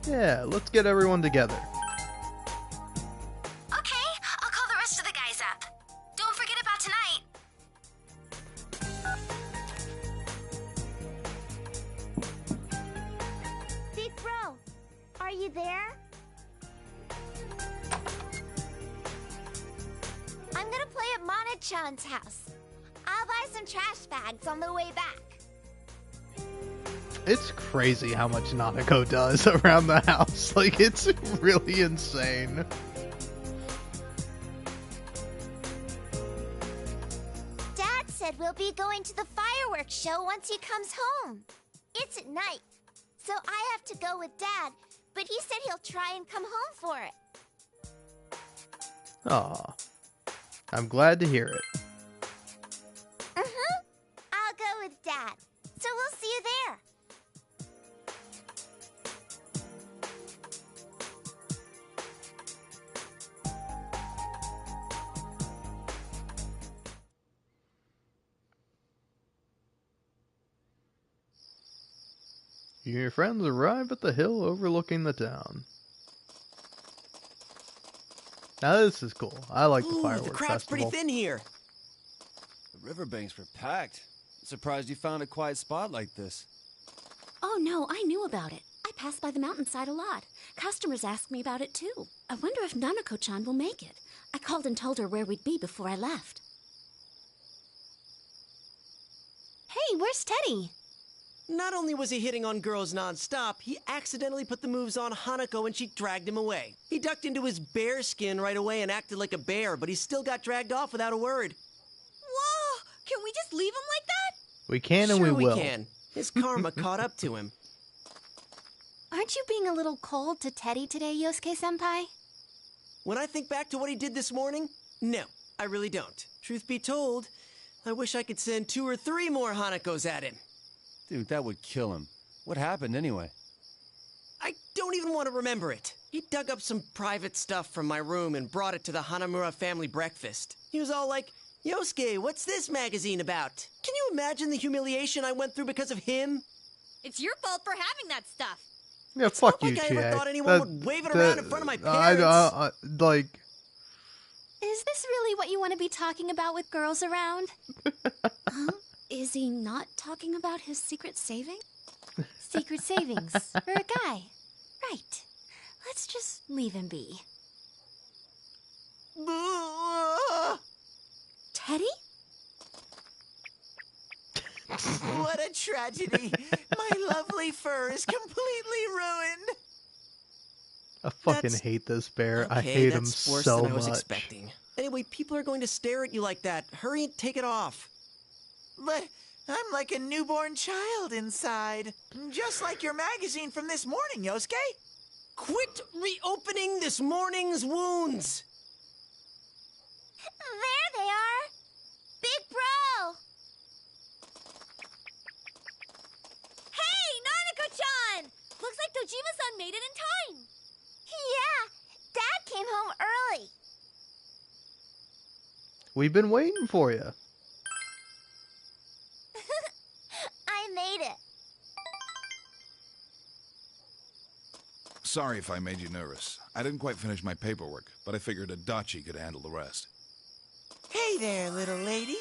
Yeah, let's get everyone together. Okay, I'll call the rest of the guys up. Don't forget about tonight. Big bro, are you there? I'm gonna play at Mana-chan's house. I'll buy some trash bags on the way back. It's crazy how much Nanako does around the house. Like, it's really insane. Dad said we'll be going to the fireworks show once he comes home. It's at night, so I have to go with Dad, but he said he'll try and come home for it. Aw. I'm glad to hear it. I'll go with Dad, so we'll see you there. You and your friends arrive at the hill overlooking the town. Now this is cool. I like the fireworks the crowd's festival. pretty thin here. The riverbanks were packed. Surprised you found a quiet spot like this. Oh no, I knew about it. I pass by the mountainside a lot. Customers ask me about it too. I wonder if Nanako-chan will make it. I called and told her where we'd be before I left. Hey, where's Teddy? Not only was he hitting on girls non-stop, he accidentally put the moves on Hanako when she dragged him away. He ducked into his bear skin right away and acted like a bear, but he still got dragged off without a word. Whoa! Can we just leave him like that? We can and Sure we will. we can. His karma caught up to him. Aren't you being a little cold to Teddy today, Yosuke-senpai? When I think back to what he did this morning, no, I really don't. Truth be told, I wish I could send 2 or 3 more Hanakos at him. Dude, that would kill him. What happened anyway? I don't even want to remember it. He dug up some private stuff from my room and brought it to the Hanamura family breakfast. He was all like, "Yosuke, what's this magazine about?" Can you imagine the humiliation I went through because of him? It's your fault for having that stuff. Yeah, fuck you, like I ever Chad. thought anyone would wave it around in front of my parents. Like... Is this really what you want to be talking about with girls around? Huh? Is he not talking about his secret saving? Secret savings for a guy. Right. Let's just leave him be. Teddy? What a tragedy. My lovely fur is completely ruined. I fucking hate this bear. I Okay, hate him that's worse so than I was much. expecting. Anyway, people are going to stare at you like that. Hurry and take it off. But I'm like a newborn child inside. Just like your magazine from this morning, Yosuke. Quit reopening this morning's wounds. There they are! Big Bro! Hey, Nanako-chan! Looks like Dojima-san made it in time. Yeah, Dad came home early. We've been waiting for you. I made it. Sorry if I made you nervous. I didn't quite finish my paperwork, but I figured Adachi could handle the rest. Hey there, little lady.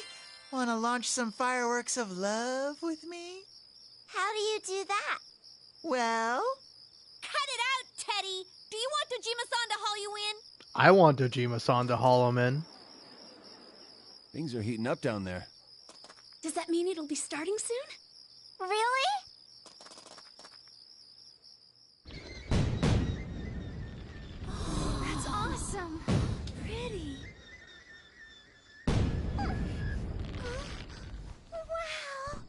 Want to launch some fireworks of love with me? How do you do that? Well, Cut it out, Teddy! Do you want Dojima-san to haul you in? I want Dojima-san to haul him in. Things are heating up down there. Does that mean it'll be starting soon? Really? That's awesome. Pretty. Wow.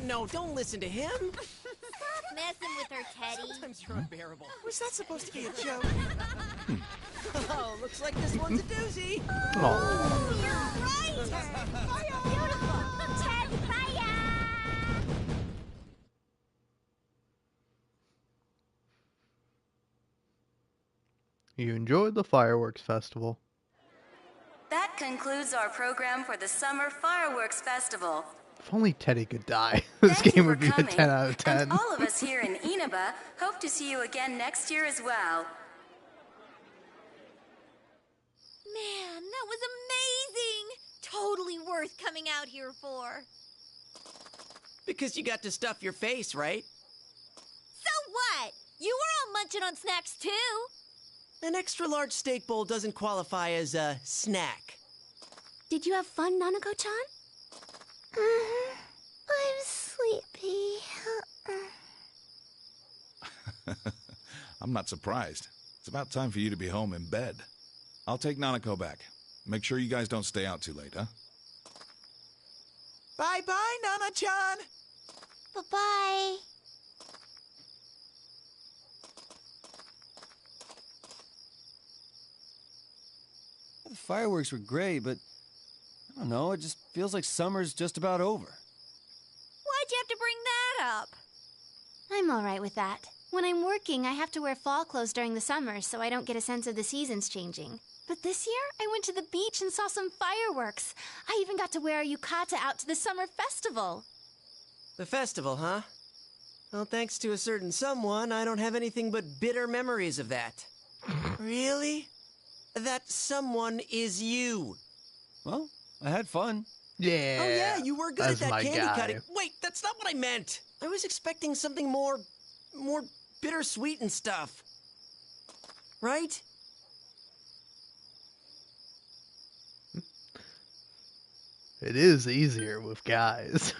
No, don't listen to him. Stop messing with her, Teddy. Sometimes you're unbearable. was that supposed to be a joke? Oh, looks like this one's a doozy. Oh. You're right! Beautiful. Ted, fire! You enjoyed the fireworks festival. That concludes our program for the Summer Fireworks Festival. If only Teddy could die, this game would be a 10 out of 10. And all of us here in Inaba hope to see you again next year as well. Man, that was amazing! Totally worth coming out here for. Because you got to stuff your face, right? So what? You were all munching on snacks too. An extra large steak bowl doesn't qualify as a snack. Did you have fun, Nanako-chan? I'm sleepy. I'm not surprised. It's about time for you to be home in bed. I'll take Nanako back. Make sure you guys don't stay out too late, huh? Bye-bye, Nana-chan. Bye-bye. The fireworks were great, but I don't know, it just feels like summer's just about over. Why'd you have to bring that up? I'm all right with that. When I'm working, I have to wear fall clothes during the summer, so I don't get a sense of the seasons changing. But this year, I went to the beach and saw some fireworks. I even got to wear a yukata out to the summer festival. The festival, huh? Well, thanks to a certain someone, I don't have anything but bitter memories of that. Really? That someone is you. Well, I had fun. Yeah. Oh yeah, you were good at that's that my candy guy. cutting. Wait, that's not what I meant. I was expecting something more bittersweet and stuff. Right? It is easier with guys.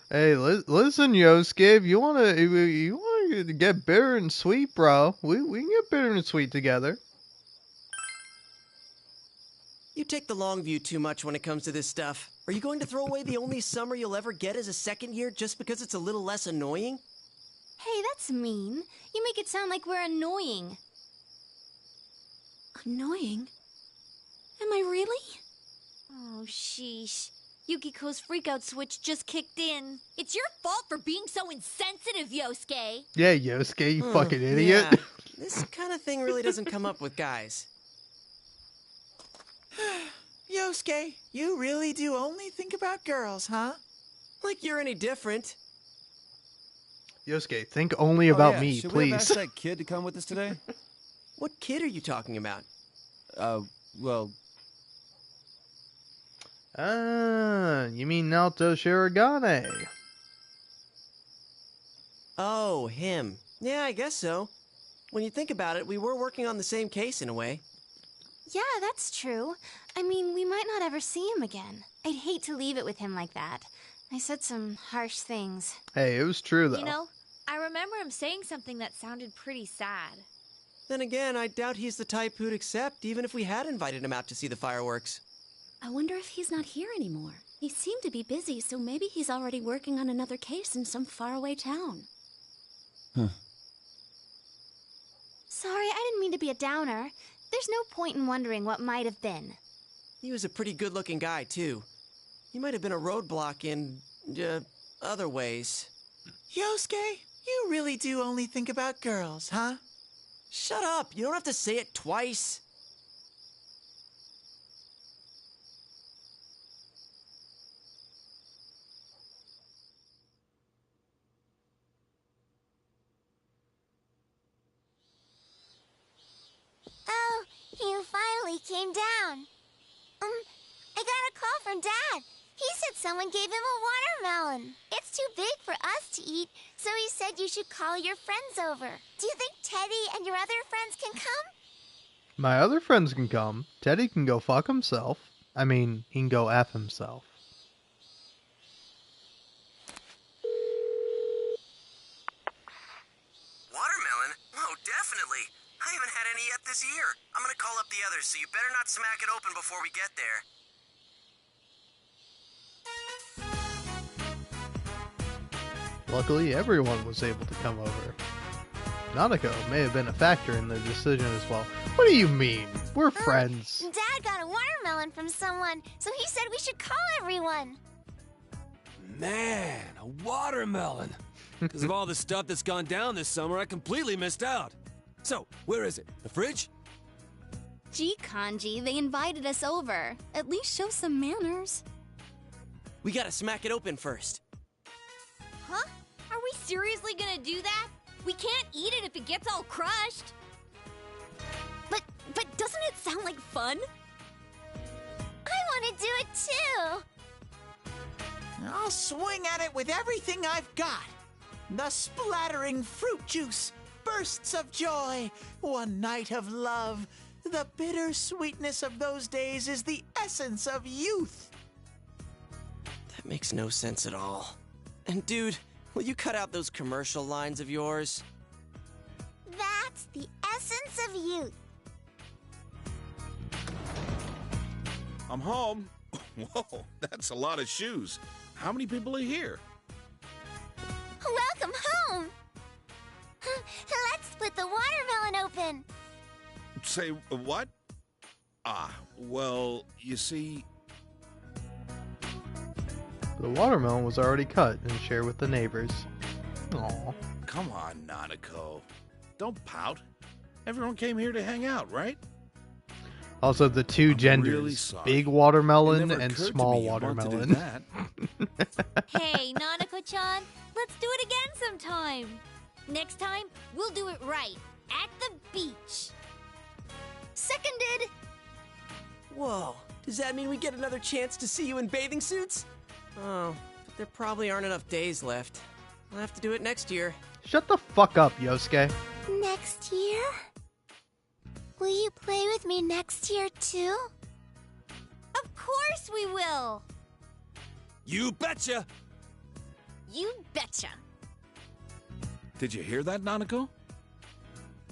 Hey, listen, Yosuke, if you wanna get bitter and sweet, bro, we can get bitter and sweet together. You take the long view too much when it comes to this stuff. Are you going to throw away the only summer you'll ever get as a second year just because it's a little less annoying? Hey, that's mean. You make it sound like we're annoying. Annoying? Am I really? Oh, sheesh. Yukiko's freakout switch just kicked in. It's your fault for being so insensitive, Yosuke. Yeah, Yosuke, you fucking idiot. Yeah. This kind of thing really doesn't come up with guys. Yosuke, you really do only think about girls, huh? Like you're any different. Yosuke, think only about me, Should please. we have asked that kid to come with us today? What kid are you talking about? Well... You mean Naoto Shirogane? Oh, him. Yeah, I guess so. When you think about it, we were working on the same case in a way. Yeah, that's true. I mean, we might not ever see him again. I'd hate to leave it with him like that. I said some harsh things. Hey, it was true, though. You know, I remember him saying something that sounded pretty sad. Then again, I doubt he's the type who'd accept, even if we had invited him out to see the fireworks. I wonder if he's not here anymore. He seemed to be busy, so maybe he's already working on another case in some faraway town. Huh. Sorry, I didn't mean to be a downer. There's no point in wondering what might have been. He was a pretty good-looking guy, too. He might have been a roadblock in, other ways. Yosuke, you really do only think about girls, huh? Shut up! You don't have to say it twice! Oh, you finally came down. I got a call from Dad. He said someone gave him a watermelon. It's too big for us to eat, so he said you should call your friends over. Do you think Teddy and your other friends can come? My other friends can come. Teddy can go fuck himself. I mean, he can go F himself. Watermelon? Oh, definitely. I haven't had any yet this year. I'm gonna call up the others, so you better not smack it open before we get there. Luckily, everyone was able to come over. Nanako may have been a factor in the decision as well. What do you mean? We're friends. Dad got a watermelon from someone, so he said we should call everyone. Man, a watermelon. Because of all the stuff that's gone down this summer, I completely missed out. So, where is it? The fridge? Gee, Kanji, they invited us over. At least show some manners. We gotta smack it open first. Huh? Are we seriously gonna do that? We can't eat it if it gets all crushed. But doesn't it sound like fun? I want to do it too. I'll swing at it with everything I've got. The splattering fruit juice, bursts of joy, one night of love. The bitter sweetness of those days is the essence of youth. That makes no sense at all. And dude, will you cut out those commercial lines of yours? That's the essence of youth. I'm home. Whoa, that's a lot of shoes. How many people are here? Welcome home. Let's split the watermelon open. Say what? Well, you see... The watermelon was already cut and shared with the neighbors. Aww. Come on, Nanako. Don't pout. Everyone came here to hang out, right? Also, the two genders, really sorry. big watermelon It never and occurred to small me you'd want to do watermelon. that. Hey, Nanako-chan, let's do it again sometime. Next time, we'll do it right, at the beach. Seconded. Whoa, does that mean we get another chance to see you in bathing suits? Oh, but there probably aren't enough days left. I'll have to do it next year. Shut the fuck up, Yosuke. Next year? Will you play with me next year too? Of course we will! You betcha! You betcha! Did you hear that, Nanako?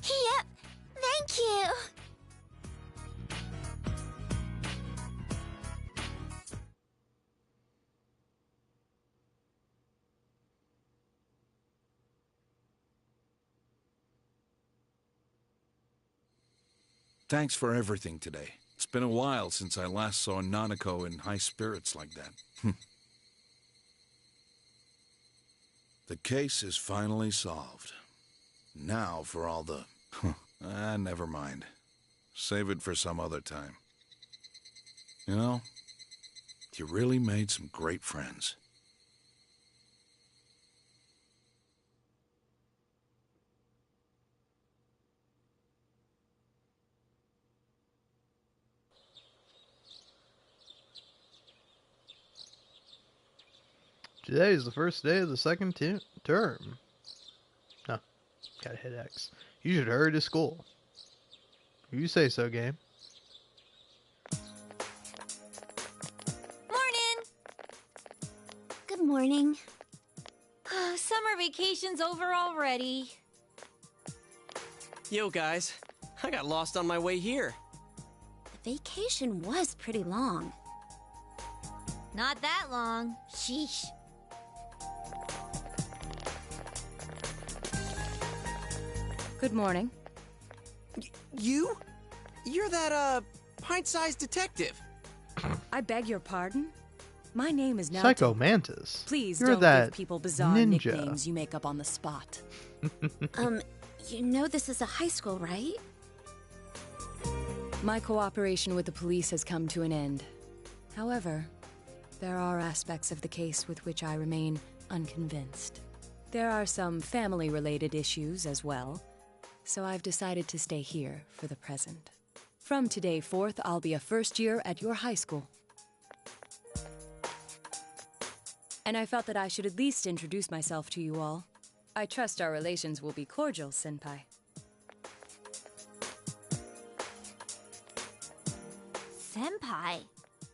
Yep. Thank you. Thanks for everything today. It's been a while since I last saw Nanako in high spirits like that. The case is finally solved. Now for all the... never mind. Save it for some other time. You know, you really made some great friends. Today is the first day of the second term. No, gotta hit X. You should hurry to school. You say so, game. Morning! Good morning. Summer vacation's over already. Yo, guys. I got lost on my way here. The vacation was pretty long. Not that long. Sheesh. Good morning. You? You're that, pint-sized detective. I beg your pardon? My name is now... Psycho Mantis. Please You're don't that give people bizarre ninja. nicknames you make up on the spot. You know this is a high school, right? My cooperation with the police has come to an end. However, there are aspects of the case with which I remain unconvinced. There are some family-related issues as well, so I've decided to stay here for the present. From today forth, I'll be a first year at your high school. And I felt that I should at least introduce myself to you all. I trust our relations will be cordial, Senpai. Senpai?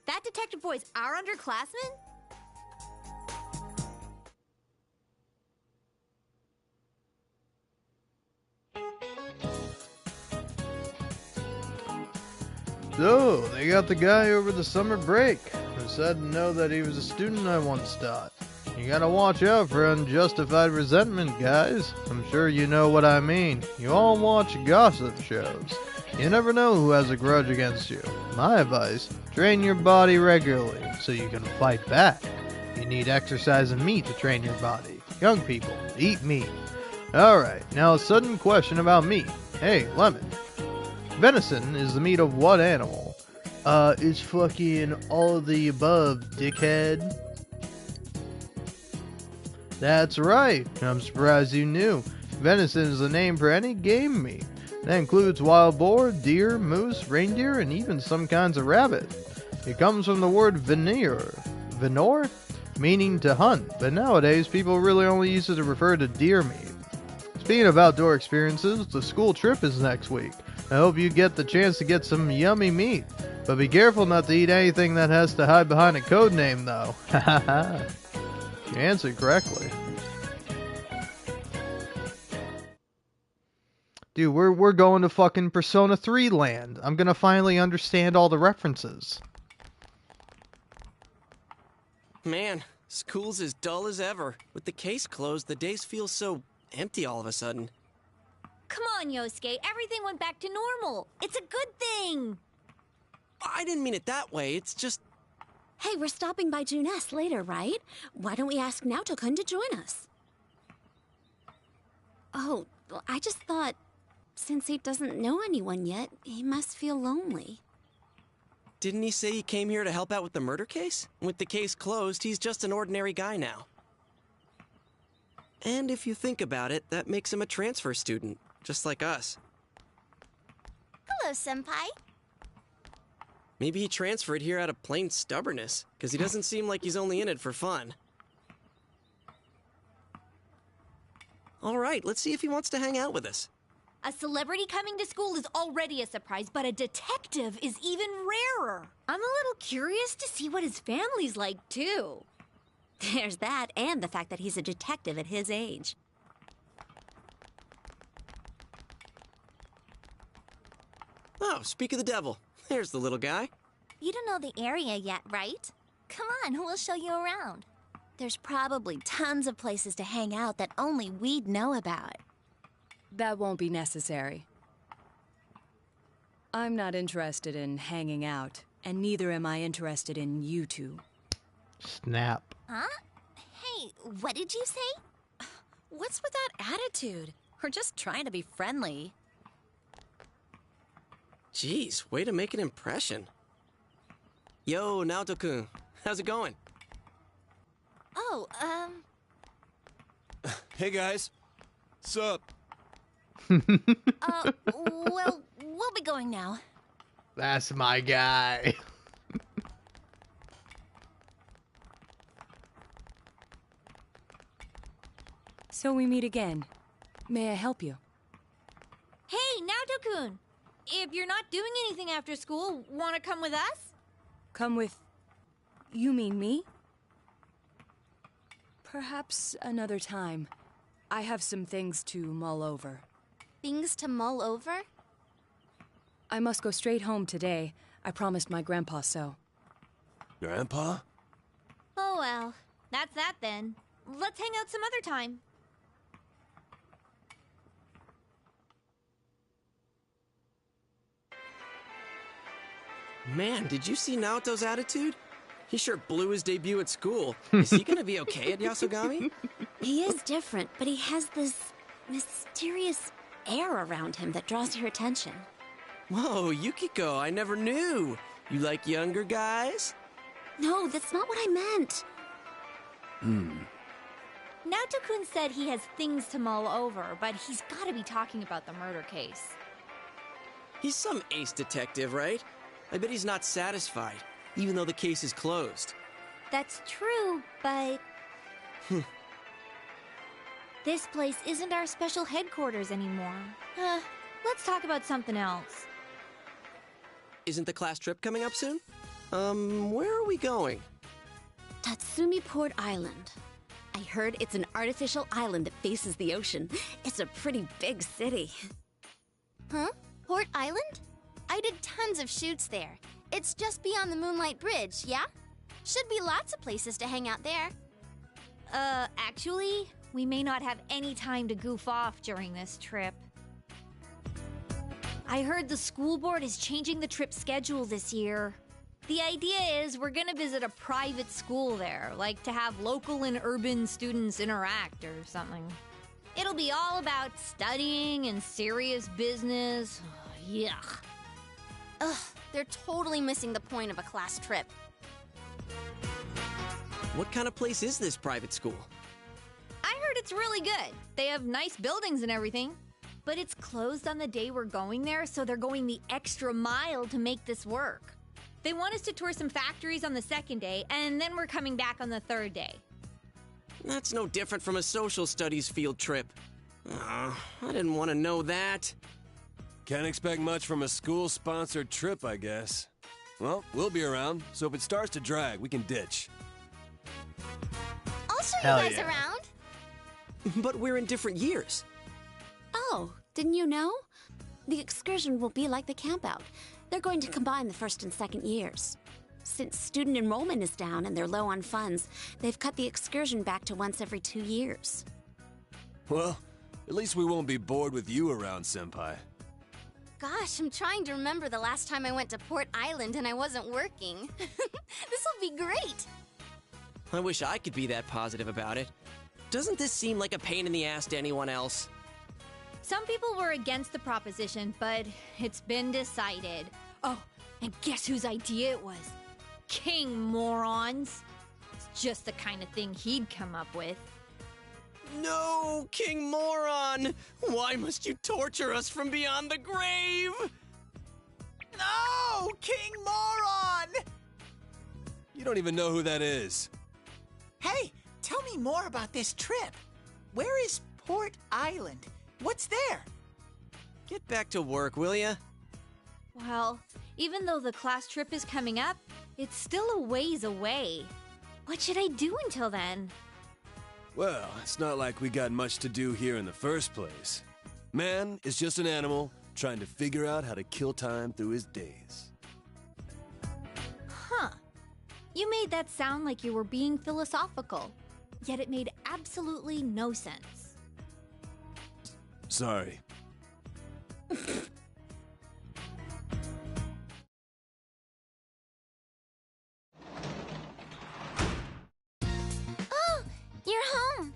That detective boy's our underclassman? So, they got the guy over the summer break who said to know that he was a student I once taught. You gotta watch out for unjustified resentment, guys. I'm sure you know what I mean. You all watch gossip shows. You never know who has a grudge against you. My advice, train your body regularly so you can fight back. You need exercise and meat to train your body. Young people, eat meat. Alright, now a sudden question about meat. Hey, Lemon. Venison is the meat of what animal? It's fucking all of the above, dickhead. That's right. I'm surprised you knew. Venison is the name for any game meat. That includes wild boar, deer, moose, reindeer, and even some kinds of rabbit. It comes from the word venir, meaning to hunt, but nowadays people really only use it to refer to deer meat. Speaking of outdoor experiences, the school trip is next week. I hope you get the chance to get some yummy meat, but be careful not to eat anything that has to hide behind a code name, though. Haha. You answered correctly. Dude, we're going to fucking Persona 3 land. I'm gonna finally understand all the references. Man, school's as dull as ever. With the case closed, the days feel so empty all of a sudden. Come on, Yosuke. Everything went back to normal. It's a good thing. I didn't mean it that way. It's just... Hey, we're stopping by Juness later, right? Why don't we ask Naoto-kun to join us? Oh, well, I just thought, since he doesn't know anyone yet, he must feel lonely. Didn't he say he came here to help out with the murder case? With the case closed, he's just an ordinary guy now. And if you think about it, that makes him a transfer student, just like us. Hello, Senpai. Maybe he transferred here out of plain stubbornness, because he doesn't seem like he's only in it for fun. All right, let's see if he wants to hang out with us. A celebrity coming to school is already a surprise, but a detective is even rarer. I'm a little curious to see what his family's like, too. There's that, and the fact that he's a detective at his age. Oh, speak of the devil. There's the little guy. You don't know the area yet, right? Come on, we'll show you around. There's probably tons of places to hang out that only we'd know about. That won't be necessary. I'm not interested in hanging out, and neither am I interested in you two. Snap. Huh? Hey, what did you say? What's with that attitude? We're just trying to be friendly. Jeez, way to make an impression. Yo, Naoto-kun, how's it going? Oh, Hey guys. Sup? well, we'll be going now. That's my guy. So we meet again. May I help you? Hey, Naoto-kun! If you're not doing anything after school, want to come with us? Come with... You mean me? Perhaps another time. I have some things to mull over. Things to mull over? I must go straight home today. I promised my grandpa so. Grandpa? Oh well, that's that then. Let's hang out some other time. Man, did you see Naoto's attitude? He sure blew his debut at school. Is he gonna be okay at Yasogami? He is different, but he has this mysterious air around him that draws your attention. Whoa, Yukiko, I never knew. You like younger guys? No, that's not what I meant. Naoto-kun said he has things to mull over, but he's gotta be talking about the murder case. He's some ace detective, right? I bet he's not satisfied, even though the case is closed. That's true, but... This place isn't our special headquarters anymore. Let's talk about something else. Isn't the class trip coming up soon? Where are we going? Tatsumi Port Island. I heard it's an artificial island that faces the ocean. It's a pretty big city. Huh? Port Island? I did tons of shoots there. It's just beyond the Moonlight Bridge, yeah? Should be lots of places to hang out there. Actually, we may not have any time to goof off during this trip. I heard the school board is changing the trip schedule this year. The idea is we're gonna visit a private school there, like to have local and urban students interact or something. It'll be all about studying and serious business. Yuck. Ugh, they're totally missing the point of a class trip. What kind of place is this private school? I heard it's really good. They have nice buildings and everything. But it's closed on the day we're going there, so they're going the extra mile to make this work. They want us to tour some factories on the second day, and then we're coming back on the third day. That's no different from a social studies field trip. I didn't want to know that. Can't expect much from a school-sponsored trip, I guess. Well, we'll be around, so if it starts to drag, we can ditch. I'll show Hell you guys yeah. around. But we're in different years. Oh, didn't you know? The excursion will be like the campout. They're going to combine the first and second years. Since student enrollment is down and they're low on funds, they've cut the excursion back to once every 2 years. Well, at least we won't be bored with you around, Senpai. Gosh, I'm trying to remember the last time I went to Port Island and I wasn't working. This will be great. I wish I could be that positive about it. Doesn't this seem like a pain in the ass to anyone else? Some people were against the proposition, but it's been decided. Oh, and guess whose idea it was? King Morons. It's just the kind of thing he'd come up with. No, King Moron! Why must you torture us from beyond the grave? No! King Moron! You don't even know who that is. Hey, tell me more about this trip. Where is Port Island? What's there? Get back to work, will ya? Well, even though the class trip is coming up, it's still a ways away. What should I do until then? Well, it's not like we got much to do here in the first place. Man is just an animal trying to figure out how to kill time through his days. Huh. You made that sound like you were being philosophical, yet it made absolutely no sense. Sorry. Oh, you're home.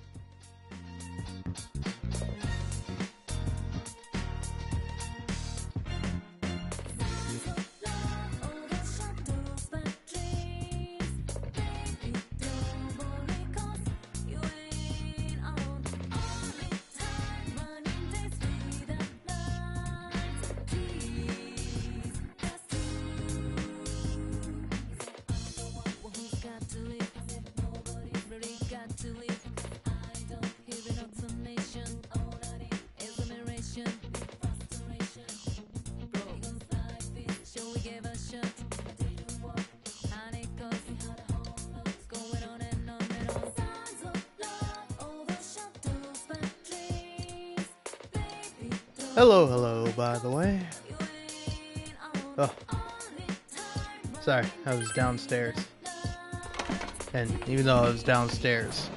Hello, hello, by the way. Oh. Sorry, I was downstairs. And even though I was downstairs,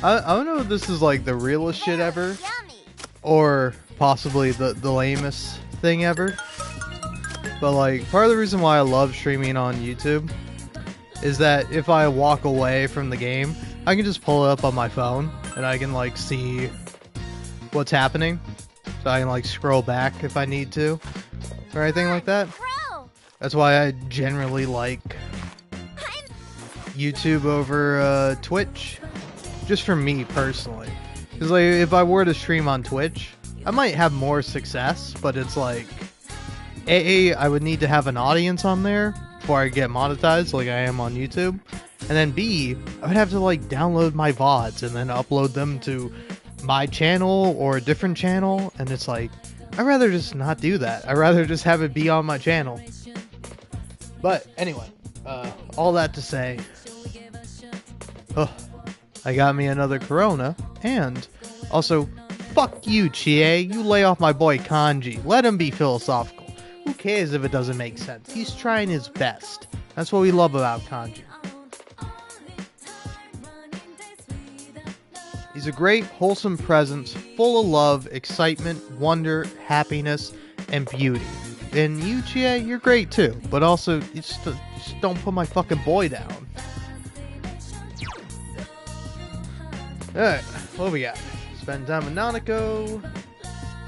I don't know if this is like the realest shit ever, or possibly the lamest thing ever. But like, part of the reason why I love streaming on YouTube is that if I walk away from the game, I can just pull it up on my phone and I can like see what's happening. So I can like scroll back if I need to or anything like that. That's why I generally like YouTube over Twitch. Just for me personally. Because like, if I were to stream on Twitch, I might have more success, but it's like I would need to have an audience on there before I get monetized like I am on YouTube. And then B, I would have to like download my VODs and then upload them to my channel or a different channel. And it's like, I'd rather just not do that. I'd rather just have it be on my channel. But anyway, all that to say, I got me another Corona. And also, fuck you, Chie. You lay off my boy Kanji. Let him be philosophical. Who cares if it doesn't make sense? He's trying his best. That's what we love about Kanji. He's a great, wholesome presence, full of love, excitement, wonder, happiness, and beauty. And you, Chie, you're great too, but also, just don't put my fucking boy down. Alright, what we got? Spend time with Nanako,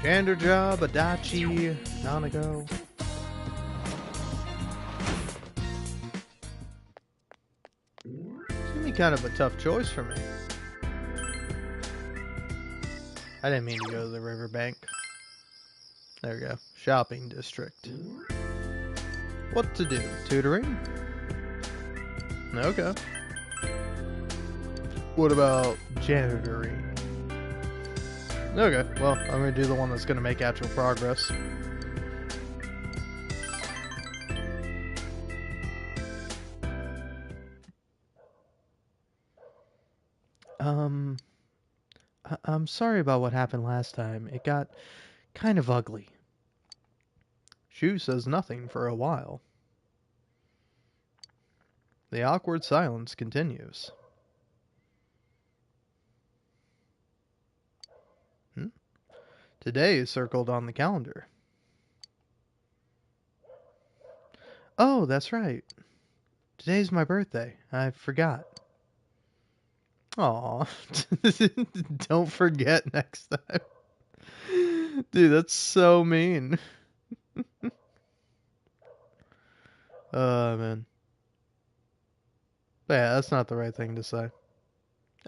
Janderja, Adachi, Nanako. It's gonna be kind of a tough choice for me. I didn't mean to go to the riverbank. There we go. Shopping district. What to do? Tutoring? Okay. What about janitoring? Okay, well, I'm gonna do the one that's gonna make actual progress. I'm sorry about what happened last time. It got kind of ugly. Shu says nothing for a while. The awkward silence continues. Today is circled on the calendar. Oh, that's right. Today's my birthday. I forgot. Aw. Don't forget next time. Dude, that's so mean. Oh, man. But yeah, that's not the right thing to say.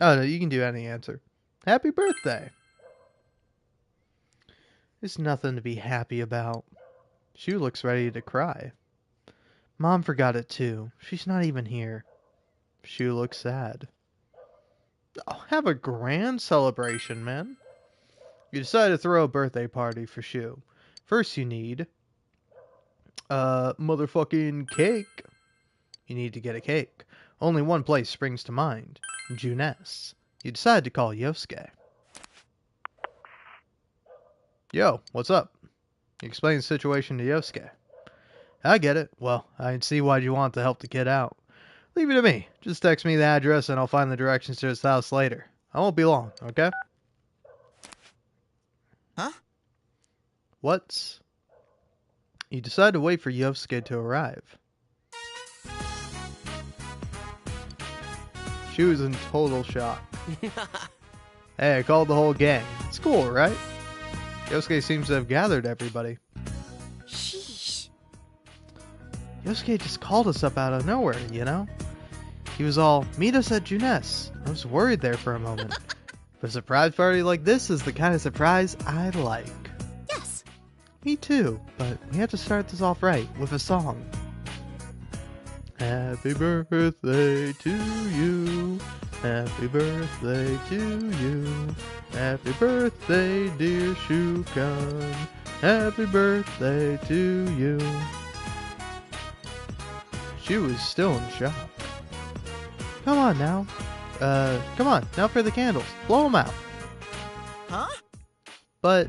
Oh, no, you can do any answer. Happy birthday. There's nothing to be happy about. Shu looks ready to cry. Mom forgot it too. She's not even here. Shu looks sad. Oh, have a grand celebration, man. You decide to throw a birthday party for Shu. First you need motherfucking cake. You need to get a cake. Only one place springs to mind. Junes. You decide to call Yosuke. Yo, what's up? You explain the situation to Yosuke. I get it. Well, I can see why you want to help the kid out. Leave it to me. Just text me the address and I'll find the directions to his house later. I won't be long, okay? Huh? What's... You decide to wait for Yosuke to arrive. She was in total shock. Hey, I called the whole gang. It's cool, right? Yosuke seems to have gathered everybody. Sheesh. Yosuke just called us up out of nowhere, you know? He was all, meet us at Junes. I was worried there for a moment. But a surprise party like this is the kind of surprise I like. Yes. Me too, but we have to start this off right with a song. Happy birthday to you. Happy birthday to you. Happy birthday, dear Shukan. Happy birthday to you. She was still in shock. Come on now. Come on, now for the candles. Blow them out. Huh? But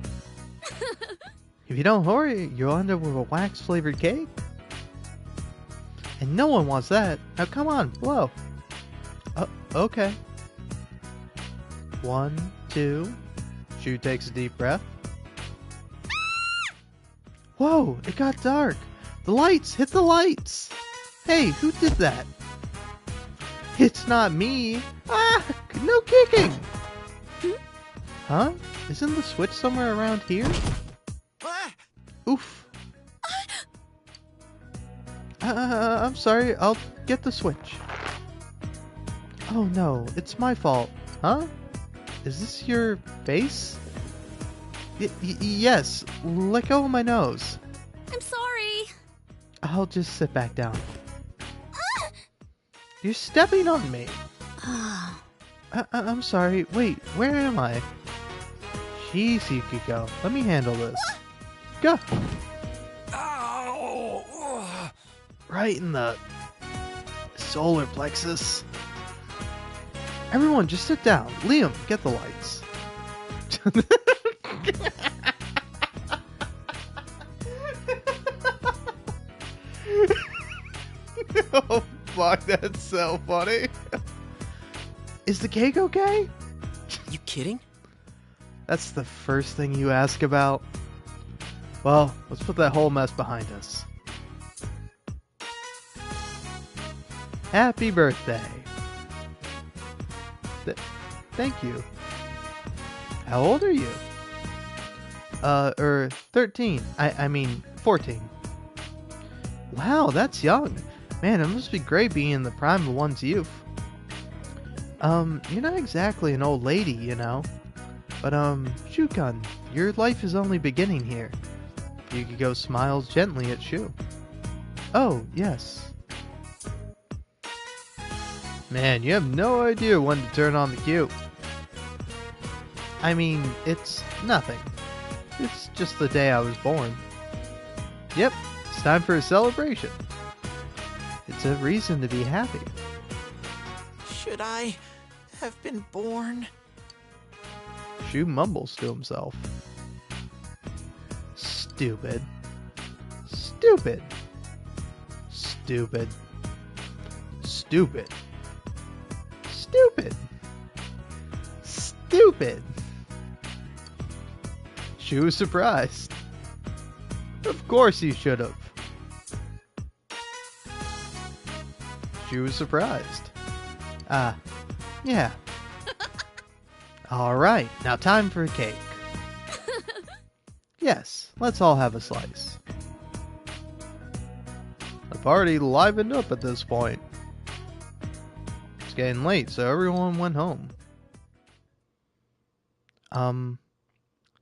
if you don't hurry, you'll end up with a wax-flavored cake. And no one wants that. Now come on, blow. Okay. 1, 2. Shu takes a deep breath. Whoa, it got dark. The lights, hit the lights. Hey, who did that? It's not me. Ah, no kicking. Huh? Isn't the switch somewhere around here? Oof. I'm sorry, I'll get the switch. Oh no, it's my fault. Huh? Is this your face? Yes, let go of my nose. I'm sorry. I'll just sit back down. You're stepping on me. I'm sorry, wait, where am I? Jeez, Yukiko, let me handle this. Go! Right in the solar plexus. Everyone, just sit down. Liam, get the lights. Oh, fuck, that's so funny. Is the cake okay? You kidding? That's the first thing you ask about? Well, let's put that whole mess behind us. Happy birthday. Thank you. How old are you? 13. I mean, 14. Wow, that's young. Man, it must be great being in the prime of one's youth. You're not exactly an old lady, you know. But, Shukan, your life is only beginning here. Yukiko smiles gently at Shu. Oh, yes. Man, you have no idea when to turn on the cue. I mean, it's nothing. It's just the day I was born. Yep, it's time for a celebration. It's a reason to be happy. Should I have been born? Shu mumbles to himself. Stupid. Stupid. Stupid. Stupid. Stupid. Stupid. Shu was surprised. Of course you should have. Shu was surprised. Yeah. Alright, now time for a cake. Yes, let's all have a slice. The party livened up at this point. It's getting late, so everyone went home.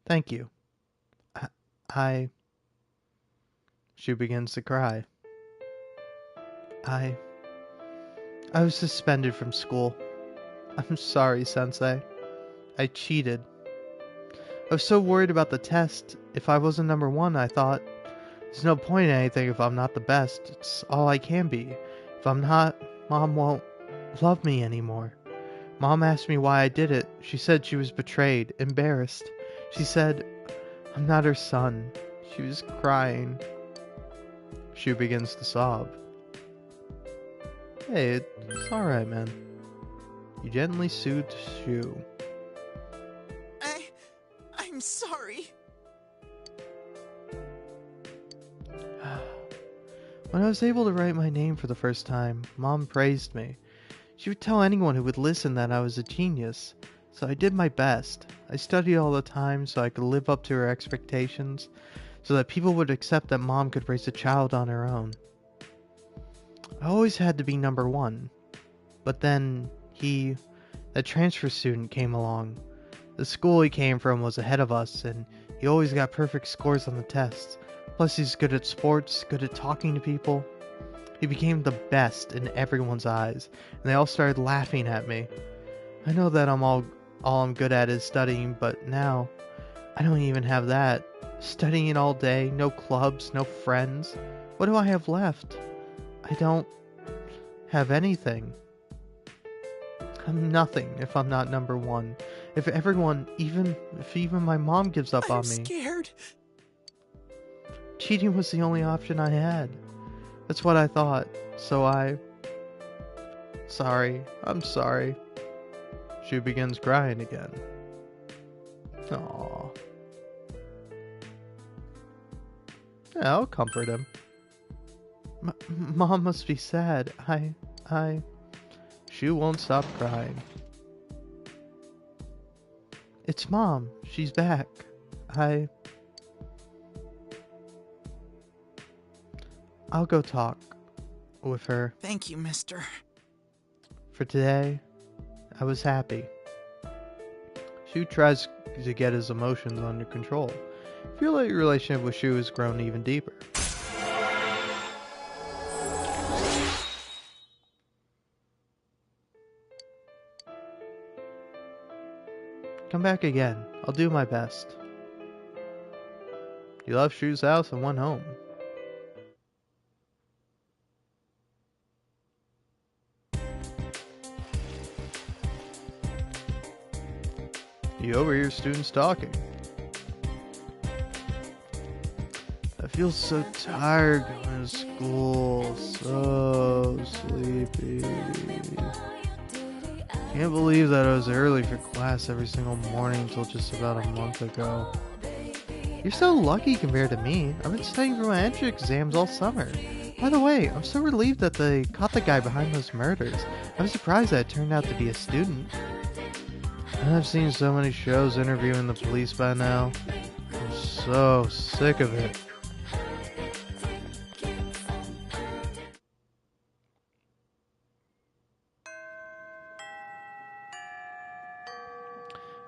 Thank you. She begins to cry. I was suspended from school. I'm sorry, Sensei. I cheated. I was so worried about the test. If I wasn't number one, I thought, there's no point in anything if I'm not the best. It's all I can be. If I'm not, Mom won't love me anymore. Mom asked me why I did it. She said she was betrayed, embarrassed. She said, I'm not her son. She was crying. Shu begins to sob. Hey, it's alright, man. You gently soothed Shu. I'm sorry. When I was able to write my name for the first time, Mom praised me. She would tell anyone who would listen that I was a genius. So I did my best. I studied all the time so I could live up to her expectations, so that people would accept that Mom could raise a child on her own. I always had to be number one. But then that transfer student came along. The school he came from was ahead of us, and he always got perfect scores on the tests. Plus he's good at sports, good at talking to people. He became the best in everyone's eyes, and they all started laughing at me. I know that all I'm good at is studying, but now I don't even have that. Studying all day, no clubs, no friends. What do I have left? I don't have anything. I'm nothing if I'm not number one. If even my mom gives up on me. I'm scared. Cheating was the only option I had. That's what I thought. So I'm sorry. Shu begins crying again. Aww. Yeah, I'll comfort him. Mom must be sad. Shu won't stop crying. It's Mom. She's back. I'll go talk with her. Thank you, mister. For today, I was happy. Shu tries to get his emotions under control. I feel like your relationship with Shu has grown even deeper. Come back again. I'll do my best. He left Shu's house and went home. You overhear students talking. I feel so tired going to school. So sleepy. Can't believe that I was early for class every single morning until just about a month ago. You're so lucky compared to me. I've been studying for my entry exams all summer. By the way, I'm so relieved that they caught the guy behind those murders. I was surprised that it turned out to be a student. I've seen so many shows interviewing the police by now. I'm so sick of it.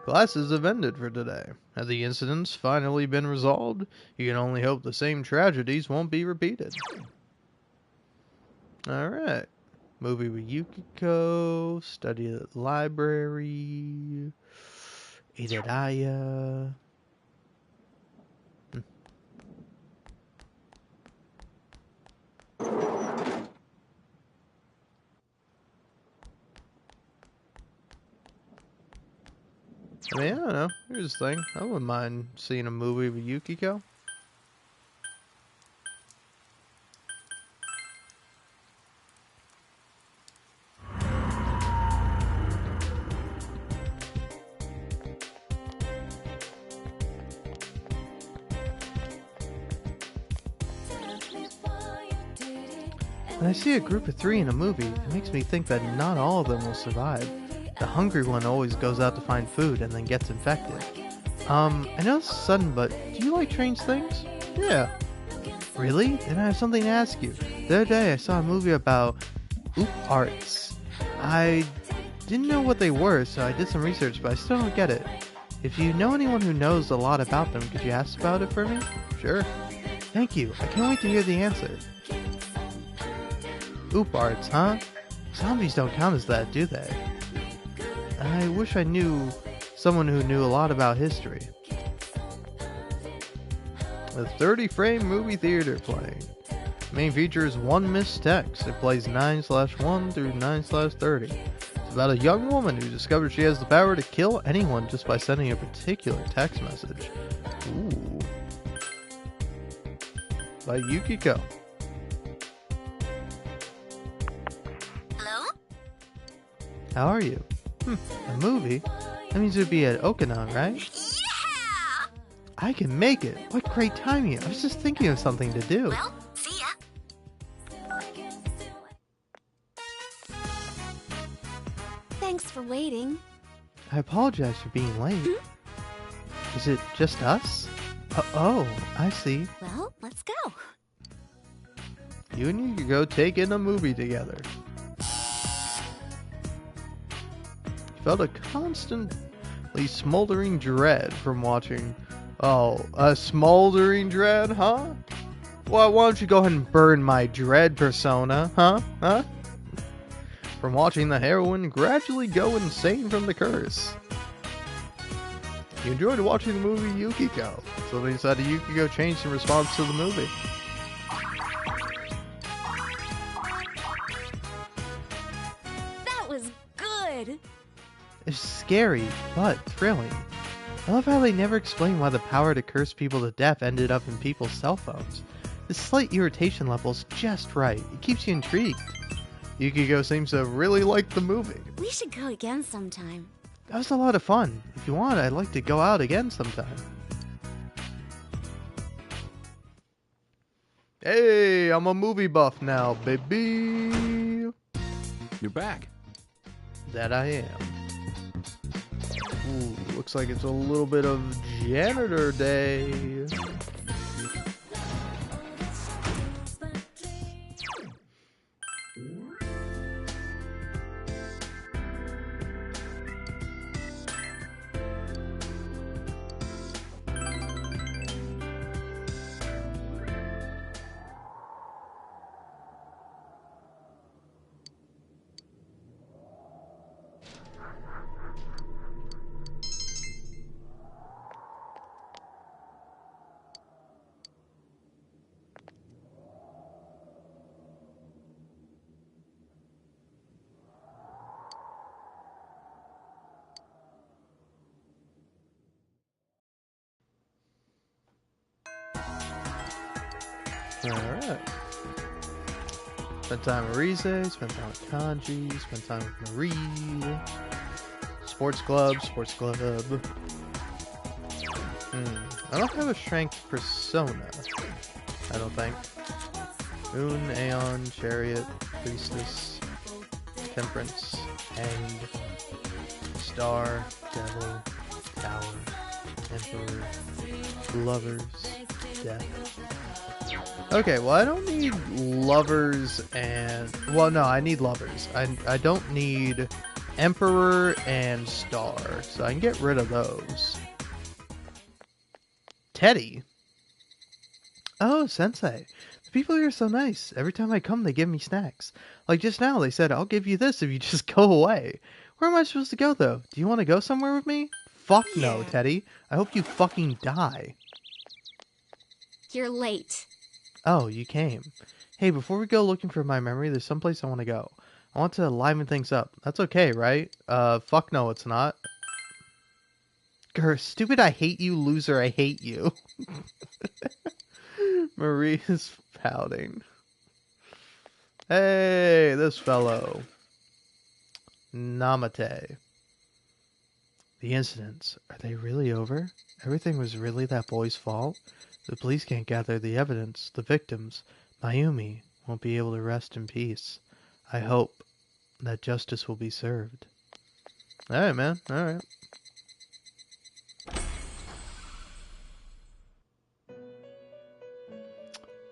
Classes have ended for today. Have the incidents finally been resolved? You can only hope the same tragedies won't be repeated. Alright. Movie with Yukiko, study at the library, eat at Aya. I mean, I don't know. Here's the thing. I wouldn't mind seeing a movie with Yukiko. When I see a group of 3 in a movie, it makes me think that not all of them will survive. The hungry one always goes out to find food and then gets infected. I know this is sudden, but do you like strange things? Yeah. Really? Then I have something to ask you. The other day I saw a movie about oop arts. I didn't know what they were, so I did some research, but I still don't get it. If you know anyone who knows a lot about them, could you ask about it for me? Sure. Thank you. I can't wait to hear the answer. Oop arts, huh? Zombies don't count as that, do they? I wish I knew someone who knew a lot about history. A 30-frame movie theater playing. Main feature is one missed text. It plays 9/1 through 9/30. It's about a young woman who discovers she has the power to kill anyone just by sending a particular text message. Ooh. By Yukiko. Hello? How are you? A movie? That means it would be at Okinawa, right? Yeah! I can make it. What great timing. I was just thinking of something to do. Well, see ya. Thanks for waiting. I apologize for being late. Is it just us? Oh, I see. Well, let's go. You and you could go take in a movie together. You felt a constantly smoldering dread from watching. Oh, a smoldering dread, huh? Well, why don't you go ahead and burn my dread persona, huh? From watching the heroine gradually go insane from the curse. You enjoyed watching the movie Yukiko, so they decided Yukiko changed in response to the movie. That was good. It's scary, but thrilling. I love how they never explain why the power to curse people to death ended up in people's cell phones. The slight irritation level is just right. It keeps you intrigued. Yukiko seems to really like the movie. We should go again sometime. That was a lot of fun. If you want, I'd like to go out again sometime. Hey, I'm a movie buff now, baby. You're back. That I am. Ooh, looks like it's a little bit of janitor day. Alright. Spend time with Rise, spend time with Kanji, spend time with Marie. Sports club. I don't have a strength persona. I don't think. Moon, Aeon, Chariot, Priestess, Temperance, Hanged, Star, Devil, Tower, Emperor, Lovers, Death. Okay, well I don't need lovers and... Well, no, I need lovers. I don't need Emperor and Star, so I can get rid of those. Teddy? Oh, Sensei. The people here are so nice. Every time I come, they give me snacks. Like just now, they said, I'll give you this if you just go away. Where am I supposed to go, though? Do you want to go somewhere with me? Fuck no, Teddy. I hope you fucking die. You're late. Oh, you came. Hey, before we go looking for my memory, there's someplace I want to go. I want to liven things up. That's okay, right? Fuck no, it's not. Grr, stupid I hate you, loser, I hate you. Marie is pouting. Hey, this fellow. Namate. The incidents, are they really over? Everything was really that boy's fault? The police can't gather the evidence. The victims, Mayumi, won't be able to rest in peace. I hope that justice will be served. Alright, man. Alright.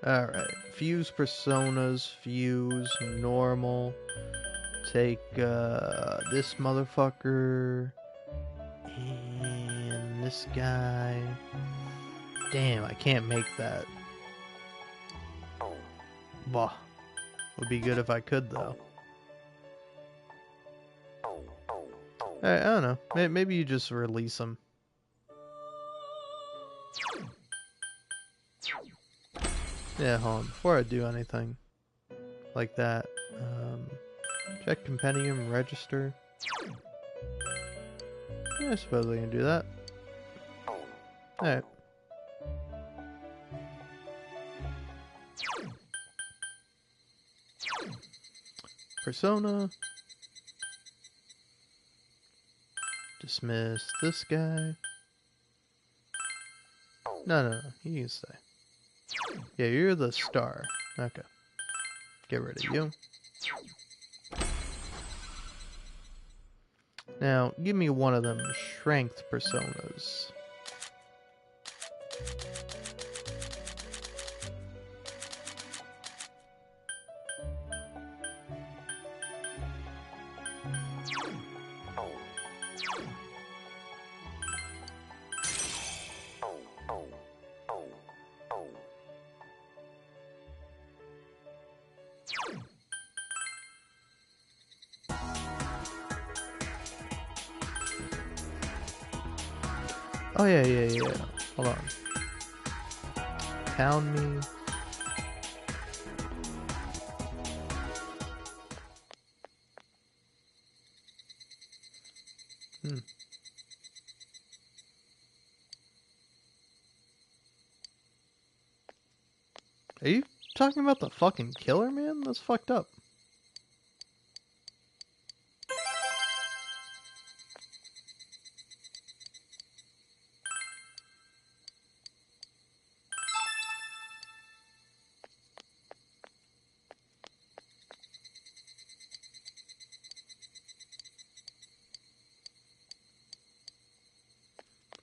Alright. Fuse personas. Fuse normal. Take this motherfucker. And this guy. Damn, I can't make that. Bah. Would be good if I could, though. I don't know. Maybe you just release them. Yeah, hold on. Before I do anything like that, check compendium, register. Yeah, I suppose I can do that. Alright. Persona. Dismiss this guy. No. You can stay. Yeah, you're the star. Okay. Get rid of you. Now, give me one of them strength personas. Oh, yeah. Hold on. Pound me. Are you talking about the fucking killer, man? That's fucked up.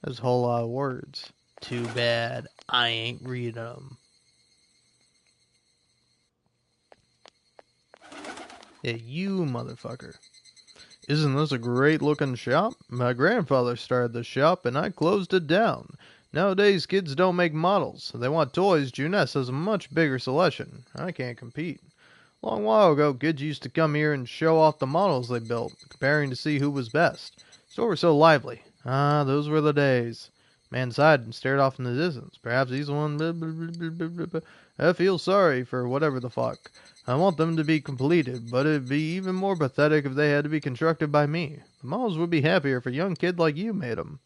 There's a whole lot of words. Too bad I ain't reading them. Yeah, you motherfucker. Isn't this a great looking shop? My grandfather started the shop and I closed it down. Nowadays kids don't make models. They want toys. Juness has a much bigger selection. I can't compete. A long while ago, kids used to come here and show off the models they built, comparing to see who was best. Store was so lively. Ah, those were the days. Man sighed and stared off in the distance. Perhaps he's the one. Blah, blah, blah, blah, blah, blah. I feel sorry for whatever the fuck. I want them to be completed, but it'd be even more pathetic if they had to be constructed by me. The models would be happier if a young kid like you made them.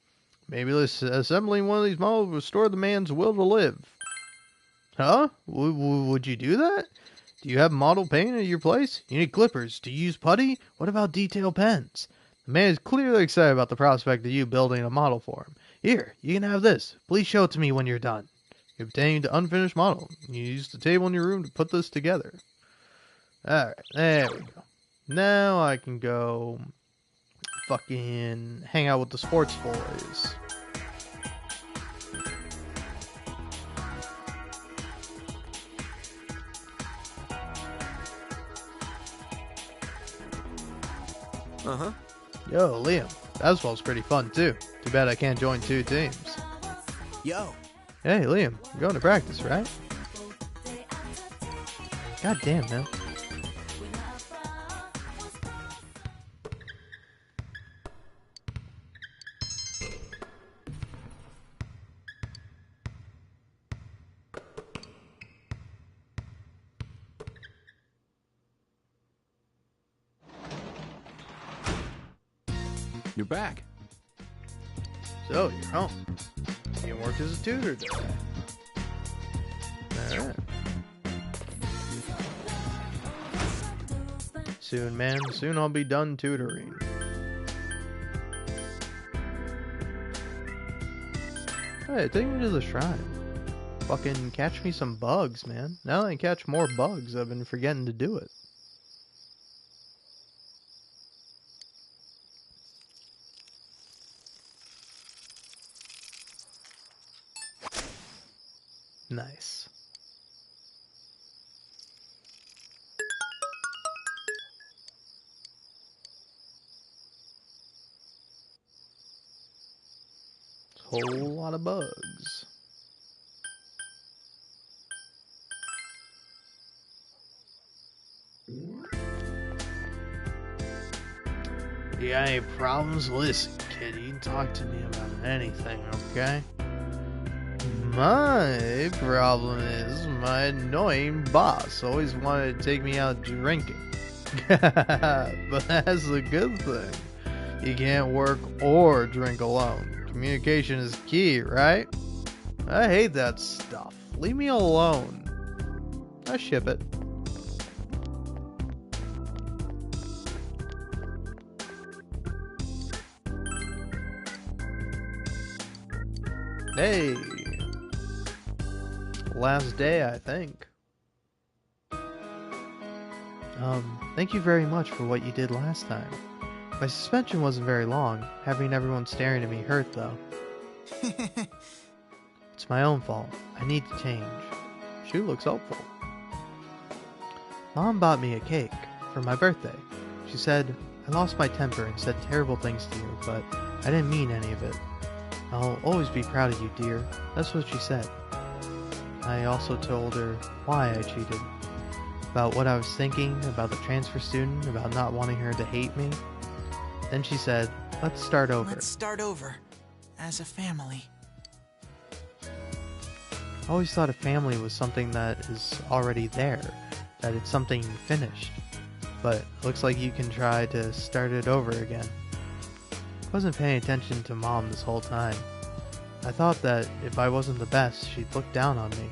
Maybe assembling one of these models would restore the man's will to live. Huh? Would you do that? Do you have model paint at your place? You need clippers. Do you use putty? What about detail pens? The man is clearly excited about the prospect of you building a model for him. Here, you can have this. Please show it to me when you're done. You obtained the unfinished model. You used the table in your room to put this together. Alright, there we go. Now I can go fucking hang out with the sports boys. Uh-huh. Yo, Liam, basketball's pretty fun too. Too bad I can't join two teams. Yo. Hey, Liam, you're going to practice, right? God damn, man. You're back. So, you're home. You worked as a tutor today. Alright. Soon, man. Soon I'll be done tutoring. Hey, take me to the shrine. Fucking catch me some bugs, man. Now that I catch more bugs, I've been forgetting to do it. Nice. Whole lot of bugs. You got any problems? Listen, kid, you can talk to me about anything, okay? My problem is my annoying boss always wanted to take me out drinking. But that's a good thing. You can't work or drink alone. Communication is key, right? I hate that stuff. Leave me alone. I ship it. Hey. Last day, I think. Thank you very much for what you did last time. My suspension wasn't very long. Having everyone staring at me hurt, though. It's my own fault. I need to change. Shu looks hopeful. Mom bought me a cake for my birthday. She said, I lost my temper and said terrible things to you, but I didn't mean any of it. I'll always be proud of you, dear. That's what she said. I also told her why I cheated. About what I was thinking, about the transfer student, about not wanting her to hate me. Then she said, let's start over. Let's start over. As a family. I always thought a family was something that is already there. That it's something finished. But it looks like you can try to start it over again. I wasn't paying attention to Mom this whole time. I thought that if I wasn't the best, she'd look down on me.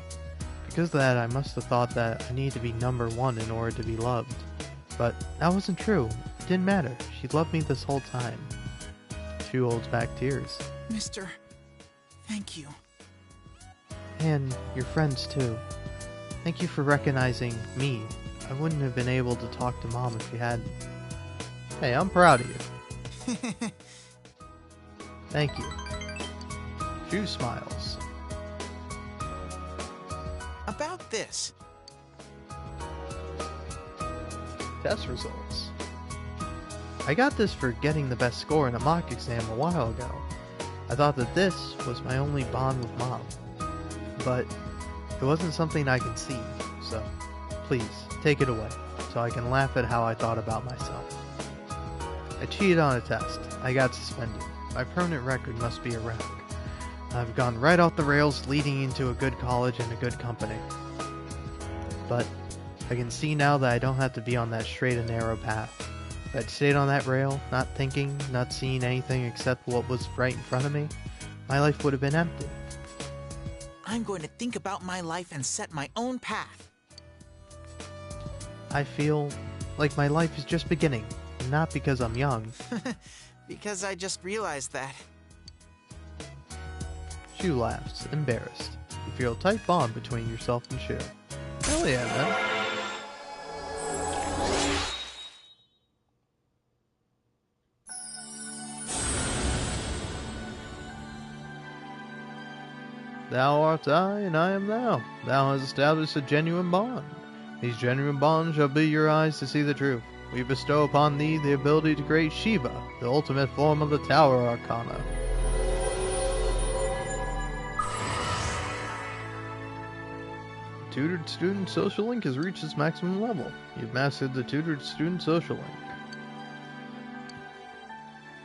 Because of that, I must have thought that I needed to be number one in order to be loved. But that wasn't true. It didn't matter. She loved me this whole time. She holds back tears. Mister, thank you. And your friends too. Thank you for recognizing me. I wouldn't have been able to talk to Mom if you hadn't. Hey, I'm proud of you. Thank you. Shu smiles. About this. Test results. I got this for getting the best score in a mock exam a while ago. I thought that this was my only bond with Mom. But it wasn't something I could see, so please, take it away, so I can laugh at how I thought about myself. I cheated on a test. I got suspended. My permanent record must be a wreck. I've gone right off the rails, leading into a good college and a good company. But I can see now that I don't have to be on that straight and narrow path. If I'd stayed on that rail, not thinking, not seeing anything except what was right in front of me, my life would have been empty. I'm going to think about my life and set my own path. I feel like my life is just beginning, and not because I'm young. Because I just realized that. Shu laughs, embarrassed. You feel a tight bond between yourself and Shu. Hell yeah, man. Thou art I, and I am thou. Thou hast established a genuine bond. These genuine bonds shall be your eyes to see the truth. We bestow upon thee the ability to create Shiva, the ultimate form of the Tower Arcana. Tutored Student Social Link has reached its maximum level. You've mastered the Tutored Student Social Link.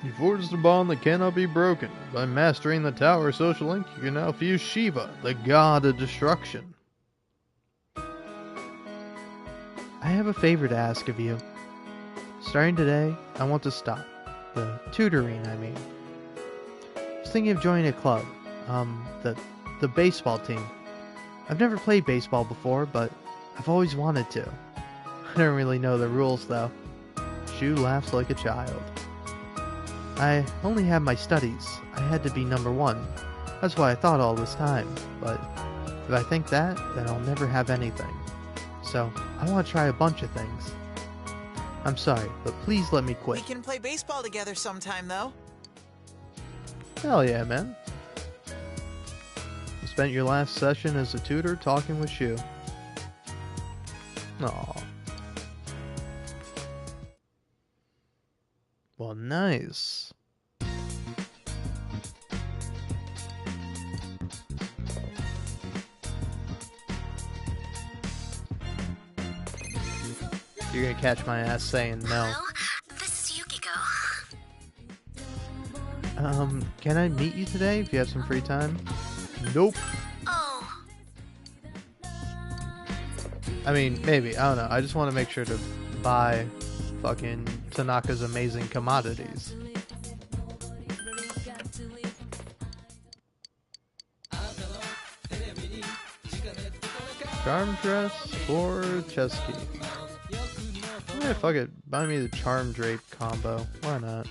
You forged a bond that cannot be broken. By mastering the Tower Social Link, you can now fuse Shiva, the god of destruction. I have a favor to ask of you. Starting today, I want to stop. The tutoring, I mean. I was thinking of joining a club. The baseball team. I've never played baseball before, but I've always wanted to. I don't really know the rules, though. Shu laughs like a child. I only have my studies. I had to be number one. That's what I thought all this time. But if I think that, then I'll never have anything. So, I want to try a bunch of things. I'm sorry, but please let me quit. We can play baseball together sometime, though. Hell yeah, man. You spent your last session as a tutor talking with Shu. Aw. Well, nice. You're gonna catch my ass saying no. Hello? This is Yukiko. Can I meet you today if you have some free time? Nope. Oh. I mean, maybe. I don't know. I just want to make sure to buy fucking Tanaka's amazing commodities. Charm dress or chess key? Yeah, fuck it. Buy me the charm drape combo. Why not?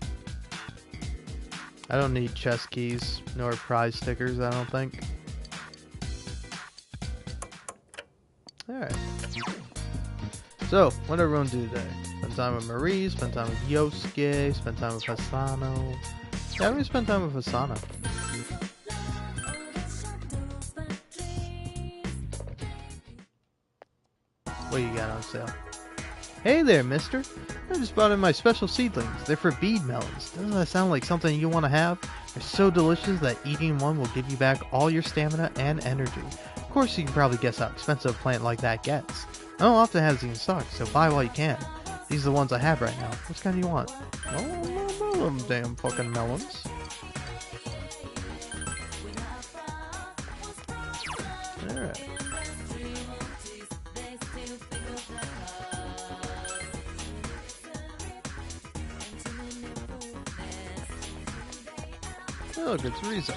I don't need chess keys nor prize stickers, I don't think. Alright. So, what did everyone do today? Spend time with Marie, spend time with Yosuke, spend time with Hasano. Yeah, we spend time with Hasano. What you got on sale? Hey there, mister. I just brought in my special seedlings. They're for bead melons. Doesn't that sound like something you want to have? They're so delicious that eating one will give you back all your stamina and energy. Of course, you can probably guess how expensive a plant like that gets. I don't often have these in stock, so buy while you can. These are the ones I have right now. Which kind do you want? Oh, them damn fucking melons. Alright. Oh, look, it's Riza.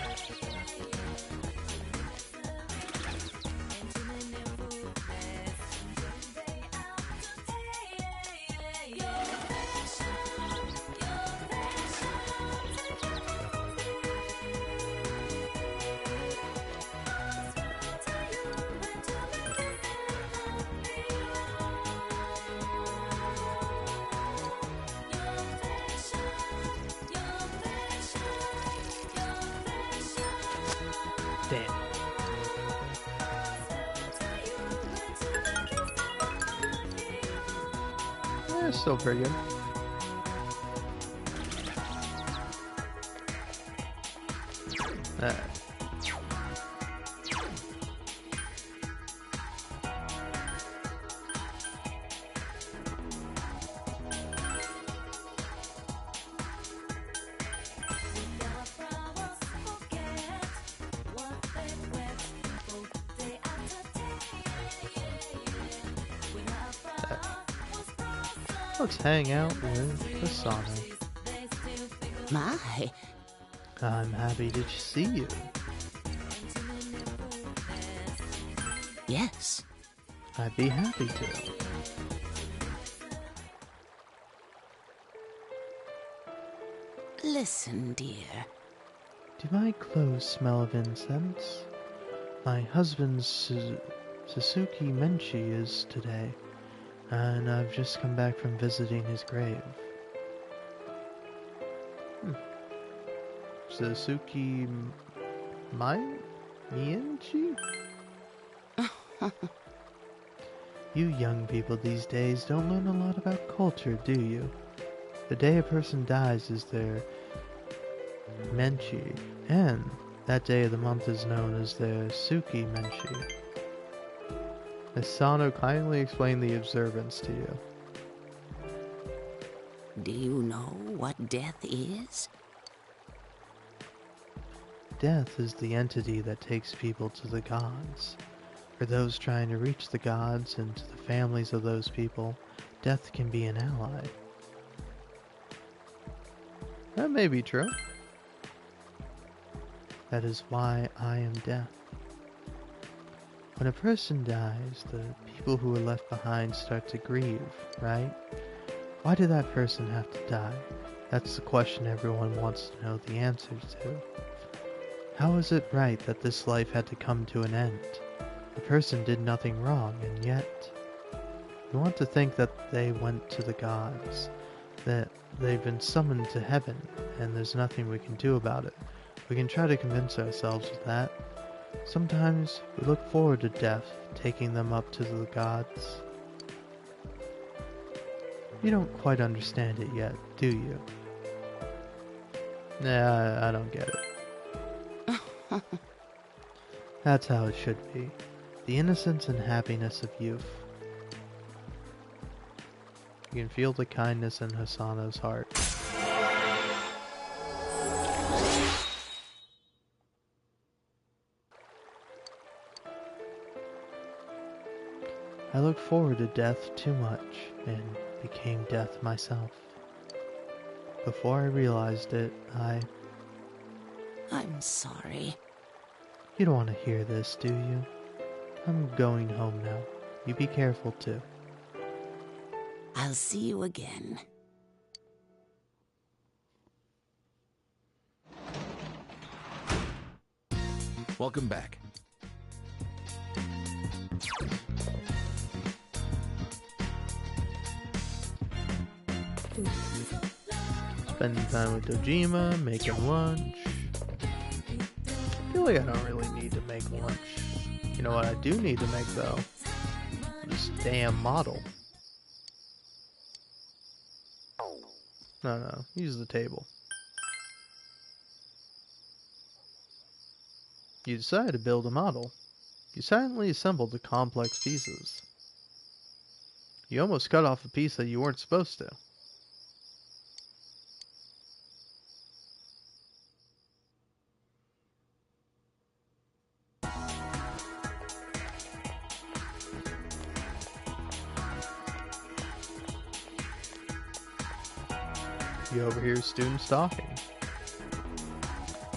Damn. Yeah, it's still pretty good. Alright. Let's hang out with Asana. My. I'm happy to see you. Yes. I'd be happy to. Listen, dear. Do my clothes smell of incense? My husband's Suzuki Menchi is today, and I've just come back from visiting his grave. Suzuki Mienchi? You young people these days don't learn a lot about culture, do you? The day a person dies is their Menchi, and that day of the month is known as their Suki Menchi. Asano kindly explained the observance to you. Do you know what death is? Death is the entity that takes people to the gods. For those trying to reach the gods and to the families of those people, death can be an ally. That may be true. That is why I am death. When a person dies, the people who are left behind start to grieve, right? Why did that person have to die? That's the question everyone wants to know the answer to. How is it right that this life had to come to an end? The person did nothing wrong, and yet... You want to think that they went to the gods, that they've been summoned to heaven, and there's nothing we can do about it. We can try to convince ourselves of that. Sometimes we look forward to death, taking them up to the gods. You don't quite understand it yet, do you? Nah, I don't get it. That's how it should be. The innocence and happiness of youth. You can feel the kindness in Hasano's heart. looked forward to death too much and became death myself. Before I realized it, I'm sorry. You don't want to hear this, do you? I'm going home now. You be careful too. I'll see you again. Welcome back. Spending time with Dojima, making lunch. I feel like I don't really need to make lunch. You know what I do need to make though? This damn model. No, use the table. You decide to build a model. You silently assemble the complex pieces. You almost cut off a piece that you weren't supposed to. You overhear students talking.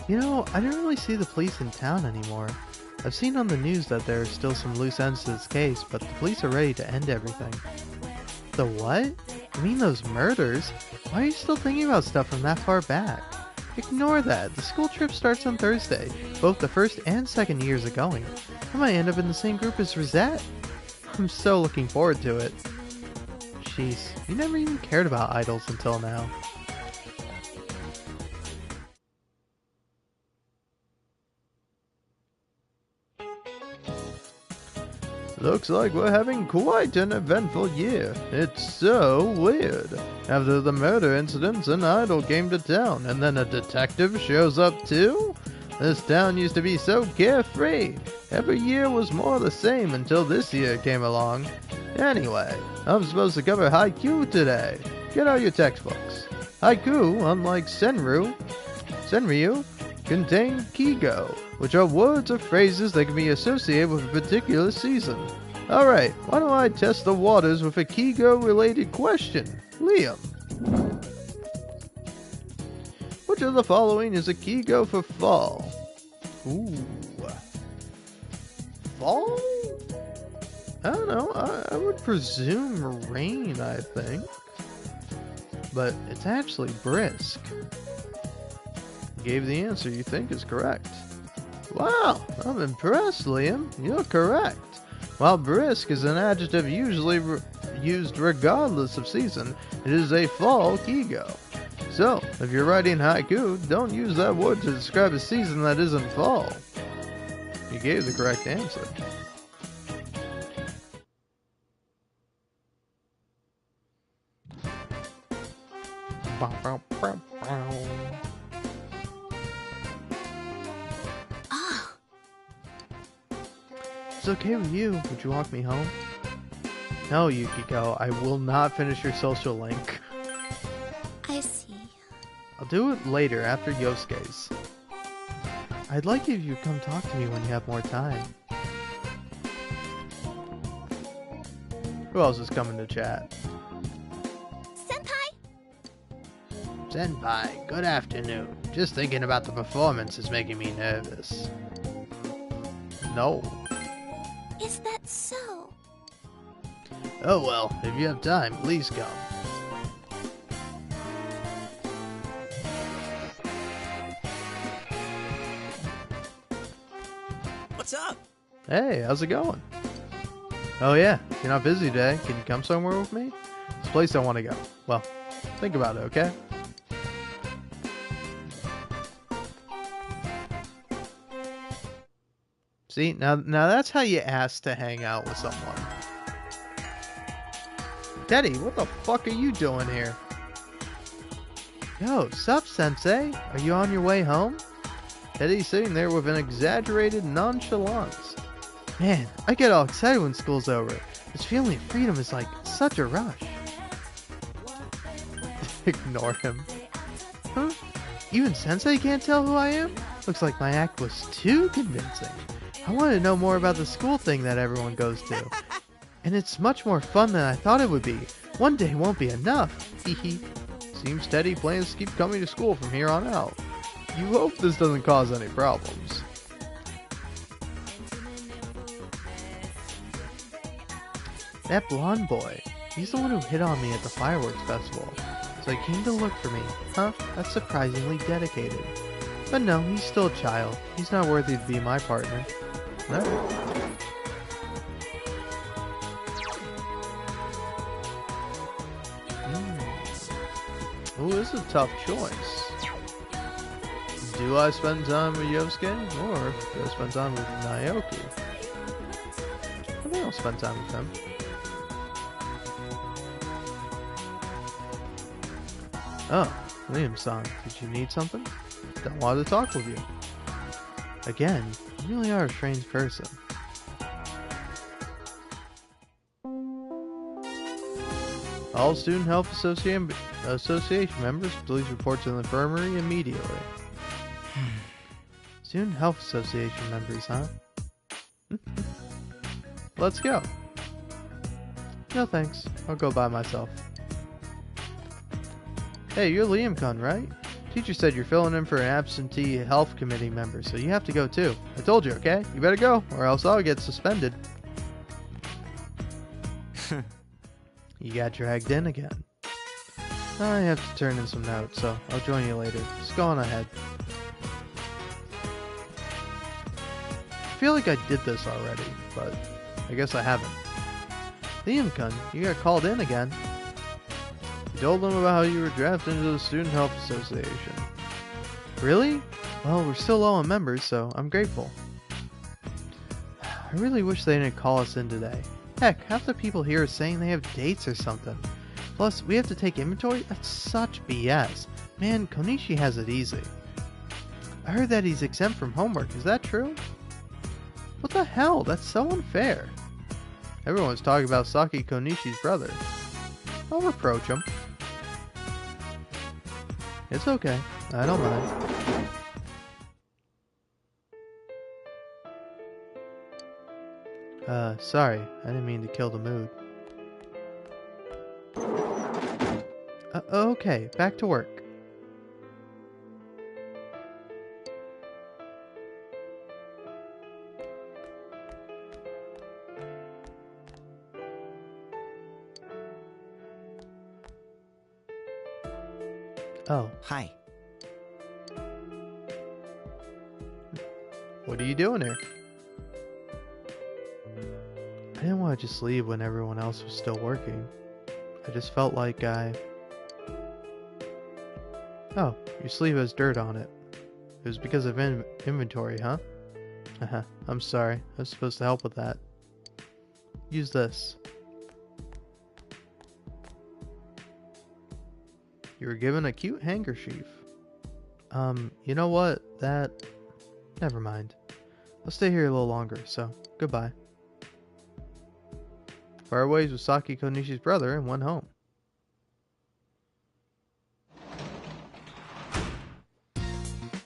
You know, I don't really see the police in town anymore. I've seen on the news that there are still some loose ends to this case, but the police are ready to end everything. The what? You mean those murders? Why are you still thinking about stuff from that far back? Ignore that. The school trip starts on Thursday. Both the first and second years are going. I might end up in the same group as Rosette. I'm so looking forward to it. Jeez, you never even cared about idols until now. Looks like we're having quite an eventful year. It's so weird. After the murder incidents, an idol came to town, and then a detective shows up too? This town used to be so carefree. Every year was more the same until this year came along. Anyway, I'm supposed to cover haiku today. Get out your textbooks. Haiku, unlike Senryu, contain kigo, which are words or phrases that can be associated with a particular season. Alright, why don't I test the waters with a kigo-related question? Liam. Which of the following is a kigo for fall? Ooh. Fall? I don't know, I would presume rain, I think. But it's actually brisk. You gave the answer you think is correct. Wow, I'm impressed, Liam. You're correct. While brisk is an adjective usually used regardless of season, it is a fall kigo. So, if you're writing haiku, don't use that word to describe a season that isn't fall. You gave the correct answer. It's okay with you. Would you walk me home? No, Yukiko. I will not finish your social link. I see. I'll do it later, after Yosuke's. I'd like if you'd come talk to me when you have more time. Who else is coming to chat? Senpai, good afternoon. Just thinking about the performance is making me nervous. No. Is that so? Oh well, if you have time, please come. What's up? Hey, how's it going? Oh yeah, you're not busy today. Can you come somewhere with me? It's a place I want to go. Well, think about it, okay? See, now that's how you ask to hang out with someone. Teddy, what the fuck are you doing here? Yo, sup, Sensei? Are you on your way home? Teddy's sitting there with an exaggerated nonchalance. Man, I get all excited when school's over. This feeling of freedom is like such a rush. Ignore him. Huh? Even Sensei can't tell who I am? Looks like my act was too convincing. I want to know more about the school thing that everyone goes to. And it's much more fun than I thought it would be. One day won't be enough. Hehe. Seems Teddy plans to keep coming to school from here on out. You hope this doesn't cause any problems. That blonde boy. He's the one who hit on me at the fireworks festival. So he came to look for me. Huh? That's surprisingly dedicated. But no, he's still a child. He's not worthy to be my partner. No. Ooh, this is a tough choice. Do I spend time with Yosuke, or do I spend time with Naoki? I think I'll spend time with him. Oh, Liam-san, did you need something? I wanted to talk with you. Again, you really are a strange person. All Student Health Association members, please report to the infirmary immediately. Student Health Association members, huh? Let's go. No thanks, I'll go by myself. Hey, you're Liam-kun, right? Teacher said you're filling in for an absentee health committee member, so you have to go too. I told you, okay? You better go, or else I'll get suspended. You got dragged in again. I have to turn in some notes, so I'll join you later. Just go on ahead. I feel like I did this already, but I guess I haven't. Liam-kun, you got called in again. You told them about how you were drafted into the Student Health Association. Really? Well, we're still low on members, so I'm grateful. I really wish they didn't call us in today. Heck, half the people here are saying they have dates or something. Plus, we have to take inventory? That's such BS. Man, Konishi has it easy. I heard that he's exempt from homework. Is that true? What the hell? That's so unfair. Everyone's talking about Saki Konishi's brother. I'll reproach him. It's okay. I don't mind. Sorry. I didn't mean to kill the mood. Okay, back to work. Oh. Hi. What are you doing here? I didn't want to just leave when everyone else was still working. I just felt like Oh, your sleeve has dirt on it. It was because of inventory, huh? Haha, I'm sorry. I was supposed to help with that. Use this. You were given a cute handkerchief. You know what? Never mind. I'll stay here a little longer, so goodbye. Far ways with Saki Konishi's brother and went home.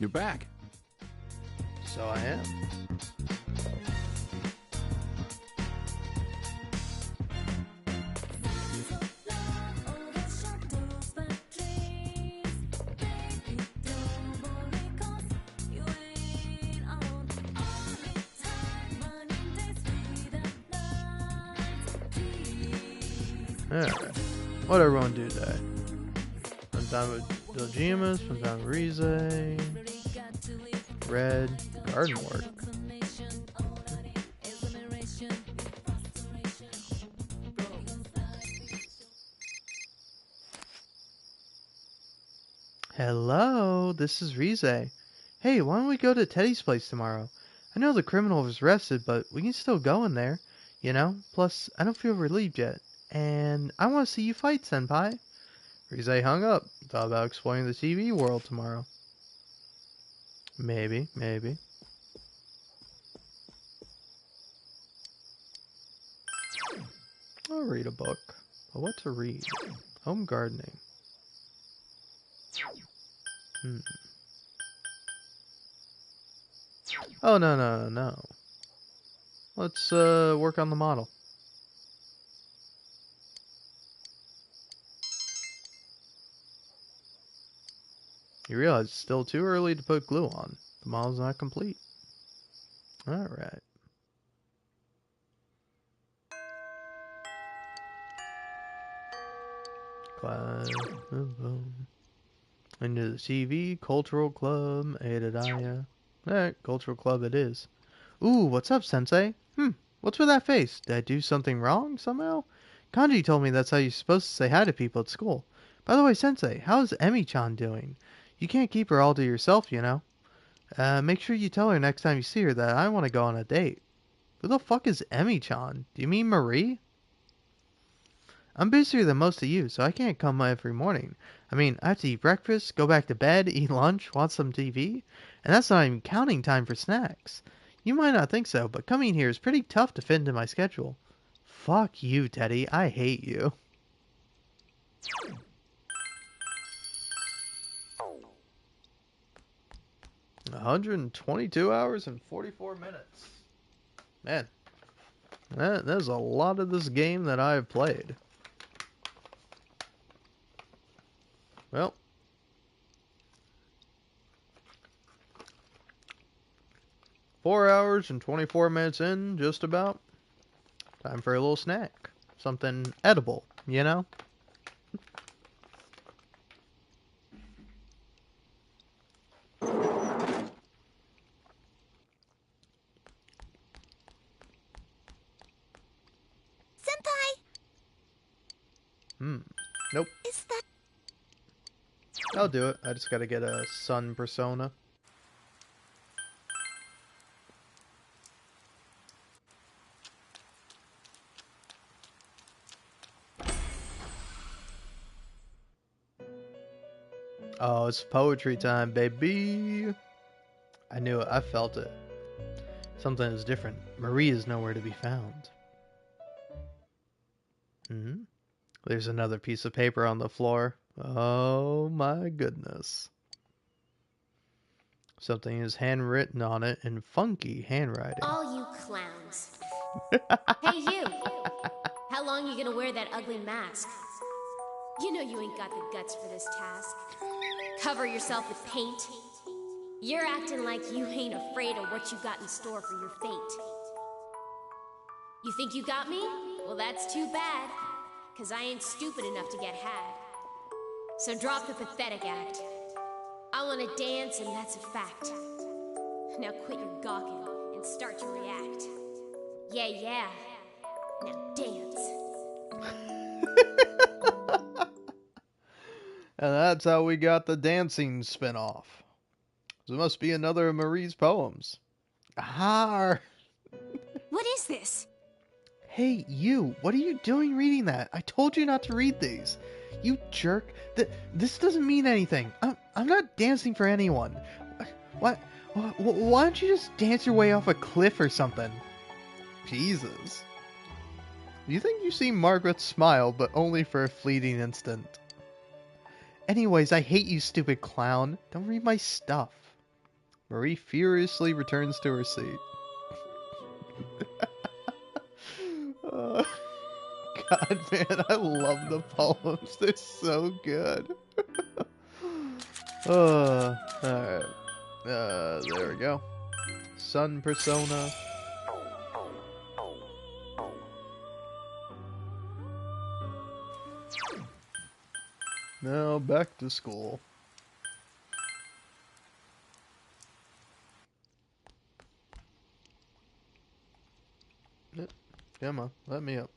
You're back. So I am. Alright. What'd everyone do today? Spend time with Dojima, spend time with Rize, Red, garden work. Hello, this is Rize. Hey, why don't we go to Teddy's place tomorrow? I know the criminal was arrested, but we can still go in there, you know? Plus, I don't feel relieved yet. And I want to see you fight, Senpai. Rize hung up. Thought about exploring the TV world tomorrow. Maybe. I'll read a book. But what to read? Home gardening. Oh, no. Let's work on the model. You realize it's still too early to put glue on. The model's not complete. Alright. Into the TV, Cultural Club, Adadaya. Alright, Cultural Club it is. Ooh, what's up, Sensei? What's with that face? Did I do something wrong somehow? Kanji told me that's how you're supposed to say hi to people at school. By the way, Sensei, how's Emi-chan doing? You can't keep her all to yourself, you know. Make sure you tell her next time you see her that I want to go on a date. Who the fuck is Emi-chan? Do you mean Marie? I'm busier than most of you, so I can't come every morning. I mean, I have to eat breakfast, go back to bed, eat lunch, watch some TV, and that's not even counting time for snacks. You might not think so, but coming here is pretty tough to fit into my schedule. Fuck you, Teddy. I hate you. $122 hours and 44 minutes. Man, there's a lot of this game that I've played. Well, $4 hours and 24 minutes in, just about. Time for a little snack. Something edible, you know? Senpai! Nope. Is that... I'll do it. I just gotta get a sun persona. Oh, it's poetry time, baby. I knew it. I felt it. Something is different. Marie is nowhere to be found. There's another piece of paper on the floor. Oh my goodness. Something is handwritten on it in funky handwriting. All you clowns. Hey you! How long you gonna wear that ugly mask? You know you ain't got the guts for this task. Cover yourself with paint. You're acting like you ain't afraid of what you got in store for your fate. You think you got me? Well, that's too bad. 'Cause I ain't stupid enough to get had. So drop the pathetic act. I wanna dance and that's a fact. Now quit your gawking and start to react. Yeah. Now dance. And that's how we got the dancing spin-off. So it must be another of Marie's poems. Aha! What is this? Hey, you! What are you doing reading that? I told you not to read these. You jerk. This doesn't mean anything. I'm not dancing for anyone. Why don't you just dance your way off a cliff or something? Jesus. You think you see Margaret smile, but only for a fleeting instant. Anyways, I hate you, stupid clown. Don't read my stuff. Marie furiously returns to her seat. God, man, I love the poems. They're so good. Alright. There we go. Sun persona. Now back to school. Come on, let me up.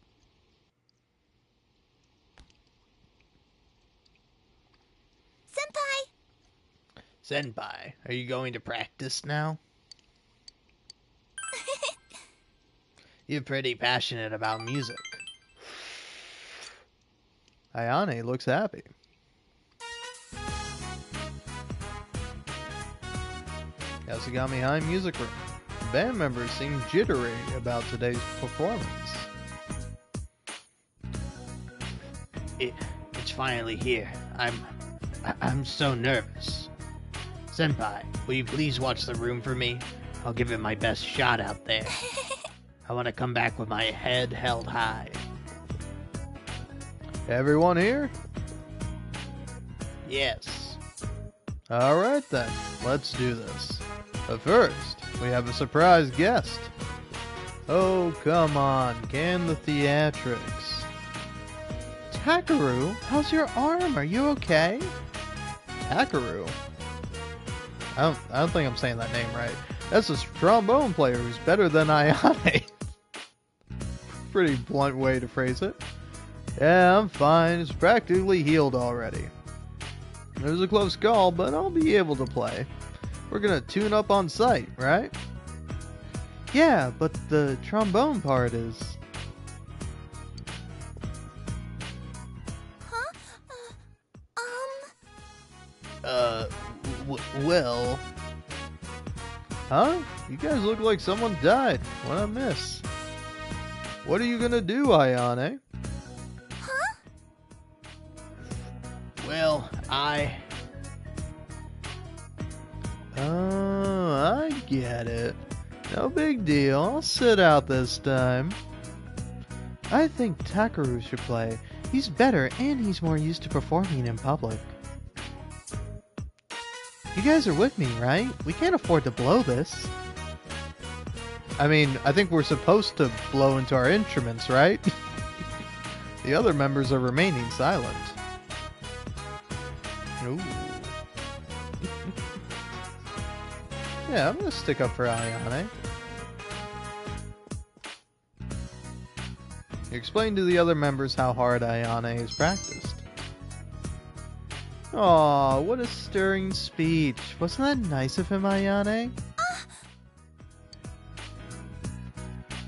Senpai, are you going to practice now? You're pretty passionate about music. Ayane looks happy. Yasugami High Music Room. The band members seem jittery about today's performance. It's finally here. I'm so nervous. Senpai, will you please watch the room for me? I'll give it my best shot out there. I want to come back with my head held high. Everyone here? Yes. Alright then, let's do this. But first, we have a surprise guest. Oh, come on, can the theatrics. Takaru, how's your arm? Are you okay? Takaru? I don't think I'm saying that name right. That's a trombone player who's better than Ayane. Pretty blunt way to phrase it. Yeah, I'm fine. It's practically healed already. It was a close call, but I'll be able to play. We're gonna tune up on site, right? Yeah, but the trombone part is... Well... Huh? You guys look like someone died. What'd I miss? What are you gonna do, Ayane? Huh? Well, Oh, I get it. No big deal. I'll sit out this time. I think Takaru should play. He's better and he's more used to performing in public. You guys are with me, right? We can't afford to blow this. I mean, I think we're supposed to blow into our instruments, right? The other members are remaining silent. Ooh. Yeah, I'm gonna stick up for Ayane. Explain to the other members how hard Ayane has practiced. Aw, what a stirring speech. Wasn't that nice of him, Ayane?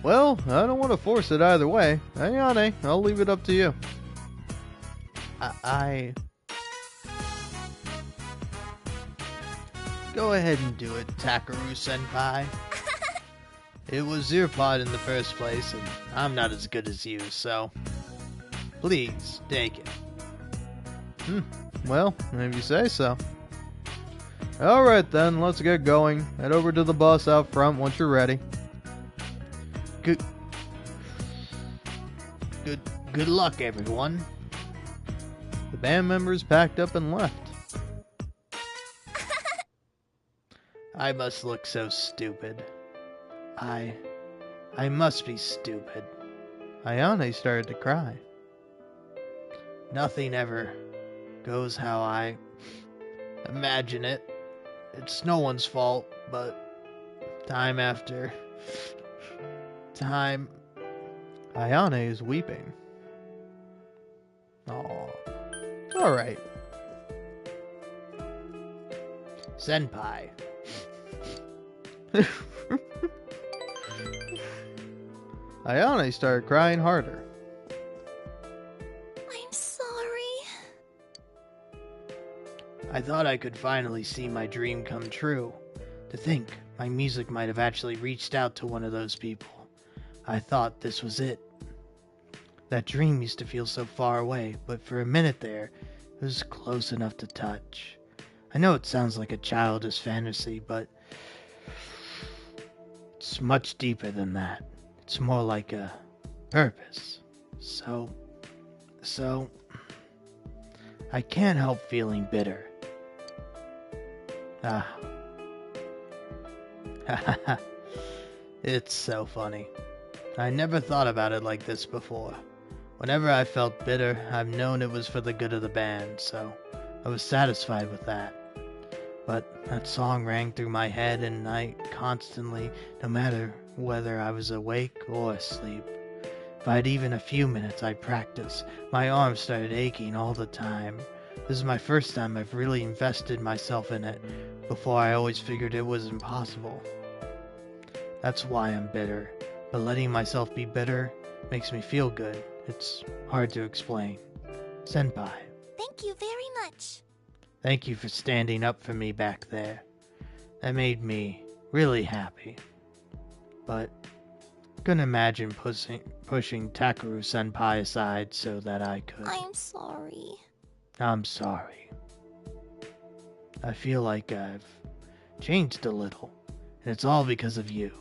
Well, I don't want to force it either way. Ayane, I'll leave it up to you. Go ahead and do it, Takaru-senpai. It was your part in the first place, and I'm not as good as you, so... Please, take it. Well, if you say so. Alright then, let's get going. Head over to the bus out front once you're ready. Good luck, everyone. The band members packed up and left. I must look so stupid. I must be stupid. Ayane started to cry. Nothing ever goes how I imagine it. It's no one's fault, but time after time, Ayane is weeping. Aww. Alright. Senpai. Ayane started crying harder. I'm sorry. I thought I could finally see my dream come true. To think my music might have actually reached out to one of those people. I thought this was it. That dream used to feel so far away, but for a minute there, it was close enough to touch. I know it sounds like a childish fantasy, but it's much deeper than that. It's more like a purpose. So, I can't help feeling bitter. It's so funny. I never thought about it like this before. Whenever I felt bitter, I've known it was for the good of the band, so I was satisfied with that. But that song rang through my head, and I constantly, no matter whether I was awake or asleep, if I had even a few minutes, I'd practice. My arms started aching all the time. This is my first time I've really invested myself in it. Before, I always figured it was impossible. That's why I'm bitter. But letting myself be bitter makes me feel good. It's hard to explain. Senpai. Thank you very much. Thank you for standing up for me back there. That made me really happy. But couldn't imagine pushing Takaru-senpai aside so that I could. I'm sorry. I'm sorry. I feel like I've changed a little, and it's all because of you.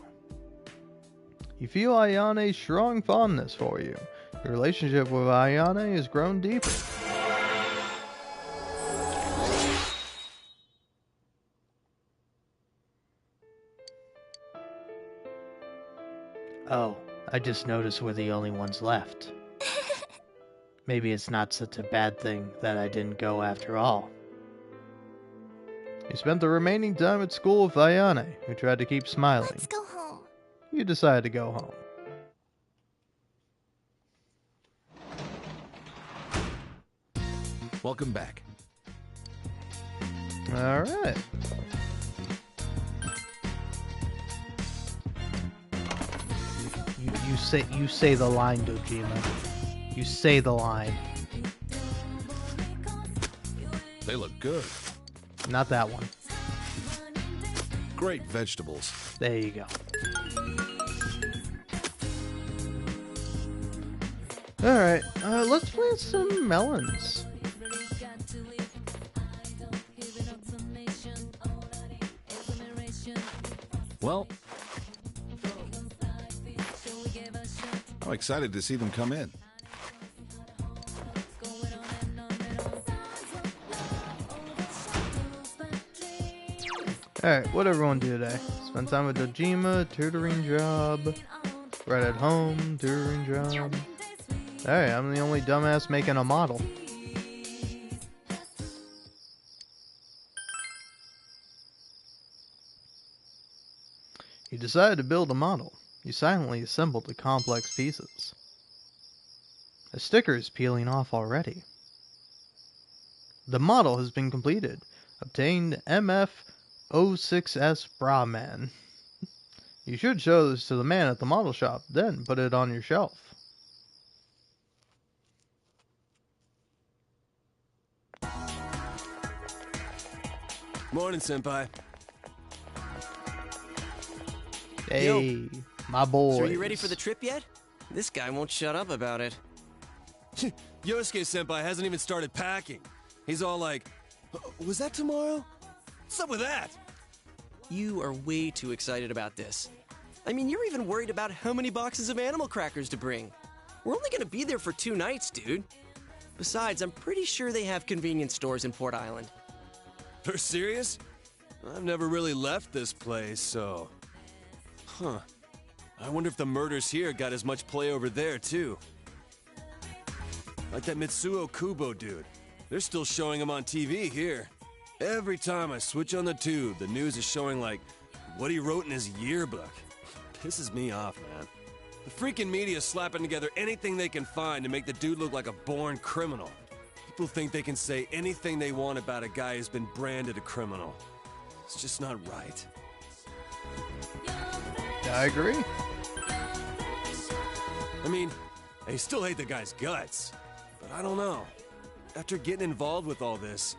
You feel Ayane's strong fondness for you. Your relationship with Ayane has grown deeper. Oh, I just noticed we're the only ones left. Maybe it's not such a bad thing that I didn't go after all. You spent the remaining time at school with Ayane, who tried to keep smiling. Let's go home. You decided to go home. Welcome back. All right. You say the line, Dojima. You say the line. They look good. Not that one. Great vegetables. There you go. Alright, let's plant some melons. Well, I'm excited to see them come in. Alright, what everyone do today? Spend time with Dojima, tutoring job, right at home, tutoring job. Alright, I'm the only dumbass making a model. You decided to build a model. You silently assembled the complex pieces. A sticker is peeling off already. The model has been completed. Obtained MF06S Brahman. You should show this to the man at the model shop, then put it on your shelf. Morning, Senpai. Hey, my boy. So are you ready for the trip yet? This guy won't shut up about it. Yosuke Senpai hasn't even started packing. He's all like, was that tomorrow? What's up with that? You are way too excited about this. I mean, you're even worried about how many boxes of animal crackers to bring. We're only gonna be there for 2 nights, dude. Besides, I'm pretty sure they have convenience stores in Port Island. You're serious? I've never really left this place, so... Huh. I wonder if the murders here got as much play over there, too. Like that Mitsuo Kubo dude. They're still showing him on TV here. Every time I switch on the tube, the news is showing, like, what he wrote in his yearbook. Pisses me off, man. The freaking media is slapping together anything they can find to make the dude look like a born criminal. People think they can say anything they want about a guy who's been branded a criminal. It's just not right. I agree. I mean, I still hate the guy's guts, but I don't know. After getting involved with all this,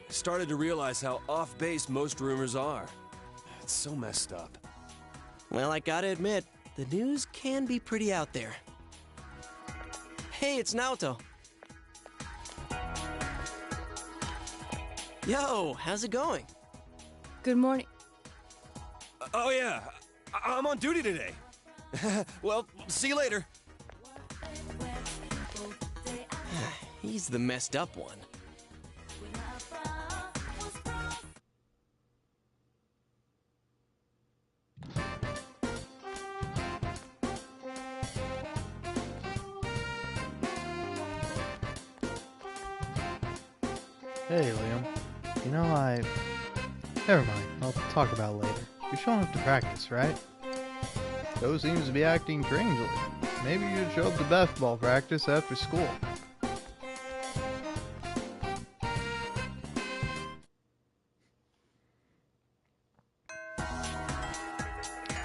I started to realize how off-base most rumors are. It's so messed up. Well, I gotta admit, the news can be pretty out there. Hey, it's Naoto. Yo, how's it going? Good morning. Oh yeah, I'm on duty today. Well, see you later. He's the messed up one. Hey, Liam. You know, Never mind. I'll talk about it later. You're showing up to practice, right? Joe seems to be acting strangely. Maybe you should show up to basketball practice after school.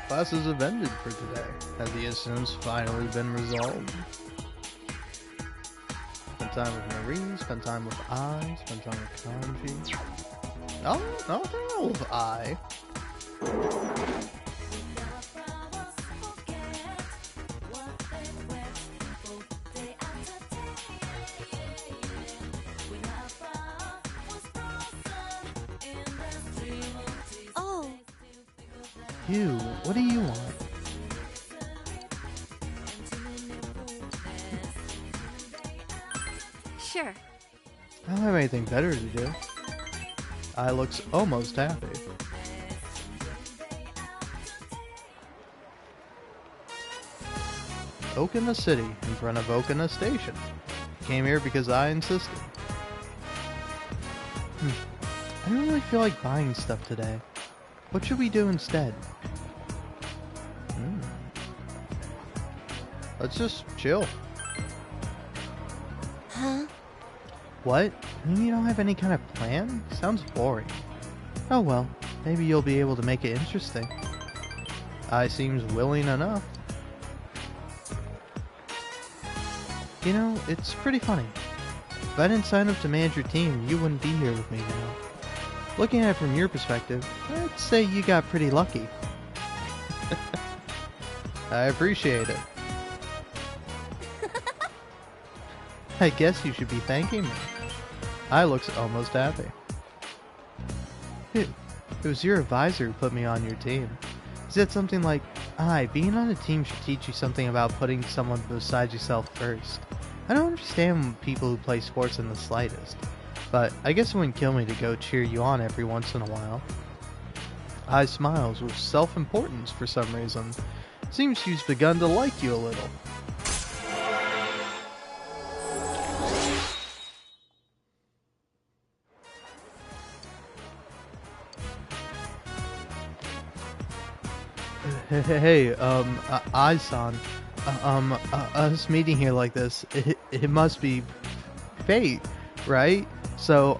Classes have ended for today. Have the incidents finally been resolved? Spend time with Marie, spend time with I, spend time with Kanji. Oh, nothing wrong with I. Oh. You, what do you want? Sure. I don't have anything better to do. I looks almost happy. Okina City in front of Okina Station. Came here because I insisted. I don't really feel like buying stuff today. What should we do instead? Let's just chill. Huh? What? You don't have any kind of plan? Sounds boring. Oh well, maybe you'll be able to make it interesting. I seems willing enough. You know, it's pretty funny. If I didn't sign up to manage your team, you wouldn't be here with me now. Looking at it from your perspective, I'd say you got pretty lucky. I appreciate it. I guess you should be thanking me. I looks almost happy. It was your advisor who put me on your team. He said something like, being on a team should teach you something about putting someone besides yourself first. I don't understand people who play sports in the slightest, but I guess it wouldn't kill me to go cheer you on every once in a while. I smiles with self-importance for some reason. Seems she's begun to like you a little. Hey, I-san, us meeting here like this, it must be fate, right? So,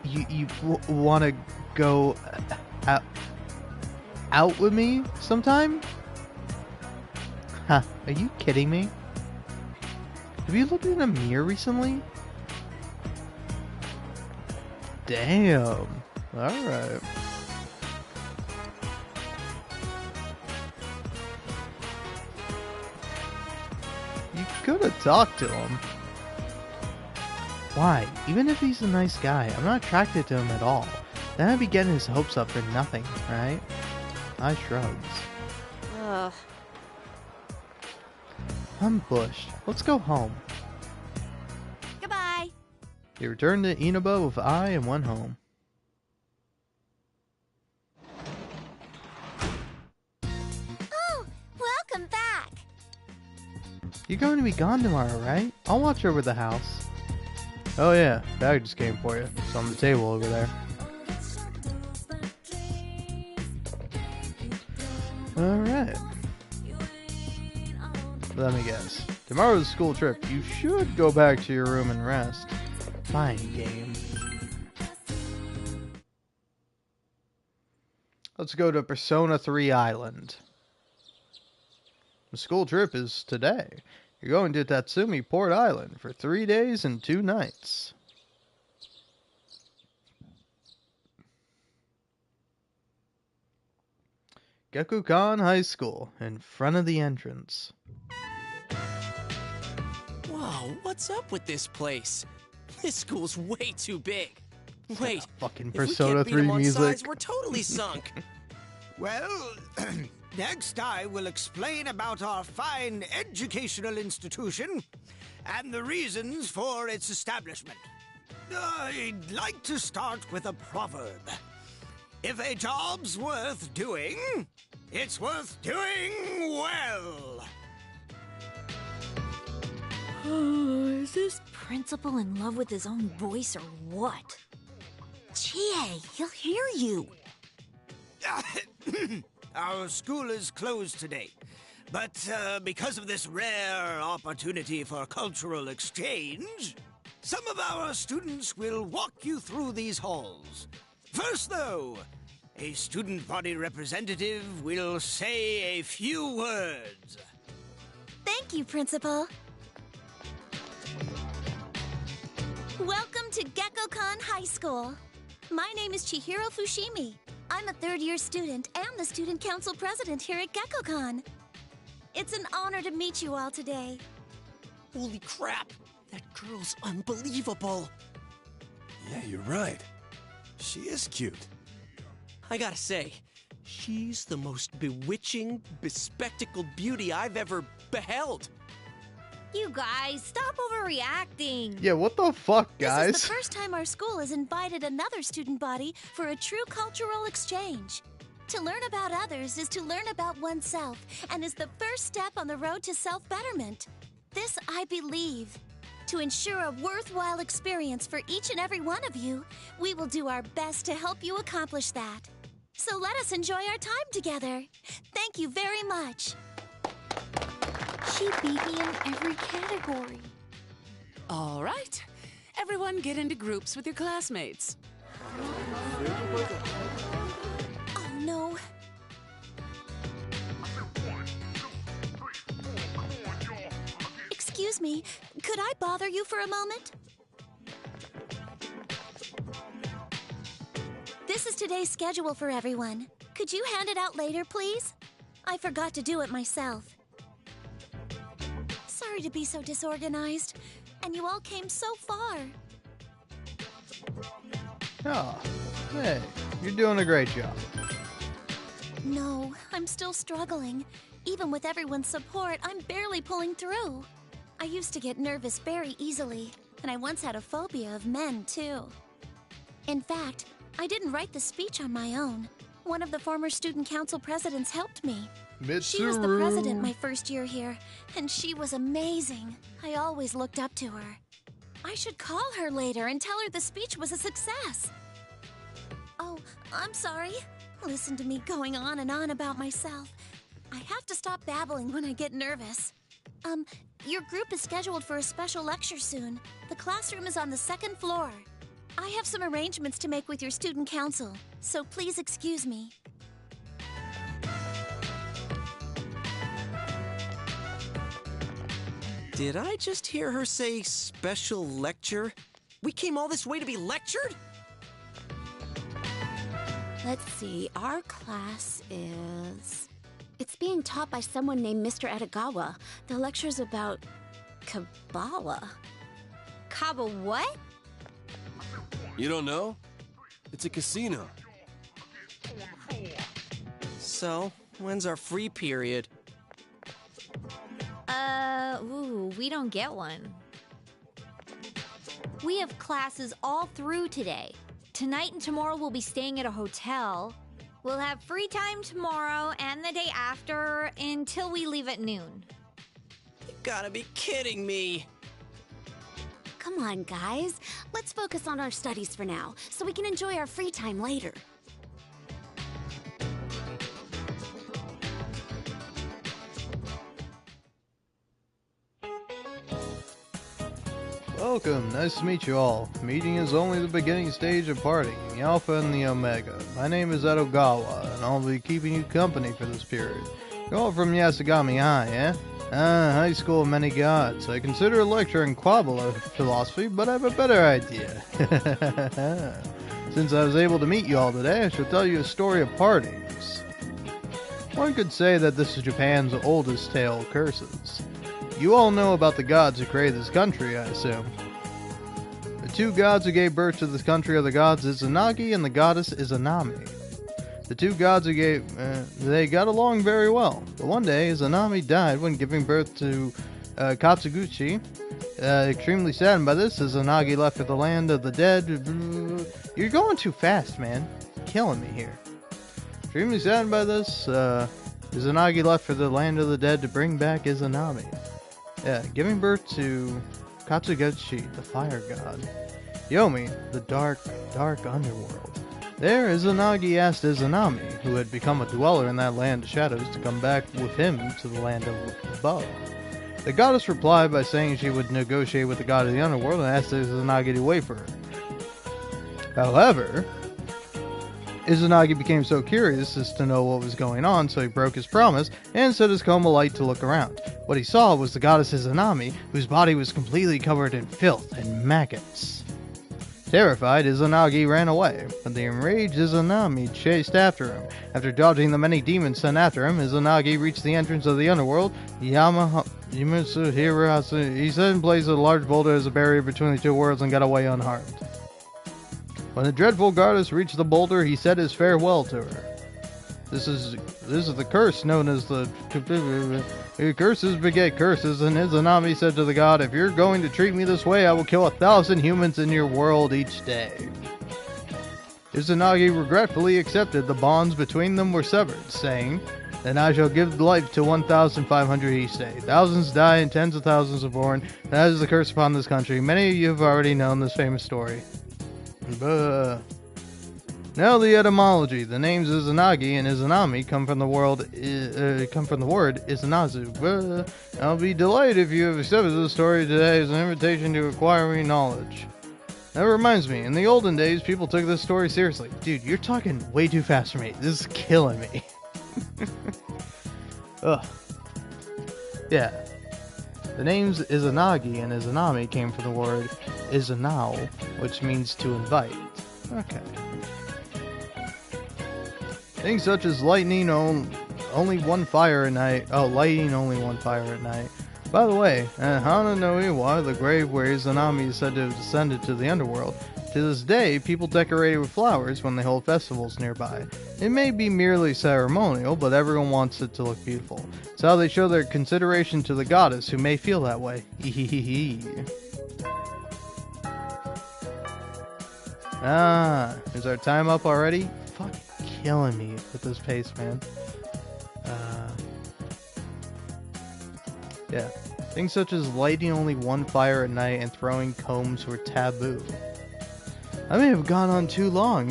you want to go out with me sometime? Huh, are you kidding me? Have you looked in a mirror recently? Damn, alright. You could have talked to him. Why? Even if he's a nice guy, I'm not attracted to him at all. Then I'd be getting his hopes up for nothing, right? I shrugs. Ugh. I'm bushed. Let's go home. Goodbye. He returned to Inaba with I and went home. Oh, welcome back. You're going to be gone tomorrow, right? I'll watch over the house. Oh yeah, bag just came for you. It's on the table over there. Alright. Let me guess. Tomorrow's school trip. You should go back to your room and rest. Fine game. Let's go to Persona 3 Island. The school trip is today. You're going to Tatsumi Port Island for 3 days and 2 nights. Gekukan High School, in front of the entrance. Whoa, what's up with this place? This school's way too big. Wait, fucking if we Persona can't beat 3 them on music. size, we're totally sunk. Well, next I will explain about our fine educational institution and the reasons for its establishment. I'd like to start with a proverb. If a job's worth doing, it's worth doing well. Is this principal in love with his own voice or what? Chie, he'll hear you. Our school is closed today, but because of this rare opportunity for cultural exchange, some of our students will walk you through these halls. First, though, a student body representative will say a few words. Thank you, Principal. Welcome to Gekukan High School. My name is Chihiro Fushimi. I'm a third-year student and the student council president here at Gekukan. It's an honor to meet you all today. Holy crap, that girl's unbelievable. Yeah, you're right. She is cute. I gotta say, she's the most bewitching, bespectacled beauty I've ever beheld. You guys, stop overreacting. Yeah, what the fuck, This guys? is the first time our school has invited another student body for a true cultural exchange. To learn about others is to learn about oneself and is the first step on the road to self-betterment. This I believe. To ensure a worthwhile experience for each and every one of you, we will do our best to help you accomplish that. So let us enjoy our time together. Thank you very much. She beat me in every category. All right. Everyone get into groups with your classmates. Oh, no. Excuse me, could I bother you for a moment? This is today's schedule for everyone. Could you hand it out later, please? I forgot to do it myself. Sorry to be so disorganized, and you all came so far. Oh, hey, you're doing a great job. No, I'm still struggling. Even with everyone's support, I'm barely pulling through. I used to get nervous very easily, and I once had a phobia of men, too. In fact, I didn't write the speech on my own. One of the former student council presidents helped me. Mitsuru. She was the president my first year here, and she was amazing. I always looked up to her. I should call her later and tell her the speech was a success. Oh, I'm sorry. Listen to me going on and on about myself. I have to stop babbling when I get nervous. Your group is scheduled for a special lecture soon. The classroom is on the second floor. I have some arrangements to make with your student council, so please excuse me. Did I just hear her say special lecture? We came all this way to be lectured? Let's see, our class is... It's being taught by someone named Mr. Edagawa. The lecture's about Kabbalah. Kaba what? You don't know? It's a casino. So, when's our free period? We don't get one. We have classes all through today. Tonight and tomorrow we'll be staying at a hotel. We'll have free time tomorrow and the day after until we leave at noon. You gotta be kidding me. Come on, guys. Let's focus on our studies for now, so we can enjoy our free time later. Welcome, nice to meet you all. Meeting is only the beginning stage of partying, the Alpha and the Omega. My name is Edogawa, and I'll be keeping you company for this period. You're all from Yasugami High, eh? High school of many gods. I consider a lecture in Kabbalah philosophy, but I have a better idea. Since I was able to meet you all today, I shall tell you a story of partings. One could say that this is Japan's oldest tale of curses. You all know about the gods who created this country, I assume. The two gods who gave birth to this country are the gods Izanagi and the goddess Izanami. The two gods who they got along very well. But one day, Izanami died when giving birth to Katsuguchi. Extremely saddened by this, Izanagi left for the land of the dead. You're going too fast, man. You're killing me here. Extremely saddened by this, Izanagi left for the land of the dead to bring back Izanami. Giving birth to Katsuguchi, the fire god. Yomi, the dark underworld. There, Izanagi asked Izanami, who had become a dweller in that land of shadows, to come back with him to the land of above. The goddess replied by saying she would negotiate with the god of the underworld and asked Izanagi to wait for her. However, Izanagi became so curious as to know what was going on, so he broke his promise and set his coma light to look around. What he saw was the goddess Izanami, whose body was completely covered in filth and maggots. Terrified, Izanagi ran away, but the enraged Izanami chased after him. After dodging the many demons sent after him, Izanagi reached the entrance of the underworld. Yamatsu Hirasu. He set in place a large boulder as a barrier between the two worlds and got away unharmed. When the dreadful goddess reached the boulder, he said his farewell to her. This is the curse known as the curses beget curses, and Izanami said to the god, "If you're going to treat me this way, I will kill 1,000 humans in your world each day." Izanagi regretfully accepted the bonds between them were severed, saying, "Then I shall give life to 1,500 each day. Thousands die and tens of thousands are born. That is the curse upon this country. Many of you have already known this famous story." Now the etymology. The names Izanagi and Izanami come from the word Izanazu. I'll be delighted if you have accepted this story today as an invitation to acquiring knowledge. That reminds me, in the olden days, people took this story seriously. Dude, you're talking way too fast for me. This is killing me. Ugh. Yeah. The names Izanagi and Izanami came from the word Izanao, which means to invite. Okay. Things such as lightning only one fire at night. Oh, lighting only one fire at night. By the way, at Hana no Iwa, the grave where Izanami is said to have descended to the underworld, to this day, people decorate it with flowers when they hold festivals nearby. It may be merely ceremonial, but everyone wants it to look beautiful. It's how they show their consideration to the goddess, who may feel that way. Is our time up already? Fucking killing me with this pace, man. Yeah. Things such as lighting only one fire at night and throwing combs were taboo. I may have gone on too long.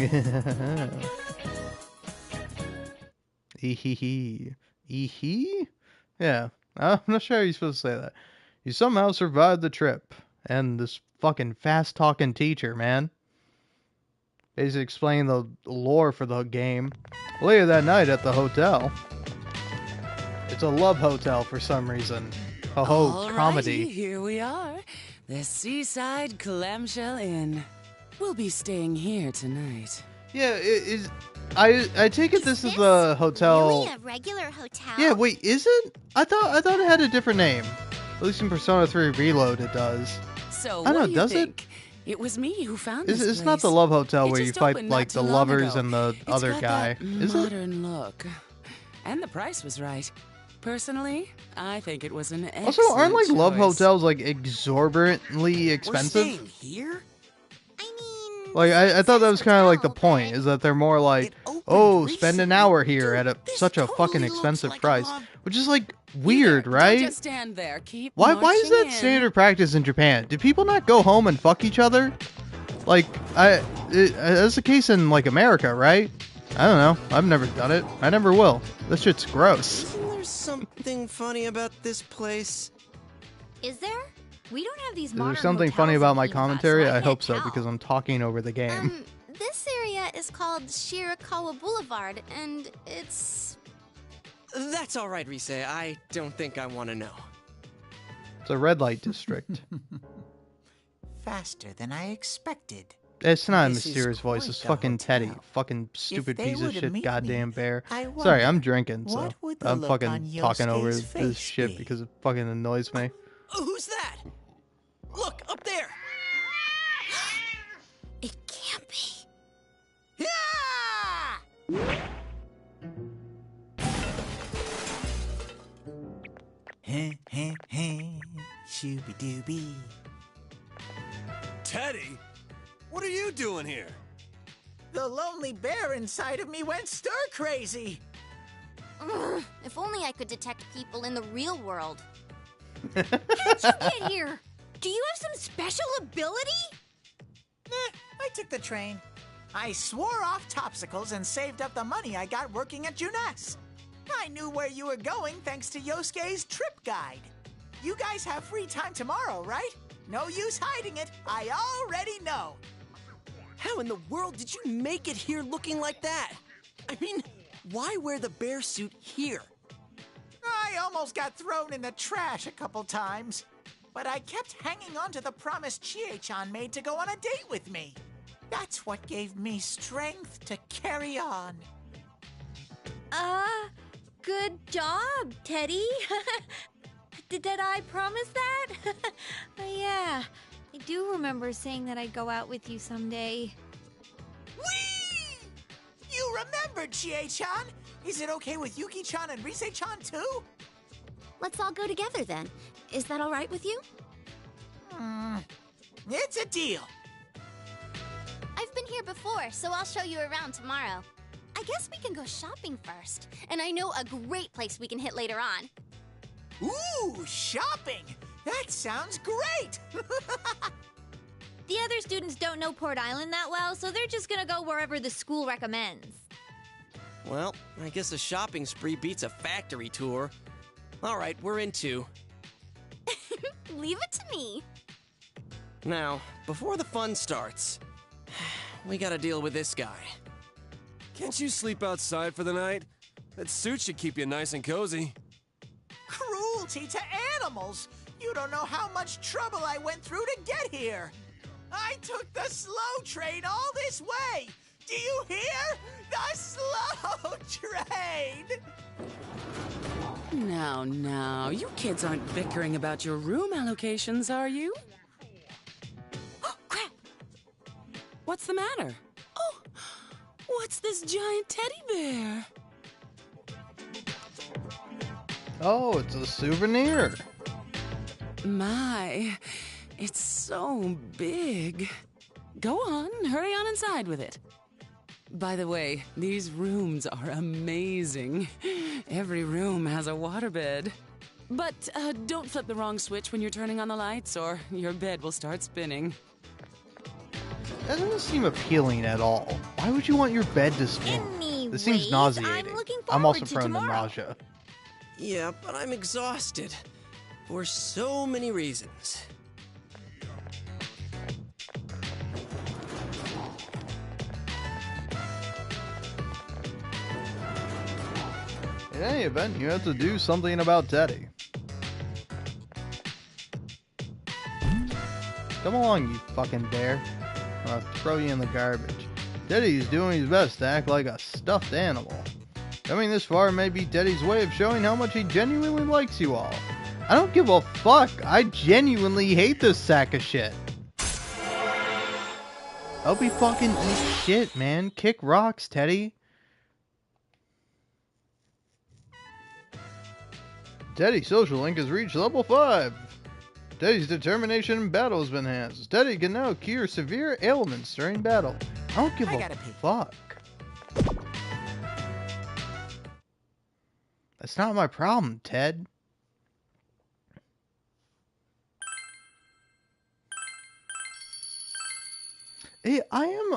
Yeah. I'm not sure how you're supposed to say that. You somehow survived the trip. And this fucking fast-talking teacher, man. Basically explaining the lore for the game. Later that night at the hotel. It's a love hotel for some reason. Ho-ho, comedy. Here we are. The Seaside Clamshell Inn. We'll be staying here tonight. Yeah, I take it this is the hotel. Really a regular hotel? Yeah, wait, is it? I thought it had a different name. At least in Persona 3 Reload it does. So I don't know, do does you it? think? It was me who found this It's place. not the love hotel It where you just fight opened like not the too long lovers ago. and the It's other got guy. that Is it? modern look. And the price was right. Personally, I think it was an excellent Also, aren't like love choice. hotels like exorbitantly expensive? We're staying here? Like I thought that was kind of like the point, is that they're more like, oh, spend an hour here at such a fucking expensive price, which is like weird, right? Don't just stand there. Keep Why is marching that in. standard practice in Japan? Do people not go home and fuck each other? Like, that's the case in like America, right? I don't know. I've never done it. I never will. This shit's gross. Isn't there something funny about this place? Is there? We don't have these Is modern there something hotels funny about in my Eva, commentary? so I I can't hope so, tell. because I'm talking over the game. This area is called Shirakawa Boulevard, and it's... That's all right, Rise. I don't think I want to know. It's a red light district. Faster than I expected. It's not a This is mysterious voice. quite It's the fucking Teddy. hotel. Fucking stupid they piece were of to shit meet goddamn me, bear. I Sorry, I'm wonder, drinking, so what would the I'm look fucking on talking over Yosuke's this face shit be? because it fucking annoys me. Who's that? Look, up there! It can't be. Heh heh heh, shooby dooby. Teddy, what are you doing here? The lonely bear inside of me went stir crazy. Ugh, if only I could detect people in the real world. How'd you get here? Do you have some special ability? I took the train. I swore off Topsicles and saved up the money I got working at Juness. I knew where you were going thanks to Yosuke's trip guide. You guys have free time tomorrow, right? No use hiding it. I already know. How in the world did you make it here looking like that? I mean, why wear the bear suit here? I almost got thrown in the trash a couple times. But I kept hanging on to the promise Chie-chan made to go on a date with me. That's what gave me strength to carry on. Good job, Teddy. Did I promise that? Yeah, I do remember saying that I'd go out with you someday. Whee! You remembered, Chie-chan! Is it okay with Yuki-chan and Rise-chan too? Let's all go together then. Is that all right with you? It's a deal. I've been here here before, so I'll show you around tomorrow. I guess we can go shopping first, and I know a great place we can hit later on. Ooh, shopping! That sounds great! The other students don't know Port Island that well, so they're just gonna go wherever the school recommends. Well, I guess a shopping spree beats a factory tour. All right, we're in 2. Leave it to me. Now, before the fun starts, we gotta deal with this guy. Can't you sleep outside for the night? That suit should keep you nice and cozy. Cruelty to animals! You don't know how much trouble I went through to get here! I took the slow train all this way! Do you hear? The slow train! Now, you kids aren't bickering about your room allocations, are you? Oh, crap! What's the matter? Oh, what's this giant teddy bear? Oh, it's a souvenir. My, it's so big. Go on, hurry on inside with it. By the way, these rooms are amazing. Every room has a waterbed. But don't flip the wrong switch when you're turning on the lights, or your bed will start spinning. That doesn't seem appealing at all. Why would you want your bed to spin? This seems nauseating. I'm also prone to nausea. Yeah, but I'm exhausted. For so many reasons. In any event, you have to do something about Teddy. Come along, you fucking bear. I'll throw you in the garbage. Teddy's doing his best to act like a stuffed animal. Coming this far may be Teddy's way of showing how much he genuinely likes you all. I don't give a fuck. I genuinely hate this sack of shit. I'll be fucking eat shit, man. Kick rocks, Teddy. Teddy's social link has reached level 5. Teddy's determination in battle has been enhanced. Teddy can now cure severe ailments during battle. I don't give a fuck. That's not my problem, Ted.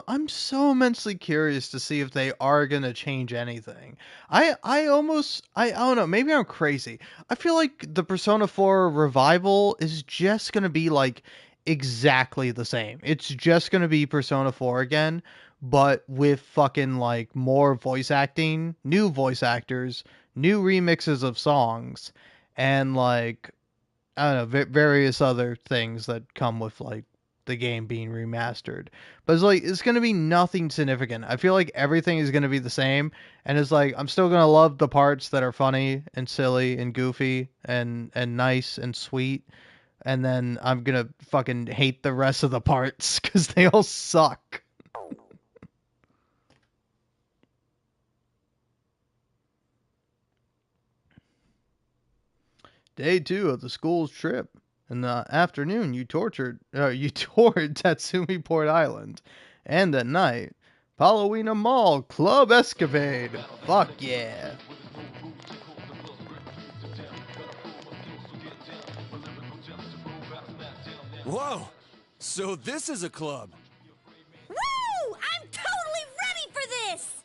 I'm so immensely curious to see if they are gonna change anything. I don't know, maybe I'm crazy. I feel like the Persona 4 revival is just gonna be like exactly the same. It's just gonna be Persona 4 again, but with fucking like more voice acting, new voice actors, new remixes of songs, and like I don't know, various other things that come with like the game being remastered. But it's gonna be nothing significant. I feel like everything is gonna be the same, and it's like I'm still gonna love the parts that are funny and silly and goofy and nice and sweet, and then I'm gonna fucking hate the rest of the parts because they all suck. Day 2 of the school's trip. In the afternoon, you toured Tatsumi Port Island. And at night, Palawina Mall Club Escapade. Fuck yeah. Whoa! So this is a club. Woo! I'm totally ready for this!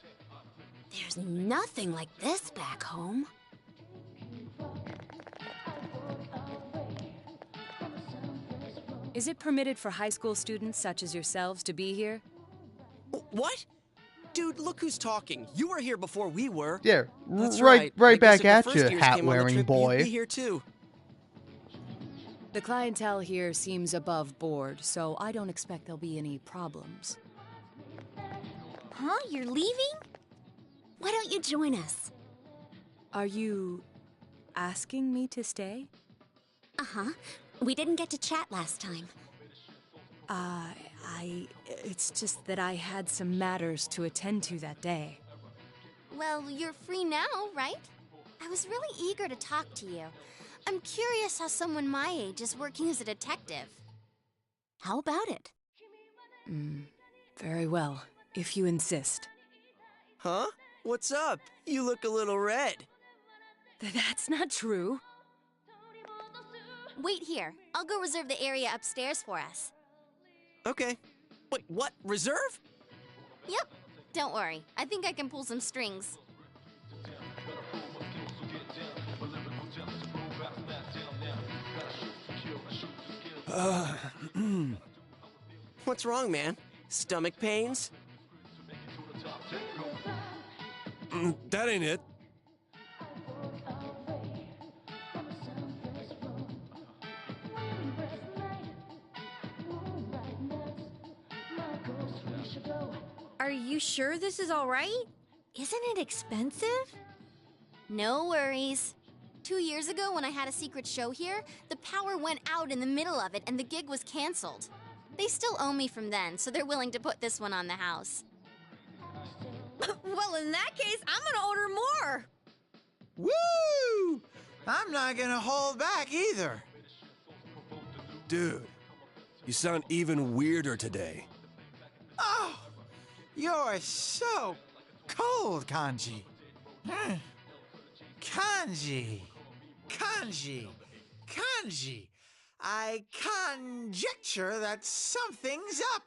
There's nothing like this back home. Is it permitted for high school students such as yourselves to be here? What? Dude, look who's talking. You were here before we were. Yeah, That's right back at you, you, hat-wearing boy. You'd be here too. The clientele here seems above board, so I don't expect there'll be any problems. Huh? You're leaving? Why don't you join us? Are you asking me to stay? Uh-huh. We didn't get to chat last time. It's just that I had some matters to attend to that day. Well, you're free now, right? I was really eager to talk to you. I'm curious how someone my age is working as a detective. How about it? Very well, if you insist. Huh? What's up? You look a little red. That's not true. Wait here. I'll go reserve the area upstairs for us. Okay. Wait, what? Reserve? Yep. Don't worry. I think I can pull some strings. What's wrong, man? Stomach pains? That ain't it. Are you sure this is all right? Isn't it expensive? No worries. 2 years ago, when I had a secret show here, the power went out in the middle of it and the gig was canceled. They still owe me from then, so they're willing to put this one on the house. Well, in that case, I'm gonna order more. Woo! I'm not gonna hold back either. Dude, you sound even weirder today. Oh, you're so cold, Kanji. Kanji. I conjecture that something's up.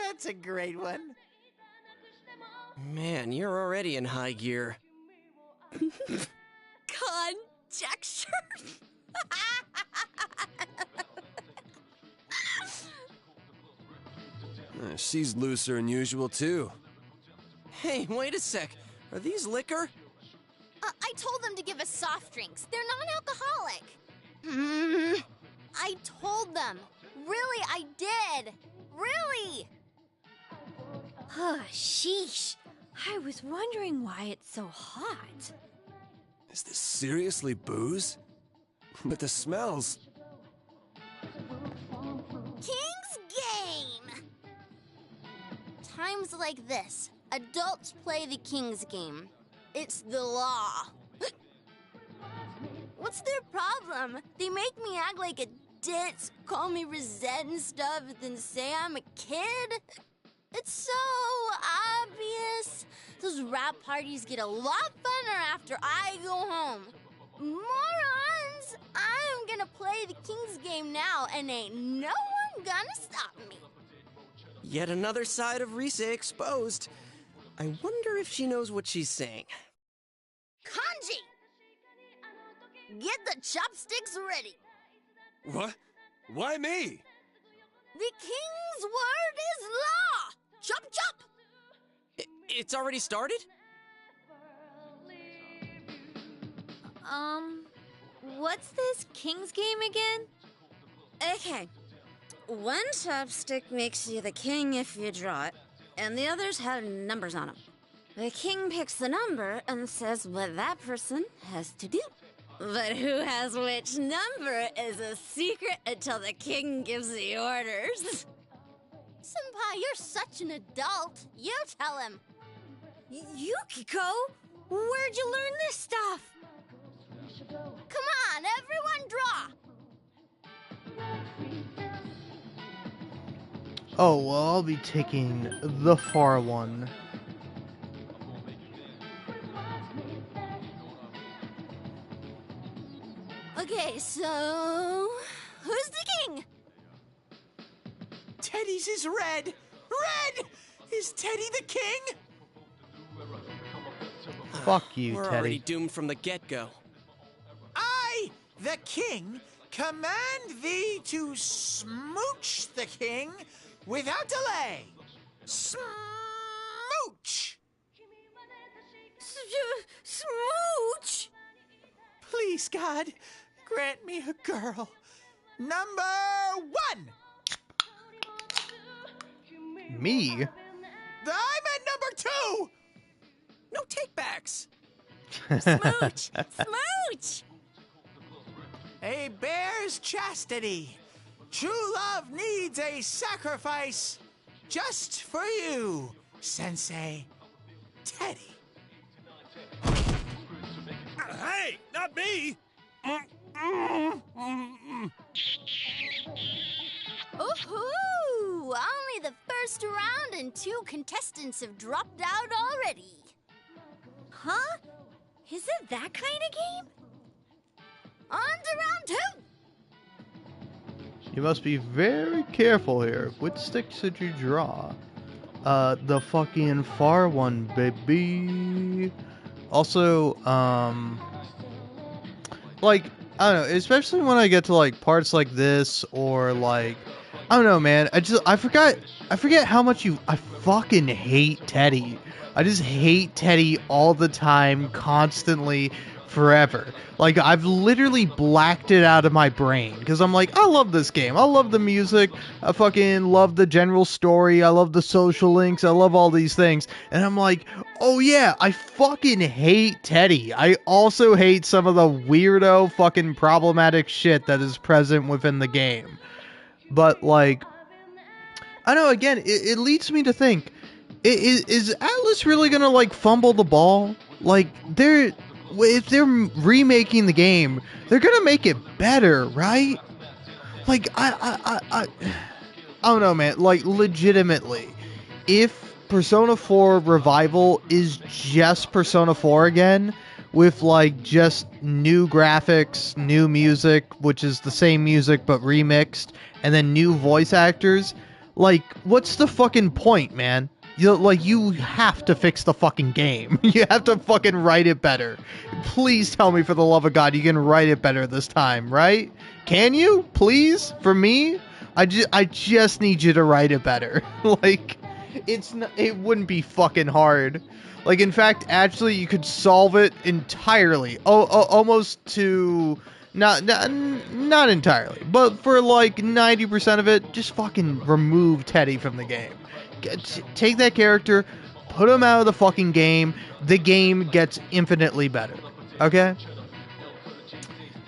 That's a great one. Man, you're already in high gear. Conjecture? She's looser than usual, too. Hey, wait a sec. Are these liquor? I told them to give us soft drinks. They're non-alcoholic. I told them. Really, I did. Really. Sheesh. I was wondering why it's so hot. Is this seriously booze? But the smells... King's Game! Times like this, adults play the King's Game. It's the law. What's their problem? They make me act like a ditz, call me Rosette and stuff, then say I'm a kid? It's so obvious. Those rap parties get a lot funner after I go home. Morons! I'm gonna play the King's Game now, and ain't no one gonna stop me. Yet another side of Rise exposed. I wonder if she knows what she's saying. Kanji! Get the chopsticks ready. What? Why me? The King's word is law! Chop chop! It's already started? What's this King's Game again? Okay. One chopstick makes you the king if you draw it, and the others have numbers on them. The king picks the number and says what that person has to do. But who has which number is a secret until the king gives the orders. Senpai, you're such an adult. You tell him. Yukiko, where'd you learn this stuff? Come on, everyone draw. Oh, well, I'll be taking the far one. Okay, so... who's the king? Teddy's is red. Red! Is Teddy the king? Fuck you, We're Teddy. already doomed from the get-go. I, the king, command thee to smooch the king without delay. Smooch! Smooch! Please, God, grant me a girl. Number 1! Me? I'm at number 2! No takebacks. Smooch! Smooch! A bear's chastity. True love needs a sacrifice just for you, Sensei. Teddy. Hey, not me! Ooh-hoo! Only the first round and 2 contestants have dropped out already. Huh? Is it that kind of game? On to round 2! You must be very careful here. Which sticks did you draw? The fucking far one, baby. Also, like, I don't know, especially when I get to, like, parts like this, or, like, I don't know, man, I forget how much I fucking hate Teddy. I just hate Teddy all the time, constantly, forever. Like, I've literally blacked it out of my brain, because I'm like, I love this game, I love the music, I fucking love the general story, I love the social links, I love all these things, and I'm like, oh yeah, I fucking hate Teddy. I also hate some of the weirdo fucking problematic shit that is present within the game. But, like, I don't know, again, it leads me to think, is Atlas really gonna, like, fumble the ball? Like, if they're remaking the game, they're gonna make it better, right? Like, I don't know, man. Like, legitimately, if Persona 4 Revival is just Persona 4 again, with, like, just new graphics, new music, which is the same music but remixed, and then new voice actors, like, what's the fucking point, man? You have to fix the fucking game. You have to fucking write it better. Please tell me, for the love of God, you can write it better this time, right? Can you? Please? For me? I just need you to write it better. Like, it wouldn't be fucking hard. Like, in fact, actually, you could solve it entirely. Almost to... Not entirely, but for like 90% of it, just fucking remove Teddy from the game. Take that character, put him out of the fucking game, the game gets infinitely better. Okay?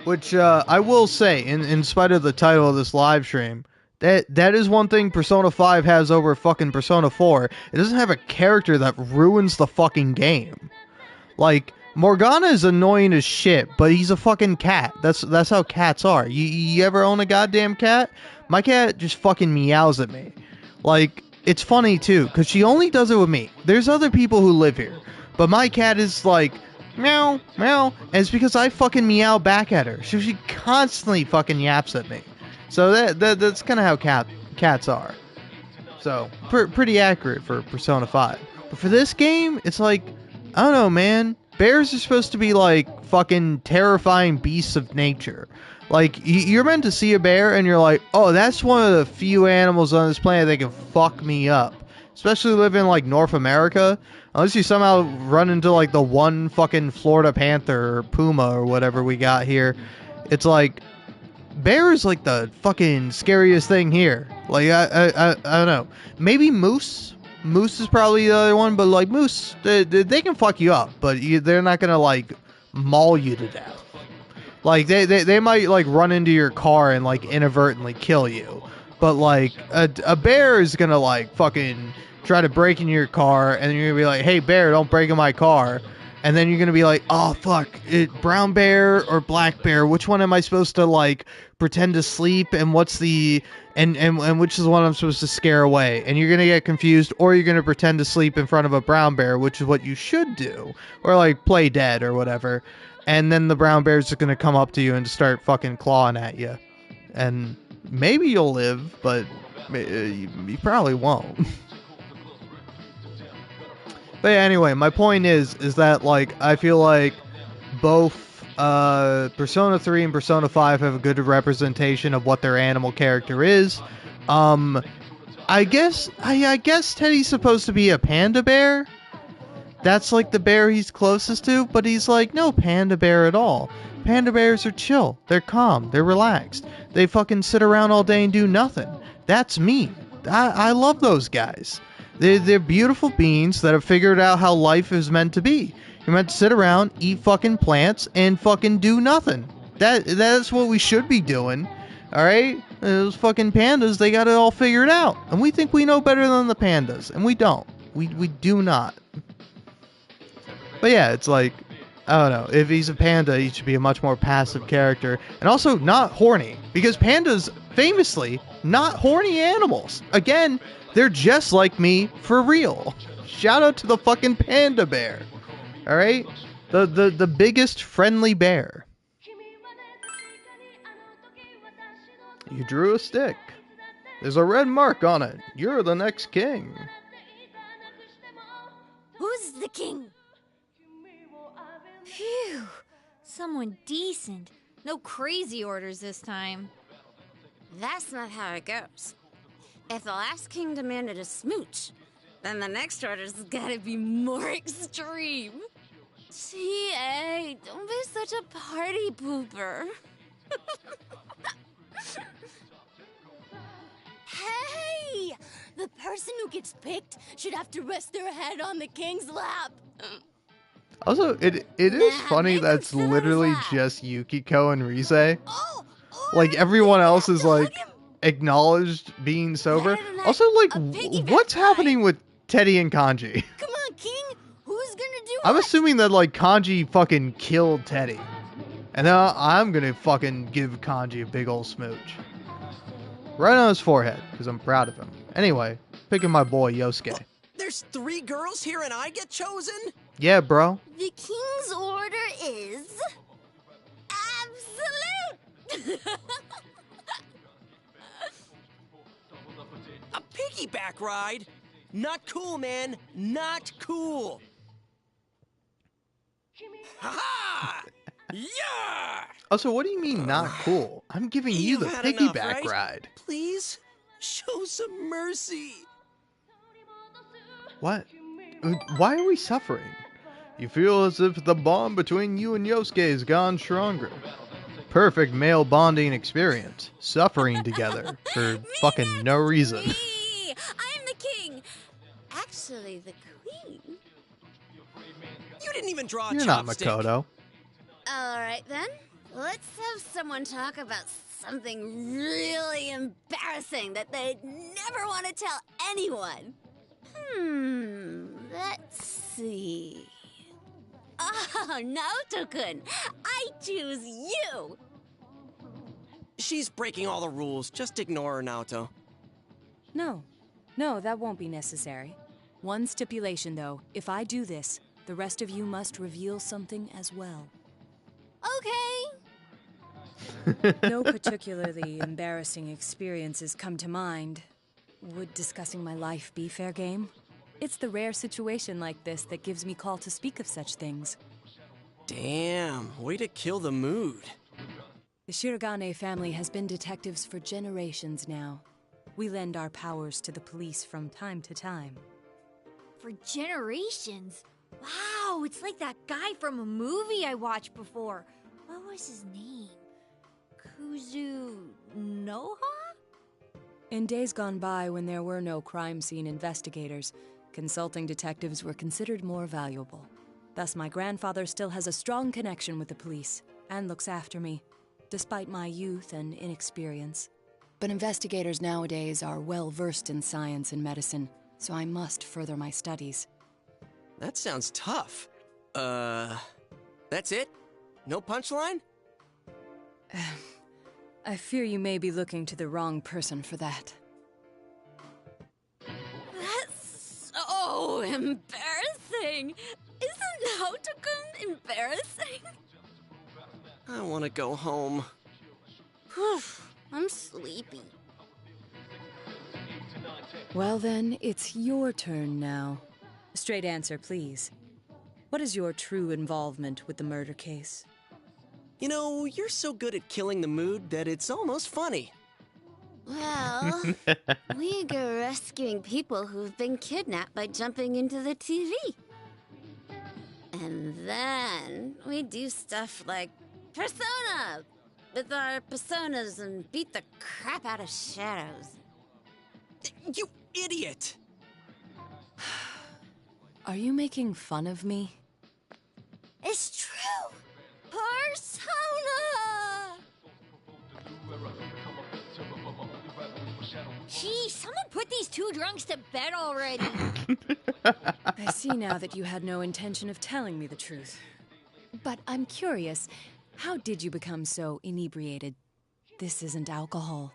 Which, I will say, in spite of the title of this live stream, that is one thing Persona 5 has over fucking Persona 4. It doesn't have a character that ruins the fucking game. Like, Morgana is annoying as shit, but he's a fucking cat. That's how cats are. You ever own a goddamn cat? My cat just fucking meows at me. Like, it's funny too, because she only does it with me. There's other people who live here, but my cat is like, meow, meow, and it's because I fucking meow back at her. She constantly fucking yaps at me. So that's kind of how cats are. So, pretty accurate for Persona 5. But for this game, it's like, I don't know, man. Bears are supposed to be like fucking terrifying beasts of nature. Like, you're meant to see a bear and you're like, oh, that's one of the few animals on this planet that can fuck me up. Especially living in like North America. Unless you somehow run into like the one fucking Florida panther or puma or whatever we got here. It's like, bear is like the fucking scariest thing here. Like, I don't know. Maybe moose. Moose is probably the other one, but like moose, they can fuck you up, but they're not gonna like maul you to death. Like they might like run into your car and like inadvertently kill you, but like a bear is gonna like fucking try to break into your car, and you're gonna be like, hey bear, don't break in my car. And then you're gonna be like, oh fuck, brown bear or black bear? Which one am I supposed to like pretend to sleep? And what's the and which is the one I'm supposed to scare away? And you're gonna get confused, or you're gonna pretend to sleep in front of a brown bear, which is what you should do, or like play dead or whatever. And then the brown bear's just gonna come up to you and start fucking clawing at you, and maybe you'll live, but you probably won't. But yeah, anyway, my point is that, like, I feel like both Persona 3 and Persona 5 have a good representation of what their animal character is. I guess Teddy's supposed to be a panda bear. That's, like, the bear he's closest to, but he's, like, no panda bear at all. Panda bears are chill. They're calm. They're relaxed. They fucking sit around all day and do nothing. That's me. I love those guys. They're beautiful beings that have figured out how life is meant to be. You're meant to sit around, eat fucking plants, and fucking do nothing. That's what we should be doing. Alright? Those fucking pandas, they got it all figured out. And we think we know better than the pandas. And we don't. We do not. But yeah, it's like, I don't know. If he's a panda, he should be a much more passive character. And also not horny. Because pandas famously not horny animals. Again, they're just like me for real. Shout out to the fucking panda bear. All right? The biggest friendly bear. You drew a stick. There's a red mark on it. You're the next king. Who's the king? Phew. Someone decent. No crazy orders this time. That's not how it goes. If the last king demanded a smooch, then the next order's gotta be more extreme. T.A., don't be such a party pooper. Hey! The person who gets picked should have to rest their head on the king's lap. Also, it is funny that's literally just Yukiko and Rise. Like, everyone else is, like, acknowledged being sober. Also, like, what's happening with Teddy and Kanji? Come on, king! Who's gonna do I'm assuming that, like, Kanji fucking killed Teddy. And now I'm gonna fucking give Kanji a big ol' smooch. Right on his forehead, because I'm proud of him. Anyway, picking my boy Yosuke. There's 3 girls here and I get chosen? Yeah, bro. The king's order is... absolute! A piggyback ride? Not cool, man. Not cool. Ha-ha! Yeah! Also, what do you mean not cool? I'm giving you the You've had enough, piggyback right? ride. Please, show some mercy. What? Why are we suffering? You feel as if the bond between you and Yosuke has gone stronger. Perfect male bonding experience. Suffering together for fucking no reason. I'm the king. Actually, the queen. You didn't even draw a You're not chopstick. Makoto. All right, then. Let's have someone talk about something really embarrassing that they'd never want to tell anyone. Let's see. Oh, Naoto-kun, I choose you. She's breaking all the rules. Just ignore her, Naoto. No, that won't be necessary. One stipulation, though. If I do this, the rest of you must reveal something as well. Okay. No particularly embarrassing experiences come to mind. Would discussing my life be fair game? It's the rare situation like this that gives me call to speak of such things. Damn, way to kill the mood. The Shirogane family has been detectives for generations now. We lend our powers to the police from time to time. For generations? Wow, it's like that guy from a movie I watched before. What was his name? Kuzunoha? In days gone by, when there were no crime scene investigators, consulting detectives were considered more valuable. Thus, my grandfather still has a strong connection with the police and looks after me, despite my youth and inexperience. But investigators nowadays are well versed in science and medicine, so I must further my studies. That sounds tough. That's it? No punchline? I fear you may be looking to the wrong person for that. That's so embarrassing. Isn't Naoto-kun embarrassing? I want to go home. Whew, I'm sleepy. Well then, it's your turn now. Straight answer, please. What is your true involvement with the murder case? You know, you're so good at killing the mood that it's almost funny. Well, we go rescuing people who've been kidnapped by jumping into the TV. And then we do stuff like Persona! With our personas and beat the crap out of shadows. You idiot! Are you making fun of me? It's true! Persona! Gee, someone put these two drunks to bed already. I see now that you had no intention of telling me the truth. But I'm curious, how did you become so inebriated? This isn't alcohol.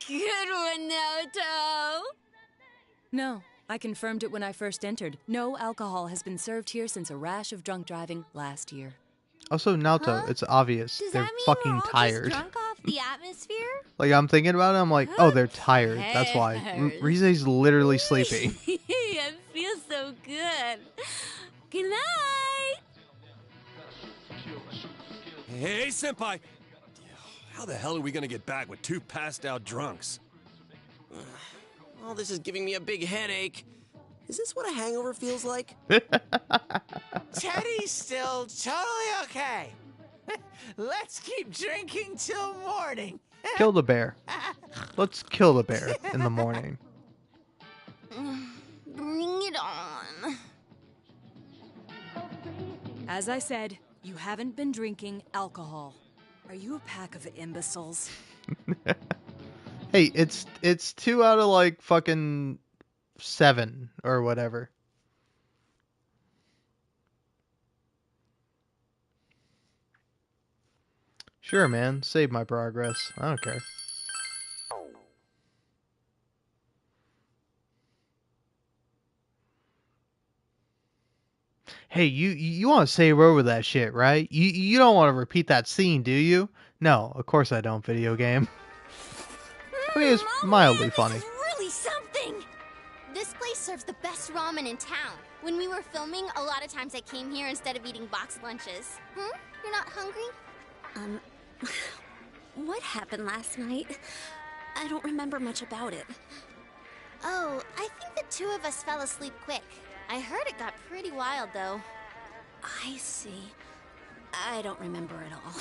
Good one, Naoto. No, I confirmed it when I first entered. No alcohol has been served here since a rash of drunk driving last year. Also, Naoto, it's obvious. Does they're that mean fucking we're all tired. just drunk off the atmosphere? Like, I'm thinking about it, I'm like, oh, they're tired. That's why. Rize's literally sleeping. I feel so good. Good night. Hey, Senpai! How the hell are we gonna get back with two passed out drunks? All this is giving me a big headache. Is this what a hangover feels like? Teddy's still totally okay. Let's keep drinking till morning. Kill the bear. Let's kill the bear in the morning. Bring it on. As I said, you haven't been drinking alcohol. Are you a pack of imbeciles? Hey, it's 2 out of like fucking 7 or whatever. Sure, man. Save my progress. I don't care. Hey, you want to save over that shit, right? You don't want to repeat that scene, do you? No, of course I don't, video game. I mean, it's mildly funny. This is really something! This place serves the best ramen in town. When we were filming, a lot of times I came here instead of eating boxed lunches. You're not hungry? What happened last night? I don't remember much about it. Oh, I think the two of us fell asleep quick. I heard it got pretty wild, though. I see. I don't remember at all.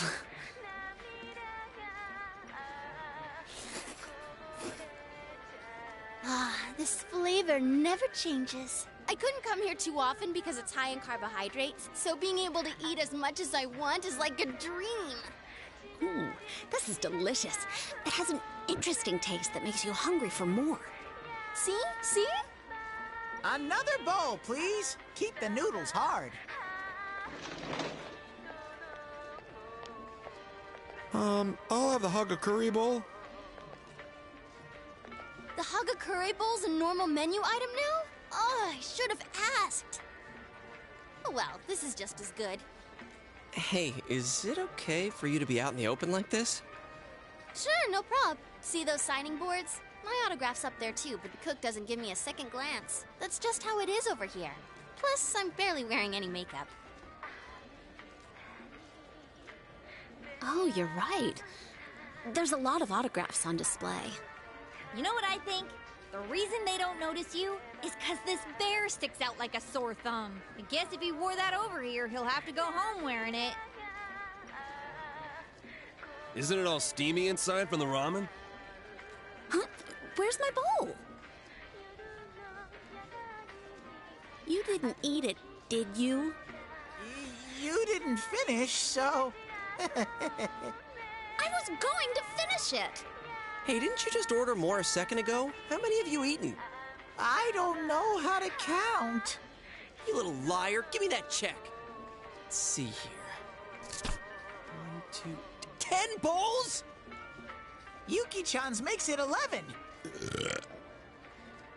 This flavor never changes. I couldn't come here too often because it's high in carbohydrates, so being able to eat as much as I want is like a dream. Ooh, this is delicious. It has an interesting taste that makes you hungry for more. See? See? Another bowl, please. Keep the noodles hard. I'll have the Hagakure bowl. The Hagakure bowl's a normal menu item now? Oh, I should have asked. Oh well, this is just as good. Hey, is it okay for you to be out in the open like this? Sure, no prob. See those signing boards? My autograph's up there too, but the cook doesn't give me a second glance. That's just how it is over here. Plus, I'm barely wearing any makeup. Oh, you're right. There's a lot of autographs on display. You know what I think? The reason they don't notice you is because this bear sticks out like a sore thumb. I guess if he wore that over here, he'll have to go home wearing it. Isn't it all steamy inside from the ramen? Huh? Where's my bowl? You didn't eat it, did you? You didn't finish, so... I was going to finish it. Hey, didn't you just order more a second ago? How many have you eaten? I don't know how to count. You little liar. Give me that check. Let's see here. 1, 2, 10 bowls? Yuki-chan's makes it 11.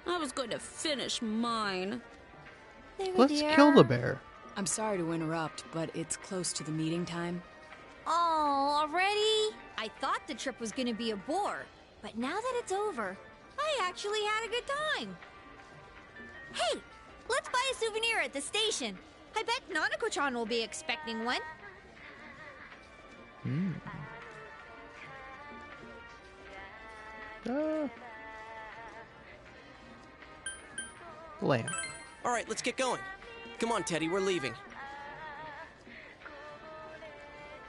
I was going to finish mine. Let's kill the bear. I'm sorry to interrupt, but it's close to the meeting time. Oh, already? I thought the trip was gonna be a bore, but now that it's over, I actually had a good time. Hey, let's buy a souvenir at the station. I bet Nanako-chan will be expecting one. Lamp. All right, let's get going. Come on, Teddy, we're leaving.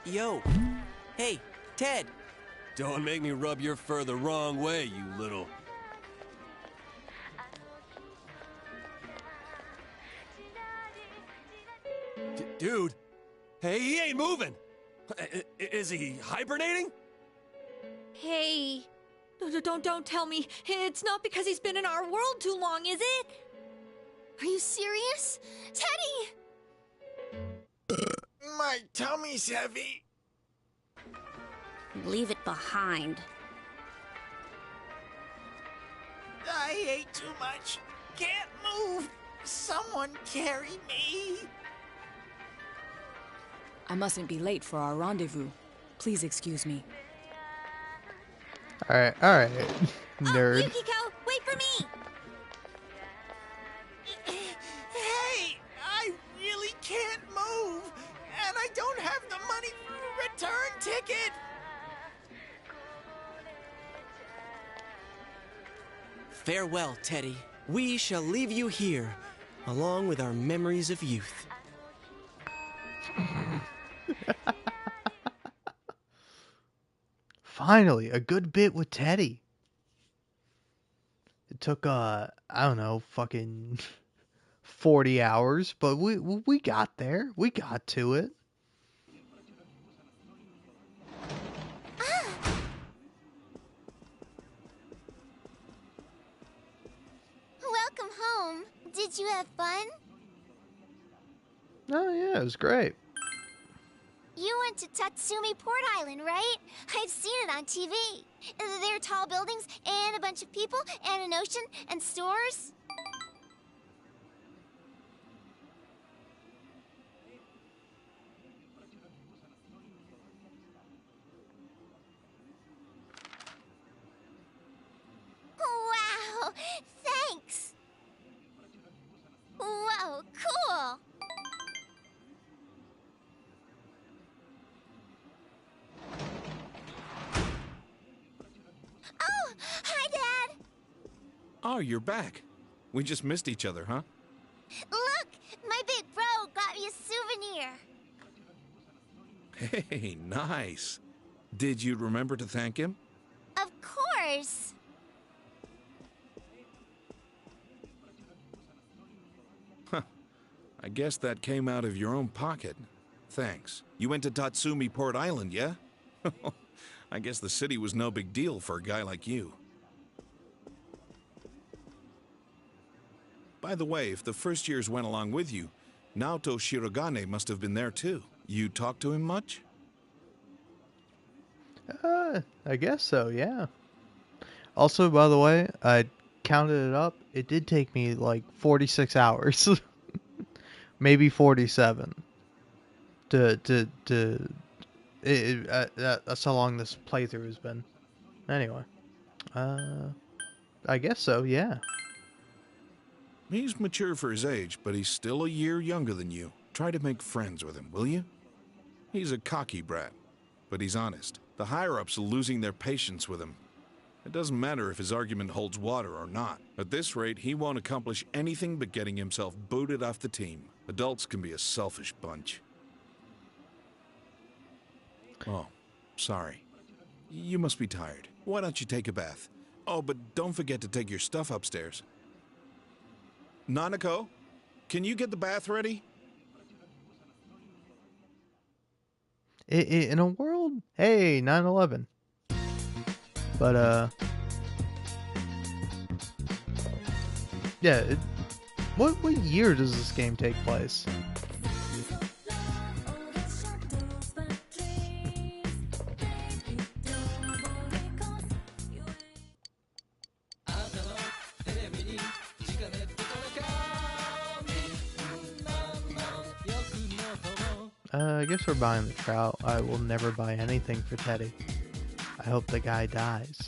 Yo. Hey, Ted. Don't make me rub your fur the wrong way, you little... Dude! Hey, he ain't moving! Is he hibernating? Hey, don't tell me. It's not because he's been in our world too long, is it? Are you serious? Teddy! My tummy's heavy. Leave it behind. I ate too much. Can't move. Someone carry me. I mustn't be late for our rendezvous. Please excuse me. Alright, nerd. Yukiko, wait for me! Hey, I really can't move, and I don't have the money for a return ticket. Farewell, Teddy. We shall leave you here, along with our memories of youth. Finally, a good bit with Teddy. It took, I don't know, fucking 40 hours, but we got there. We got to it. Welcome home. Did you have fun? Oh, yeah, it was great. You went to Tatsumi Port Island, right? I've seen it on TV. There are tall buildings and a bunch of people and an ocean and stores. Wow! Thanks! Whoa, cool! Oh, hi, Dad! Oh, you're back. We just missed each other, huh? Look! My big bro got me a souvenir! Hey, nice. Did you remember to thank him? Of course! Huh. I guess that came out of your own pocket. Thanks. You went to Tatsumi Port Island, yeah? I guess the city was no big deal for a guy like you. By the way, if the first years went along with you, Naoto Shirogane must have been there too. You talked to him much? I guess so, yeah. Also, by the way, I counted it up. It did take me like 46 hours. Maybe 47. That's how long this playthrough has been. Anyway. I guess so, yeah. He's mature for his age, but he's still a year younger than you. Try to make friends with him, will you? He's a cocky brat, but he's honest. The higher-ups are losing their patience with him. It doesn't matter if his argument holds water or not. At this rate, he won't accomplish anything but getting himself booted off the team. Adults can be a selfish bunch. Oh, sorry. You must be tired. Why don't you take a bath? Oh, but don't forget to take your stuff upstairs. Nanako, can you get the bath ready? In a world, hey, 9/11. But yeah. What year does this game take place? I guess we're buying the trout. I will never buy anything for Teddy. I hope the guy dies.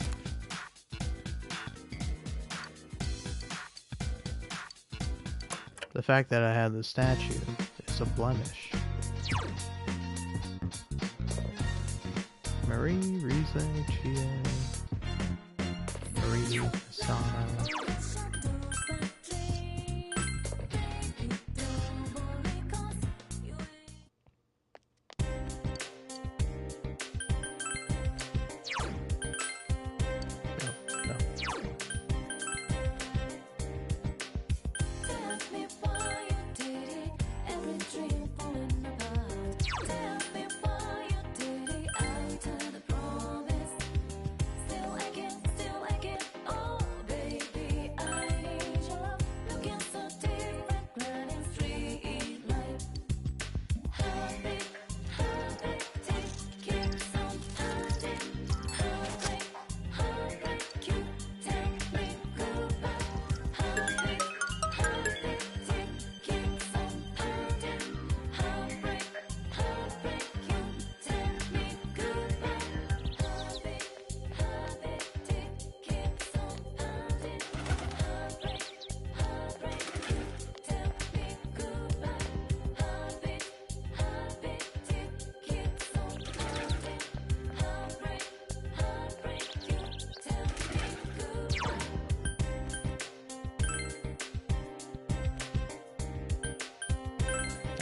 The fact that I have the statue is a blemish. Marie, Riza, Chia, Marie, Asana.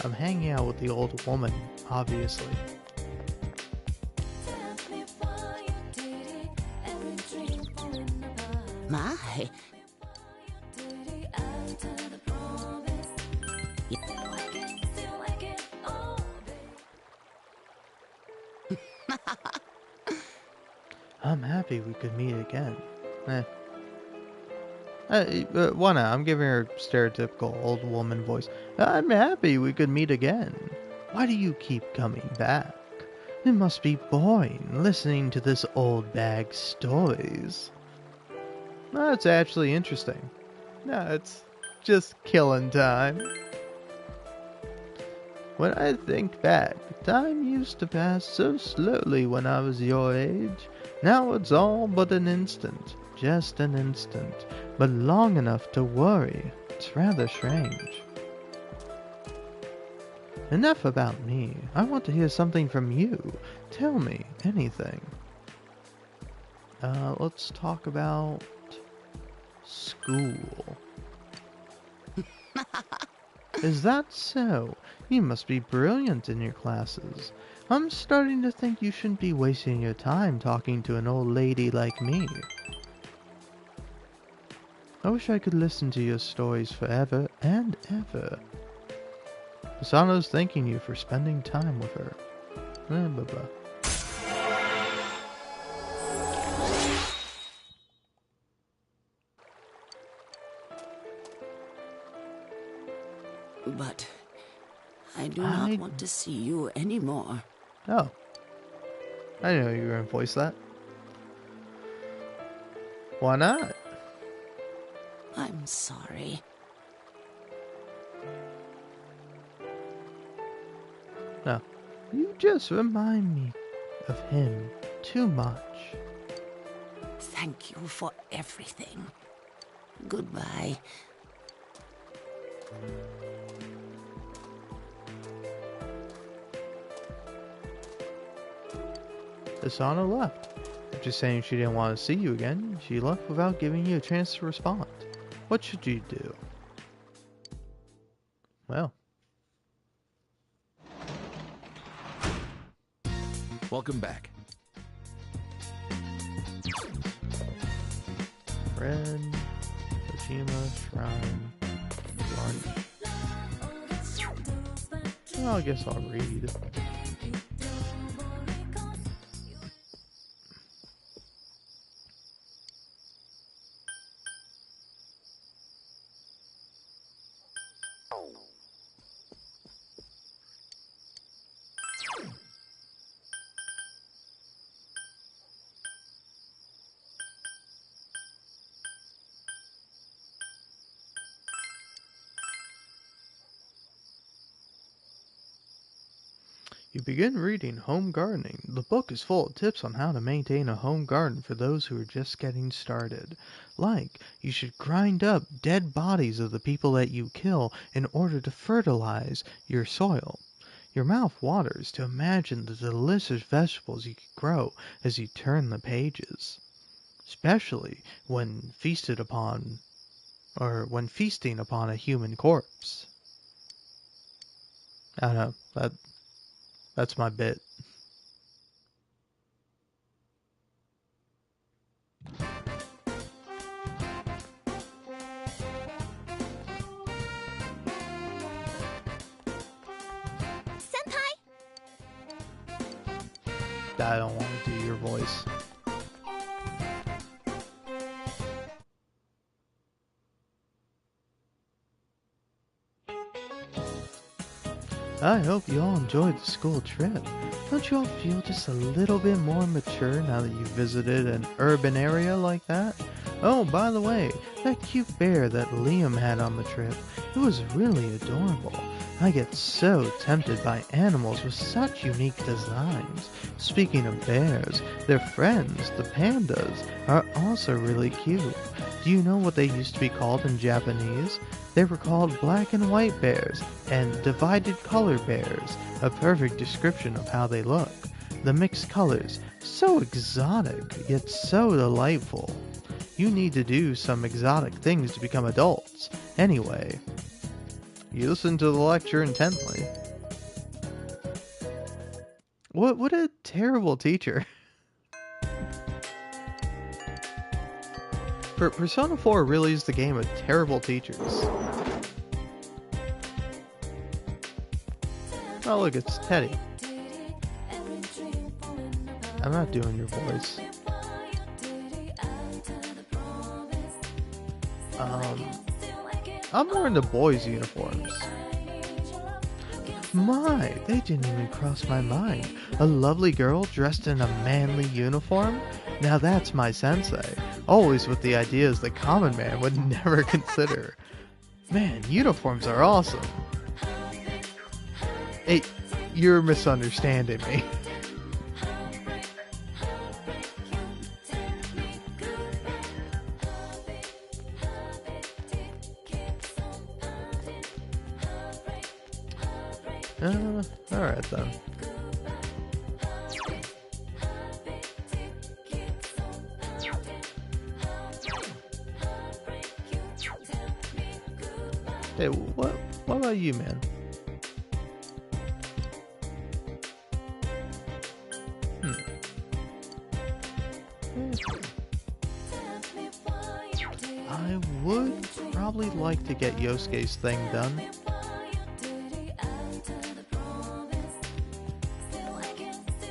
I'm hanging out with the old woman, obviously. My. I'm happy we could meet again. Why not? I'm giving her stereotypical old woman voice. I'm happy we could meet again. Why do you keep coming back? It must be boring listening to this old bag's stories. That's actually interesting. No, it's just killing time. When I think back, time used to pass so slowly when I was your age. Now it's all but an instant. Just an instant. But long enough to worry. It's rather strange. Enough about me. I want to hear something from you. Tell me anything. Let's talk about school. Is that so? You must be brilliant in your classes. I'm starting to think you shouldn't be wasting your time talking to an old lady like me. I wish I could listen to your stories forever and ever. Asano's thanking you for spending time with her. Bye-bye. But I do not want to see you anymore. Oh. I didn't know you were going to voice that. Why not? I'm sorry. No. You just remind me of him too much. Thank you for everything. Goodbye. Asano left. After saying she didn't want to see you again, she left without giving you a chance to respond. What should you do? Well. Welcome back. Friend, Kojima, Shrine, Yarn. Well, I guess I'll read. You begin reading Home Gardening. The book is full of tips on how to maintain a home garden for those who are just getting started. Like, you should grind up dead bodies of the people that you kill in order to fertilize your soil. Your mouth waters to imagine the delicious vegetables you could grow as you turn the pages. Especially when feasting upon a human corpse. I don't know, that's my bit. Senpai? I don't want to do your voice. I hope you all enjoyed the school trip. Don't you all feel just a little bit more mature now that you visited an urban area like that? Oh, by the way, that cute bear that Liam had on the trip, it was really adorable. I get so tempted by animals with such unique designs. Speaking of bears, their friends, the pandas, are also really cute. Do you know what they used to be called in Japanese? They were called black and white bears and divided color bears, a perfect description of how they look. The mixed colors, so exotic, yet so delightful. You need to do some exotic things to become adults. Anyway, You listen to the lecture intently. What a terrible teacher. Persona 4 really is the game of terrible teachers. Oh look, it's Teddy. I'm not doing your voice. I'm more into boys' uniforms. My, they didn't even cross my mind. A lovely girl dressed in a manly uniform? Now that's my sensei. Always with the ideas the common man would never consider. Man, uniforms are awesome. Hey, you're misunderstanding me. Alright then. Hey, what about you, man? I would probably like to get Yosuke's thing done.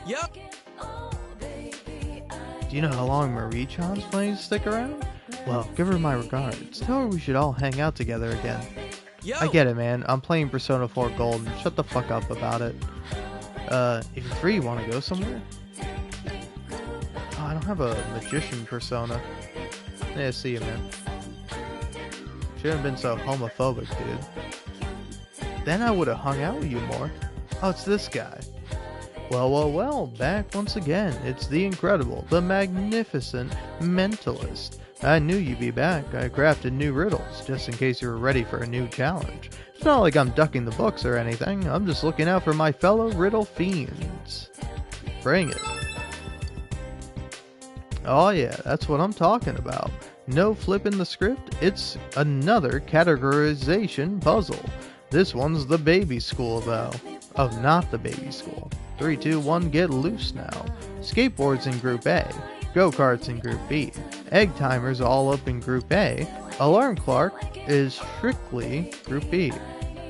Yup. Do you know how long Marie-chan's planning to stick around? Well, give her my regards. Tell her we should all hang out together again. Yo. I get it, man. I'm playing Persona 4 Golden. Shut the fuck up about it. If you're free, you want to go somewhere? Oh, I don't have a magician persona. Yeah, see you, man. Shouldn't have been so homophobic, dude. Then I would have hung out with you more. Oh, it's this guy. Well, back once again. It's the incredible, the magnificent Mentalist. I knew you'd be back. I crafted new riddles, just in case you were ready for a new challenge. It's not like I'm ducking the books or anything. I'm just looking out for my fellow riddle fiends. Bring it. Oh yeah, that's what I'm talking about. No flipping the script, it's another categorization puzzle. This one's the baby school though. Oh, not the baby school. 3, 2, 1, get loose now. Skateboards in Group A. Go-karts in Group B. Egg timers all up in Group A. Alarm clock is strictly Group B.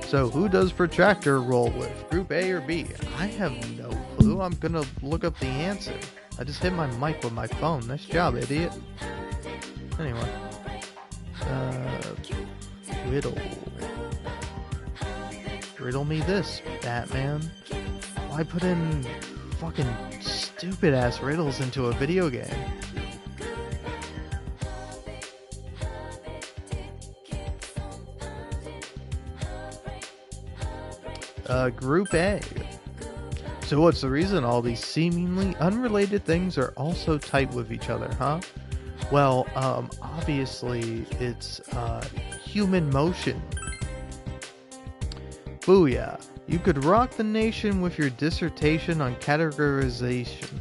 So who does protractor roll with? Group A or B? I have no clue. I'm gonna look up the answer. I just hit my mic with my phone. Nice job, idiot. Anyway. Riddle. Riddle me this, Batman. Why put in fucking stupid ass riddles into a video game? Group A. So what's the reason all these seemingly unrelated things are also tight with each other, huh? Well, obviously it's, human motion. Booyah. You could rock the nation with your dissertation on categorization.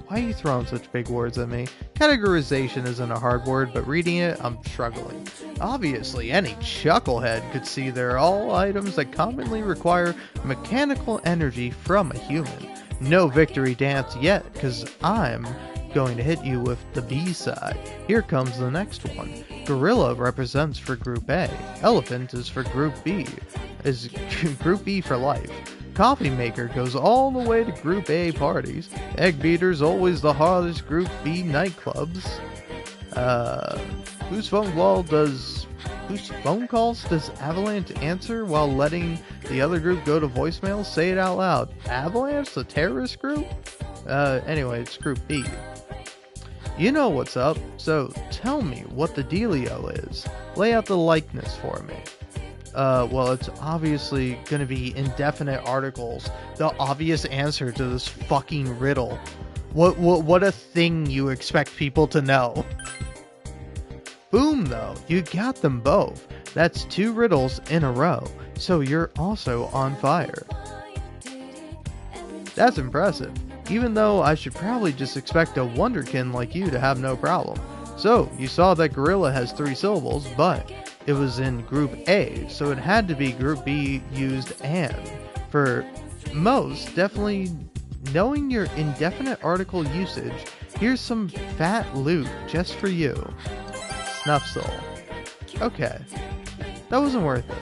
Why are you throwing such big words at me? Categorization isn't a hard word, but reading it, I'm struggling. Obviously, any chucklehead could see they're all items that commonly require mechanical energy from a human. No victory dance yet, because I'm going to hit you with the B side. Here comes the next one. Gorilla represents for Group A. Elephant is for Group B. Is Group B for life. Coffee maker goes all the way to Group A parties. Egg beater's always the hardest Group B nightclubs. Whose phone calls does Avalanche answer while letting the other group go to voicemail? Say it out loud. Avalanche, the terrorist group? Anyway, it's Group B. You know what's up, so tell me what the dealio is. Lay out the likeness for me. Well, it's obviously going to be indefinite articles. The obvious answer to this fucking riddle. What a thing you expect people to know. Boom, though. You got them both. That's 2 riddles in a row, so you're also on fire. That's impressive. Even though I should probably just expect a wonderkin like you to have no problem. So, you saw that gorilla has 3 syllables, but it was in Group A, so it had to be Group B used and. For most, definitely knowing your indefinite article usage, here's some fat loot just for you. Snuff Soul. Okay. That wasn't worth it.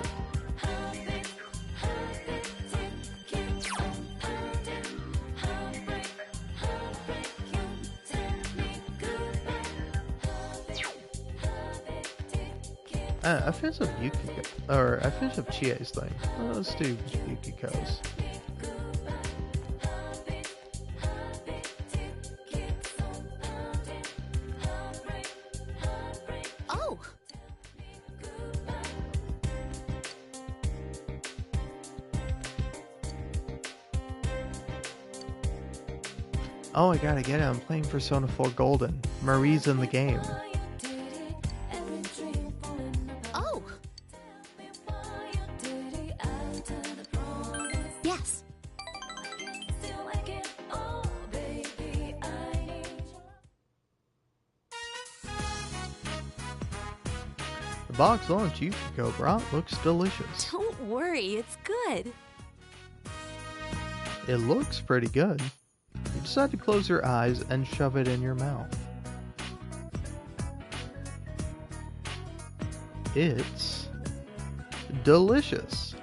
I finished up Yukiko, or I finished up Chie's thing. Let's do Yukiko's. Oh! Oh, I gotta get it. I'm playing Persona 4 Golden. Marie's in the game. Oh! Yes. The box lunch Yukiko brought looks delicious. Don't worry, it's good. It looks pretty good. You decide to close your eyes and shove it in your mouth. It's delicious.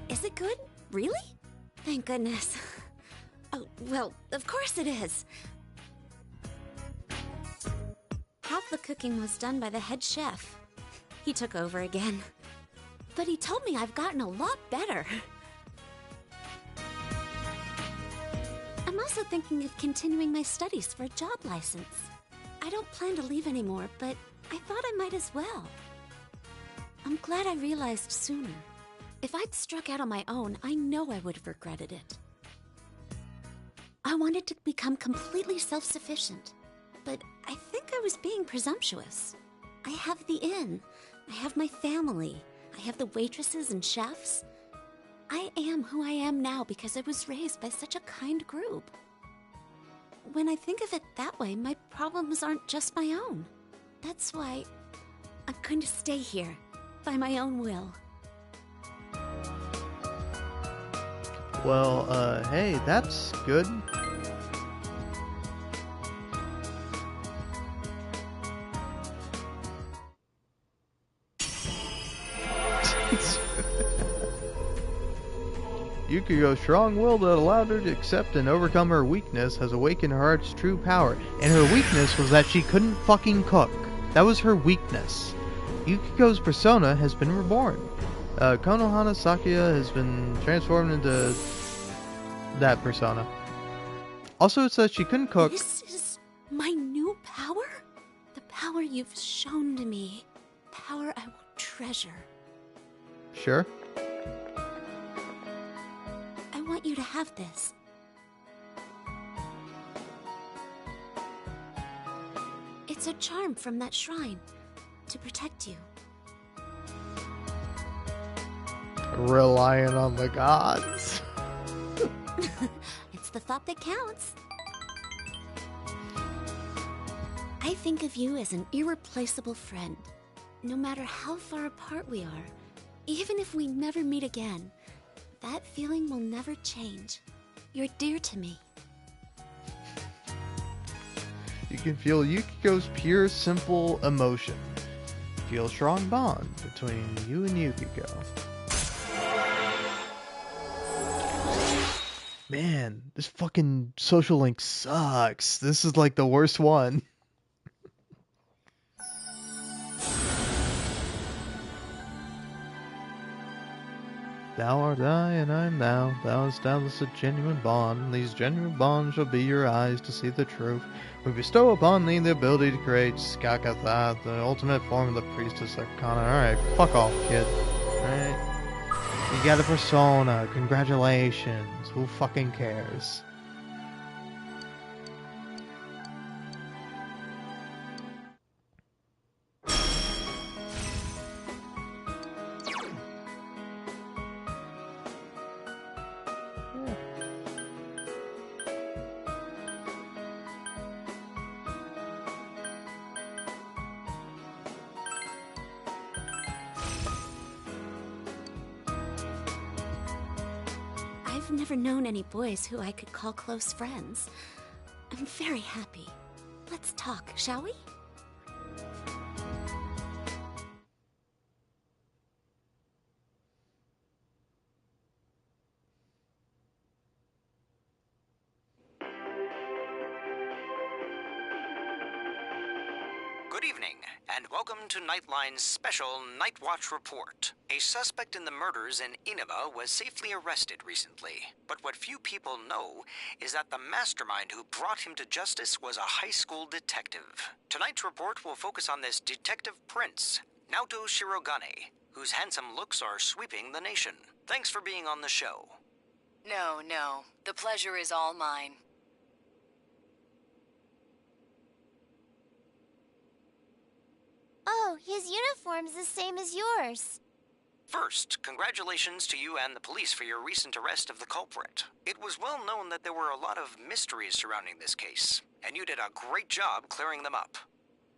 Is it good? Really? Thank goodness. Oh, well, of course it is. Half the cooking was done by the head chef. He took over again. But he told me I've gotten a lot better. I'm also thinking of continuing my studies for a job license. I don't plan to leave anymore, but I thought I might as well. I'm glad I realized sooner. If I'd struck out on my own, I know I would have regretted it. I wanted to become completely self-sufficient, but I think I was being presumptuous. I have the inn, I have my family, I have the waitresses and chefs. I am who I am now because I was raised by such a kind group. When I think of it that way, my problems aren't just my own. That's why I'm going to stay here, by my own will. Well, hey, that's good. Yukiko's strong will that allowed her to accept and overcome her weakness has awakened her heart's true power, and her weakness was that she couldn't fucking cook. That was her weakness. Yukiko's persona has been reborn. Konohana Sakuya has been transformed into that persona. Also, it says she couldn't cook. This is my new power? The power you've shown to me. Power I will treasure. Sure. I want you to have this. It's a charm from that shrine to protect you. Relying on the gods. It's the thought that counts. I think of you as an irreplaceable friend. No matter how far apart we are, even if we never meet again, that feeling will never change. You're dear to me. You can feel Yukiko's pure, simple emotion. Feel a strong bond between you and Yukiko. Man, this fucking social link sucks. This is like the worst one. Thou art I, and I am thou. Thou establish a genuine bond. These genuine bonds shall be your eyes to see the truth. We bestow upon thee the ability to create Skakatha, the ultimate form of the priestess arcana. Alright, fuck off, kid. Alright? You got a persona. Congratulations. Who fucking cares? I've never known any boys who I could call close friends. I'm very happy. Let's talk, shall we? Good evening, and welcome to Nightline's special Night Watch report. A suspect in the murders in Inaba was safely arrested recently, but what few people know is that the mastermind who brought him to justice was a high school detective. Tonight's report will focus on this detective prince, Naoto Shirogane, whose handsome looks are sweeping the nation. Thanks for being on the show. No. The pleasure is all mine. Oh, his uniform's the same as yours. First, congratulations to you and the police for your recent arrest of the culprit. It was well known that there were a lot of mysteries surrounding this case, and you did a great job clearing them up.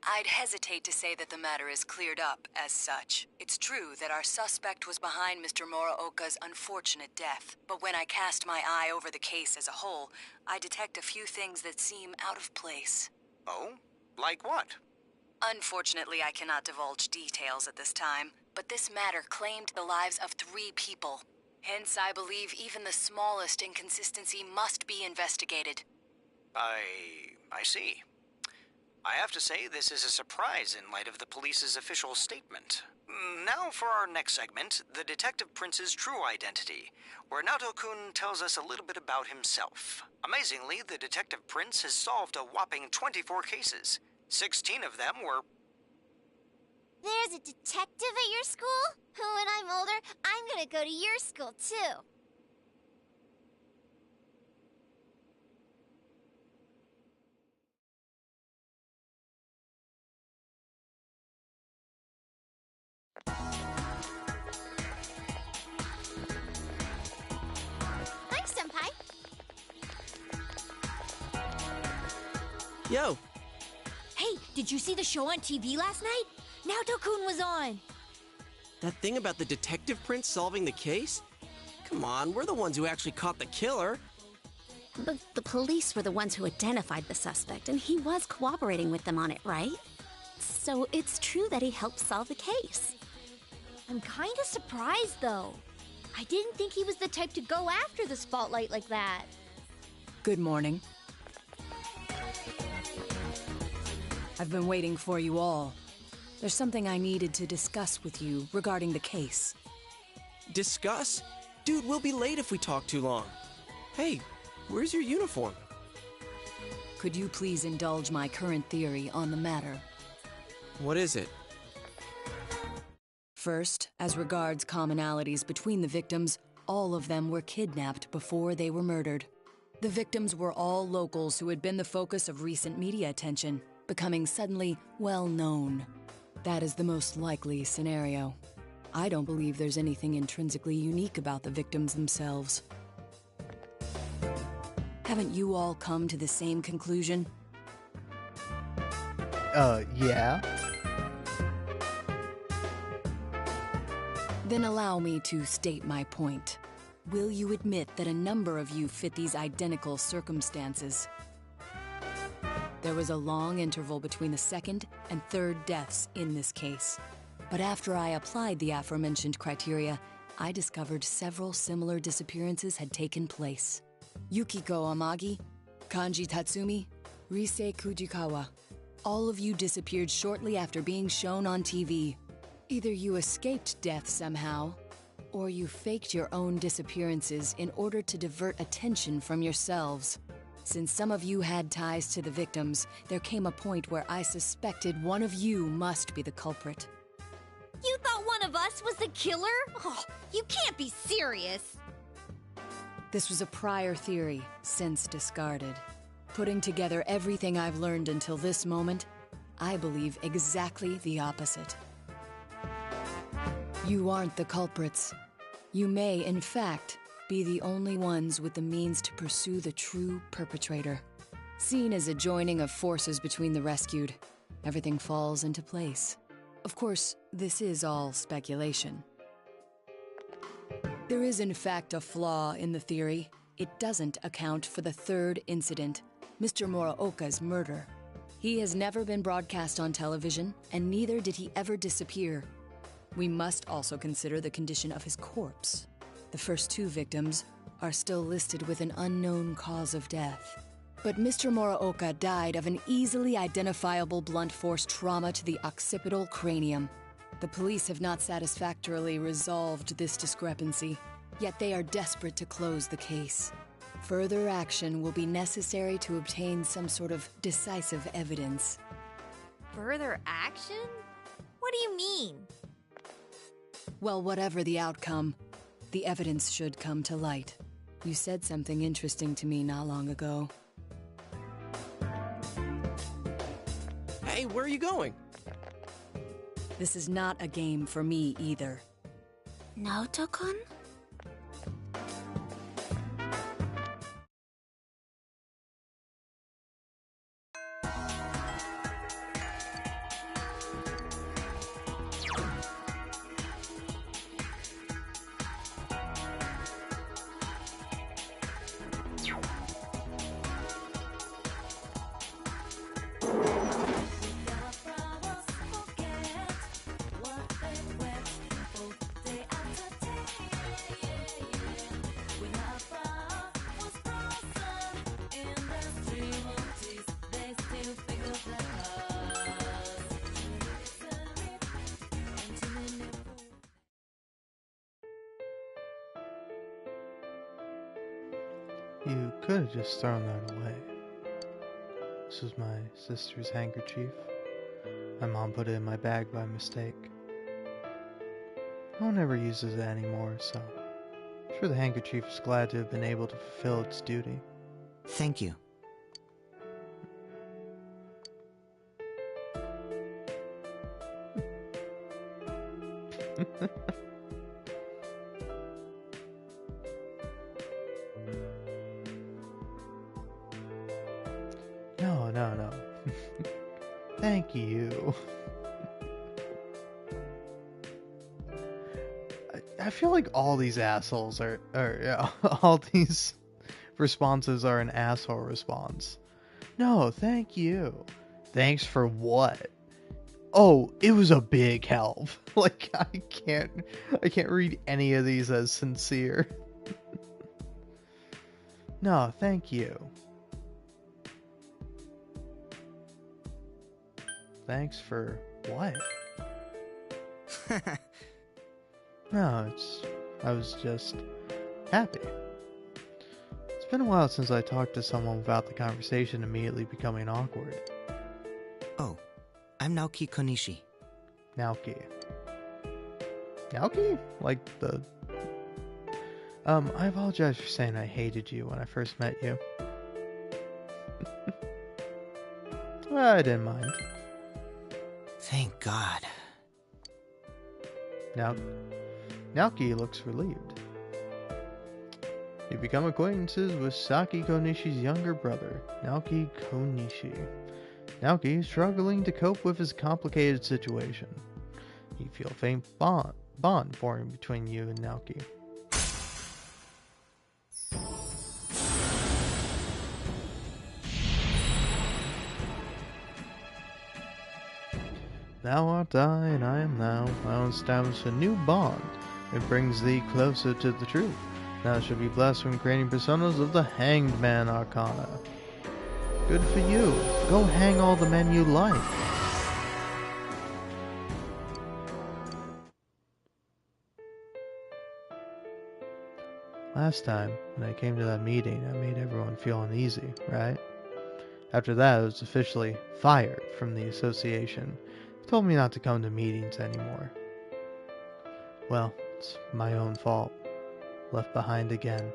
I'd hesitate to say that the matter is cleared up as such. It's true that our suspect was behind Mr. Muraoka's unfortunate death, but when I cast my eye over the case as a whole, I detect a few things that seem out of place. Oh? Like what? Unfortunately, I cannot divulge details at this time, but this matter claimed the lives of 3 people. Hence, I believe even the smallest inconsistency must be investigated. I see. I have to say this is a surprise in light of the police's official statement. Now for our next segment, the Detective Prince's true identity, where Naoto-kun tells us a little bit about himself. Amazingly, the Detective Prince has solved a whopping 24 cases. 16 of them were... There's a detective at your school? When I'm older, I'm gonna go to your school, too. Thanks, Senpai. Yo! Hey, did you see the show on TV last night? Naoto-kun was on. That thing about the detective prince solving the case? Come on, we're the ones who actually caught the killer. But the police were the ones who identified the suspect, and he was cooperating with them on it, right? So it's true that he helped solve the case. I'm kinda surprised, though. I didn't think he was the type to go after the spotlight like that. Good morning. I've been waiting for you all. There's something I needed to discuss with you regarding the case. Discuss? Dude, we'll be late if we talk too long. Hey, where's your uniform? Could you please indulge my current theory on the matter? What is it? First, as regards commonalities between the victims, all of them were kidnapped before they were murdered. The victims were all locals who had been the focus of recent media attention, becoming suddenly well-known. That is the most likely scenario. I don't believe there's anything intrinsically unique about the victims themselves. Haven't you all come to the same conclusion? Yeah. Then allow me to state my point. Will you admit that a number of you fit these identical circumstances? There was a long interval between the second and third deaths in this case. But after I applied the aforementioned criteria, I discovered several similar disappearances had taken place. Yukiko Amagi, Kanji Tatsumi, Rise Kujikawa. All of you disappeared shortly after being shown on TV. Either you escaped death somehow, or you faked your own disappearances in order to divert attention from yourselves. Since some of you had ties to the victims, there came a point where I suspected one of you must be the culprit. You thought one of us was the killer? Oh, you can't be serious. This was a prior theory, since discarded. Putting together everything I've learned until this moment, I believe exactly the opposite. You aren't the culprits. You may, in fact, be the only ones with the means to pursue the true perpetrator. Seen as a joining of forces between the rescued, everything falls into place. Of course, this is all speculation. There is, in fact, a flaw in the theory. It doesn't account for the third incident, Mr. Muraoka's murder. He has never been broadcast on television, and neither did he ever disappear. We must also consider the condition of his corpse. The first two victims are still listed with an unknown cause of death. But Mr. Muraoka died of an easily identifiable blunt force trauma to the occipital cranium. The police have not satisfactorily resolved this discrepancy, yet they are desperate to close the case. Further action will be necessary to obtain some sort of decisive evidence. Further action? What do you mean? Well, whatever the outcome, the evidence should come to light. You said something interesting to me not long ago. Hey, where are you going? This is not a game for me either. Naoto-kun? You could have just thrown that away. This was my sister's handkerchief. My mom put it in my bag by mistake. No one ever uses it anymore, so I'm sure the handkerchief is glad to have been able to fulfill its duty. Thank you. No. Thank you. I feel like all these assholes all these responses are an asshole response. No, thank you. Thanks for what? Oh, it was a big help. Like, I can't read any of these as sincere. No, thank you. Thanks for what? No, I was just happy. It's been a while since I talked to someone without the conversation immediately becoming awkward. Oh, I'm Naoki Konishi. Naoki? Like the... I apologize for saying I hated you when I first met you. Well, I didn't mind. Thank God. Naoki looks relieved. You become acquaintances with Saki Konishi's younger brother, Naoki Konishi. Naoki is struggling to cope with his complicated situation. You feel a faint bond forming between you and Naoki. Thou art I, and I am thou. Thou establish a new bond. It brings thee closer to the truth. Thou shalt be blessed from creating personas of the Hanged Man Arcana. Good for you. Go hang all the men you like. Last time, when I came to that meeting, I made everyone feel uneasy, right? After that, I was officially fired from the association. They told me not to come to meetings anymore. Well, it's my own fault. Left behind again.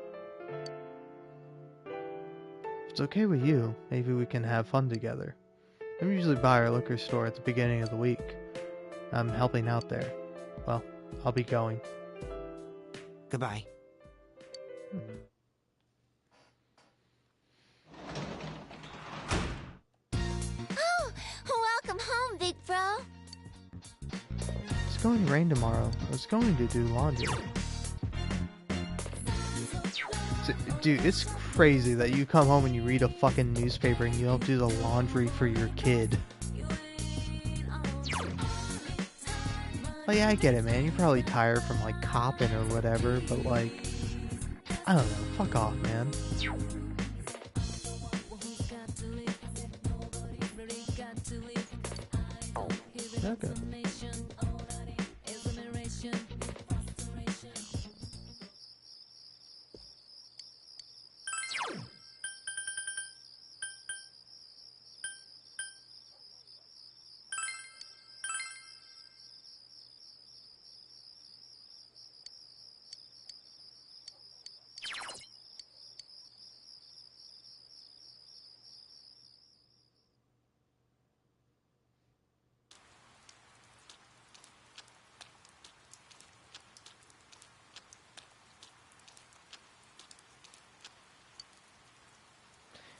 If it's okay with you, maybe we can have fun together. I'm usually by our liquor store at the beginning of the week. I'm helping out there. Well, I'll be going. Goodbye. Oh, welcome home, big bro. It's going to rain tomorrow. I was going to do laundry. Dude, it's crazy that you come home and you read a fucking newspaper and you don't do the laundry for your kid. Like, I get it, man. You're probably tired from, like, copping or whatever, but, like, I don't know. Fuck off, man. Okay.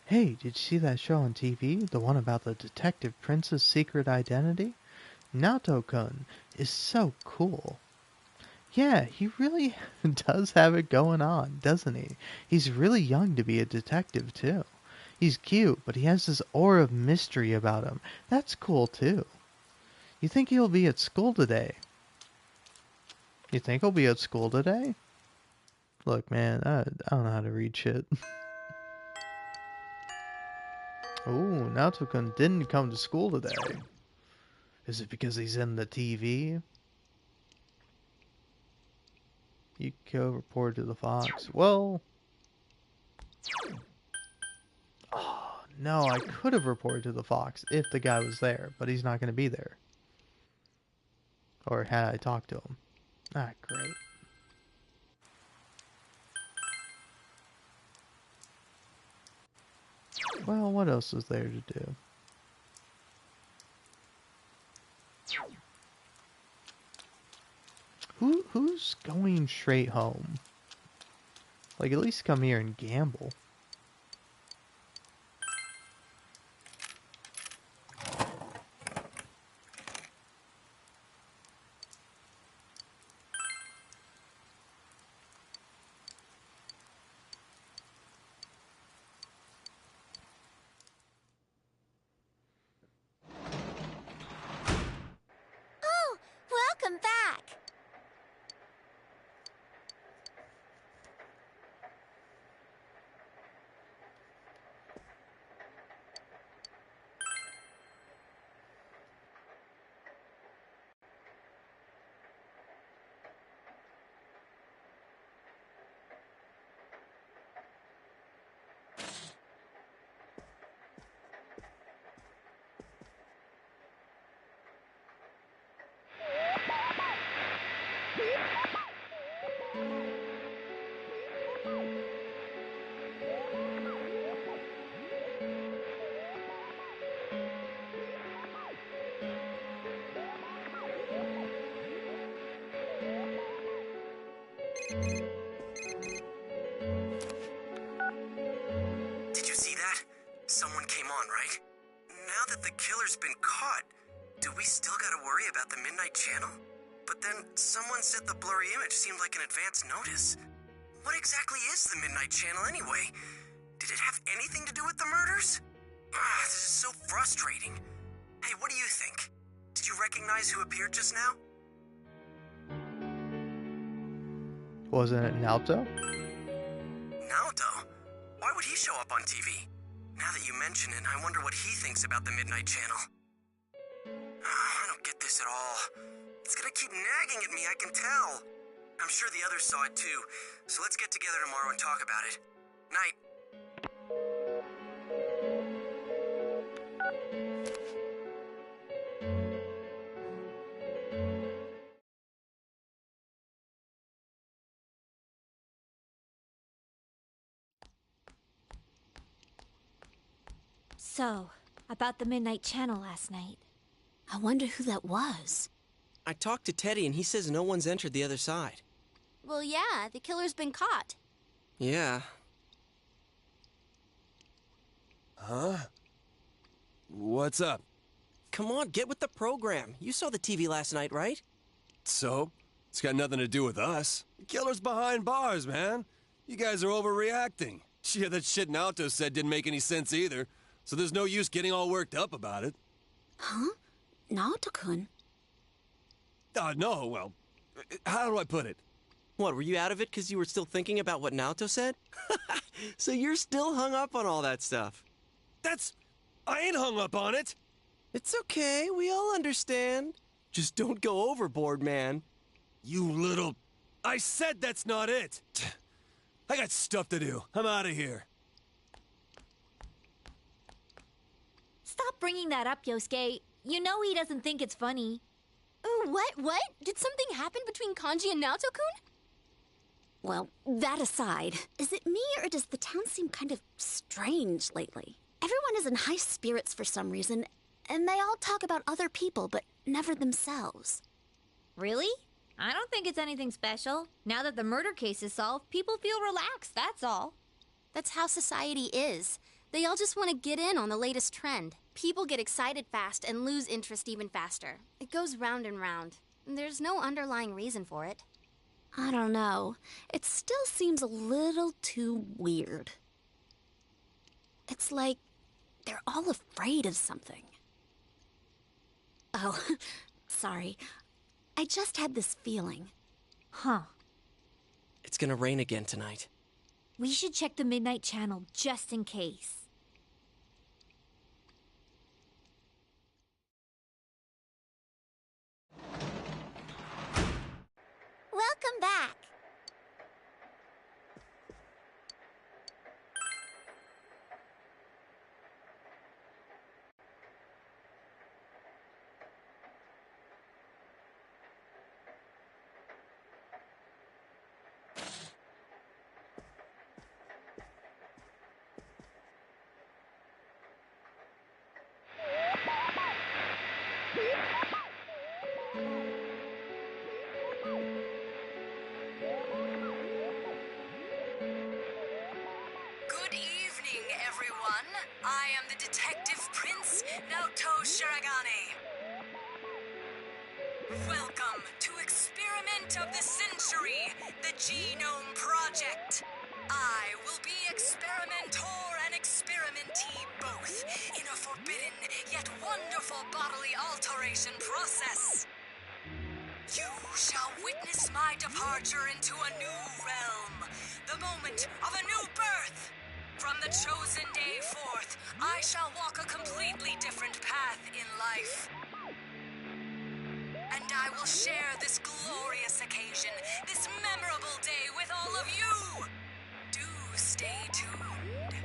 Hey, did you see that show on TV? The one about the detective prince's secret identity? Naoto-kun is so cool. Yeah, he really does have it going on, doesn't he? He's really young to be a detective, too. He's cute, but he has this aura of mystery about him. That's cool, too. You think he'll be at school today? You think he'll be at school today? Look, man, I don't know how to read shit. Oh, Naoto-kun didn't come to school today. Is it because he's in the TV? Yukiko reported to the Fox. Well... Oh, no, I could have reported to the Fox if the guy was there, but he's not going to be there. Or had I talked to him. Ah, great. Well, what else is there to do? Who's going straight home? Like, at least come here and gamble. Oh, welcome back. Did you see that? Someone came on, right? Now that the killer's been caught, do we still gotta worry about the Midnight Channel? But then someone said the blurry image seemed like an advance notice. What exactly is the Midnight Channel anyway? Did it have anything to do with the murders? This is so frustrating. Hey, what do you think? Did you recognize who appeared just now? Wasn't it Naoto? Naoto? Why would he show up on TV? Now that you mention it, I wonder what he thinks about the Midnight Channel. I don't get this at all. It's gonna keep nagging at me, I can tell. I'm sure the others saw it too, so let's get together tomorrow and talk about it. Night. So, about the Midnight Channel last night. I wonder who that was. I talked to Teddy and he says no one's entered the other side. Well, yeah, the killer's been caught. Yeah. Huh? What's up? Come on, get with the program. You saw the TV last night, right? So? It's got nothing to do with us. The killer's behind bars, man. You guys are overreacting. Yeah, that shit Naoto said didn't make any sense either, so there's no use getting all worked up about it. Huh? Naoto-kun? No, well, how do I put it? What, were you out of it because you were still thinking about what Naoto said? So you're still hung up on all that stuff. I ain't hung up on it. It's okay, we all understand. Just don't go overboard, man. You little... I said that's not it. I got stuff to do. I'm out of here. Stop bringing that up, Yosuke. You know he doesn't think it's funny. Ooh, what? Did something happen between Kanji and Naoto-kun? Well, that aside, is it me or does the town seem kind of strange lately? Everyone is in high spirits for some reason, and they all talk about other people, but never themselves. Really? I don't think it's anything special. Now that the murder case is solved, people feel relaxed, that's all. That's how society is. They all just want to get in on the latest trend. People get excited fast and lose interest even faster. It goes round and round. There's no underlying reason for it. I don't know. It still seems a little too weird. It's like they're all afraid of something. Oh, sorry. I just had this feeling. Huh. It's gonna rain again tonight. We should check the Midnight Channel just in case. Welcome back. Good evening, everyone. I am the Detective Prince, Naoto Shiragane. Welcome to Experiment of the Century, the Genome Project. I will be experimenter and experimentee both in a forbidden yet wonderful bodily alteration process. You shall witness my departure into a new realm, the moment of a new birth. From the chosen day forth, I shall walk a completely different path in life. And I will share this glorious occasion, this memorable day with all of you. Do stay tuned.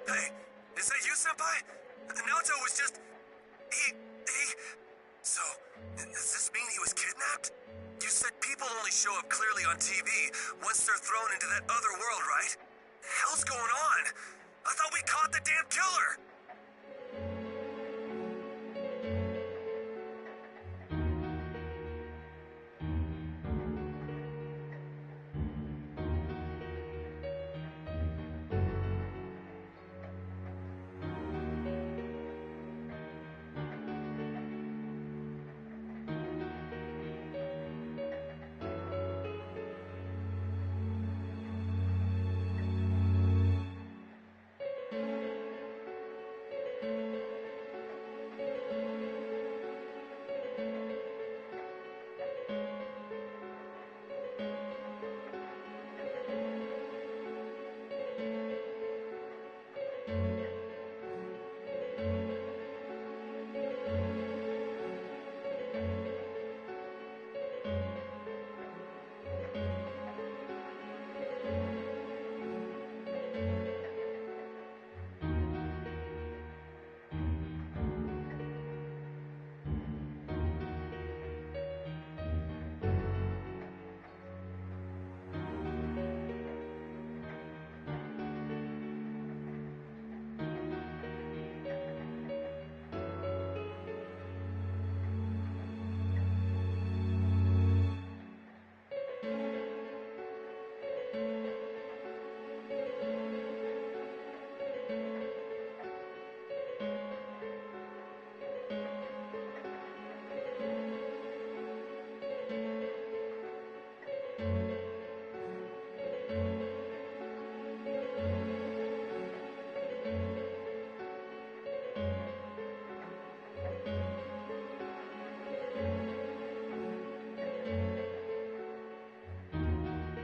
Hey, is that you, Senpai? Naoto was just... So, does this mean he was kidnapped? You said people only show up clearly on TV once they're thrown into that other world, right? The hell's going on? I thought we caught the damn killer!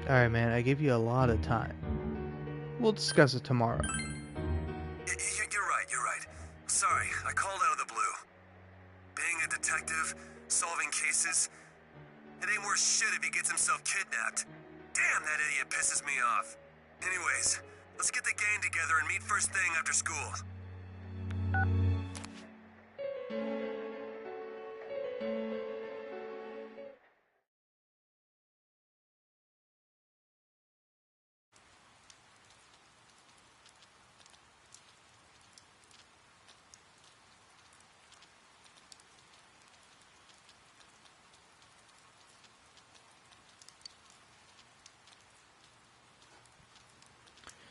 Alright, man, I gave you a lot of time. We'll discuss it tomorrow. You're right. Sorry, I called out of the blue. Being a detective, solving cases, it ain't worth shit if he gets himself kidnapped. Damn, that idiot pisses me off. Anyways, let's get the gang together and meet first thing after school.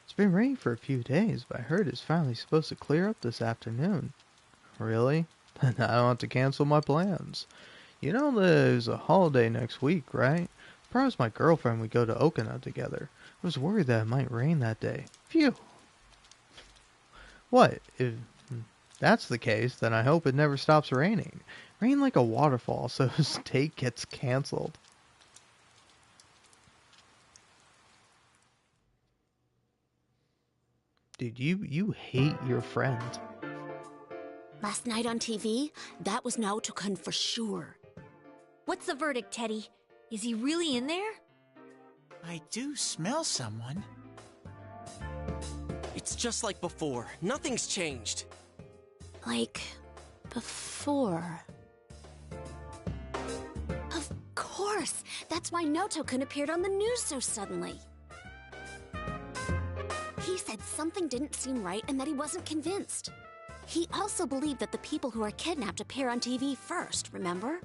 It's been raining for a few days, but I heard it's finally supposed to clear up this afternoon. Really? Then I don't have to cancel my plans. You know there's a holiday next week, right? I promised my girlfriend we'd go to Okina together. I was worried that it might rain that day. Phew. What? If that's the case, then I hope it never stops raining. Rain like a waterfall, so his date gets canceled. Dude, you hate your friend. Last night on TV, that was Naoto-kun for sure. What's the verdict, Teddy? Is he really in there? I do smell someone. It's just like before. Nothing's changed. Like before. Of course! That's why Naoto-kun appeared on the news so suddenly. He said something didn't seem right and that he wasn't convinced. He also believed that the people who are kidnapped appear on TV first, remember?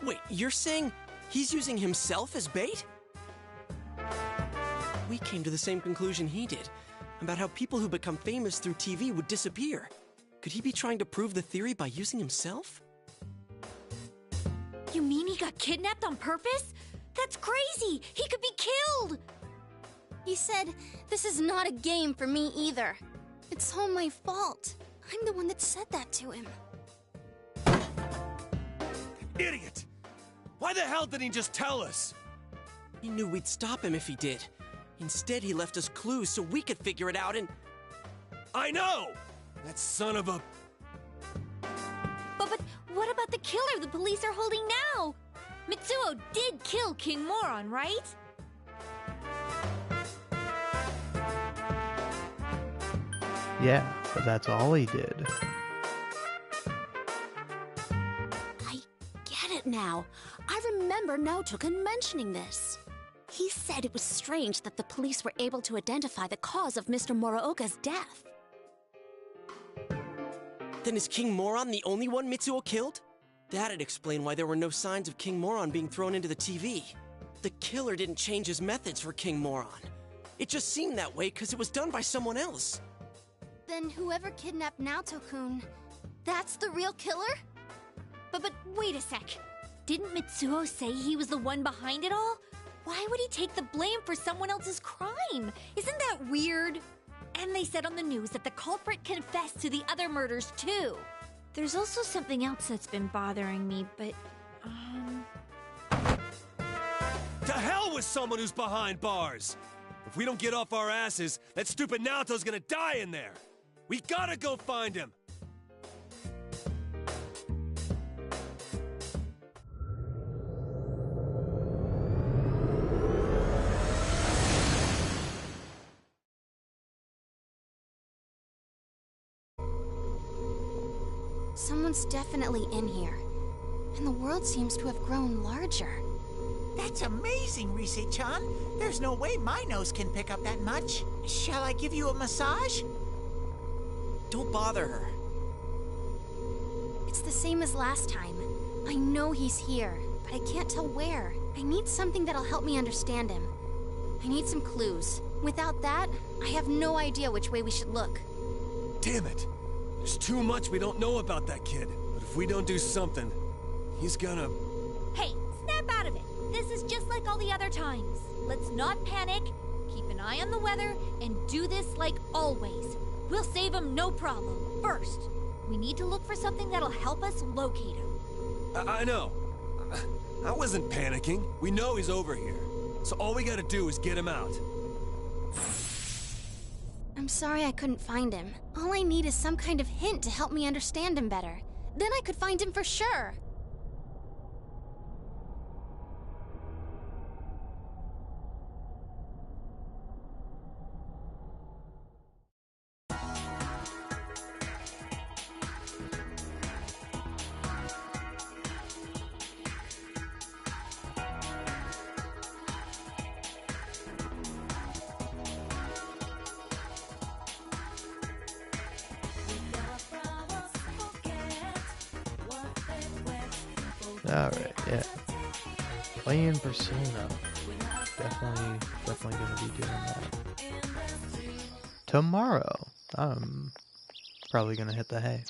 Wait, you're saying he's using himself as bait? We came to the same conclusion he did, about how people who become famous through TV would disappear. Could he be trying to prove the theory by using himself? You mean he got kidnapped on purpose? That's crazy! He could be killed! He said, this is not a game for me either. It's all my fault. I'm the one that said that to him. Idiot! Why the hell didn't he just tell us? He knew we'd stop him if he did. Instead, he left us clues so we could figure it out and... I know! That son of a... But what about the killer the police are holding now? Mitsuo did kill King Moron, right? Yeah, but that's all he did. I get it now. I remember Naoto-kun mentioning this. He said it was strange that the police were able to identify the cause of Mr. Muraoka's death. Then is King Moron the only one Mitsuo killed? That'd explain why there were no signs of King Moron being thrown into the TV. The killer didn't change his methods for King Moron. It just seemed that way because it was done by someone else. Then whoever kidnapped Naoto-kun, that's the real killer? But wait a sec. Didn't Mitsuo say he was the one behind it all? Why would he take the blame for someone else's crime? Isn't that weird? And they said on the news that the culprit confessed to the other murders too. There's also something else that's been bothering me, but, To hell with someone who's behind bars! If we don't get off our asses, that stupid Naoto's gonna die in there! We gotta go find him! Someone's definitely in here. And the world seems to have grown larger. That's amazing, Rise-chan. There's no way my nose can pick up that much. Shall I give you a massage? Don't bother her. It's the same as last time. I know he's here, but I can't tell where. I need something that'll help me understand him. I need some clues. Without that, I have no idea which way we should look. Damn it! There's too much we don't know about that kid. But if we don't do something, he's gonna... Hey, snap out of it. This is just like all the other times. Let's not panic, keep an eye on the weather, and do this like always. We'll save him no problem. First, we need to look for something that'll help us locate him. I know. I wasn't panicking. We know he's over here. So all we gotta do is get him out. I'm sorry I couldn't find him. All I need is some kind of hint to help me understand him better. Then I could find him for sure. Alright, yeah. Playing Persona. Definitely gonna be doing that. Tomorrow, I'm probably gonna hit the hay.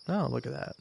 Oh, look at that.